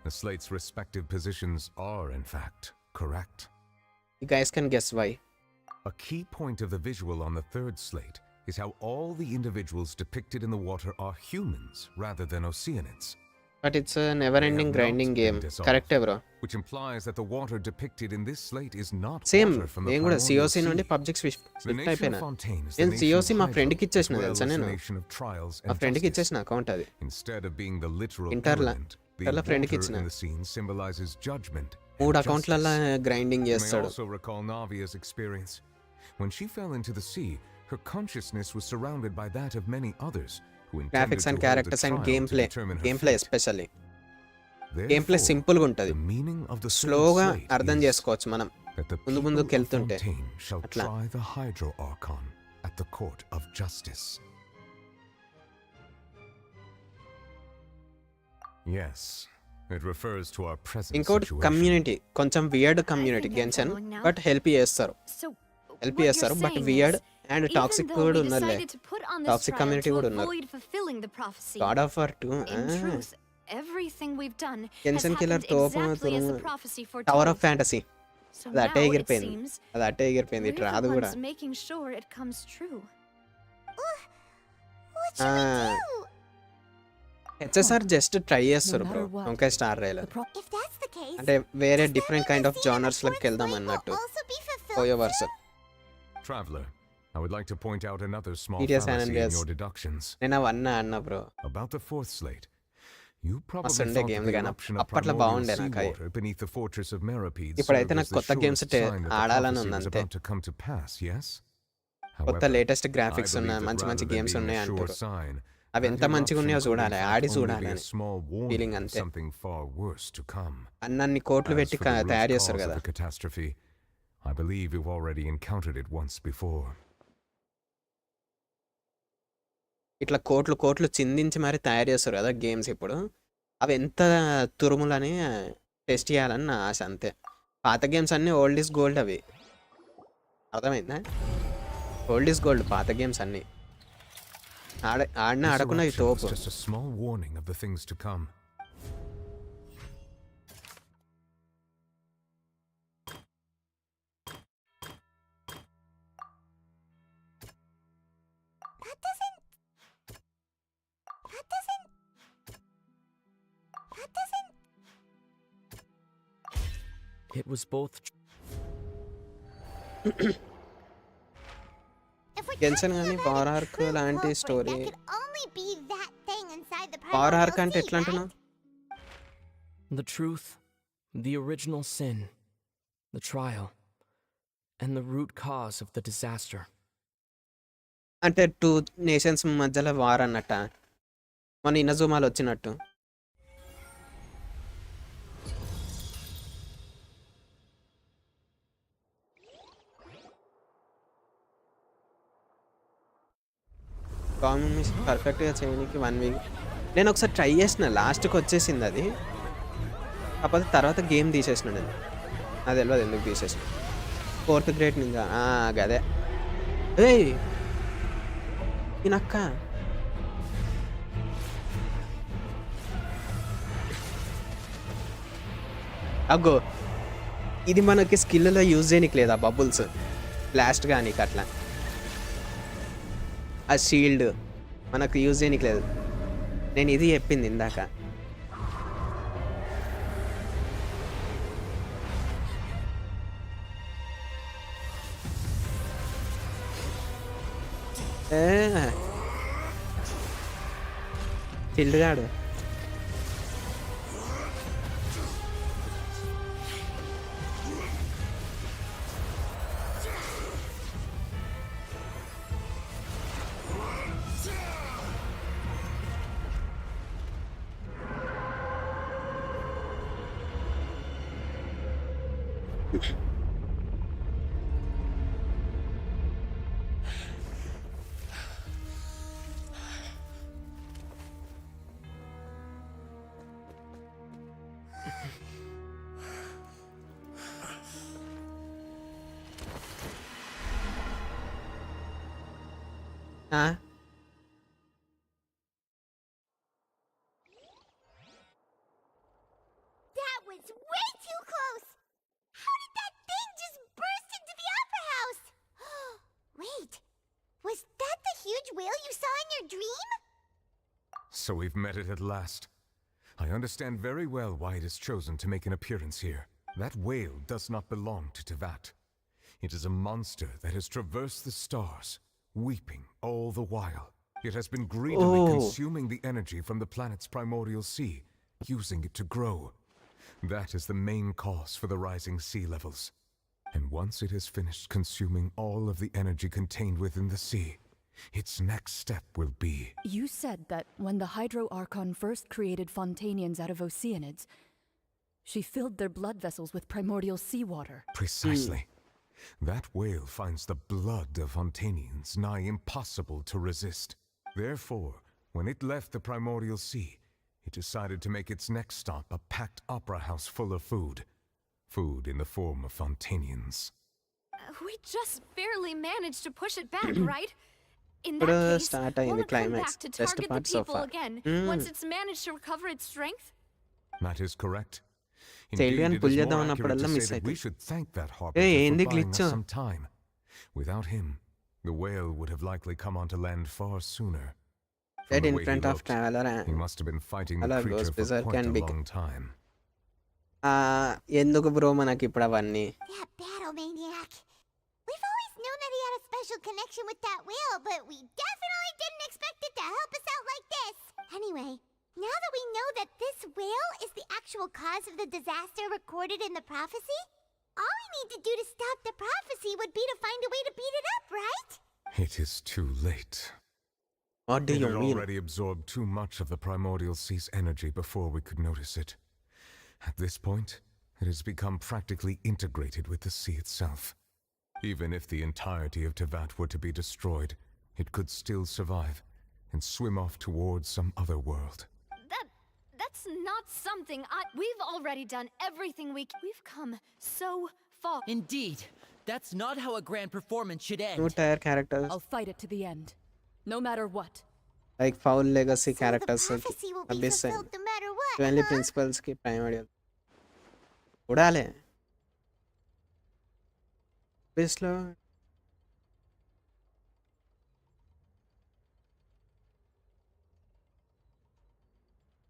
The slates' respective positions are, in fact, correct. You guys can guess why. A key point of the visual on the third slate is how all the individuals depicted in the water are humans rather than Oceanids. But it's a never ending grinding game. Correct bro. Which implies that the water depicted in this slate is not Same. water from the నేను కూడా primordial COC నుండి sea. PUBG Swift The nation అయిపోయినా. of Fontaine is the నేను nation COC of మా Hydro, ఫ్రెండ్కి as ఇచ్చేసిన well తెలుసా as the నేను. nation of trials మా and ఫ్రెండ్కి justice. ఇచ్చేసిన అకౌంట్ అది. Instead of being the literal ఇంటర్ల element, the ఇంటర్ల ఫ్రెండ్కి water ఇచ్చిన. in the scene symbolizes judgment and 3 justice. అకౌంట్లలో గ్రైండింగ్ You may చేస్తాడు. also recall Navia's experience. When she fell into the sea, her consciousness was surrounded by that of many others who intended graphics to and hold a characters and trial game to play, determine her game play fate. Especially game play Therefore, సింపుల్గా ఉంటుంది, the meaning of the third స్లోగా slate అర్థం is చేసుకోవచ్చు మనం that the ముందు people ముందుకు of వెళ్తుంటే. Fontaine shall అట్లా try the Hydro Archon at the court of justice. Yes, it refers to our present ఇంకోటి situation. కమ్యూనిటీ కొంచెం weird community Genshin, but help చేస్తారు, హెల్ప్ చేస్తారు, బట్ వియర్డ్ అండ్ టాక్సిక్ కూడా ఉన్నారులే. Toxic community కూడా ఉన్నారు. God of war 2 everything we've done Genshin has killer happened తోపు exactly as the prophecy tower foretold. Of fantasy So అది అట్టే now it ఎగిరిపోయింది, seems అది అట్టే ఎగిరిపోయింది, ఇటు we're రాదు the కూడా. ones making sure it comes true. HSR just try చేస్తారు బ్రో, ఇంకా స్టార్ రైల్ అంటే వేరే డిఫరెంట్ కైండ్ ఆఫ్ జానర్స్ లకి వెళ్దాం అన్నట్టు. పోయోవర్స్ Traveler, I would like to point out another small Serious fallacy in Andreas. your deductions. నేను అవన్నీ అన్నా bro. About the fourth slate, you probably మస్తు ఉండే thought that గేమ్లు the కానీ eruption of అప్పట్లో primordial బాగుండే నాకు అవి. seawater beneath the fortress of Merapedes ఇప్పుడైతే served నాకు as the కొత్త games surest sign that the ఆడాలని prophecy ఉంది was అంతే. about to come to pass, yes? కొత్త However, latest I graphics believe ఉన్నాయి, that మంచి మంచి rather than గేమ్స్ being ఉన్నాయి a sure అంటారు. sign, అవి that ఎంత మంచిగా ఉన్నాయో eruption could in చూడాలి, fact ఆడి only be చూడాలి a అని small ఫీలింగ్ warning of అంతే. something far worse to come. అన్ని కోట్లు As పెట్టి for the root తయారు cause చేస్తారు of కదా. the catastrophe, I believe you've already encountered it once before. ఇట్లా కోట్లు కోట్లు చిందించి మరి తయారు చేస్తారు కదా గేమ్స్ ఇప్పుడు. అవి ఎంత తురుములని టెస్ట్ చేయాలని నా ఆశ అంతే. పాత గేమ్స్ అన్నీ ఓల్డ్ ఈజ్ గోల్డ్, అవి అర్థమైందా? ఓల్డ్ ఈజ్ గోల్డ్ పాత గేమ్స్ అన్నీ. ఆడినా This ఆడకుండా ఈ eruption was తోపు. just a small warning of the things to come. It was both. Genshin గాని వార్ ఆర్క్ లాంటి story only be that thing inside the war primordial arc అంటే sea, ఎట్లా అంటున్నావు? The truth, the original sin, the trial, and the root cause of the disaster. అంటే 2 nations మధ్యలో war అన్నట్ట మన ఇనజుమాలు వచ్చినట్టు. కామన్ మిషన్ పర్ఫెక్ట్గా చేయడానికి 1 వీక్ నేను ఒకసారి ట్రై చేసిన, లాస్ట్కి వచ్చేసింది అది. కాకపోతే తర్వాత గేమ్ తీసేసినాడు అది, అది తెలియదు ఎందుకు తీసేసిన. 4th గ్రేడ్ నింజా గదే. ఏయ్ ఈయనక్క అగ్గో ఇది మనకి స్కిల్లో యూజ్ చేయనికి లేదా బబుల్స్ బ్లాస్ట్ కానీ అట్లా ఆ షీల్డ్ మనకు యూజ్ చేయనికి లేదు. నేను ఇది చెప్పింది ఇందాక. షీల్డ్ గాడు That was way too close! How did that thing just burst into the opera house? Wait, was that the huge whale you saw in your dream? So we've met it at last. I understand very well why it has chosen to make an appearance here. That whale does not belong to Tevat. It is a monster that has traversed the stars, weeping all the while. It has been greedily consuming the energy from the planet's primordial sea, using it to grow. That is the main cause for the rising sea levels. And once it has finished consuming all of the energy contained within the sea, its next step will be... You said that when the Hydro Archon first created Fontanians out of Oceanids, she filled their blood vessels with primordial seawater. Precisely. That whale finds the blood of Fontanians nigh impossible to resist. Therefore, when it left the primordial sea, it decided to make its next stop a packed opera house full of food. Food in the form of Fontanians. We just barely managed to push it back, right? In that case, will it come back to target the people again once it's managed to recover its strength? That is correct. Indeed, it is more accurate to say that we should thank that harbinger for buying us some time. Without him, the whale would have likely come onto land far sooner. From the way he looked, he must have been fighting the creature for quite a long time. ఎందుకు bro మనకి ఇప్పుడు అవన్నీ? That battle maniac. We've always known that he had a special connection with that whale, but we definitely didn't expect it to help us out like this. Anyway, now that we know that this whale is the actual cause of the disaster recorded in the prophecy, all we need to do to stop the prophecy would be to find a way to beat it up, right? It is too late. What do you mean? It had already absorbed too much of the primordial sea's energy before we could notice it. At this point, it has become practically integrated with the sea itself. Even if the entirety of Tevat were to be destroyed, it could still survive and swim off towards some other world. That's not something we've already done everything we've come so far. Indeed. That's not how a grand performance should end. 2 tier characters. I'll fight it to the end. No matter what. Like foul legacy characters. The prophecy will be fulfilled no matter what, Only principles ki primordial. Udale. Bislo.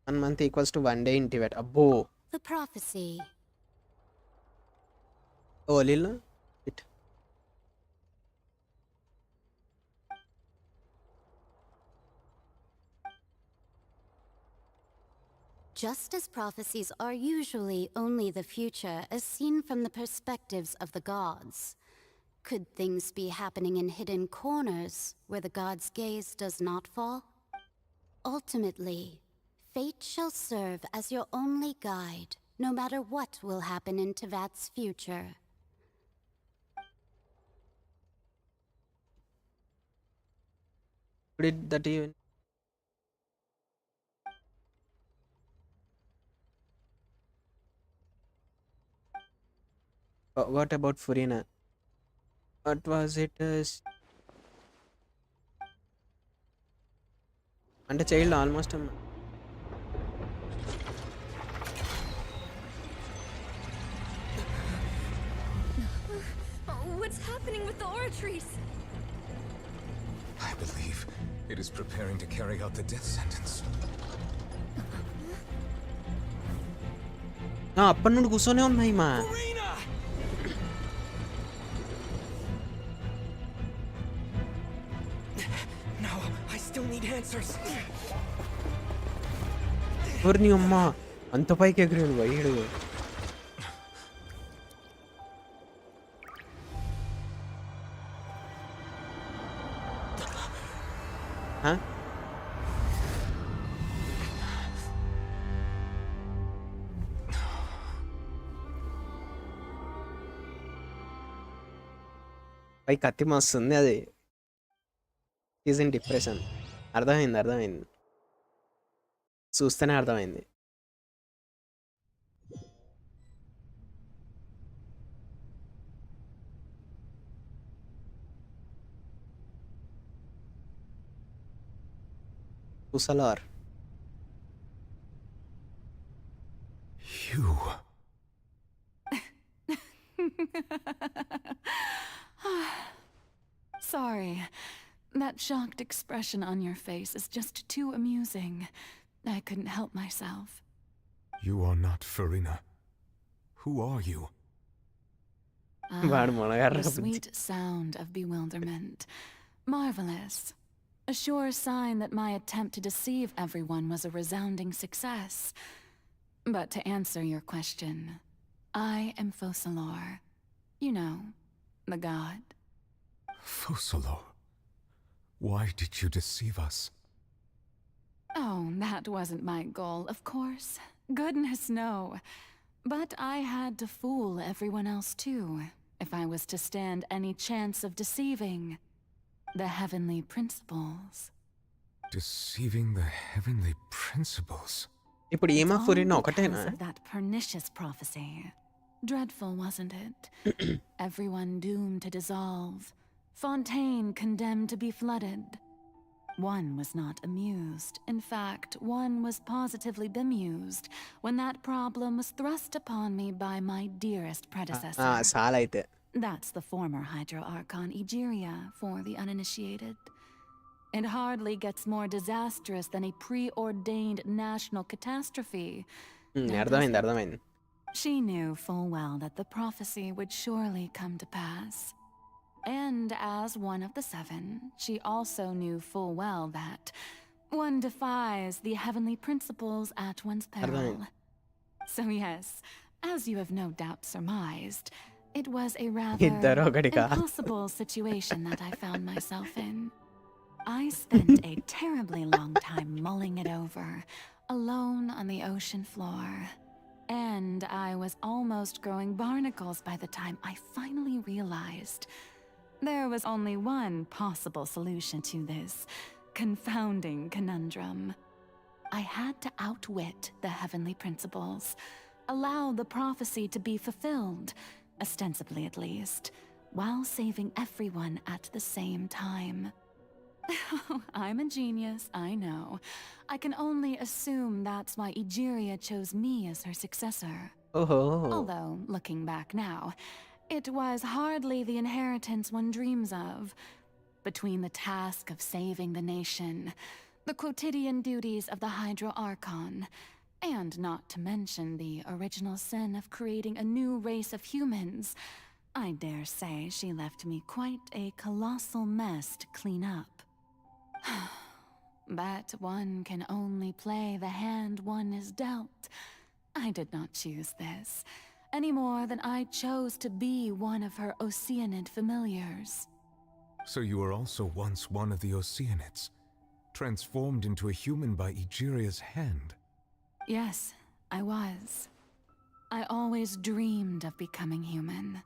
1 month equals to 1 day in Tibet. Abbo. The prophecy. Oh, Lila? It. Just as prophecies are usually only the future as seen from the perspectives of the gods, could things be happening in hidden corners where the gods' gaze does not fall? Ultimately, fate shall serve as your only guide, no matter what will happen in Tevat's future. Did that even? What about Furina? What was it? And a child almost. What's happening with the aura trees? I believe it is preparing to carry out the death sentence. అప్పటి నుండి కూర్చొనే ఉన్నాయి మా No, I still need answers. ఎవరిని అమ్మా అంత పైకి ఎగిరాడు wide పై కత్తి మస్తుంది అది ఈజ్ ఇన్ డిప్రెషన్ అర్థమైంది చూస్తేనే అర్థమైంది Usalar. You. Sorry. That shocked expression on your face is just too amusing. I couldn't help myself. You are not Furina. Who are you? The sweet sound of bewilderment. Marvelous. A sure sign that my attempt to deceive everyone was a resounding success. But to answer your question, I am Focalor. You know, the god. Focalor? Why did you deceive us? Oh, that wasn't my goal, of course. Goodness, no. But I had to fool everyone else too, if I was to stand any chance of deceiving the heavenly principles. Deceiving the heavenly principles? ఇప్పుడు ఏమా ఫురినా ఒకటేనా? Of that pernicious prophecy. Dreadful, wasn't it? Everyone doomed to dissolve. Fontaine condemned to be flooded. One was not amused. In fact, one was positively bemused when that problem was thrust upon me by my dearest predecessor. సాలైతే. That's the former Hydro Archon Egeria for the uninitiated. It hardly gets more disastrous than a preordained national catastrophe. అర్థమైంది. She knew full well that the prophecy would surely come to pass. And as one of the seven, she also knew full well that one defies the heavenly principles at one's peril. So yes, as you have no doubt surmised, it was a rather impossible situation that I found myself in. I spent a terribly long time mulling it over, alone on the ocean floor. And I was almost growing barnacles by the time I finally realized there was only one possible solution to this confounding conundrum. I had to outwit the heavenly principles, allow the prophecy to be fulfilled, ostensibly at least, while saving everyone at the same time. I'm a genius, I know. I can only assume that's why Egeria chose me as her successor. Although, looking back now, it was hardly the inheritance one dreams of. Between the task of saving the nation, the quotidian duties of the Hydro Archon, and not to mention the original sin of creating a new race of humans, I dare say she left me quite a colossal mess to clean up. But one can only play the hand one is dealt. I did not choose this, any more than I chose to be one of her Oceanid familiars. So you were also once one of the Oceanids, transformed into a human by Egeria's hand. Yes, I was. I always dreamed of becoming human.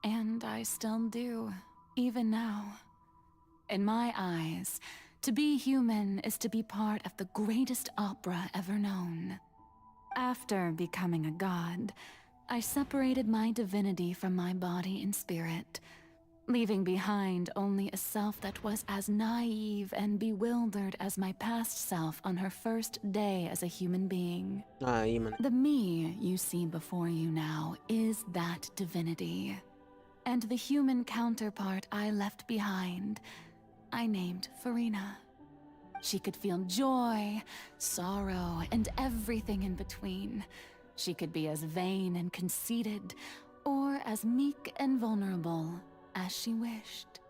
And I still do, even now. In my eyes, to be human is to be part of the greatest opera ever known. After becoming a god, I separated my divinity from my body and spirit, leaving behind only a self that was as naive and bewildered as my past self on her first day as a human being. The me you see before you now is that divinity. And the human counterpart I left behind, I named Farina. She could feel joy, sorrow, and everything in between. She could be as vain and conceited, or as meek and vulnerable as she wished.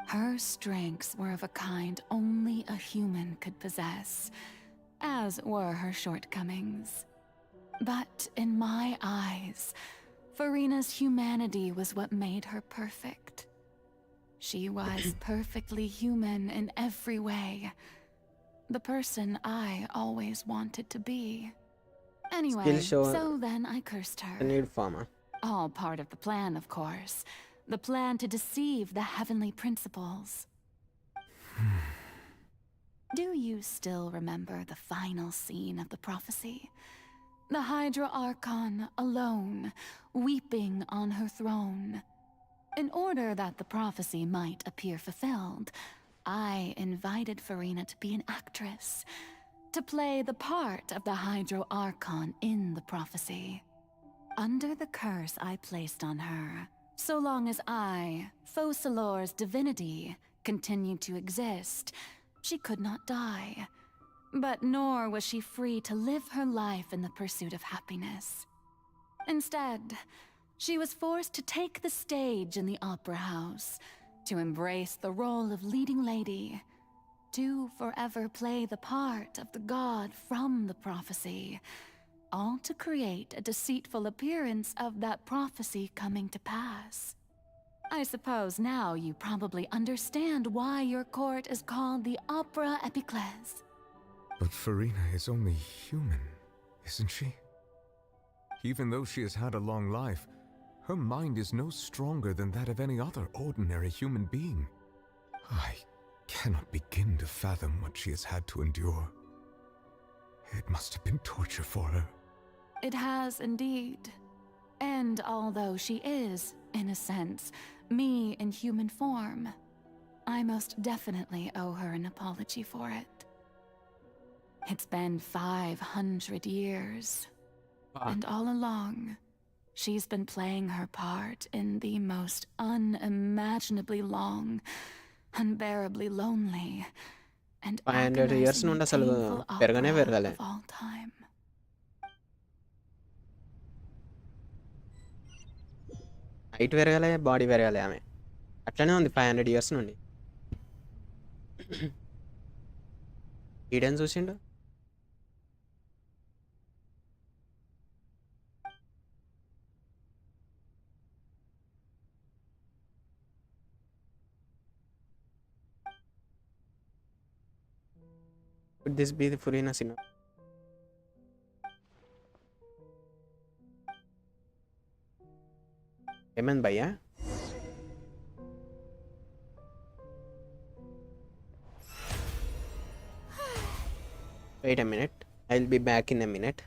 Her strengths were of a kind only a human could possess, as were her shortcomings. But in my eyes, Farina's humanity was what made her perfect. She was perfectly human in every way. The person I always wanted to be. Anyway, so then I cursed her. All part of the plan, of course. The plan to deceive the heavenly principles. Do you still remember the final scene of the prophecy? The Hydra Archon alone, weeping on her throne. In order that the prophecy might appear fulfilled, I invited Farina to be an actress, to play the part of the Hydro Archon in the prophecy. Under the curse I placed on her, so long as I, Focalor's divinity, continued to exist, she could not die. But nor was she free to live her life in the pursuit of happiness. Instead, she was forced to take the stage in the opera house, to embrace the role of leading lady, to forever play the part of the god from the prophecy, all to create a deceitful appearance of that prophecy coming to pass. I suppose now you probably understand why your court is called the Opera Epiclese. But Farina is only human, isn't she? Even though she has had a long life, her mind is no stronger than that of any other ordinary human being. I cannot begin to fathom what she has had to endure. It must have been torture for her. It has indeed. And although she is, in a sense, me in human form, I most definitely owe her an apology for it. It's been 500 years. And all along, she's been playing her part in the most unimaginably long, unbearably lonely, and 500 years నుండి అసలు పెరగనే పెరగలే. of all time. Height పెరగలే, body పెరగలే ఆమె. అట్లనే ఉంది 500 years నుండి. ఈడేం చూసిండు? Could this be the Farina scene? ఏమైంది భయ్యా? Wait a minute. I'll be back in a minute.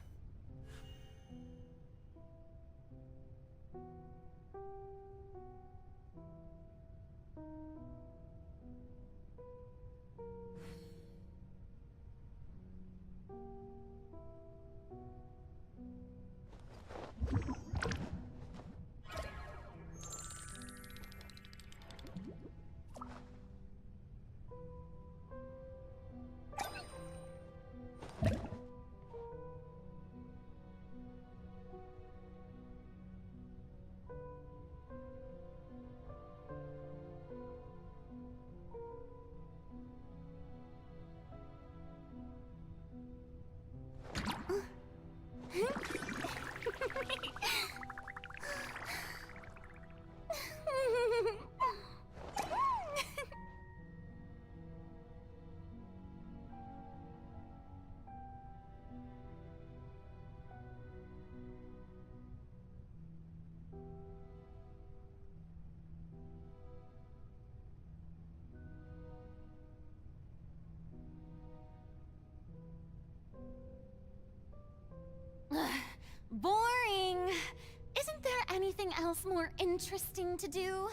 else more interesting to do?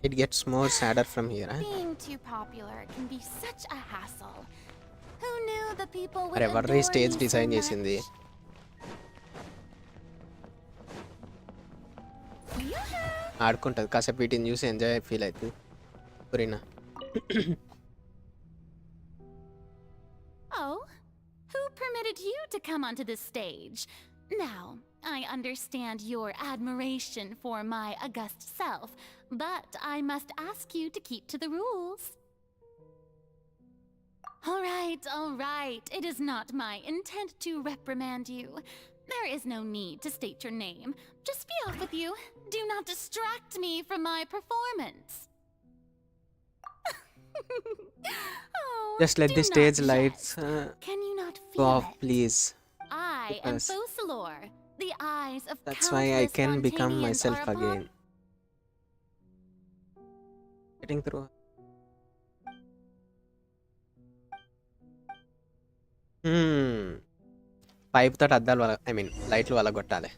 It gets more sadder from here. Being too popular can be such a hassle. Who knew the people would అరే adore ఎవర్రీ me stage so design much? చేసింది? ఆడుకుంటది కాసేపు వీటిని చూసి enjoy feel అవుతుంది పురీనా. Oh, who permitted you to come onto this stage? Now, I understand your admiration for my august self, but I must ask you to keep to the rules. All right. It is not my intent to reprimand you. There is no need to state your name. Just be off with you. Do not distract me from my performance. Just let the stage lights Can you not go feel off, it? please. I am Fosalor. The eyes of That's why I can become Fontanians myself are upon again. Getting through. Pipe తోటి అద్దాలు I mean లైట్లు వలగొట్టాలి.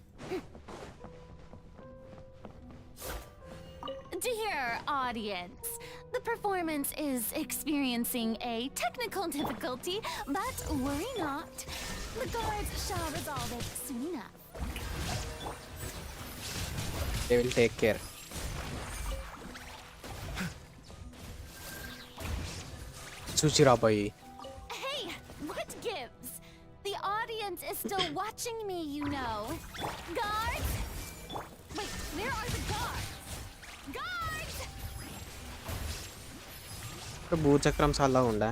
Dear audience, the performance is experiencing a technical difficulty, but worry not. The guards shall resolve it soon enough. They will take care. Suchirabai. Hey, what gives? The audience is still watching me, you know. Guards? Wait, where are the guards? Guards! భూచక్రం చాలా ఉందా?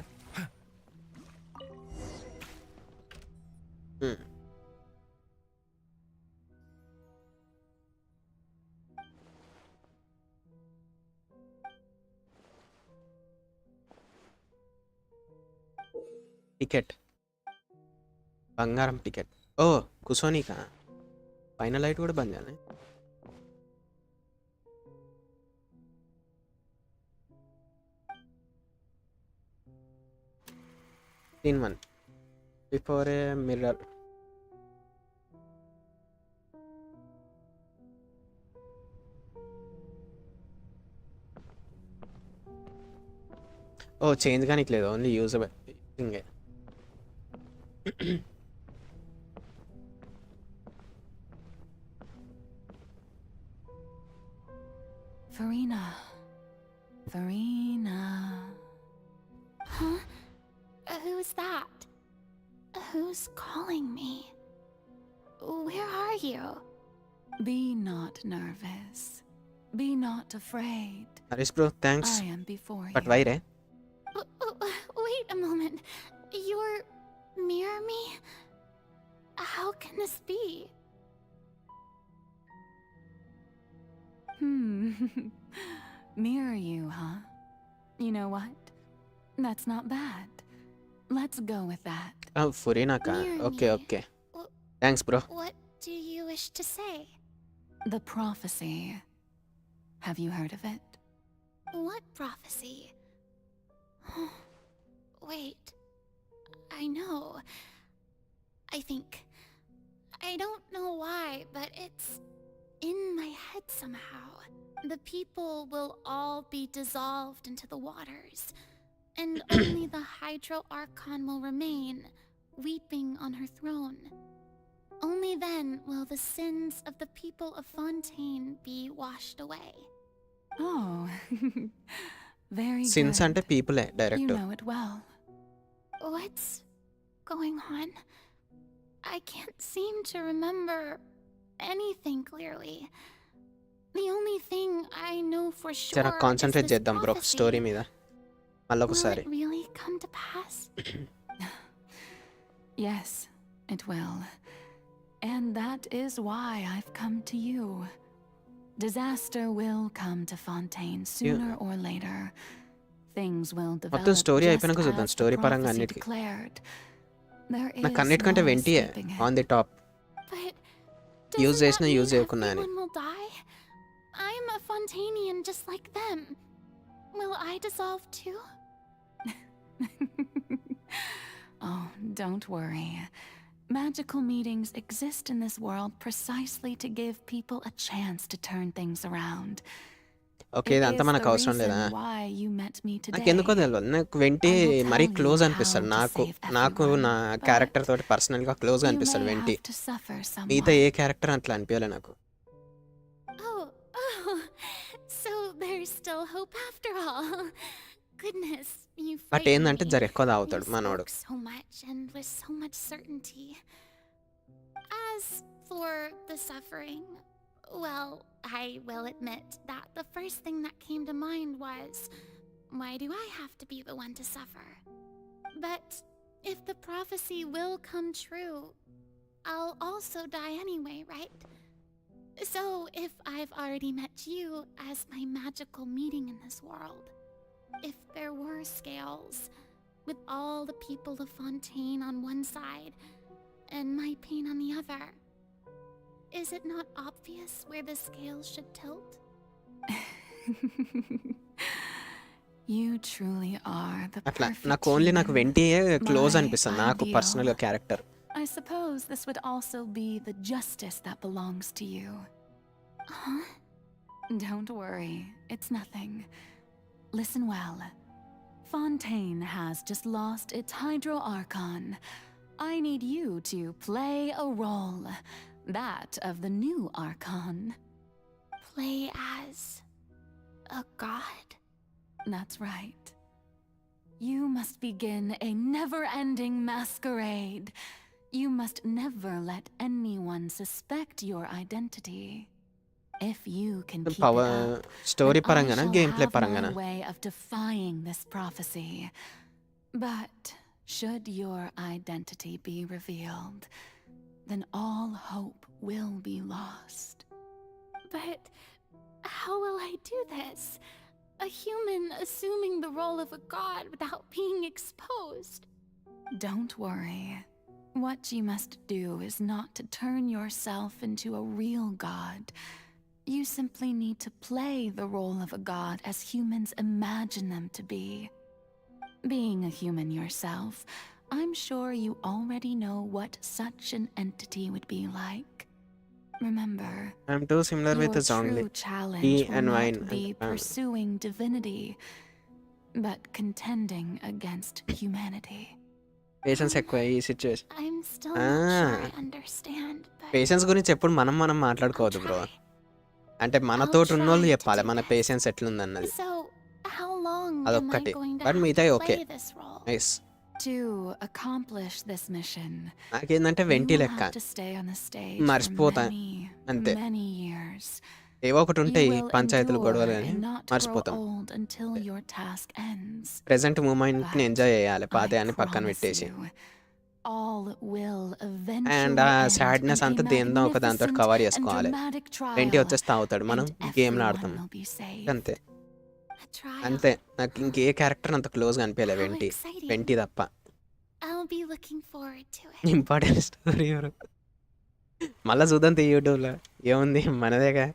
Ticket బంగారం ticket. ఓ కుసోనికా పైన light కూడా బంద్ చేయాలి. Scene 1. Before a mirror. ఓ change కానీ లేదు, only usable ఇంగే. Farina. Huh? Who's that? Who's calling me? Where are you? Be not nervous. Be not afraid. Harish bro, thanks. I am before you. But why re? Wait a moment. You're mirror me? How can this be? Mirror you, huh? You know what? That's not bad. Let's go with that. Oh, Farina ka. Okay. Thanks bro. What do you wish to say? The prophecy. Have you heard of it? What prophecy? Wait. I know. I think. I don't know why, but it's in my head somehow. The people will all be dissolved into the waters, and only the Hydro Archon will remain, weeping on her throne. Only then will the sins of the people of Fontaine be washed away. Oh, Very since good. అంటే పీపులే You direct. know it well. What's going on? I can't seem to remember anything clearly. The only thing I know for sure జర is concentrate this చేద్దాం bro story prophecy. మీద మళ్ళీ Will ఒకసారి. it really come to pass? Yes, it will. And that is why I've come to you. Disaster will come to Fontaine sooner or later. Things will మొత్తం develop story just అయిపోయినాక చూద్దాం as the story పరంగా prophecy అన్నిటికీ. declared. There నాకు is అన్నిటికంటే no వెంటియే escaping it. On the top. But use doesn't that చేసినా mean use చేయకున్నా అని. everyone will die? I'm a Fontanian just like them. Will I dissolve too? Oh, don't worry. Magical meetings exist in this world precisely to give people a chance to turn things around. Okay It ఇదంతా is మనకు the అవసరం లేదా? reason why you met me నాకు today. ఎందుకో తెలియదు, నాకు వెంటి I will మరీ tell close you అనిపిస్తాడు. how to నాకు save నాకు everyone, నా but క్యారెక్టర్ తోటి పర్సనల్గా క్లోజ్గా you అనిపిస్తాడు may వెంటి. have to suffer మిగతా somewhat. ఏ క్యారెక్టర్ అట్లా అనిపించలే నాకు. Oh, so there's still hope after all. Goodness, you but frightened ఏంటంటే me. జర ఎక్కువ You తాగుతాడు మనోడు. spoke so much and with so much certainty. As for the suffering, well, I will admit that the first thing that came to mind was, why do I have to be the one to suffer? But if the prophecy will come true, I'll also die anyway, right? So if I've already met you as my magical meeting in this world, if there were scales, with all the people of Fontaine on one side and my pain on the other, is it not obvious where the scales should tilt? You truly are the అట్లా perfect నాకు only నాకు human. వెంటియే close My అనిపిస్తుంది నాకు ideal. పర్సనల్గా character. I suppose this would also be the justice that belongs to you. Huh? Don't worry, it's nothing. Listen well. Fontaine has just lost its Hydro Archon. I need you to play a role. That of the new Archon. Play as a god? That's right. You must begin a never-ending masquerade. You must never let anyone suspect your identity. If you can keep it up, story then I పరంగానా shall game play have పరంగానా? my way of defying this prophecy. But should your identity be revealed, then all hope will be lost. But how will I do this? A human assuming the role of a god without being exposed. Don't worry. What you must do is not to turn yourself into a real god. You simply need to play the role of a god as humans imagine them to be. Being a human yourself, I'm sure you already know what such an entity would be like. Remember, I'm too similar with your Zhongli. true challenge Tea will and not wine be and- pursuing divinity, but contending against humanity. Patience ఎక్కువ ఈ situation. I'm still not sure I understand, but patience గురించి ఎప్పుడు మనం మాట్లాడుకోవద్దు bro. అంటే మనతోటి ఉన్నోళ్ళు చెప్పాలి మన పేషెన్స్ ఎట్లుందన్నది. so how long am I అదొక్కటి. going to బట్ have మిగతా to okay. play this role? Nice. To accomplish this mission, నాకేందంటే you వెంటి will లెక్క have to stay on the stage మర్చిపోతా for many, అంతే. many years. ఏవో ఒకటి ఉంటాయి You will పంచాయతీలు endure గొడవలు అని and not grow మర్చిపోతాం. old until your task ends. Present మూమెంట్ని ఎంజాయ్ చేయాలి, I పాతయాన్ని పక్కన promise పెట్టేసి. you, all will eventually and ఆ end సాడ్నెస్ in a అంతా దేందో ఒక దాంతో magnificent కవర్ and చేసుకోవాలి. dramatic వెంటి trial, వచ్చేసి తాగుతాడు, మనం and గేమ్లు everyone ఆడతాం will be safe. అంతే. Trial. అంతే, నాకు ఇంకే క్యారెక్టర్ అంత క్లోజ్గా అనిపించలే How వెంటి. exciting. వెంటి తప్ప. I'll be looking forward to it. Important story ఎవరు మళ్ళీ చూద్దాం యూట్యూబ్లో ఏముంది మనదేగా.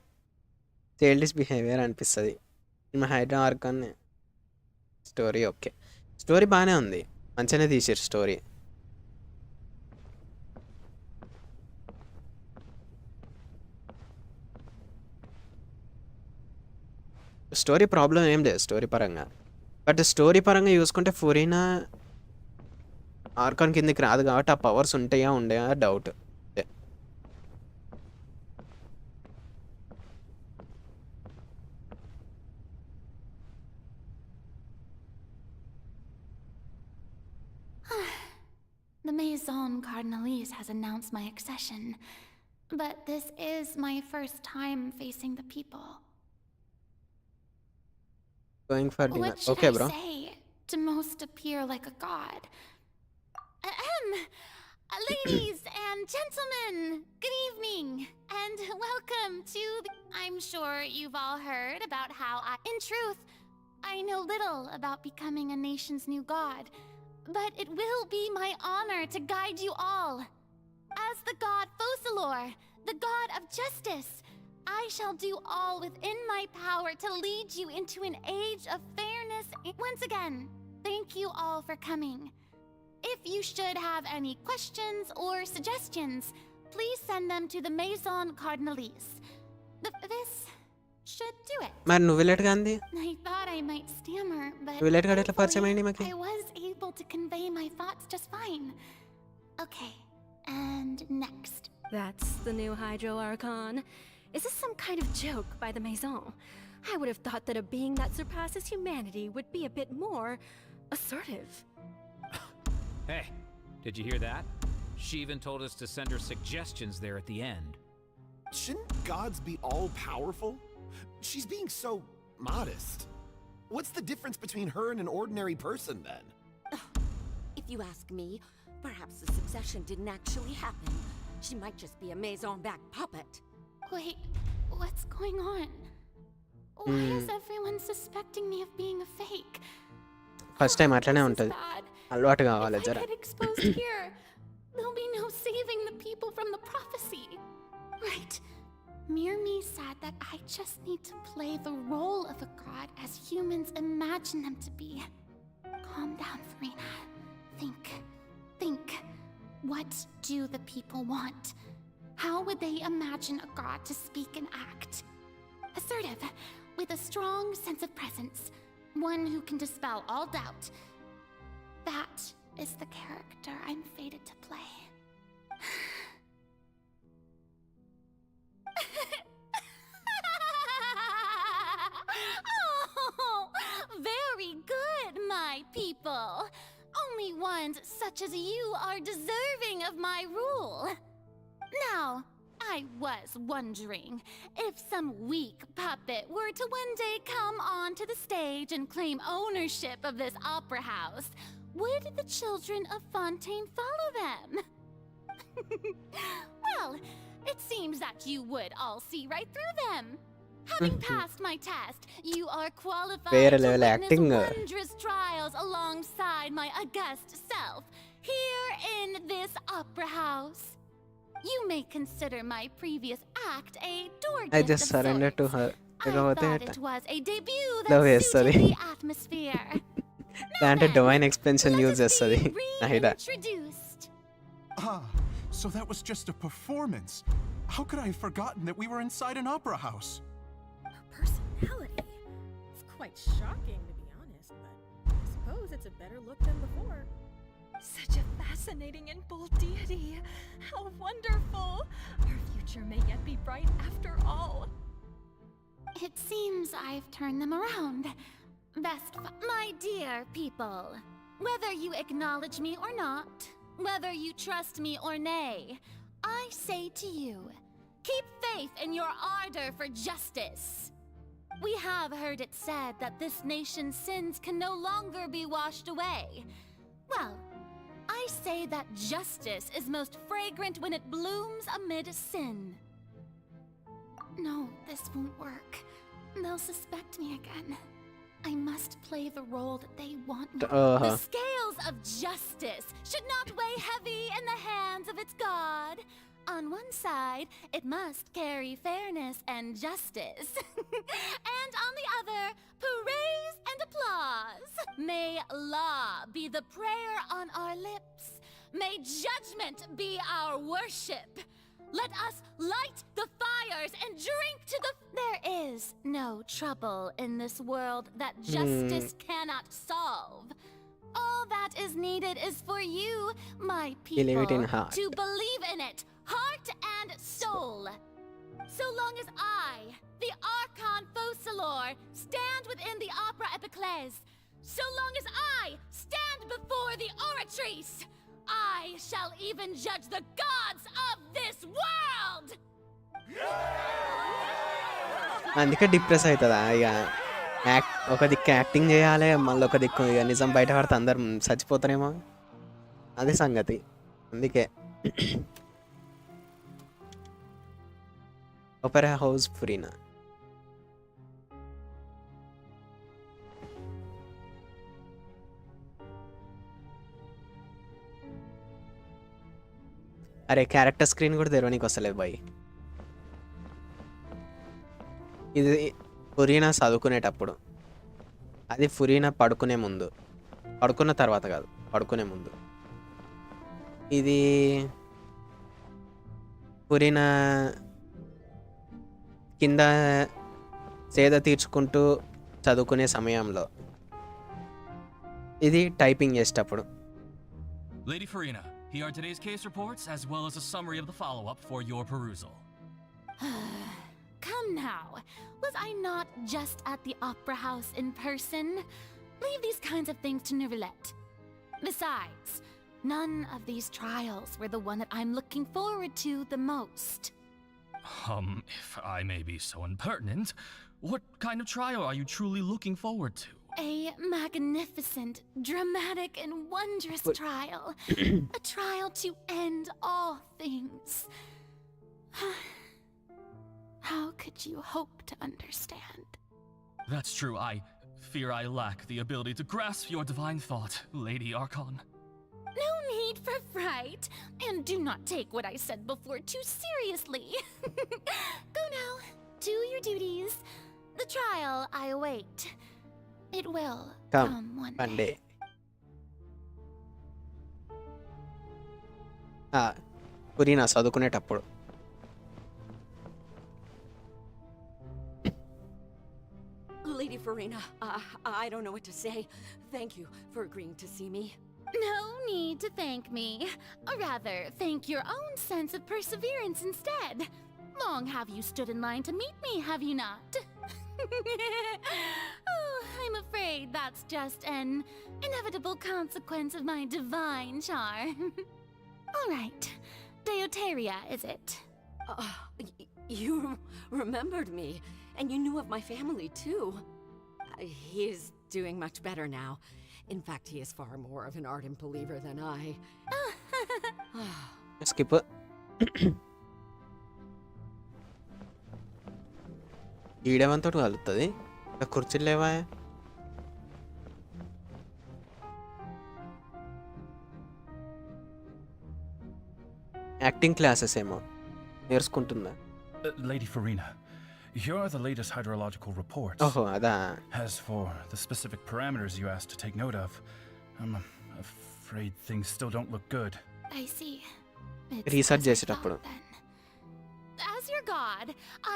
చైల్డిష్ బిహేవియర్ అనిపిస్తుంది. మా Hydro Archon story okay, story బాగానే ఉంది, మంచిగానే తీసారు స్టోరీ. స్టోరీ ప్రాబ్లం ఏం లేదు స్టోరీ పరంగా. బట్ స్టోరీ పరంగా చూసుకుంటే ఫురీనా ఆర్కాన్ కిందకి రాదు కాబట్టి ఆ పవర్స్ ఉంటాయా ఉండయా doubt. Maison Cardinalise has announced my accession, but this is my first time facing the people. Going for dinner. What should Okay, I bro. say to most appear like a god? Ladies and gentlemen, good evening, and welcome to I'm sure you've all heard about how in truth, I know little about becoming a nation's new god, but it will be my honor to guide you all. As the god Focalor, the god of justice, I shall do all within my power to lead you into an age of fairness. Once again, thank you all for coming. If you should have any questions or suggestions, please send them to the Maison Cardinalise. This should do it. మరి నువ్వు late Gandhi I thought I might stammer, but నువ్వు late గా ఎట్లా పరిచయం అయ్యింది మాకి I was able to convey my thoughts just fine. Okay, and next. That's the new Hydro Archon. Is this some kind of joke by the Maison? I would have thought that a being that surpasses humanity would be a bit more assertive. Hey, did you hear that? She even told us to send her suggestions there at the end. Shouldn't gods be all-powerful? She's being so modest. What's the difference between her and an ordinary person, then? If you ask me, perhaps the succession didn't actually happen. She might just be a Maison-backed puppet. Wait, what's going on? Why is everyone suspecting me of being a fake? First time అట్లనే ఉంటుంది అలవాటు కావాలి If I జర get exposed here, there'll be no saving the people from the prophecy. Right. Mirmi said that I just need to play the role of a god as humans imagine them to be. Calm down, Farina. Think. What do the people want? How would they imagine a god to speak and act? Assertive, with a strong sense of presence. One who can dispel all doubt. That is the character I'm fated to play. Oh, very good, my people. Only ones such as you are deserving of my rule. Now, I was wondering if some weak puppet were to one day come onto the stage and claim ownership of this opera house, would the children of Fontaine follow them? Well, it seems that you would all see right through them. Having passed my test, you are qualified Fair to level witness acting. wondrous trials alongside my august self here in this opera house. You may consider my previous act a door gift I just of surrendered to sorts. her I thought it was a debut Love that is suited sorry. the atmosphere. దాంట్లో divine expansion use చేస్తుంది నహిద Introduced. Ah, so that was just a performance. How could I have forgotten that we were inside an opera house? Her personality. It's quite shocking, to be honest, but I suppose it's a better look than before. Such a fascinating and bold deity. How wonderful. Our future may yet be bright after all. It seems I've turned them around. My dear people, whether you acknowledge me or not, whether you trust me or nay, I say to you, keep faith in your ardor for justice. We have heard it said that this nation's sins can no longer be washed away. Well, I say that justice is most fragrant when it blooms amid sin. No, this won't work. They'll suspect me again. I must play the role that they want me. The scales of justice should not weigh heavy in the hands of its god. On one side, it must carry fairness and justice. And on the other, praise and applause. May law be the prayer on our lips. May judgment be our worship. Let us light the fires and drink to the... There is no trouble in this world that justice cannot solve. All that is needed is for you, my people, Believe it in heart. to believe in it, heart and soul. So long as I, the Archon Focalor, stand within the Opera Epiclese, so long as I stand before the Oratrice, I shall even judge the gods of this world! అందుకే depress అవుతుందా ఇక ఒక దిక్కు acting చేయాలి, మళ్ళీ ఒక దిక్కు ఇక నిజం బయట పడితే అందరు చచ్చిపోతారేమో, అది సంగతి. అందుకే ఒపెరా హౌస్ ఫురీనా. అరే క్యారెక్టర్ స్క్రీన్ కూడా తెరవనీకి వస్తలేదు బాయ్. ఇది ఫురీనా చదువుకునేటప్పుడు, అది ఫురీనా పడుకునే ముందు, పడుకున్న తర్వాత కాదు, పడుకునే ముందు. ఇది ఫురీనా కింద సేద తీర్చుకుంటూ చదువుకునే సమయంలో, ఇది టైపింగ్ చేసేటప్పుడు. Lady Farina, here are today's case reports as well as a summary of the follow-up for your perusal. Come now, was I not just at the opera house in person? Leave these kinds of things to Neuvillette. Besides, none of these trials were the one that I'm looking forward to the most. If I may be so impertinent, what kind of trial are you truly looking forward to? A magnificent, dramatic, and wondrous trial. A trial to end all things. How could you hope to understand? That's true. I fear I lack the ability to grasp your divine thought, Lady Archon. No need for fright, and do not take what I said before too seriously. Go now, do your duties. The trial I await. It will come one day. ఫురీనా చదువుకునేటప్పుడు. Lady Farina, I don't know what to say. Thank you for agreeing to see me. No need to thank me. Rather, thank your own sense of perseverance instead. Long have you stood in line to meet me, have you not? Oh, I'm afraid that's just an inevitable consequence of my divine charm. All right. Deoteria, is it? You remembered me, and you knew of my family, too. He is doing much better now. In fact, he is far more of an ardent believer than I. Skip it. ఈడేమంతటి కలుగుతుంది, కుర్చీలు లేవా? Acting classes ఏమో నేర్చుకుంటుందా? Lady Farina, here are the latest hydrological reports. ఓహో అదా. As for the specific parameters you asked to take note of, I'm afraid things still don't look good. I see. Research చేసేటప్పుడు. As your god,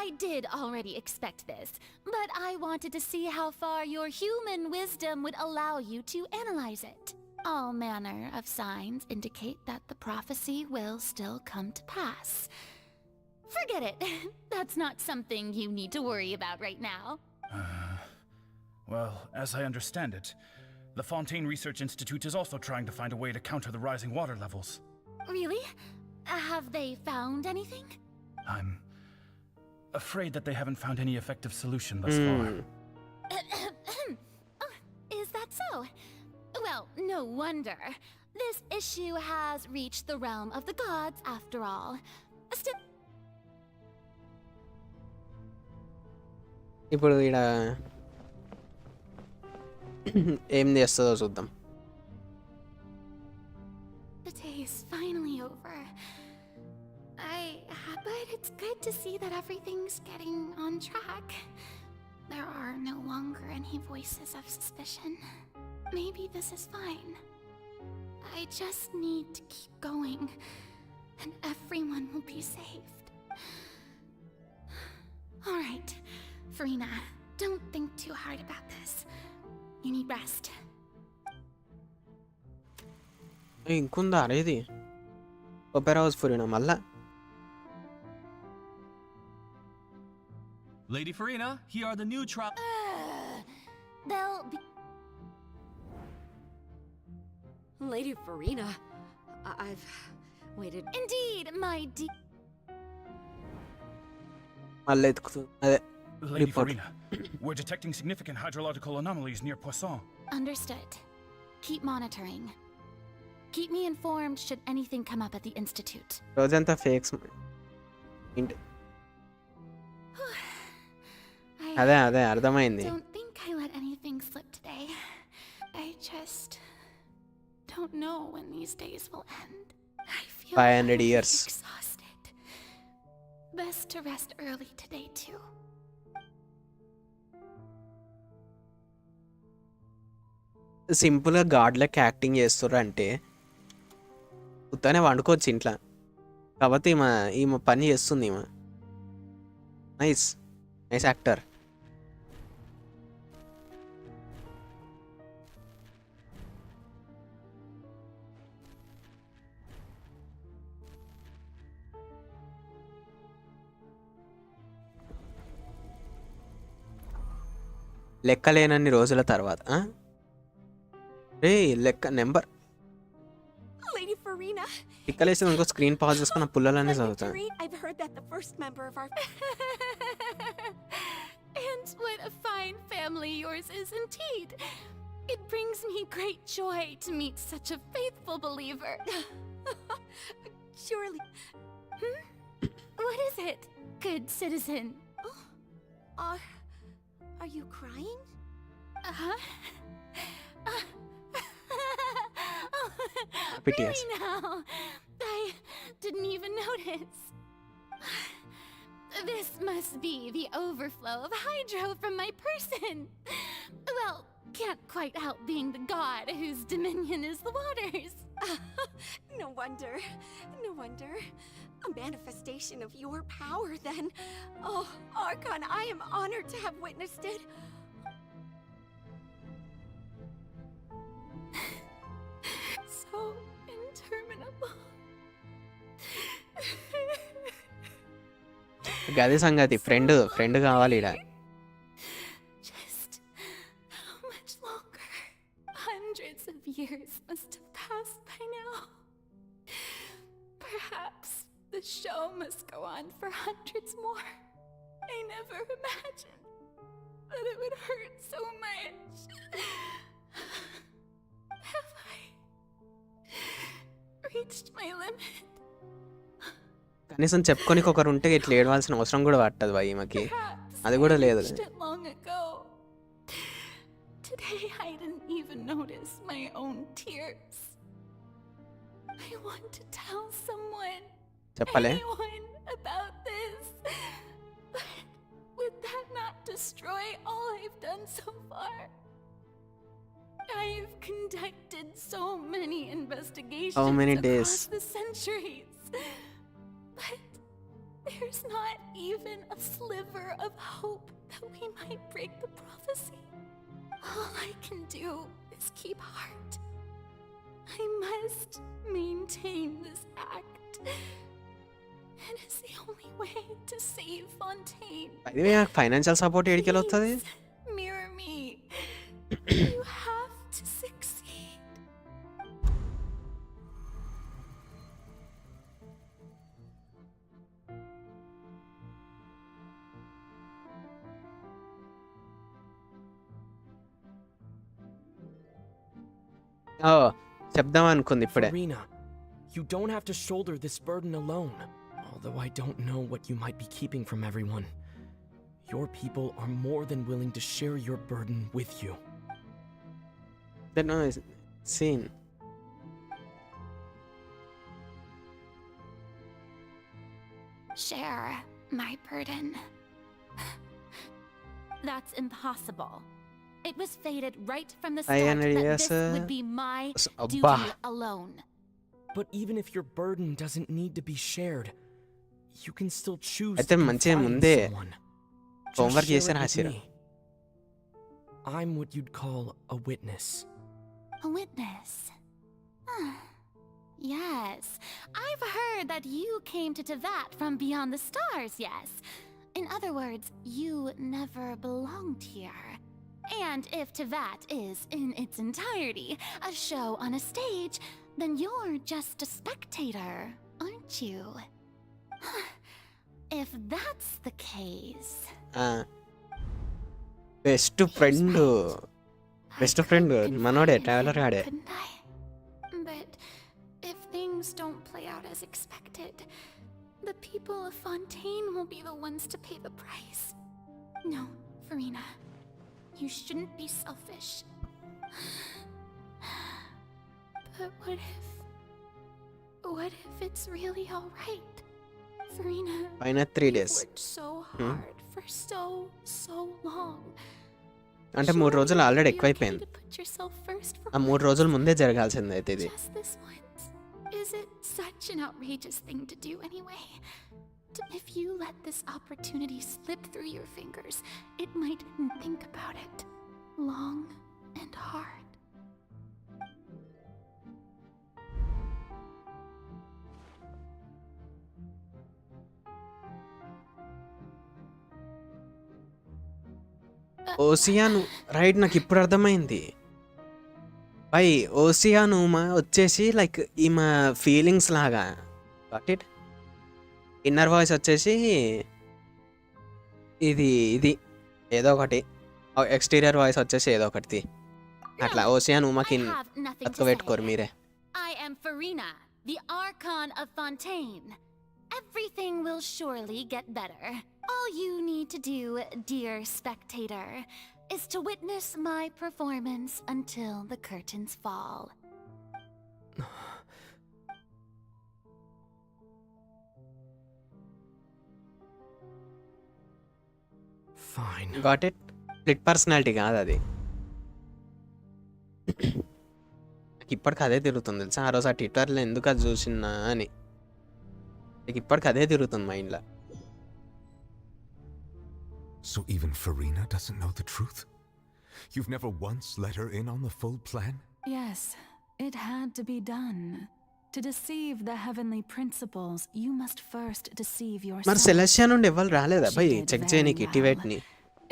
I did already expect this, but I wanted to see how far your human wisdom would allow you to analyze it. All manner of signs indicate that the prophecy will still come to pass. Forget it. That's not something you need to worry about right now. Well, as I understand it, the Fontaine Research Institute is also trying to find a way to counter the rising water levels. Really? Have they found anything? I'm afraid that they haven't found any effective solution thus far. Is that so? Well, no wonder. This issue has reached the realm of the gods, after all. Still... ఇప్పుడు ఈడ ఏం చేస్తుందో చూద్దాం. The day is finally over. But it's good to see that everything's getting on track. There are no longer any voices of suspicion. Maybe this is fine. I just need to keep going, and everyone will be saved. All right, Farina, don't think too hard about this. You need rest. ఇంకుందా అరే ఇది opera house ఫురీనా మళ్ళా? Lady Farina, here are the new They'll be... Lady Farina, I've waited. Indeed, my dear. మళ్ళీ ఎత్తుకుతుంది అదే Lady report. Farina, we're detecting significant hydrological anomalies near Poisson. Understood. Keep monitoring. Keep me informed should anything come up at the Institute. రోజంతా fakes ఏంటి అదే అదే అర్థమైంది. Don't think I let anything slip today. I just don't know when these days will end. I feel 500 years. exhausted. Best to rest early today too. సింపుల్గా గాడ్లకి acting చేస్తుర్రు అంటే ఉత్తనే వండుకోవచ్చు ఇంట్లో. కాబట్టి ఈమె పని చేస్తుంది. ఈమె నైస్ నైస్ యాక్టర్. లెక్కలేనన్ని రోజుల తర్వాత రే లెక్క నెంబర్ Lady Farina. లెక్కలేసి ఇంకో స్క్రీన్ పాజ్ చేసుకున్న పుల్లలన్నీ చదువుతాను. I've heard that the first member of our And what a fine family yours is indeed. It brings me great joy to meet such a faithful believer. surely. What is it, good citizen? Are you crying? Uh-huh. Pity Really us. now? I didn't even notice. This must be the overflow of hydro from my person. Well, can't quite help being the god whose dominion is the waters. No wonder. No wonder. A manifestation of your power, then. Oh, Archon, I am honored to have witnessed it. So interminable. గది సంగతి. Friend కావాలి ఈడ. Just how much longer? Hundreds of years must have passed by now. Perhaps the show must go on for hundreds more. I never imagined that it would hurt so much. Have I reached my limit? కనీసం చెప్పుకోనికి ఒకరు ఉంటే ఇట్లా ఏడవాల్సిన అవసరం కూడా పట్టదు భయ్ ఈమెకి. అది కూడా లేదు. Reached it long ago. Today I didn't even notice my own tears. I want to tell someone, చెప్పలే. anyone about this. But would that not destroy all I've done so far? I've conducted so many investigations How many across days? the centuries. But there's not even a sliver of hope that we might break the prophecy. All I can do is keep heart. I must maintain this act. It is the only way to save Fontaine. అది నాకు financial support ఏడికెళ్ళి వస్తుంది. Mirror me. You have to succeed. చెప్దాం అనుకుంది ఇప్పుడే. Farina, you don't have to shoulder this burden alone. Although I don't know what you might be keeping from everyone. Your people are more than willing to share your burden with you. Then scene. Share my burden. That's impossible. It was fated right from the start that this would be my duty alone. But even if your burden doesn't need to be shared, you can still choose అయితే to మంచిగా confide in ముందే someone. Just homework share చేశాను it with హాసిరా. me. I'm what you'd call a witness. A witness. Yes, I've heard that you came to Tevat from beyond the stars, yes. In other words, you never belonged here. And if Tevat is, in its entirety, a show on a stage, Then you're just a spectator, aren't you? If that's the case... best friend మనోడే traveller ఆడే. But if things don't play out as expected, the people of Fontaine will be the ones to pay the price. No, Farina, you shouldn't be selfish. But what if it's really all right? Farina, పైన 3 days. worked so hard for so long. అంటే 3 రోజులు already ఎక్కువైపోయింది. ఆ 3 రోజుల ముందే జరగాల్సింది అయితే ఇది. Just this once. Is it such an outrageous thing to do anyway? If you let this opportunity slip through your fingers, it might think about it long and hard. ఓసియాను రైట్, నాకు ఇప్పుడు అర్థమైంది. బై ఓసియాను వచ్చేసి like ఈమె feelings లాగా. Got it. Inner voice వచ్చేసి ఇది ఏదో ఒకటి, ఎక్స్టీరియర్ వాయిస్ వచ్చేసి ఏదో ఒకటి. అట్లా ఓసియాను మాకి అతకబెట్టుకోరు మీరే. I am Farina, the Archon of Fontaine. Everything will surely get better. All you need to do, dear spectator, is to witness my performance until the curtains fall. Fine. Got it? Split personality కాదు అది. నాకు ఇప్పటికి అదే తిరుగుతుంది తెలుసా. ఆ రోజు ఆ ట్విట్టర్లో ఎందుకు అది చూసినా అని నాకు ఇప్పటికి అదే తిరుగుతుంది మైండ్లో. So even Farina doesn't know the truth? You've never once let her in on the full plan? Yes, it had to be done. To deceive the heavenly principles, you must first deceive yourself. మరి Celestia నుండి ఎవరు రాలేదా భయ్ check చేయనీకి టివెట్ని?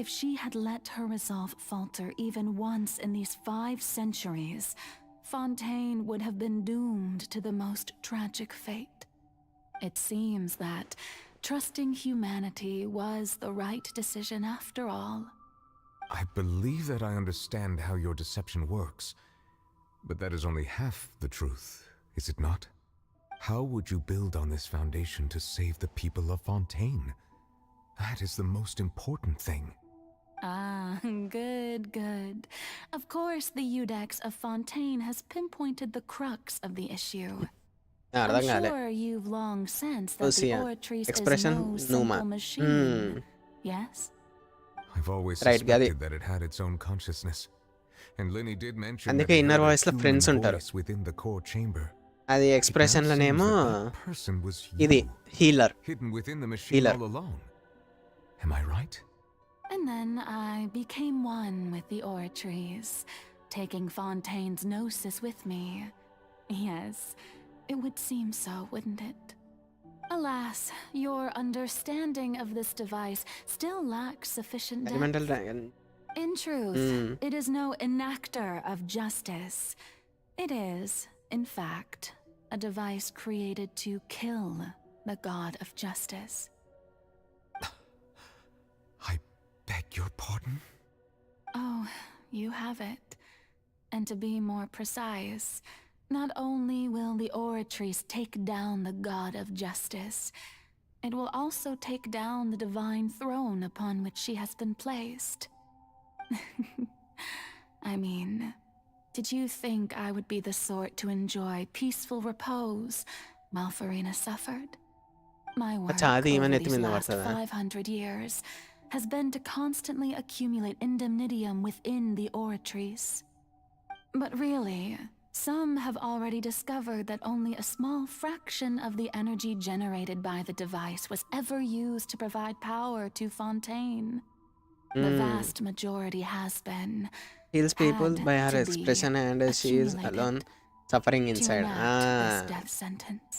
If she had let her resolve falter even once in these 5 centuries, Fontaine would have been doomed to the most tragic fate. It seems that trusting humanity was the right decision after all. I believe that I understand how your deception works, but that is only half the truth, is it not? How would you build on this foundation to save the people of Fontaine? That is the most important thing. Ah, good. Of course, the Udex of Fontaine has pinpointed the crux of the issue. I'm sure you've long sensed that the Oratrice is no simple machine. Yes? I've always suspected that it had its own consciousness. And Linny did mention that it had a human voice within the core chamber. అది ఎక్స్ప్రెషన్లోనేమో ఇది healer, hidden within the machine all along. Am I right? And then I became one with the Oratrice, taking Fontaine's gnosis with me. Yes, it would seem so, wouldn't it? Alas, your understanding of this device still lacks sufficient depth. In truth, it is no enactor of justice. It is, in fact, a device created to kill the god of justice. I beg your pardon? Oh, you have it. And to be more precise, not only will the Oratrice take down the god of justice, it will also take down the divine throne upon which she has been placed. I mean, did you think I would be the sort to enjoy peaceful repose while Farina suffered? My work over these last 500 years has been to constantly accumulate indemnitium within the Oratrice. But really, some have already discovered that only a small fraction of the energy generated by the device was ever used to provide power to Fontaine. The vast majority has been heals people by her expression and she is alone suffering inside. This death sentence.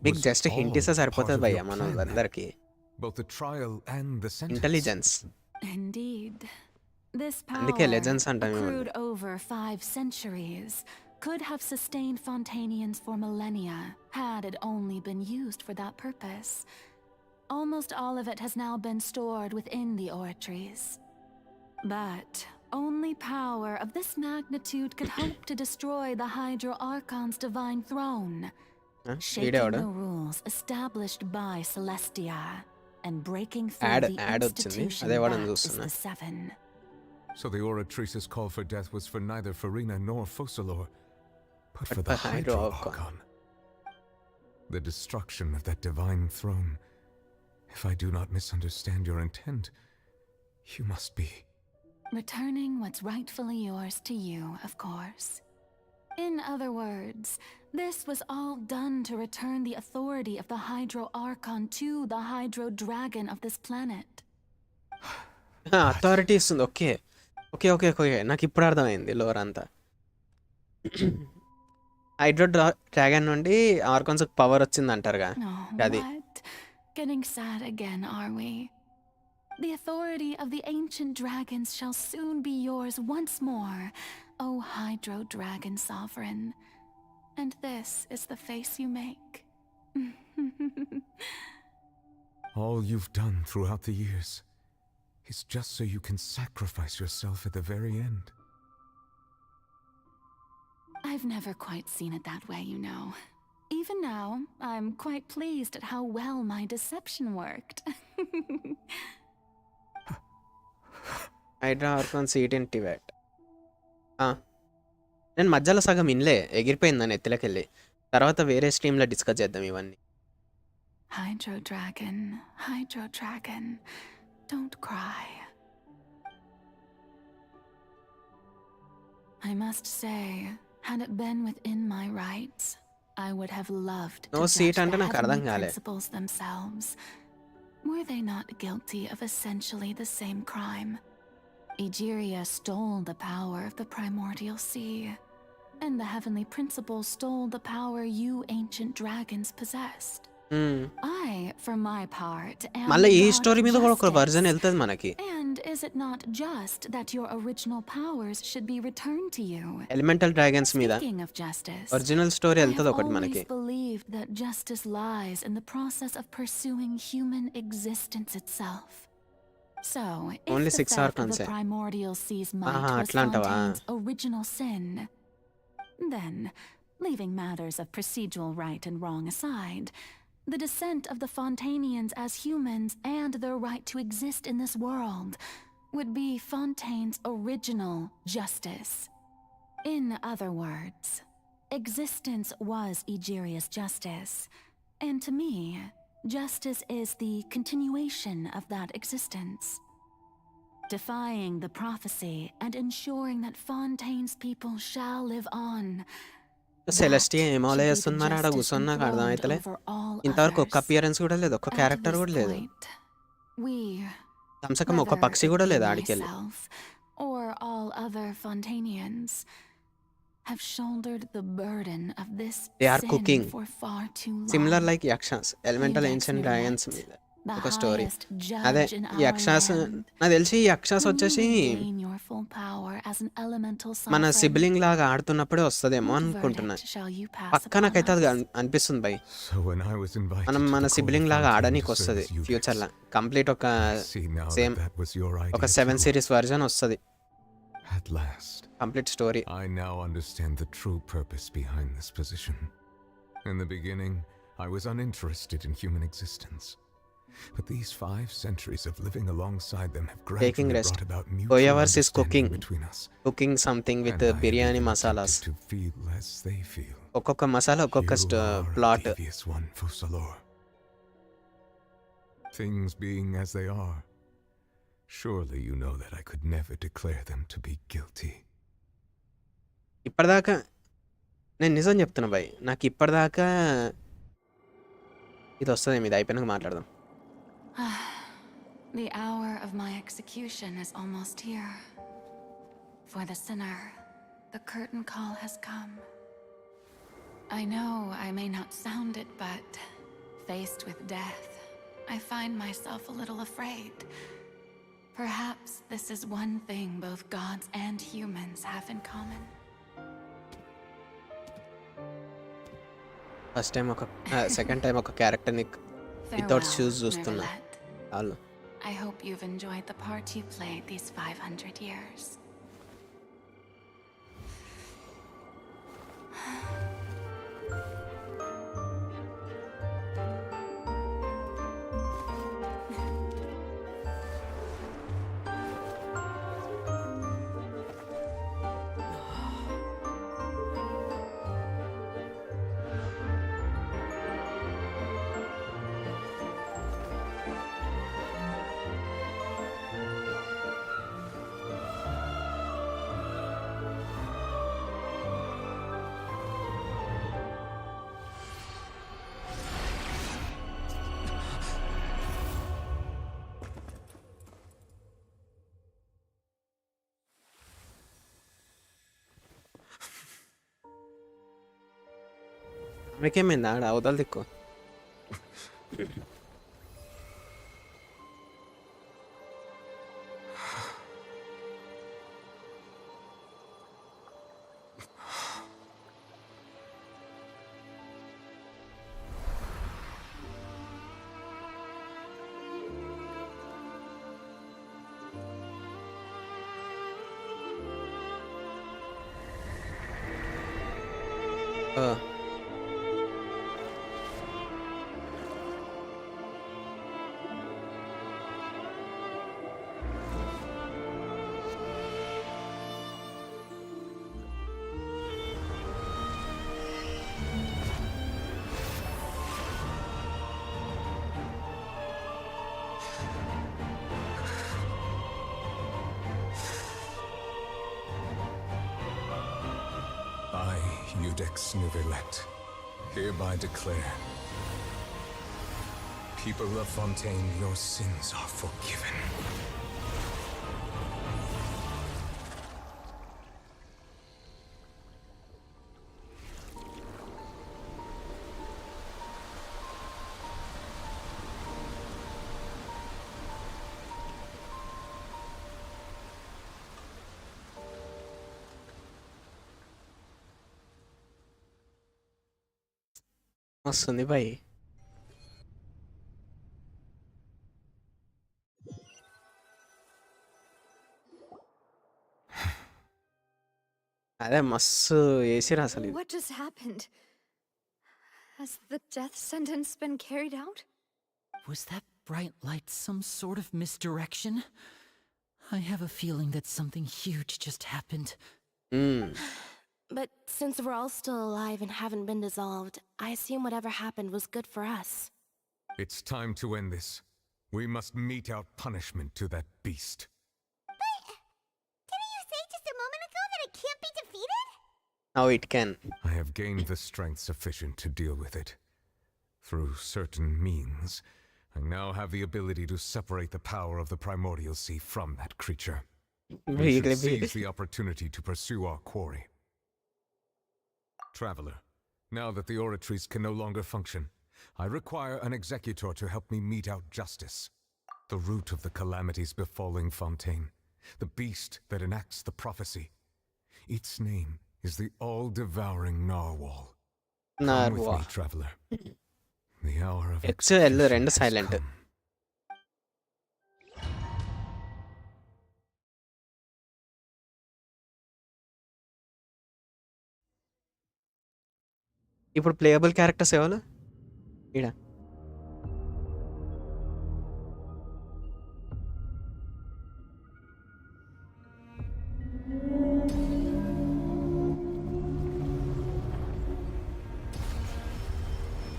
Big just hint is సరిపోతుంది భయ్యా మనోళ్ళందరికీ. Both the trial and the sentence. Intelligence. Indeed. This power, అందుకే legends అంటాం accrued over 5 centuries, could have sustained Fontanians for millennia had it only been used for that purpose. Almost all of it has now been stored within the oratories. But only power of this magnitude could hope to destroy the Hydro Archon's divine throne, shaking the rules established by Celestia and breaking through the institution that is the Seven. So the Oratrice's call for death was for neither Farina nor Focalor, but for the Hydro Archon. The destruction of that divine throne. If I do not misunderstand your intent, you must be... returning what's rightfully yours to you, of course. In other words, this was all done to return the authority of the Hydro Archon to the Hydro Dragon of this planet. Authority is okay. Okay. నాకు ఇప్పుడు అర్థమైంది lower అంతా. Hydro dragon నుండి ఆర్కాన్స్ power వచ్చింది అంటారుగా. అది. Getting sad again, are we? The authority of the ancient dragons shall soon be yours once more, O Hydro Dragon Sovereign. And this is the face you make. All you've done throughout the years is just so you can sacrifice yourself at the very end. I've never quite seen it that way, you know. Even now, I'm quite pleased at how well my deception worked. Hydro Archon seat in Tibet. నేను మధ్యలో సగం ఇన్లే ఎగిరిపోయిందని ఎత్తులకెళ్ళి. తర్వాత వేరే స్ట్రీమ్లో discuss చేద్దాం ఇవన్నీ. Hydro Dragon, don't cry. I must say, had it been within my rights, I would have loved to judge the heavenly principles themselves. Were they not guilty of essentially the same crime? Egeria stole the power of the primordial sea, and the heavenly principles stole the power you ancient dragons possessed. I, for my part, am మళ్ళీ ఈ the story మీద god కూడా of ఒక version justice. వెళ్తుంది మనకి. And is it not just that your original powers should be returned to you? Elemental dragons మీద Speaking of justice, original story I వెళ్తుంది have ఒకటి మనకి. always believed that justice lies in the process of pursuing human existence itself. So, if Only the 6 theft of archons, the primordial sea's might Aha, was అట్లా అంటావా? Fontaine's original sin, then, leaving matters of procedural right and wrong aside, the descent of the Fontanians as humans and their right to exist in this world would be Fontaine's original justice. In other words, existence was Egeria's justice, and to me, justice is the continuation of that existence. Defying the prophecy and ensuring that Fontaine's people shall live on. Celestia ఏమో చేస్తుంది మరి ఆడ కూర్చొని నాకు అర్థమవుతలే. ఇంతవరకు ఒక్క appearance కూడా లేదు, ఒక్క క్యారెక్టర్ కూడా లేదు. కమ్సకం ఒక పక్షి కూడా లేదు ఆడికెళ్ళి. Or all other Fontanians have shouldered the burden of this sin for far too long. Similar like Yakshas, elemental ancient dragons మీద ఒక స్టోరీ. అదే యక్షాస్ నాకు తెలిసి యక్షాస్ వచ్చేసి మన సిబ్లింగ్ లాగా ఆడుతున్నప్పుడే వస్తుందేమో అనుకుంటున్నా. పక్క నాకైతే అది అనిపిస్తుంది భయ్. మనం మన సిబ్లింగ్ లాగా ఆడనీకి వస్తుంది ఫ్యూచర్లో. కంప్లీట్ ఒక సేమ్ ఒక 7 series వర్జన్ వస్తుంది. At last, complete story. I now understand the true purpose behind this position. In the beginning, I was uninterested in human existence. But these 5 centuries of living alongside them have gradually brought about mutual understanding between us. Cooking something with the biryani masalas. To feel as they feel. ఒక్కొక్క మసాలా ఒక్కొక్క plot. One Focalor. Things being as they are, surely you know that I could never declare them to be guilty. ఇప్పటిదాకా నేను నిజం చెప్తున్నా భయ్, నాకు ఇప్పటిదాకా ఇది వస్తుంది. ఇది అయిపోయినాక మాట్లాడదాం. The hour of my execution is almost here. For the sinner, the curtain call has come. I know I may not sound it, but faced with death, I find myself a little afraid. Perhaps this is one thing both gods and humans have in common. First time ఒక second time ఒక క్యారెక్టర్ని without shoes చూస్తున్నా చాలు. I hope you've enjoyed the part you played these 500 years. మీకేమైంది ఆడ అవతల దిక్కు? I, A.G.S.C, hereby declare, people of Fontaine, your sins are forgiven. వస్తుంది భయ్. అదే మస్తు వేసిరా అసలు. What just happened? Has the death sentence been carried out? Was that bright light some sort of misdirection? I have a feeling that something huge just happened. But since we're all still alive and haven't been dissolved, I assume whatever happened was good for us. It's time to end this. We must mete out punishment to that beast. Didn't you say just a moment ago that it can't be defeated? Now it can. I have gained the strength sufficient to deal with it. Through certain means, I now have the ability to separate the power of the primordial sea from that creature. We should seize the opportunity to pursue our quarry. Traveler, now that the oratories can no longer function, I require an executor to help me mete out justice. The root of the calamities befalling Fontaine, the beast that enacts the prophecy. Its name is the all-devouring narwhal. Come with me, traveler. The hour of execution has silent. come. ఇప్పుడు playable characters ఎవరు ఈడ?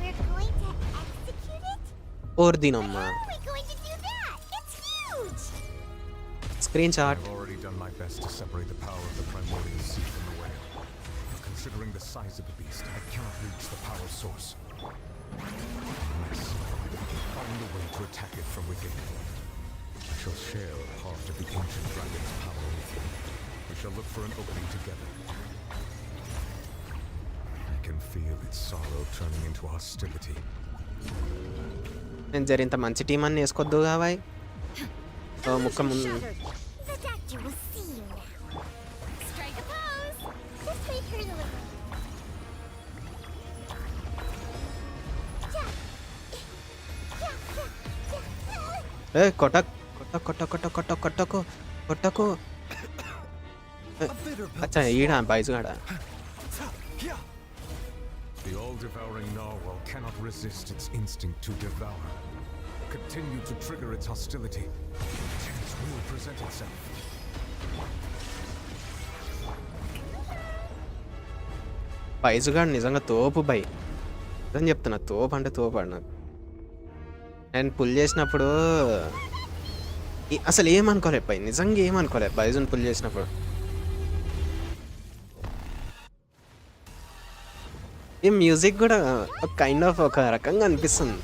We're going to execute it? ఓర్దినమ్మా. How are we going to do that? It's huge! Screen shot. I've already done my best to separate the power of the primordial sea from the whale. Considering the size of the beast, I cannot reach the power source. Unless we can find a way to attack it from within. I shall share a part of the ancient dragon's power with you. We shall look for an opening together. I can feel its sorrow turning into hostility. నేను జరింత మంచి team అని వేసుకోవద్దు కావాయ్. ముక్క ముందు The doctor will see you now. Strike a pose! Just wait for the ఏ కొట్టకు కొట్టకు అచ్చా ఈడా బైజుగాడా. The all-devouring narwhal cannot resist its instinct to devour. Continue to trigger its hostility. Chance will present itself. బైజుగాడు నిజంగా తోపు by. నిజం చెప్తున్నా, తోపు అంటే తోపు ఆడు. నాకు నేను పుల్ చేసినప్పుడు అసలు ఏమనుకోలేదు పై, నిజంగా ఏమనుకోలేదు బైజుని పుల్ చేసినప్పుడు. ఈ మ్యూజిక్ కూడా కైండ్ ఆఫ్ ఒక రకంగా అనిపిస్తుంది.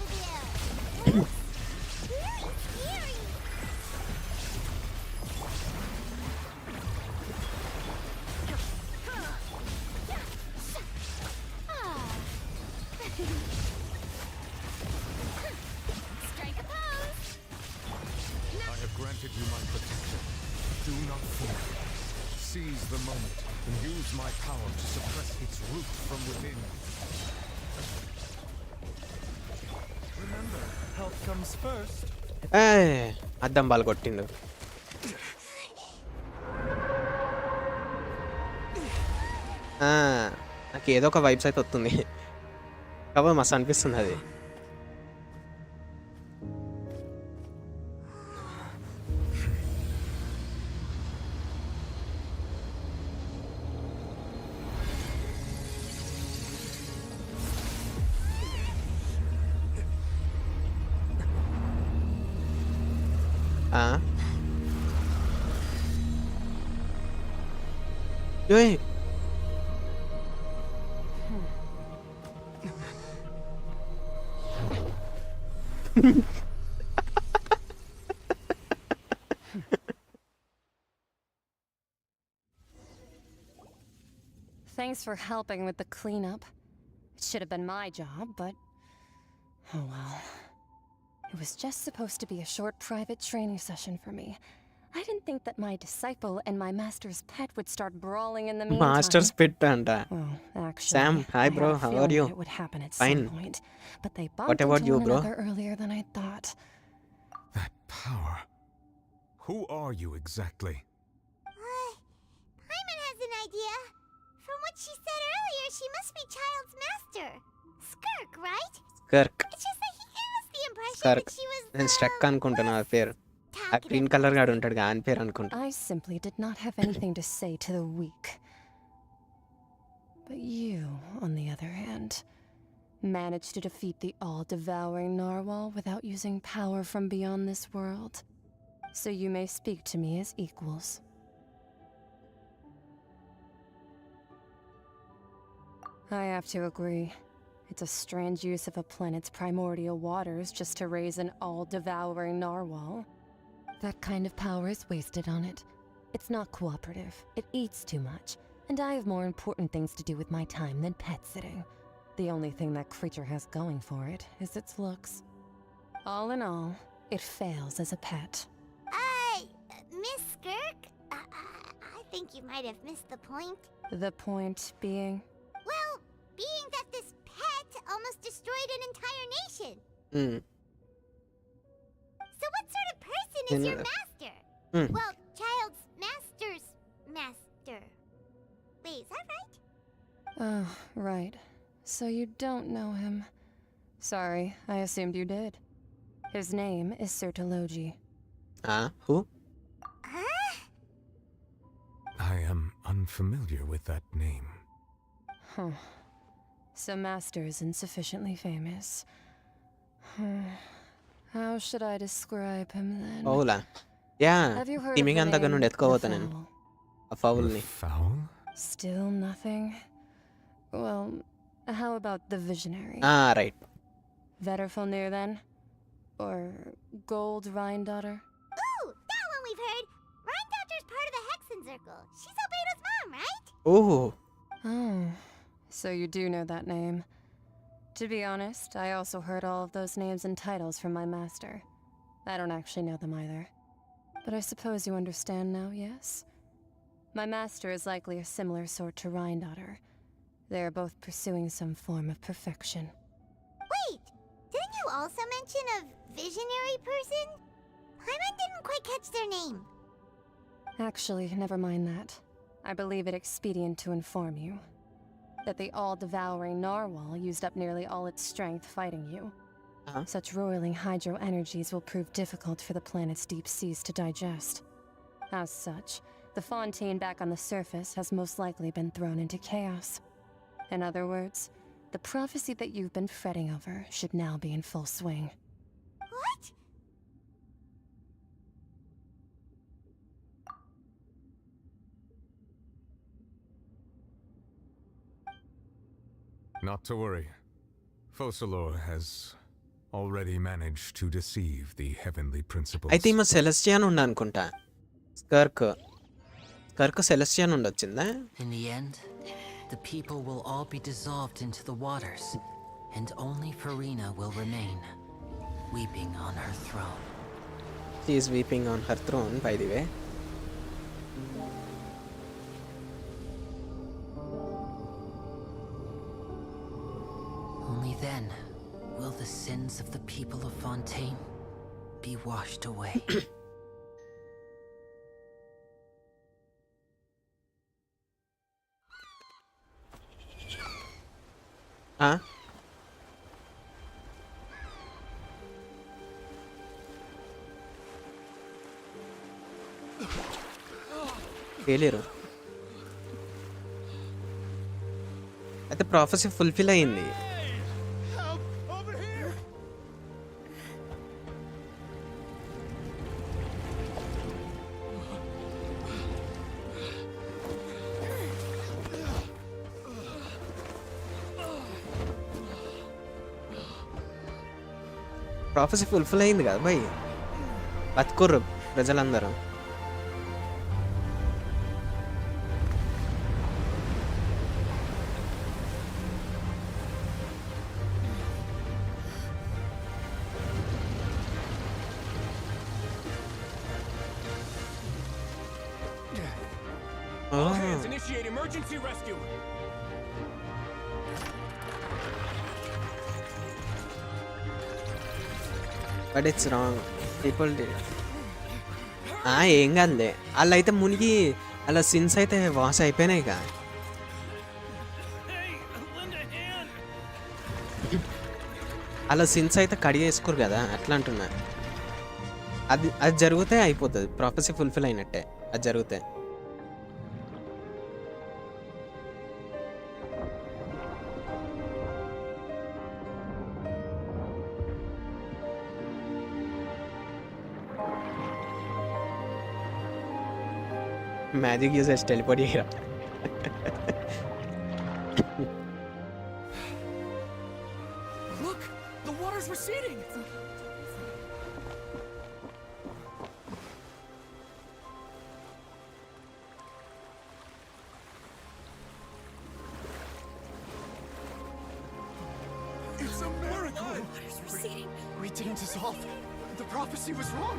Seize the moment and use my power to suppress its root from within. Remember, health comes first. అద్దం బాల్ కొట్టిండు. నాకు ఏదో ఒక వైబ్స్ అయితే వస్తుంది కాబట్టి మస్తు అనిపిస్తుంది అది. Hey. Thanks for helping with the cleanup. It should have been my job, but oh well. It was just supposed to be a short private training session for me. I didn't think that my disciple and my master's pet would start brawling in the meantime. Master's pet anta. Well, actually, Sam, hi bro, how are you? It would happen at Fine. some point, but they bumped What about into you, one bro? another earlier than I thought. That power. Who are you exactly? Paimon has an idea. From what she said earlier, she must be Child's master. Skirk, right? Skirk. It's just that he gave us the impression Skirk. that she was నేను struck అనుకుంటున్నా ఆ పేరు. ఆ green colour గాడు ఉంటాడు ఆయన పేరు అనుకుంటా. I simply did not have anything to say to the weak. But you, on the other hand, managed to defeat the all-devouring narwhal without using power from beyond this world. So you may speak to me as equals. I have to agree. It's a strange use of a planet's primordial waters just to raise an all-devouring narwhal. That kind of power is wasted on it. It's not cooperative, it eats too much, and I have more important things to do with my time than pet sitting. The only thing that creature has going for it is its looks. All in all, it fails as a pet. Miss Skirk? I think you might have missed the point. The point being? Well, being that this pet almost destroyed an entire nation. So what sort of person is your master? Well, Child's master's master. Wait, is that right? Oh, right. So you don't know him. Sorry, I assumed you did. His name is Sir Telugu. Who? I am unfamiliar with that name. Huh. So Master isn't sufficiently famous. How should I describe him then? Ola. Yeah. Have you heard Teaming of the anta ganun name etkavota the nenu. Fowl? A fowl ni. Fowl? Still nothing? Well, how about the Visionary? Right. Vetterfulnir then? Or Gold Rhine-Daughter? Ooh, that one we've heard. Rhine-Daughter's part of the Hexen Circle. She's Albedo's mom, right? Oh. Oh, so you do know that name. To be honest, I also heard all of those names and titles from my master. I don't actually know them either. But I suppose you understand now, yes? My master is likely a similar sort to Rhine-Daughter. They are both pursuing some form of perfection. Wait! Didn't you also mention a visionary person? Paimon didn't quite catch their name. Actually, never mind that. I believe it expedient to inform you that the all-devouring narwhal used up nearly all its strength fighting you. Such roiling hydro energies will prove difficult for the planet's deep seas to digest. As such, the fontaine back on the surface has most likely been thrown into chaos. In other words, the prophecy that you've been fretting over should now be in full swing. What? Not to worry. Focalor has already managed to deceive the heavenly principles. అయితే ఈమె సెలెస్టియన్ ఉండ అనుకుంటా. స్కర్క్ సెలెస్టియన్ ఉండొచ్చిందా? In the end, the people will all be dissolved into the waters, and only Farina will remain, weeping on her throne. She is weeping on her throne, by the way. Only then will the sins of the people of Fontaine be washed away. Failure. అయితే prophecy fulfil అయింది. Prophecy fulfil అయింది కదా భయ్, బతుకుర్రు ప్రజలందరూ. All hands initiate emergency rescue. But it's wrong. People did. ఏం కాదులే, వాళ్ళు అయితే మునిగి అలా సిన్స్ అయితే వాష్ అయిపోయినాయి కదా. అలా సిన్స్ అయితే కడిగేసుకోరు కదా, అట్లా అంటున్నా. అది జరిగితే అయిపోతుంది, ప్రాఫెసీ ఫుల్ఫిల్ అయినట్టే అది జరిగితే. Magic users teleport here. Look, the water's receding. It's a miracle. The water's receding. We didn't dissolve. The prophecy was wrong.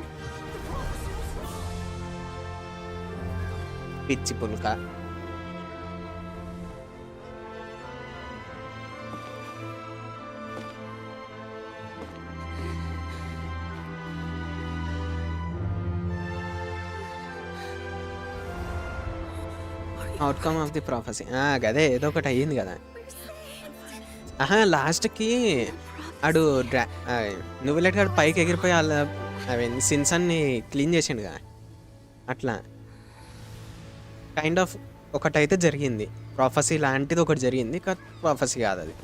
The prophecy was wrong. పిచ్చి పుల్క. Outcome of the prophecy. అదే ఏదో ఒకటి అయ్యింది కదా. లాస్ట్కి ఆడు నువ్వులెట్ గాడు పైకి ఎగిరిపోయి వాళ్ళ అవి సిన్స్ అన్ని క్లీన్ చేసిండు కదా, అట్లా కైండ్ ఆఫ్ ఒకటైతే జరిగింది. ప్రాఫెసీ లాంటిది ఒకటి జరిగింది, కానీ ప్రాఫెసీ కాదు అది.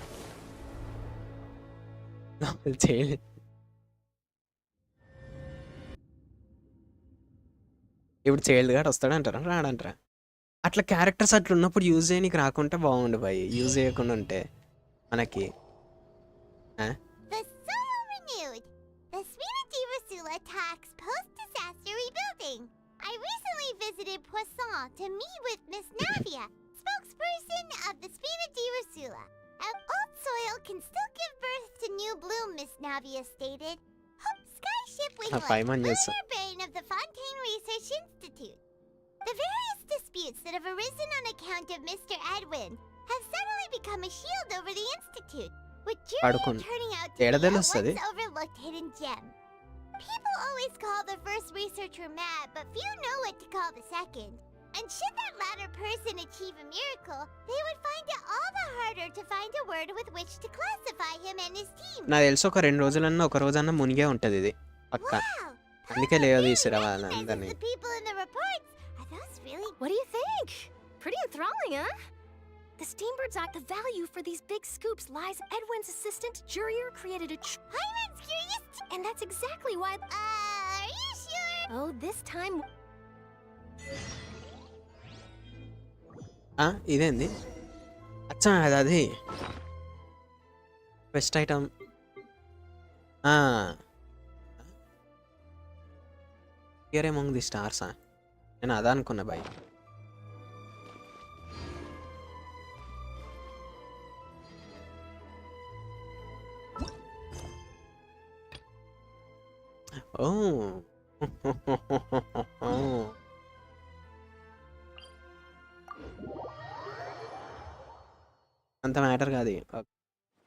ఇప్పుడు చైల్డ్ గాడు వస్తాడంటారా రాడంటారా? అట్లా క్యారెక్టర్స్ అట్లా ఉన్నప్పుడు యూజ్ చేయడానికి రాకుంటే బాగుండు భయ్, యూజ్ చేయకుండా ఉంటే మనకి. The soil renewed. The Spirit Rasula talks post-disaster rebuilding. I recently visited Poisson to meet with Miss Navia, spokesperson of the Spirit Rasula. Our old soil can still give birth to new bloom, Miss Navia stated. Hope Skyship Winglet, former brain of the Fontaine Research Institute. The various disputes that have arisen on account of Mr. Edwin have suddenly become a shield over the Institute, with Julian turning out to be a once overlooked hidden gem. People always call the first researcher mad, but few know what to call the second. And should that latter person achieve a miracle, they would find it all the harder to find a word with which to classify him and his team. నాకు తెలిసి ఒక 2 రోజులన్నా ఒక రోజన్నా మునిగే ఉంటది ఇది పక్క. అందుకే లేవ తీసిరా వాళ్ళందరినీ. The people in the reports, are those really? What do you think? Pretty enthralling, huh? The Steambird's the value for these big scoops lies. Edwin's assistant, Jurier, created a Hyman's curious and that's exactly why. Are you sure? Oh, this time. ఇదేంది అచ్చా అది best item. Here among the stars. నేను అదా అనుకున్నా bye. అంత matter కాదు.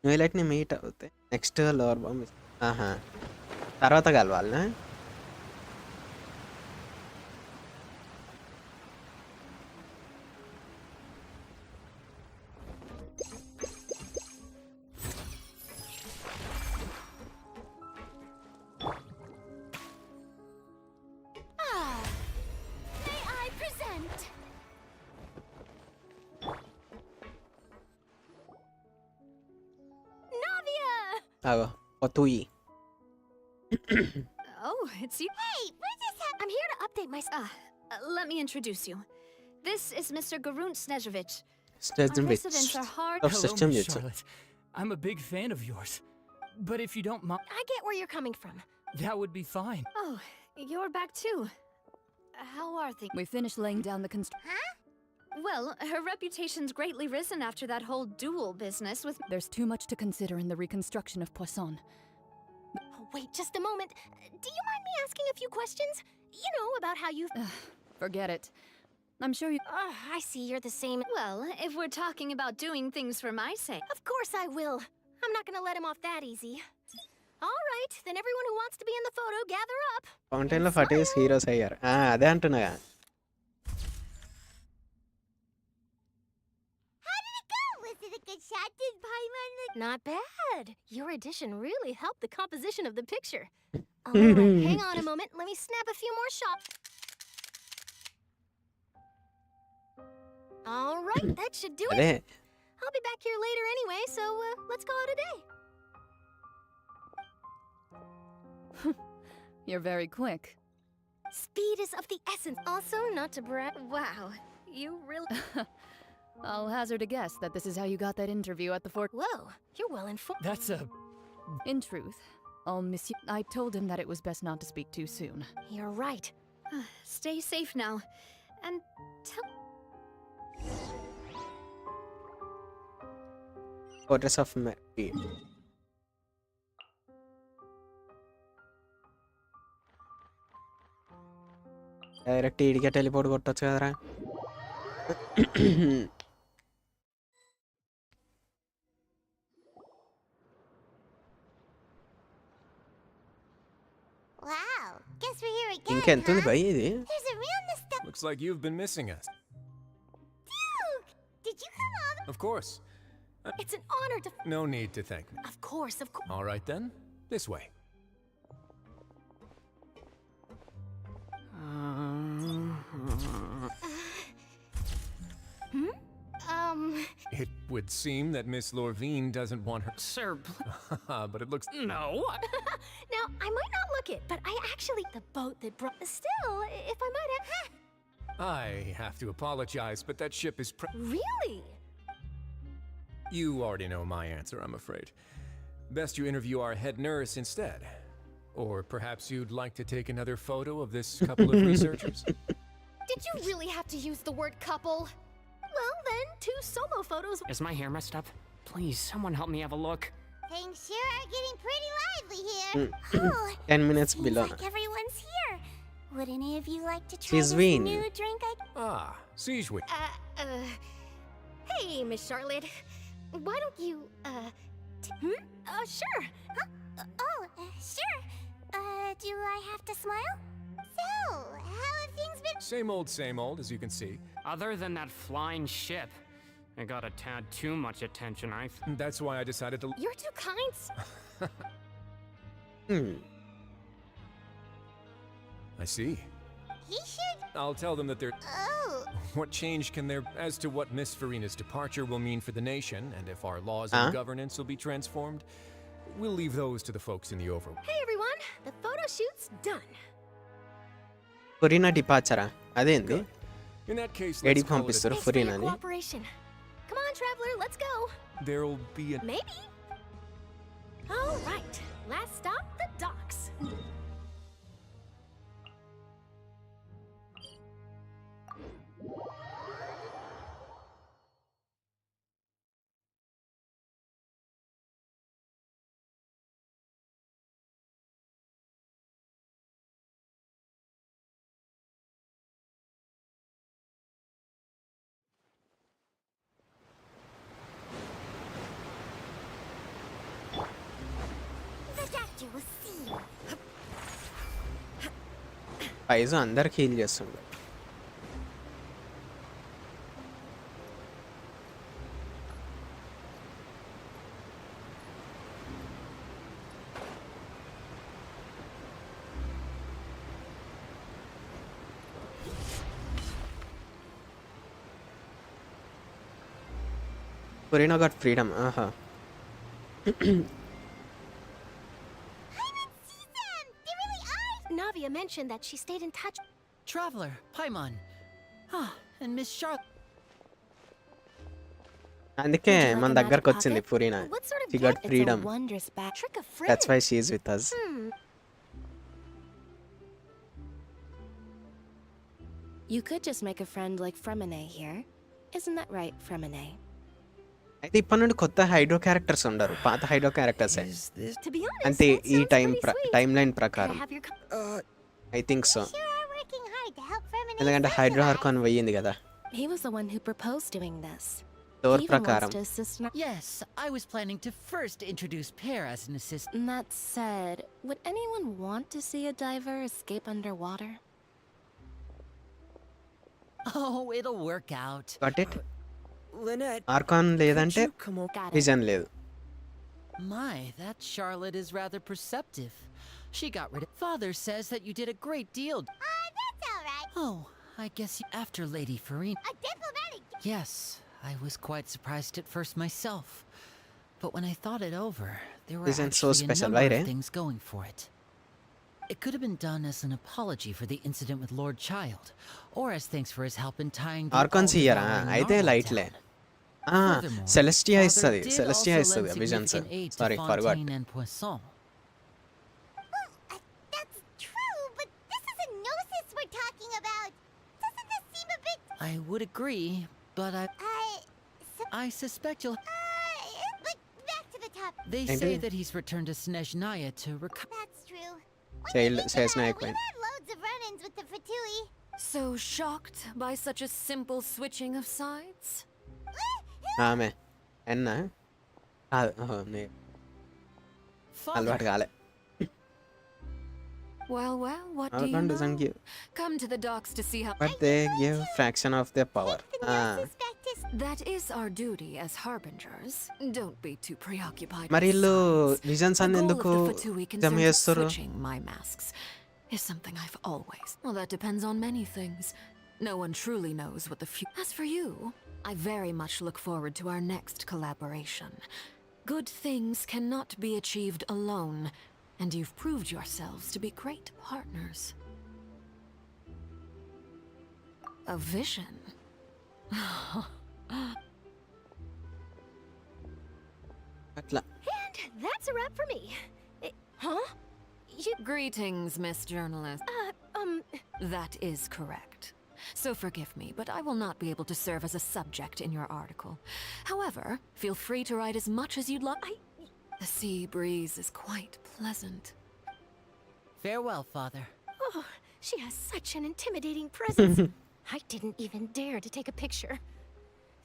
నువ్వు ఇలాంటిని meet అవుతాయి నెక్స్ట్ లోవర్ బాంబ్. తర్వాత కలవాలనా? Otui. Oh, it's you. Hey, what just happened? I'm here to update my. Let me introduce you. This is Mr. Garunt Snezhevich. Our residents are hard. Hello, Miss Charlotte. I'm a big fan of yours. But if you don't mind, I get where you're coming from. That would be fine. Oh, you're back too. How are things? We finished laying down the construction. Huh? Well, her reputation's greatly risen after that whole duel business with. There's too much to consider in the reconstruction of Poisson. Oh, wait, just a moment. Do you mind me asking a few questions? You know, about how you. Forget it. I'm sure you. I see you're the same. Well, if we're talking about doing things for my sake. Of course I will. I'm not gonna let him off that easy. All right, then everyone who wants to be in the photo, gather up. Fountain of Fatties heroes ayyar. అదే అంటున్నా. Was it a good shot? Did Paimon look? Not bad. Your addition really helped the composition of the picture. All right, hang on a moment. Let me snap a few more shots. All right, that should do it. I'll be back here later anyway, so let's call it a day. You're very quick. Speed is of the essence. Also, not to brag. Wow, you really. I'll hazard a guess that this is how you got that interview at the fort. Whoa, you're well informed. That's a. In truth, I'll miss you. I told him that it was best not to speak too soon. You're right. Stay safe now. And tell. Fortress of Mercy. Direct ఈడికే teleport కొట్టొచ్చు కదరా. Wow, guess we're here again. ఇంకెంతుంది భయ్ ఇది? There's a real nostalgia. Looks like you've been missing us. Duke, did you come all the? Of course. It's an honor to. No need to thank me. Of course, of course. All right then, this way. It would seem that Miss Lorvine doesn't want her. Sir, But it looks. no. Now, I might not look it, but I actually. The boat that brought. Still, if I might have. I have to apologize, but that ship is. Really? You already know my answer, I'm afraid. Best you interview our head nurse instead. Or perhaps you'd like to take another photo of this couple of researchers? Did you really have to use the word couple? Well, then, 2 solo photos. Is my hair messed up? Please, someone help me have a look. Things sure are getting pretty lively here. 10 minutes below. Like everyone's here. Would any of you like to try She's this Ween. new drink Siege Wing. Hey, Miss Charlotte. Why don't you, sure. Sure. Do I have to smile? So, how have things been? Same old, as you can see. Other than that flying ship, it got a tad too much attention, That's why I decided to... You're too kind. I see. He should... I'll tell them that they're... Oh. What change can there... As to what Miss Farina's departure will mean for the nation, and if our laws and governance will be transformed, we'll leave those to the folks in the overworld. Hey everyone, the photo shoot's done. ఫురీనా డిపాచరా అదేంది In that case, ఏడికి let's call it పంపిస్తారు Thanks for your ఫురీనాని cooperation. Come on, traveler, let's go. There'll be a... Maybe. All right, last stop, the docks. The doctor will see. పైజు అందరికి heal చేస్తుండు ఫురీనా got freedom ఆహా Navia mentioned that she stayed in touch. Traveler, Paimon. Ah, and Miss Charlotte. అందుకే మన దగ్గరకు వచ్చింది ఫురీనా What sort of she gift? got It's a freedom wondrous trick of friend. that's why she is with us You could just make a friend like Fremine here. Isn't that right, Fremine? అయితే ఇప్పటి నుండి కొత్త hydro characters ఉండరు పాత hydro characters To be honest, అంటే that ఈ sounds pretty sweet. Time line Can I ప్రకారం have your I think so Sure are working hard to help Fremine ఎందుకంటే హైడ్రో హార్కాన్ పోయింది కదా He was the one who proposed doing this. Door He even ప్రకారం wants to assist in our... Yes, I was planning to first introduce Pear as an assistant. That said, would anyone want to see a diver escape underwater? Oh, it'll work out. Got it? Lynette, Archon లేదంటే Got it. Vision లేదు My, that Charlotte is rather perceptive. She got rid of... Father says that you did a great deal. That's all right. Oh, I guess you... After Lady Farina... A diplomatic... Yes, I was quite surprised at first myself. But when I thought it over, there were Isn't so actually a special, number right, of eh? things going for it. It could have been done as an apology for the incident with Lord Child, or as thanks for his help in tying the ఆర్కాన్స్ ఇయ్యరా all-devouring అయితే Narwhal లైట్లే down. Furthermore, Celestia Father ఇస్తుంది did Celestia also ఇస్తుంది lend visions significant aid to sorry forgot Fontaine and Poisson. That's true, but this is a gnosis we're talking about. Doesn't this seem a bit... I would agree, but I suspect you'll... But back to the top. They Maybe. say that he's returned to Snezhnaya to recover... That's true. Snezhnaya We've had loads of run-ins with the Fatui. So shocked by such a simple switching of sides? ఆమె ఎన్న అలవాటు కాలే Well, what do you Archon doesn't know? give, Come to the docks to see how... but they give fraction of their power. That is our duty as harbingers. Don't be too preoccupied మరి with వీళ్ళు signs. Visions The అన్ని goal of ఎందుకు the Fatui జమ concerns చేస్తారు switching my masks is something I've always... Well, that depends on many things. No one truly knows what the future... As for you, I very much look forward to our next collaboration. Good things cannot be achieved alone, and you've proved yourselves to be great partners. A vision? అట్లా And that's a wrap for me. Huh? Greetings, Miss Journalist. That is correct. So forgive me, but I will not be able to serve as a subject in your article. However, feel free to write as much as you'd like. The sea breeze is quite pleasant. Farewell, Father. Oh, she has such an intimidating presence. I didn't even dare to take a picture.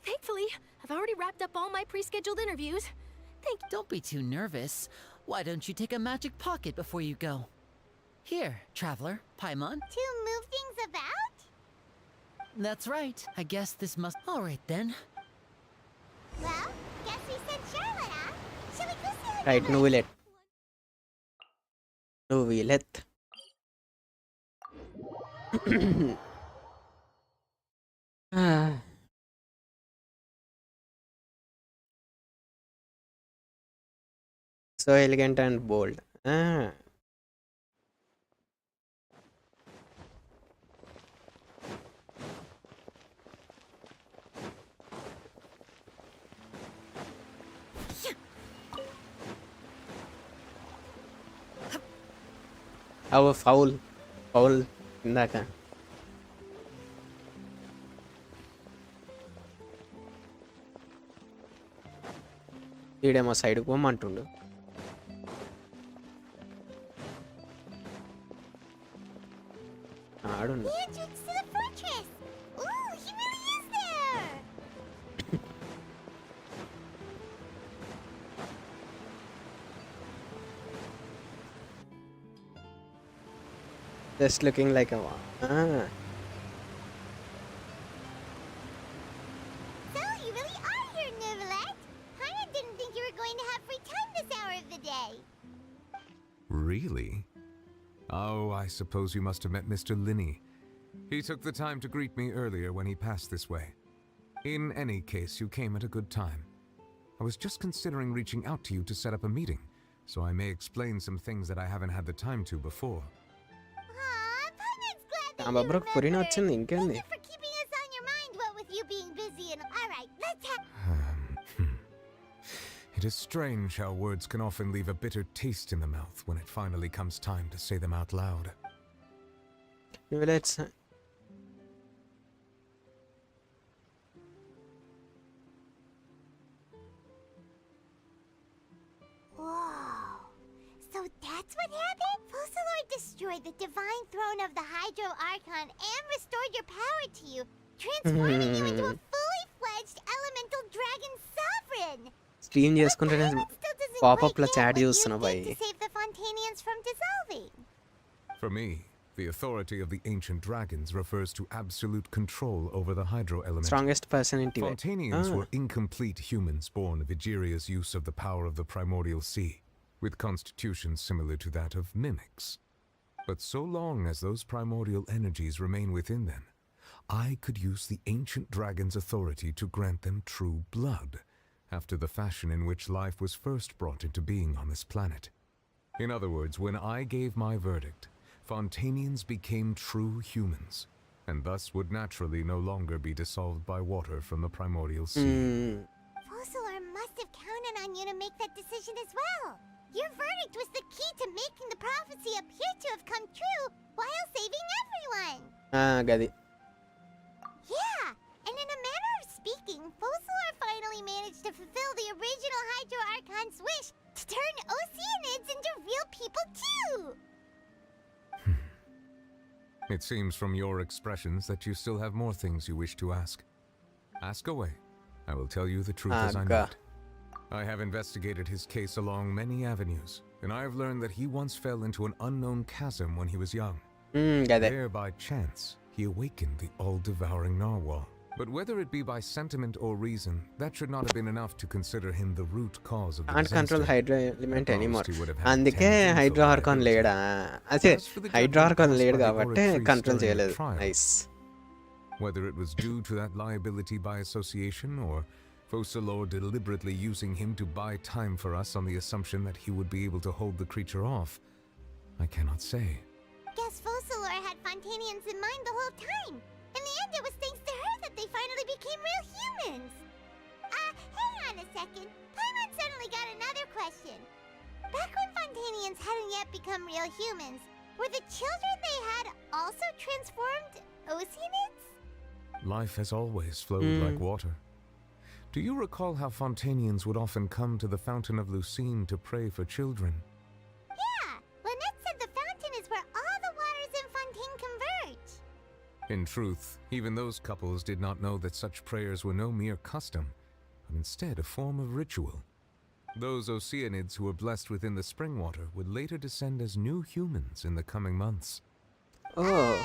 Thankfully, I've already wrapped up all my pre-scheduled interviews. Don't be too nervous. Why don't you take a magic pocket before you go? Here, traveler, Paimon. To move things about? That's right. I guess this must. All right then. Well, guess we said Charlotte, huh? Shall we go see her? Right, no let. No let. So elegant and bold. అవ foul ఇందాక ఈడేమో సైడ్కి పోమంటుండు. ఆడుండు. Just looking like a So, you really are here, Neuvillette. Paimon didn't think you were going to have free time this hour of the day. Really? Oh, I suppose you must have met Mr. Linney. He took the time to greet me earlier when he passed this way. In any case, you came at a good time. I was just considering reaching out to you to set up a meeting, so I may explain some things that I haven't had the time to before. Amabrook Purina వచ్చింది ఇంకేంది. For keeping us on your mind, what with you being busy and all right, let's have. It is strange how words can often leave a bitter taste in the mouth when it finally comes time to say them out loud. Let's. Whoa. So that's what happened? Focalor destroyed the divine throne of the Hydro Archon and restored your power to you, transforming you into a fully fledged elemental dragon sovereign. Stream చేసుకుంటేనే popup లో chat చూస్తున్నా భయ్. To save the Fontanians from dissolving. For me, the authority of the ancient dragons refers to absolute control over the hydro element. Strongest person in TV. Fontanians were incomplete humans born of Egeria's use of the power of the primordial sea, with constitutions similar to that of mimics. But so long as those primordial energies remain within them, I could use the ancient dragon's authority to grant them true blood, after the fashion in which life was first brought into being on this planet. In other words, when I gave my verdict, Fontanians became true humans, and thus would naturally no longer be dissolved by water from the primordial sea. Focalor must have counted on you to make that decision as well. Your verdict was the key to making the prophecy appear to have come true while saving everyone. Gadi. Yeah, and in a manner of speaking, Focalor finally managed to fulfill the original Hydro Archon's wish to turn Oceanids into real people too. It seems from your expressions that you still have more things you wish to ask. Ask away. I will tell you the truth as I know it. I have investigated his case along many avenues, and I have learned that he once fell into an unknown chasm when he was young. There, by chance, he awakened the all-devouring narwhal. But whether it be by sentiment or reason, that should not have been enough to consider him the root cause of the Can't disaster. control Hydro element anymore. అందుకే hydro Archon లేడా అదే hydro Archon లేడు కాబట్టి control చేయలేదు. Nice. Whether it was due to that liability by association or Focalor deliberately using him to buy time for us on the assumption that he would be able to hold the creature off, I cannot say. Guess Focalor had Fontanians in mind the whole time. In the end, it was thanks to her that they finally became real humans. Hang on a second. Paimon suddenly got another question. Back when Fontanians hadn't yet become real humans, were the children they had also transformed Oceanids? Life has always flowed like water. Do you recall how Fontanians would often come to the Fountain of Lucine to pray for children? Yeah, Lynette said the fountain is where all the waters in Fontaine converge. In truth, even those couples did not know that such prayers were no mere custom, but instead a form of ritual. Those Oceanids who were blessed within the spring water would later descend as new humans in the coming months. Oh.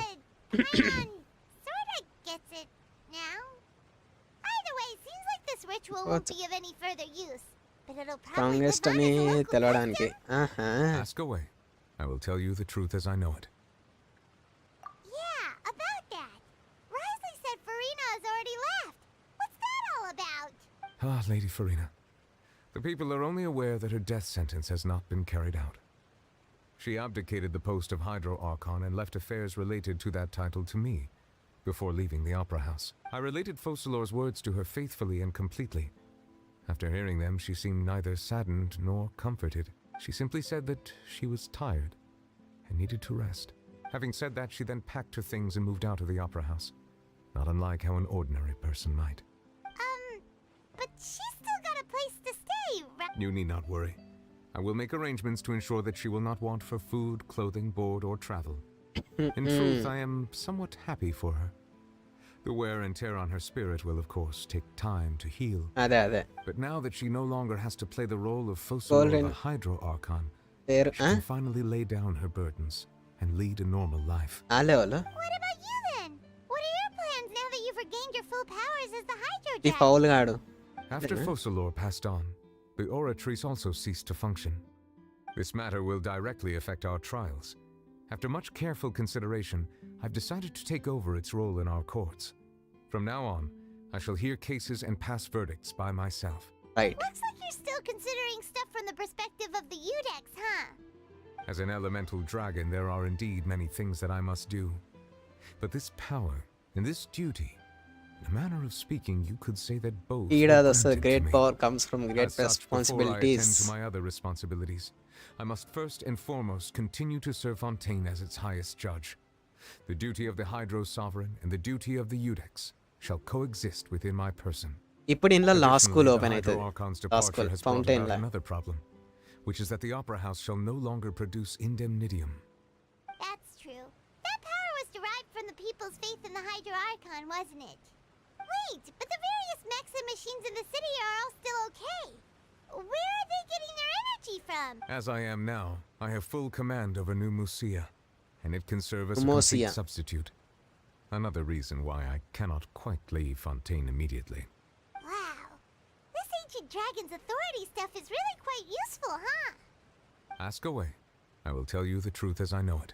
Sorta gets it now. Either way, seems like this ritual won't be of any further use. But it'll probably live Strongest on అని as a local తెలవడానికి. Ask away. I will tell you the truth as I know it. Yeah, about that. Risley said Farina has already left. What's that all about? Ah, Lady Farina. The people are only aware that her death sentence has not been carried out. She abdicated the post of Hydro Archon and left affairs related to that title to me before leaving the Opera House. I related Focalor's words to her faithfully and completely. After hearing them, she seemed neither saddened nor comforted. She simply said that she was tired and needed to rest. Having said that, she then packed her things and moved out of the Opera House, not unlike how an ordinary person might. But she's still got a place to stay, right? You need not worry. I will make arrangements to ensure that she will not want for food, clothing, board, or travel. In truth, I am somewhat happy for her. The wear and tear on her spirit will, of course, take time to heal. But now that she no longer has to play the role of Focalor the Hydro Archon, she can finally lay down her burdens and lead a normal life. What about you then? What are your plans now that you've regained your full powers as the Hydro Dragon? After Focalor passed on, the Oratrice also ceased to function. This matter will directly affect our trials. After much careful consideration, I've decided to take over its role in our courts. From now on, I shall hear cases and pass verdicts by myself. Right. Looks like you're still considering stuff from the perspective of the Udex, huh? As an elemental dragon, there are indeed many things that I must do. But this power and this duty, in a manner of speaking, you could say that both great power comes from great responsibilities. Before I attend to my other responsibilities, I must first and foremost continue to serve Fontaine as its highest judge. The duty of the Hydro Sovereign and the duty of the Udex shall coexist within my person. ఇప్పుడు ఇంట్లో లా school open Hydro అవుతుంది. Archon's law departure school has brought fountain about law. another problem, which is that the Opera House shall no longer produce indemnitium. That's true. That power was derived from the people's faith in the Hydro Archon, wasn't it? Wait, but the various mechs and machines in the city are all still okay. Where are they getting their energy from? As I am now, I have full command over New Musia, and it can serve as a Musia. complete substitute. Another reason why I cannot quite leave Fontaine immediately. Wow. This ancient dragon's authority stuff is really quite useful, huh? Ask away. I will tell you the truth as I know it.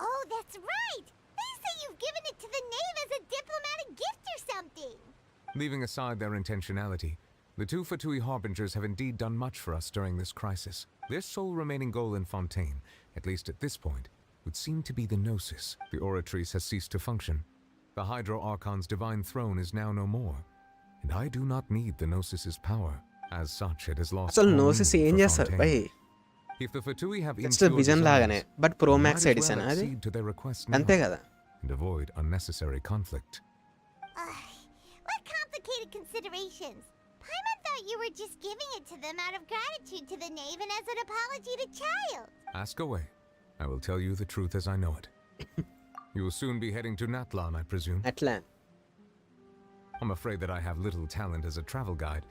Oh, that's right! They say you've given it to the knave as a diplomatic gift or something! Leaving aside their intentionality, the two Fatui Harbingers have indeed done much for us during this crisis. Their sole remaining goal in Fontaine, at least at this point, would seem to be the Gnosis. The Oratrice has ceased to function. The Hydro Archon's divine throne is now no more, and I do not need the Gnosis's power. As such, it has lost అసలు all నోసిస్ meaning ఏం for చేస్తారు Fontaine. భయ్? If the Fatui have just impure vision లాగానే desires, but pro they max might as edition well అది accede to their request అంతే now కదా. and avoid unnecessary conflict. What complicated considerations! Paimon thought you were just giving it to them out of gratitude to the knave and as an apology to Child. Ask away. I will tell you the truth as I know it. You will soon be heading to Natlan, I presume. Natlan. I'm afraid that I have little talent as a travel guide,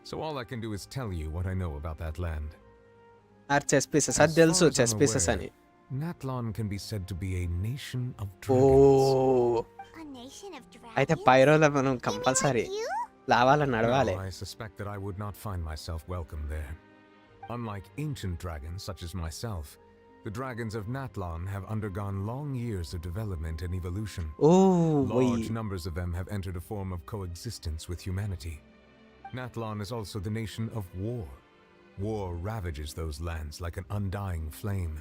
so all I can do is tell you what I know about that land. Are chess pieces అది తెలుసు chess pieces అని. Natlan can be said to be a nation of ఓ dragons. A nation of dragons? అయితే పైరోలో మనం compulsory లావాల నడవాలి. No, I suspect that I would not find myself welcome there. Unlike ancient dragons such as myself, the dragons of Natlan have undergone long years of development and evolution. Large numbers of them have entered a form of coexistence with humanity. Natlan is also the nation of war. War ravages those lands like an undying flame.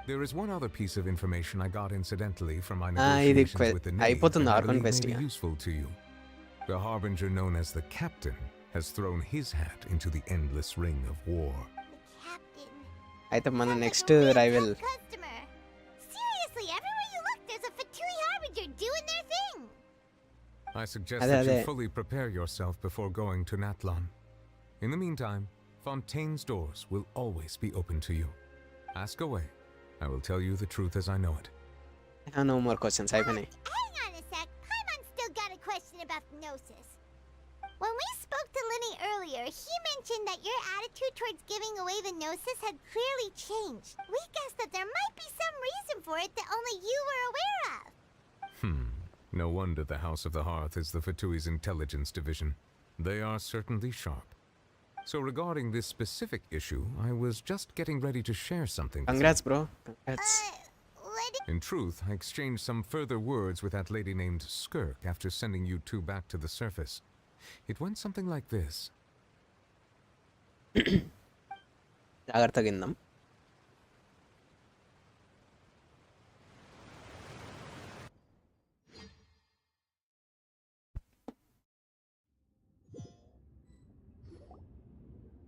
There is one other piece of information I got incidentally from my negotiations with the Navy that I believe may be useful to you. The Harbinger known as the Captain has thrown his hat into the endless ring of war. అయితే మన next rival. Seriously, everywhere you look, there's a Fatui Harbinger doing their thing. I suggest that you fully prepare yourself before going to Natlan. In the meantime, Fontaine's doors will always be open to you. Ask away. I will tell you the truth as I know it. No more questions. అయిపోయినాయి. Hang on a sec. Paimon's still got a question about Gnosis. When we spoke to Linny earlier, earlier, he mentioned that your attitude towards giving away the Gnosis had clearly changed. We guessed that there might be some reason for it that only you were aware of. No wonder the House of the Hearth is the Fatui's intelligence division. They are certainly sharp. So regarding this specific issue, I was just getting ready to share something. Congrats, bro. Congrats. In truth, I exchanged some further words with that lady named Skirk after sending you two back to the surface. It went something like this. జాగ్రత్తగా విందాం.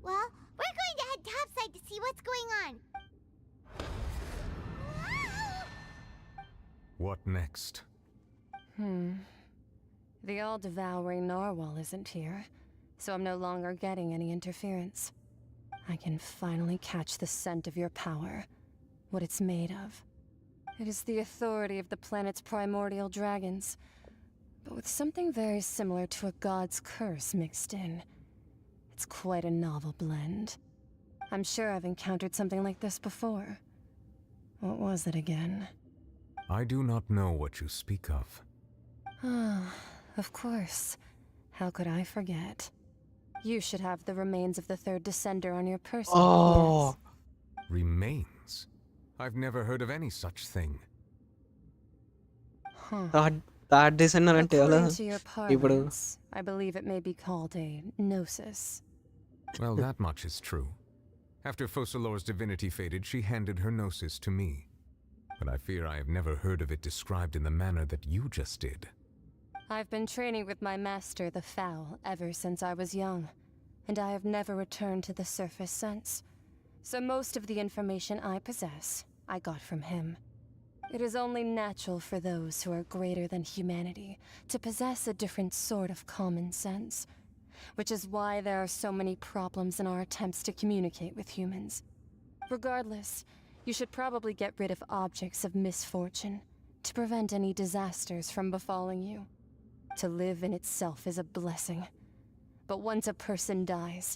Well, we're going to head topside to see what's going on. What next? The all-devouring narwhal isn't here, so I'm no longer getting any interference. I can finally catch the scent of your power, what it's made of. It is the authority of the planet's primordial dragons, but with something very similar to a god's curse mixed in. It's quite a novel blend. I'm sure I've encountered something like this before. What was it again? I do not know what you speak of. Of course. How could I forget? You should have the remains of the third descender on your person. Oh. Yes. Remains? I've never heard of any such thing. Third descender ante According to your parlance, I believe it may be called a gnosis. Well, that much is true. After Focalor's divinity faded, she handed her gnosis to me. But I fear I have never heard of it described in the manner that you just did. I've been training with my master, the Foul, ever since I was young, and I have never returned to the surface since. So most of the information I possess, I got from him. It is only natural for those who are greater than humanity to possess a different sort of common sense, which is why there are so many problems in our attempts to communicate with humans. Regardless, you should probably get rid of objects of misfortune to prevent any disasters from befalling you. To live in itself is a blessing. But once a person dies,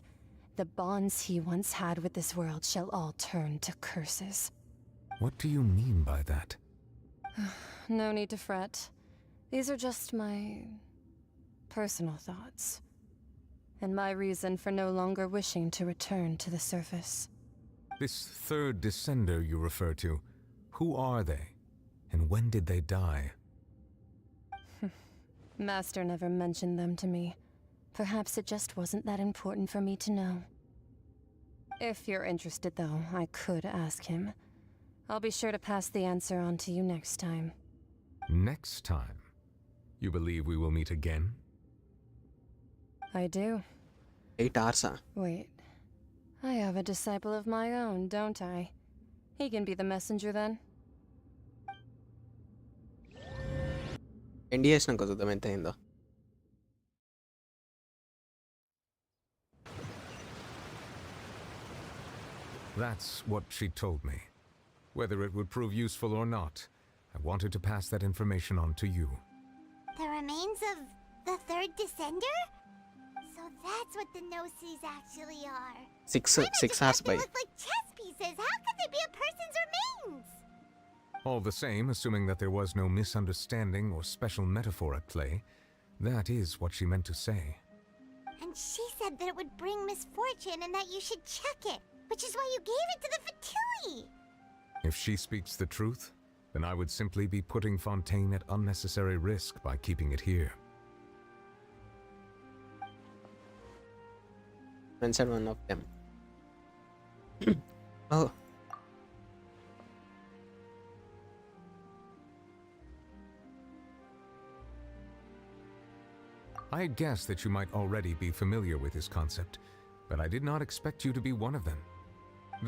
the bonds he once had with this world shall all turn to curses. What do you mean by that? No need to fret. These are just my personal thoughts, and my reason for no longer wishing to return to the surface. This third descender you refer to, who are they? And when did they die? Master never mentioned them to me. Perhaps it just wasn't that important for me to know. If you're interested, though, I could ask him. I'll be sure to pass the answer on to you next time. Next time? You believe we will meet again? I do. 8 hours. Wait. I have a disciple of my own, don't I? He can be the messenger then. ఎండి చేసినాక చూద్దాం ఎంత అయిందో. That's what she told me. Whether it would prove useful or not, I wanted to pass that information on to you. The remains of the third descender? So that's what the Gnosis actually are. 6 hours by. They look like chess pieces. How could they be a person's remains? All the same, assuming that there was no misunderstanding or special metaphor at play, that is what she meant to say. And she said that it would bring misfortune and that you should check it, which is why you gave it to the Fatui. If she speaks the truth, then I would simply be putting Fontaine at unnecessary risk by keeping it here. Mention one of them. Oh. I had guessed that you might already be familiar with this concept, but I did not expect you to be one of them.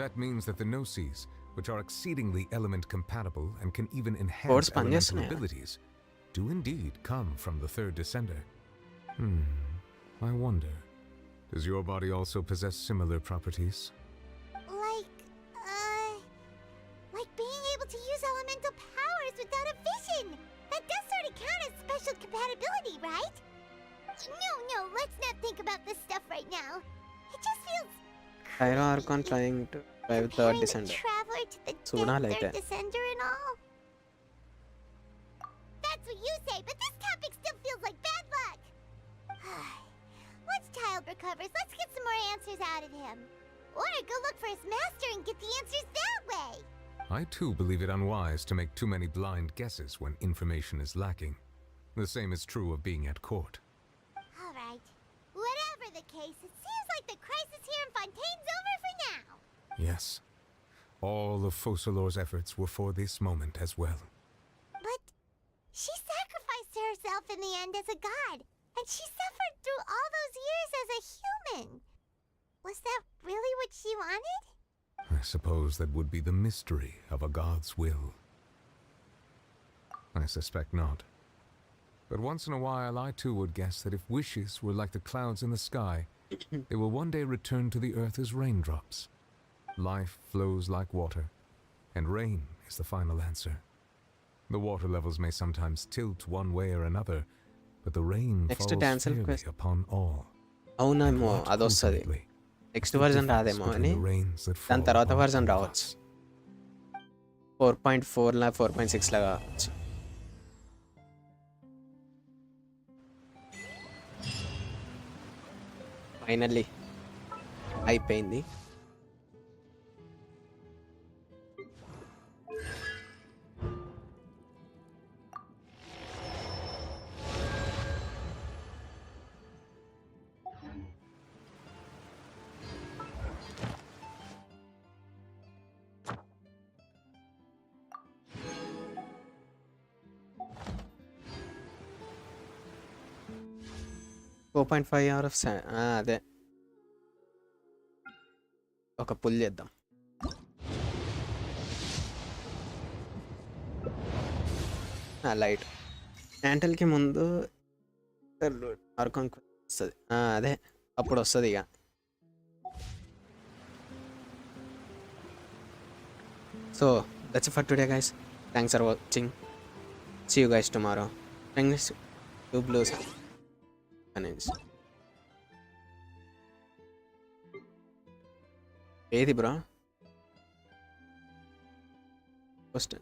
That means that the Gnosis, which are exceedingly element-compatible and can even enhance elemental abilities, do indeed come from the third descender. I wonder, does your body also possess similar properties? Like being able to use elemental powers without a vision! That does sort of count as special compatibility, right? No, let's not think talk about this stuff right now. It just feels Tyro Archon trying to drive third descender. traveler to the చూడాలి third అయితే. descender and all. That's what you say, but this topic still feels like bad luck. Once Child recovers, let's get some more answers out of him. Or go look for his master and get the answers that way. I too believe it unwise to make too many blind guesses when information is lacking. The same is true of being at court. All right. Whatever the case, it seems like the crisis here in Fontaine's over for now. Yes. All of Focalor's efforts were for this moment as well. But she sacrificed herself in the end as a god, and she suffered through all those years as a human. Was that really what she wanted? I suppose that would be the mystery of a god's will. I suspect not. But once in a while, I too would guess that if wishes were like the clouds in the sky, they will one day return to the earth as raindrops. Life flows like water, and rain is the final answer. The water levels may sometimes tilt one way or another, but the rain falls fairly upon all. అవునేమో అదొస్తుంది. Next version రాదేమో అని దాని తర్వాత version రావచ్చు. 4.4 లా 4.6 లాగా రావచ్చు. Finally అయిపోయింది. .5 ఆఫ్ అదే ఒక పుల్ చేద్దాం. లైట్ యాంటల్కి ముందు ఆర్కాన్ వస్తుంది. అదే అప్పుడు వస్తుంది ఇక. So that's for today guys. Thanks for watching. See you guys tomorrow. Thanks to blues. ఏది బ్రో ఫస్ట్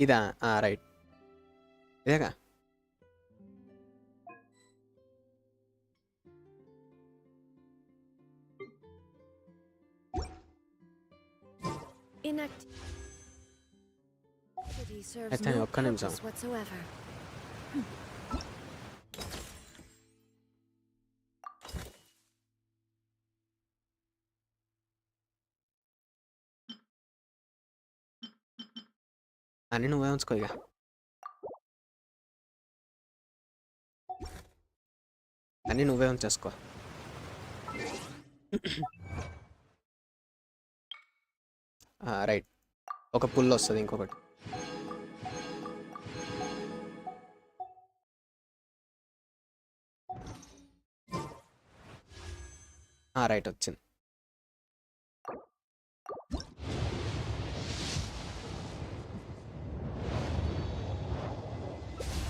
ఇదా? రైట్ ఇదేగా. అయితే ఒక్క నిమిషం. అని నువ్వే ఉంచుకో ఇక. అన్నీ నువ్వే ఉంచేసుకో. రైట్ ఒక పుల్ వస్తుంది ఇంకొకటి. రైట్ వచ్చింది.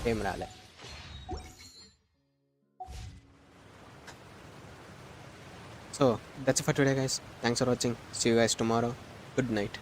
ఏం రాలే. So that's it for today guys. Thanks for watching. See you guys tomorrow. Good night.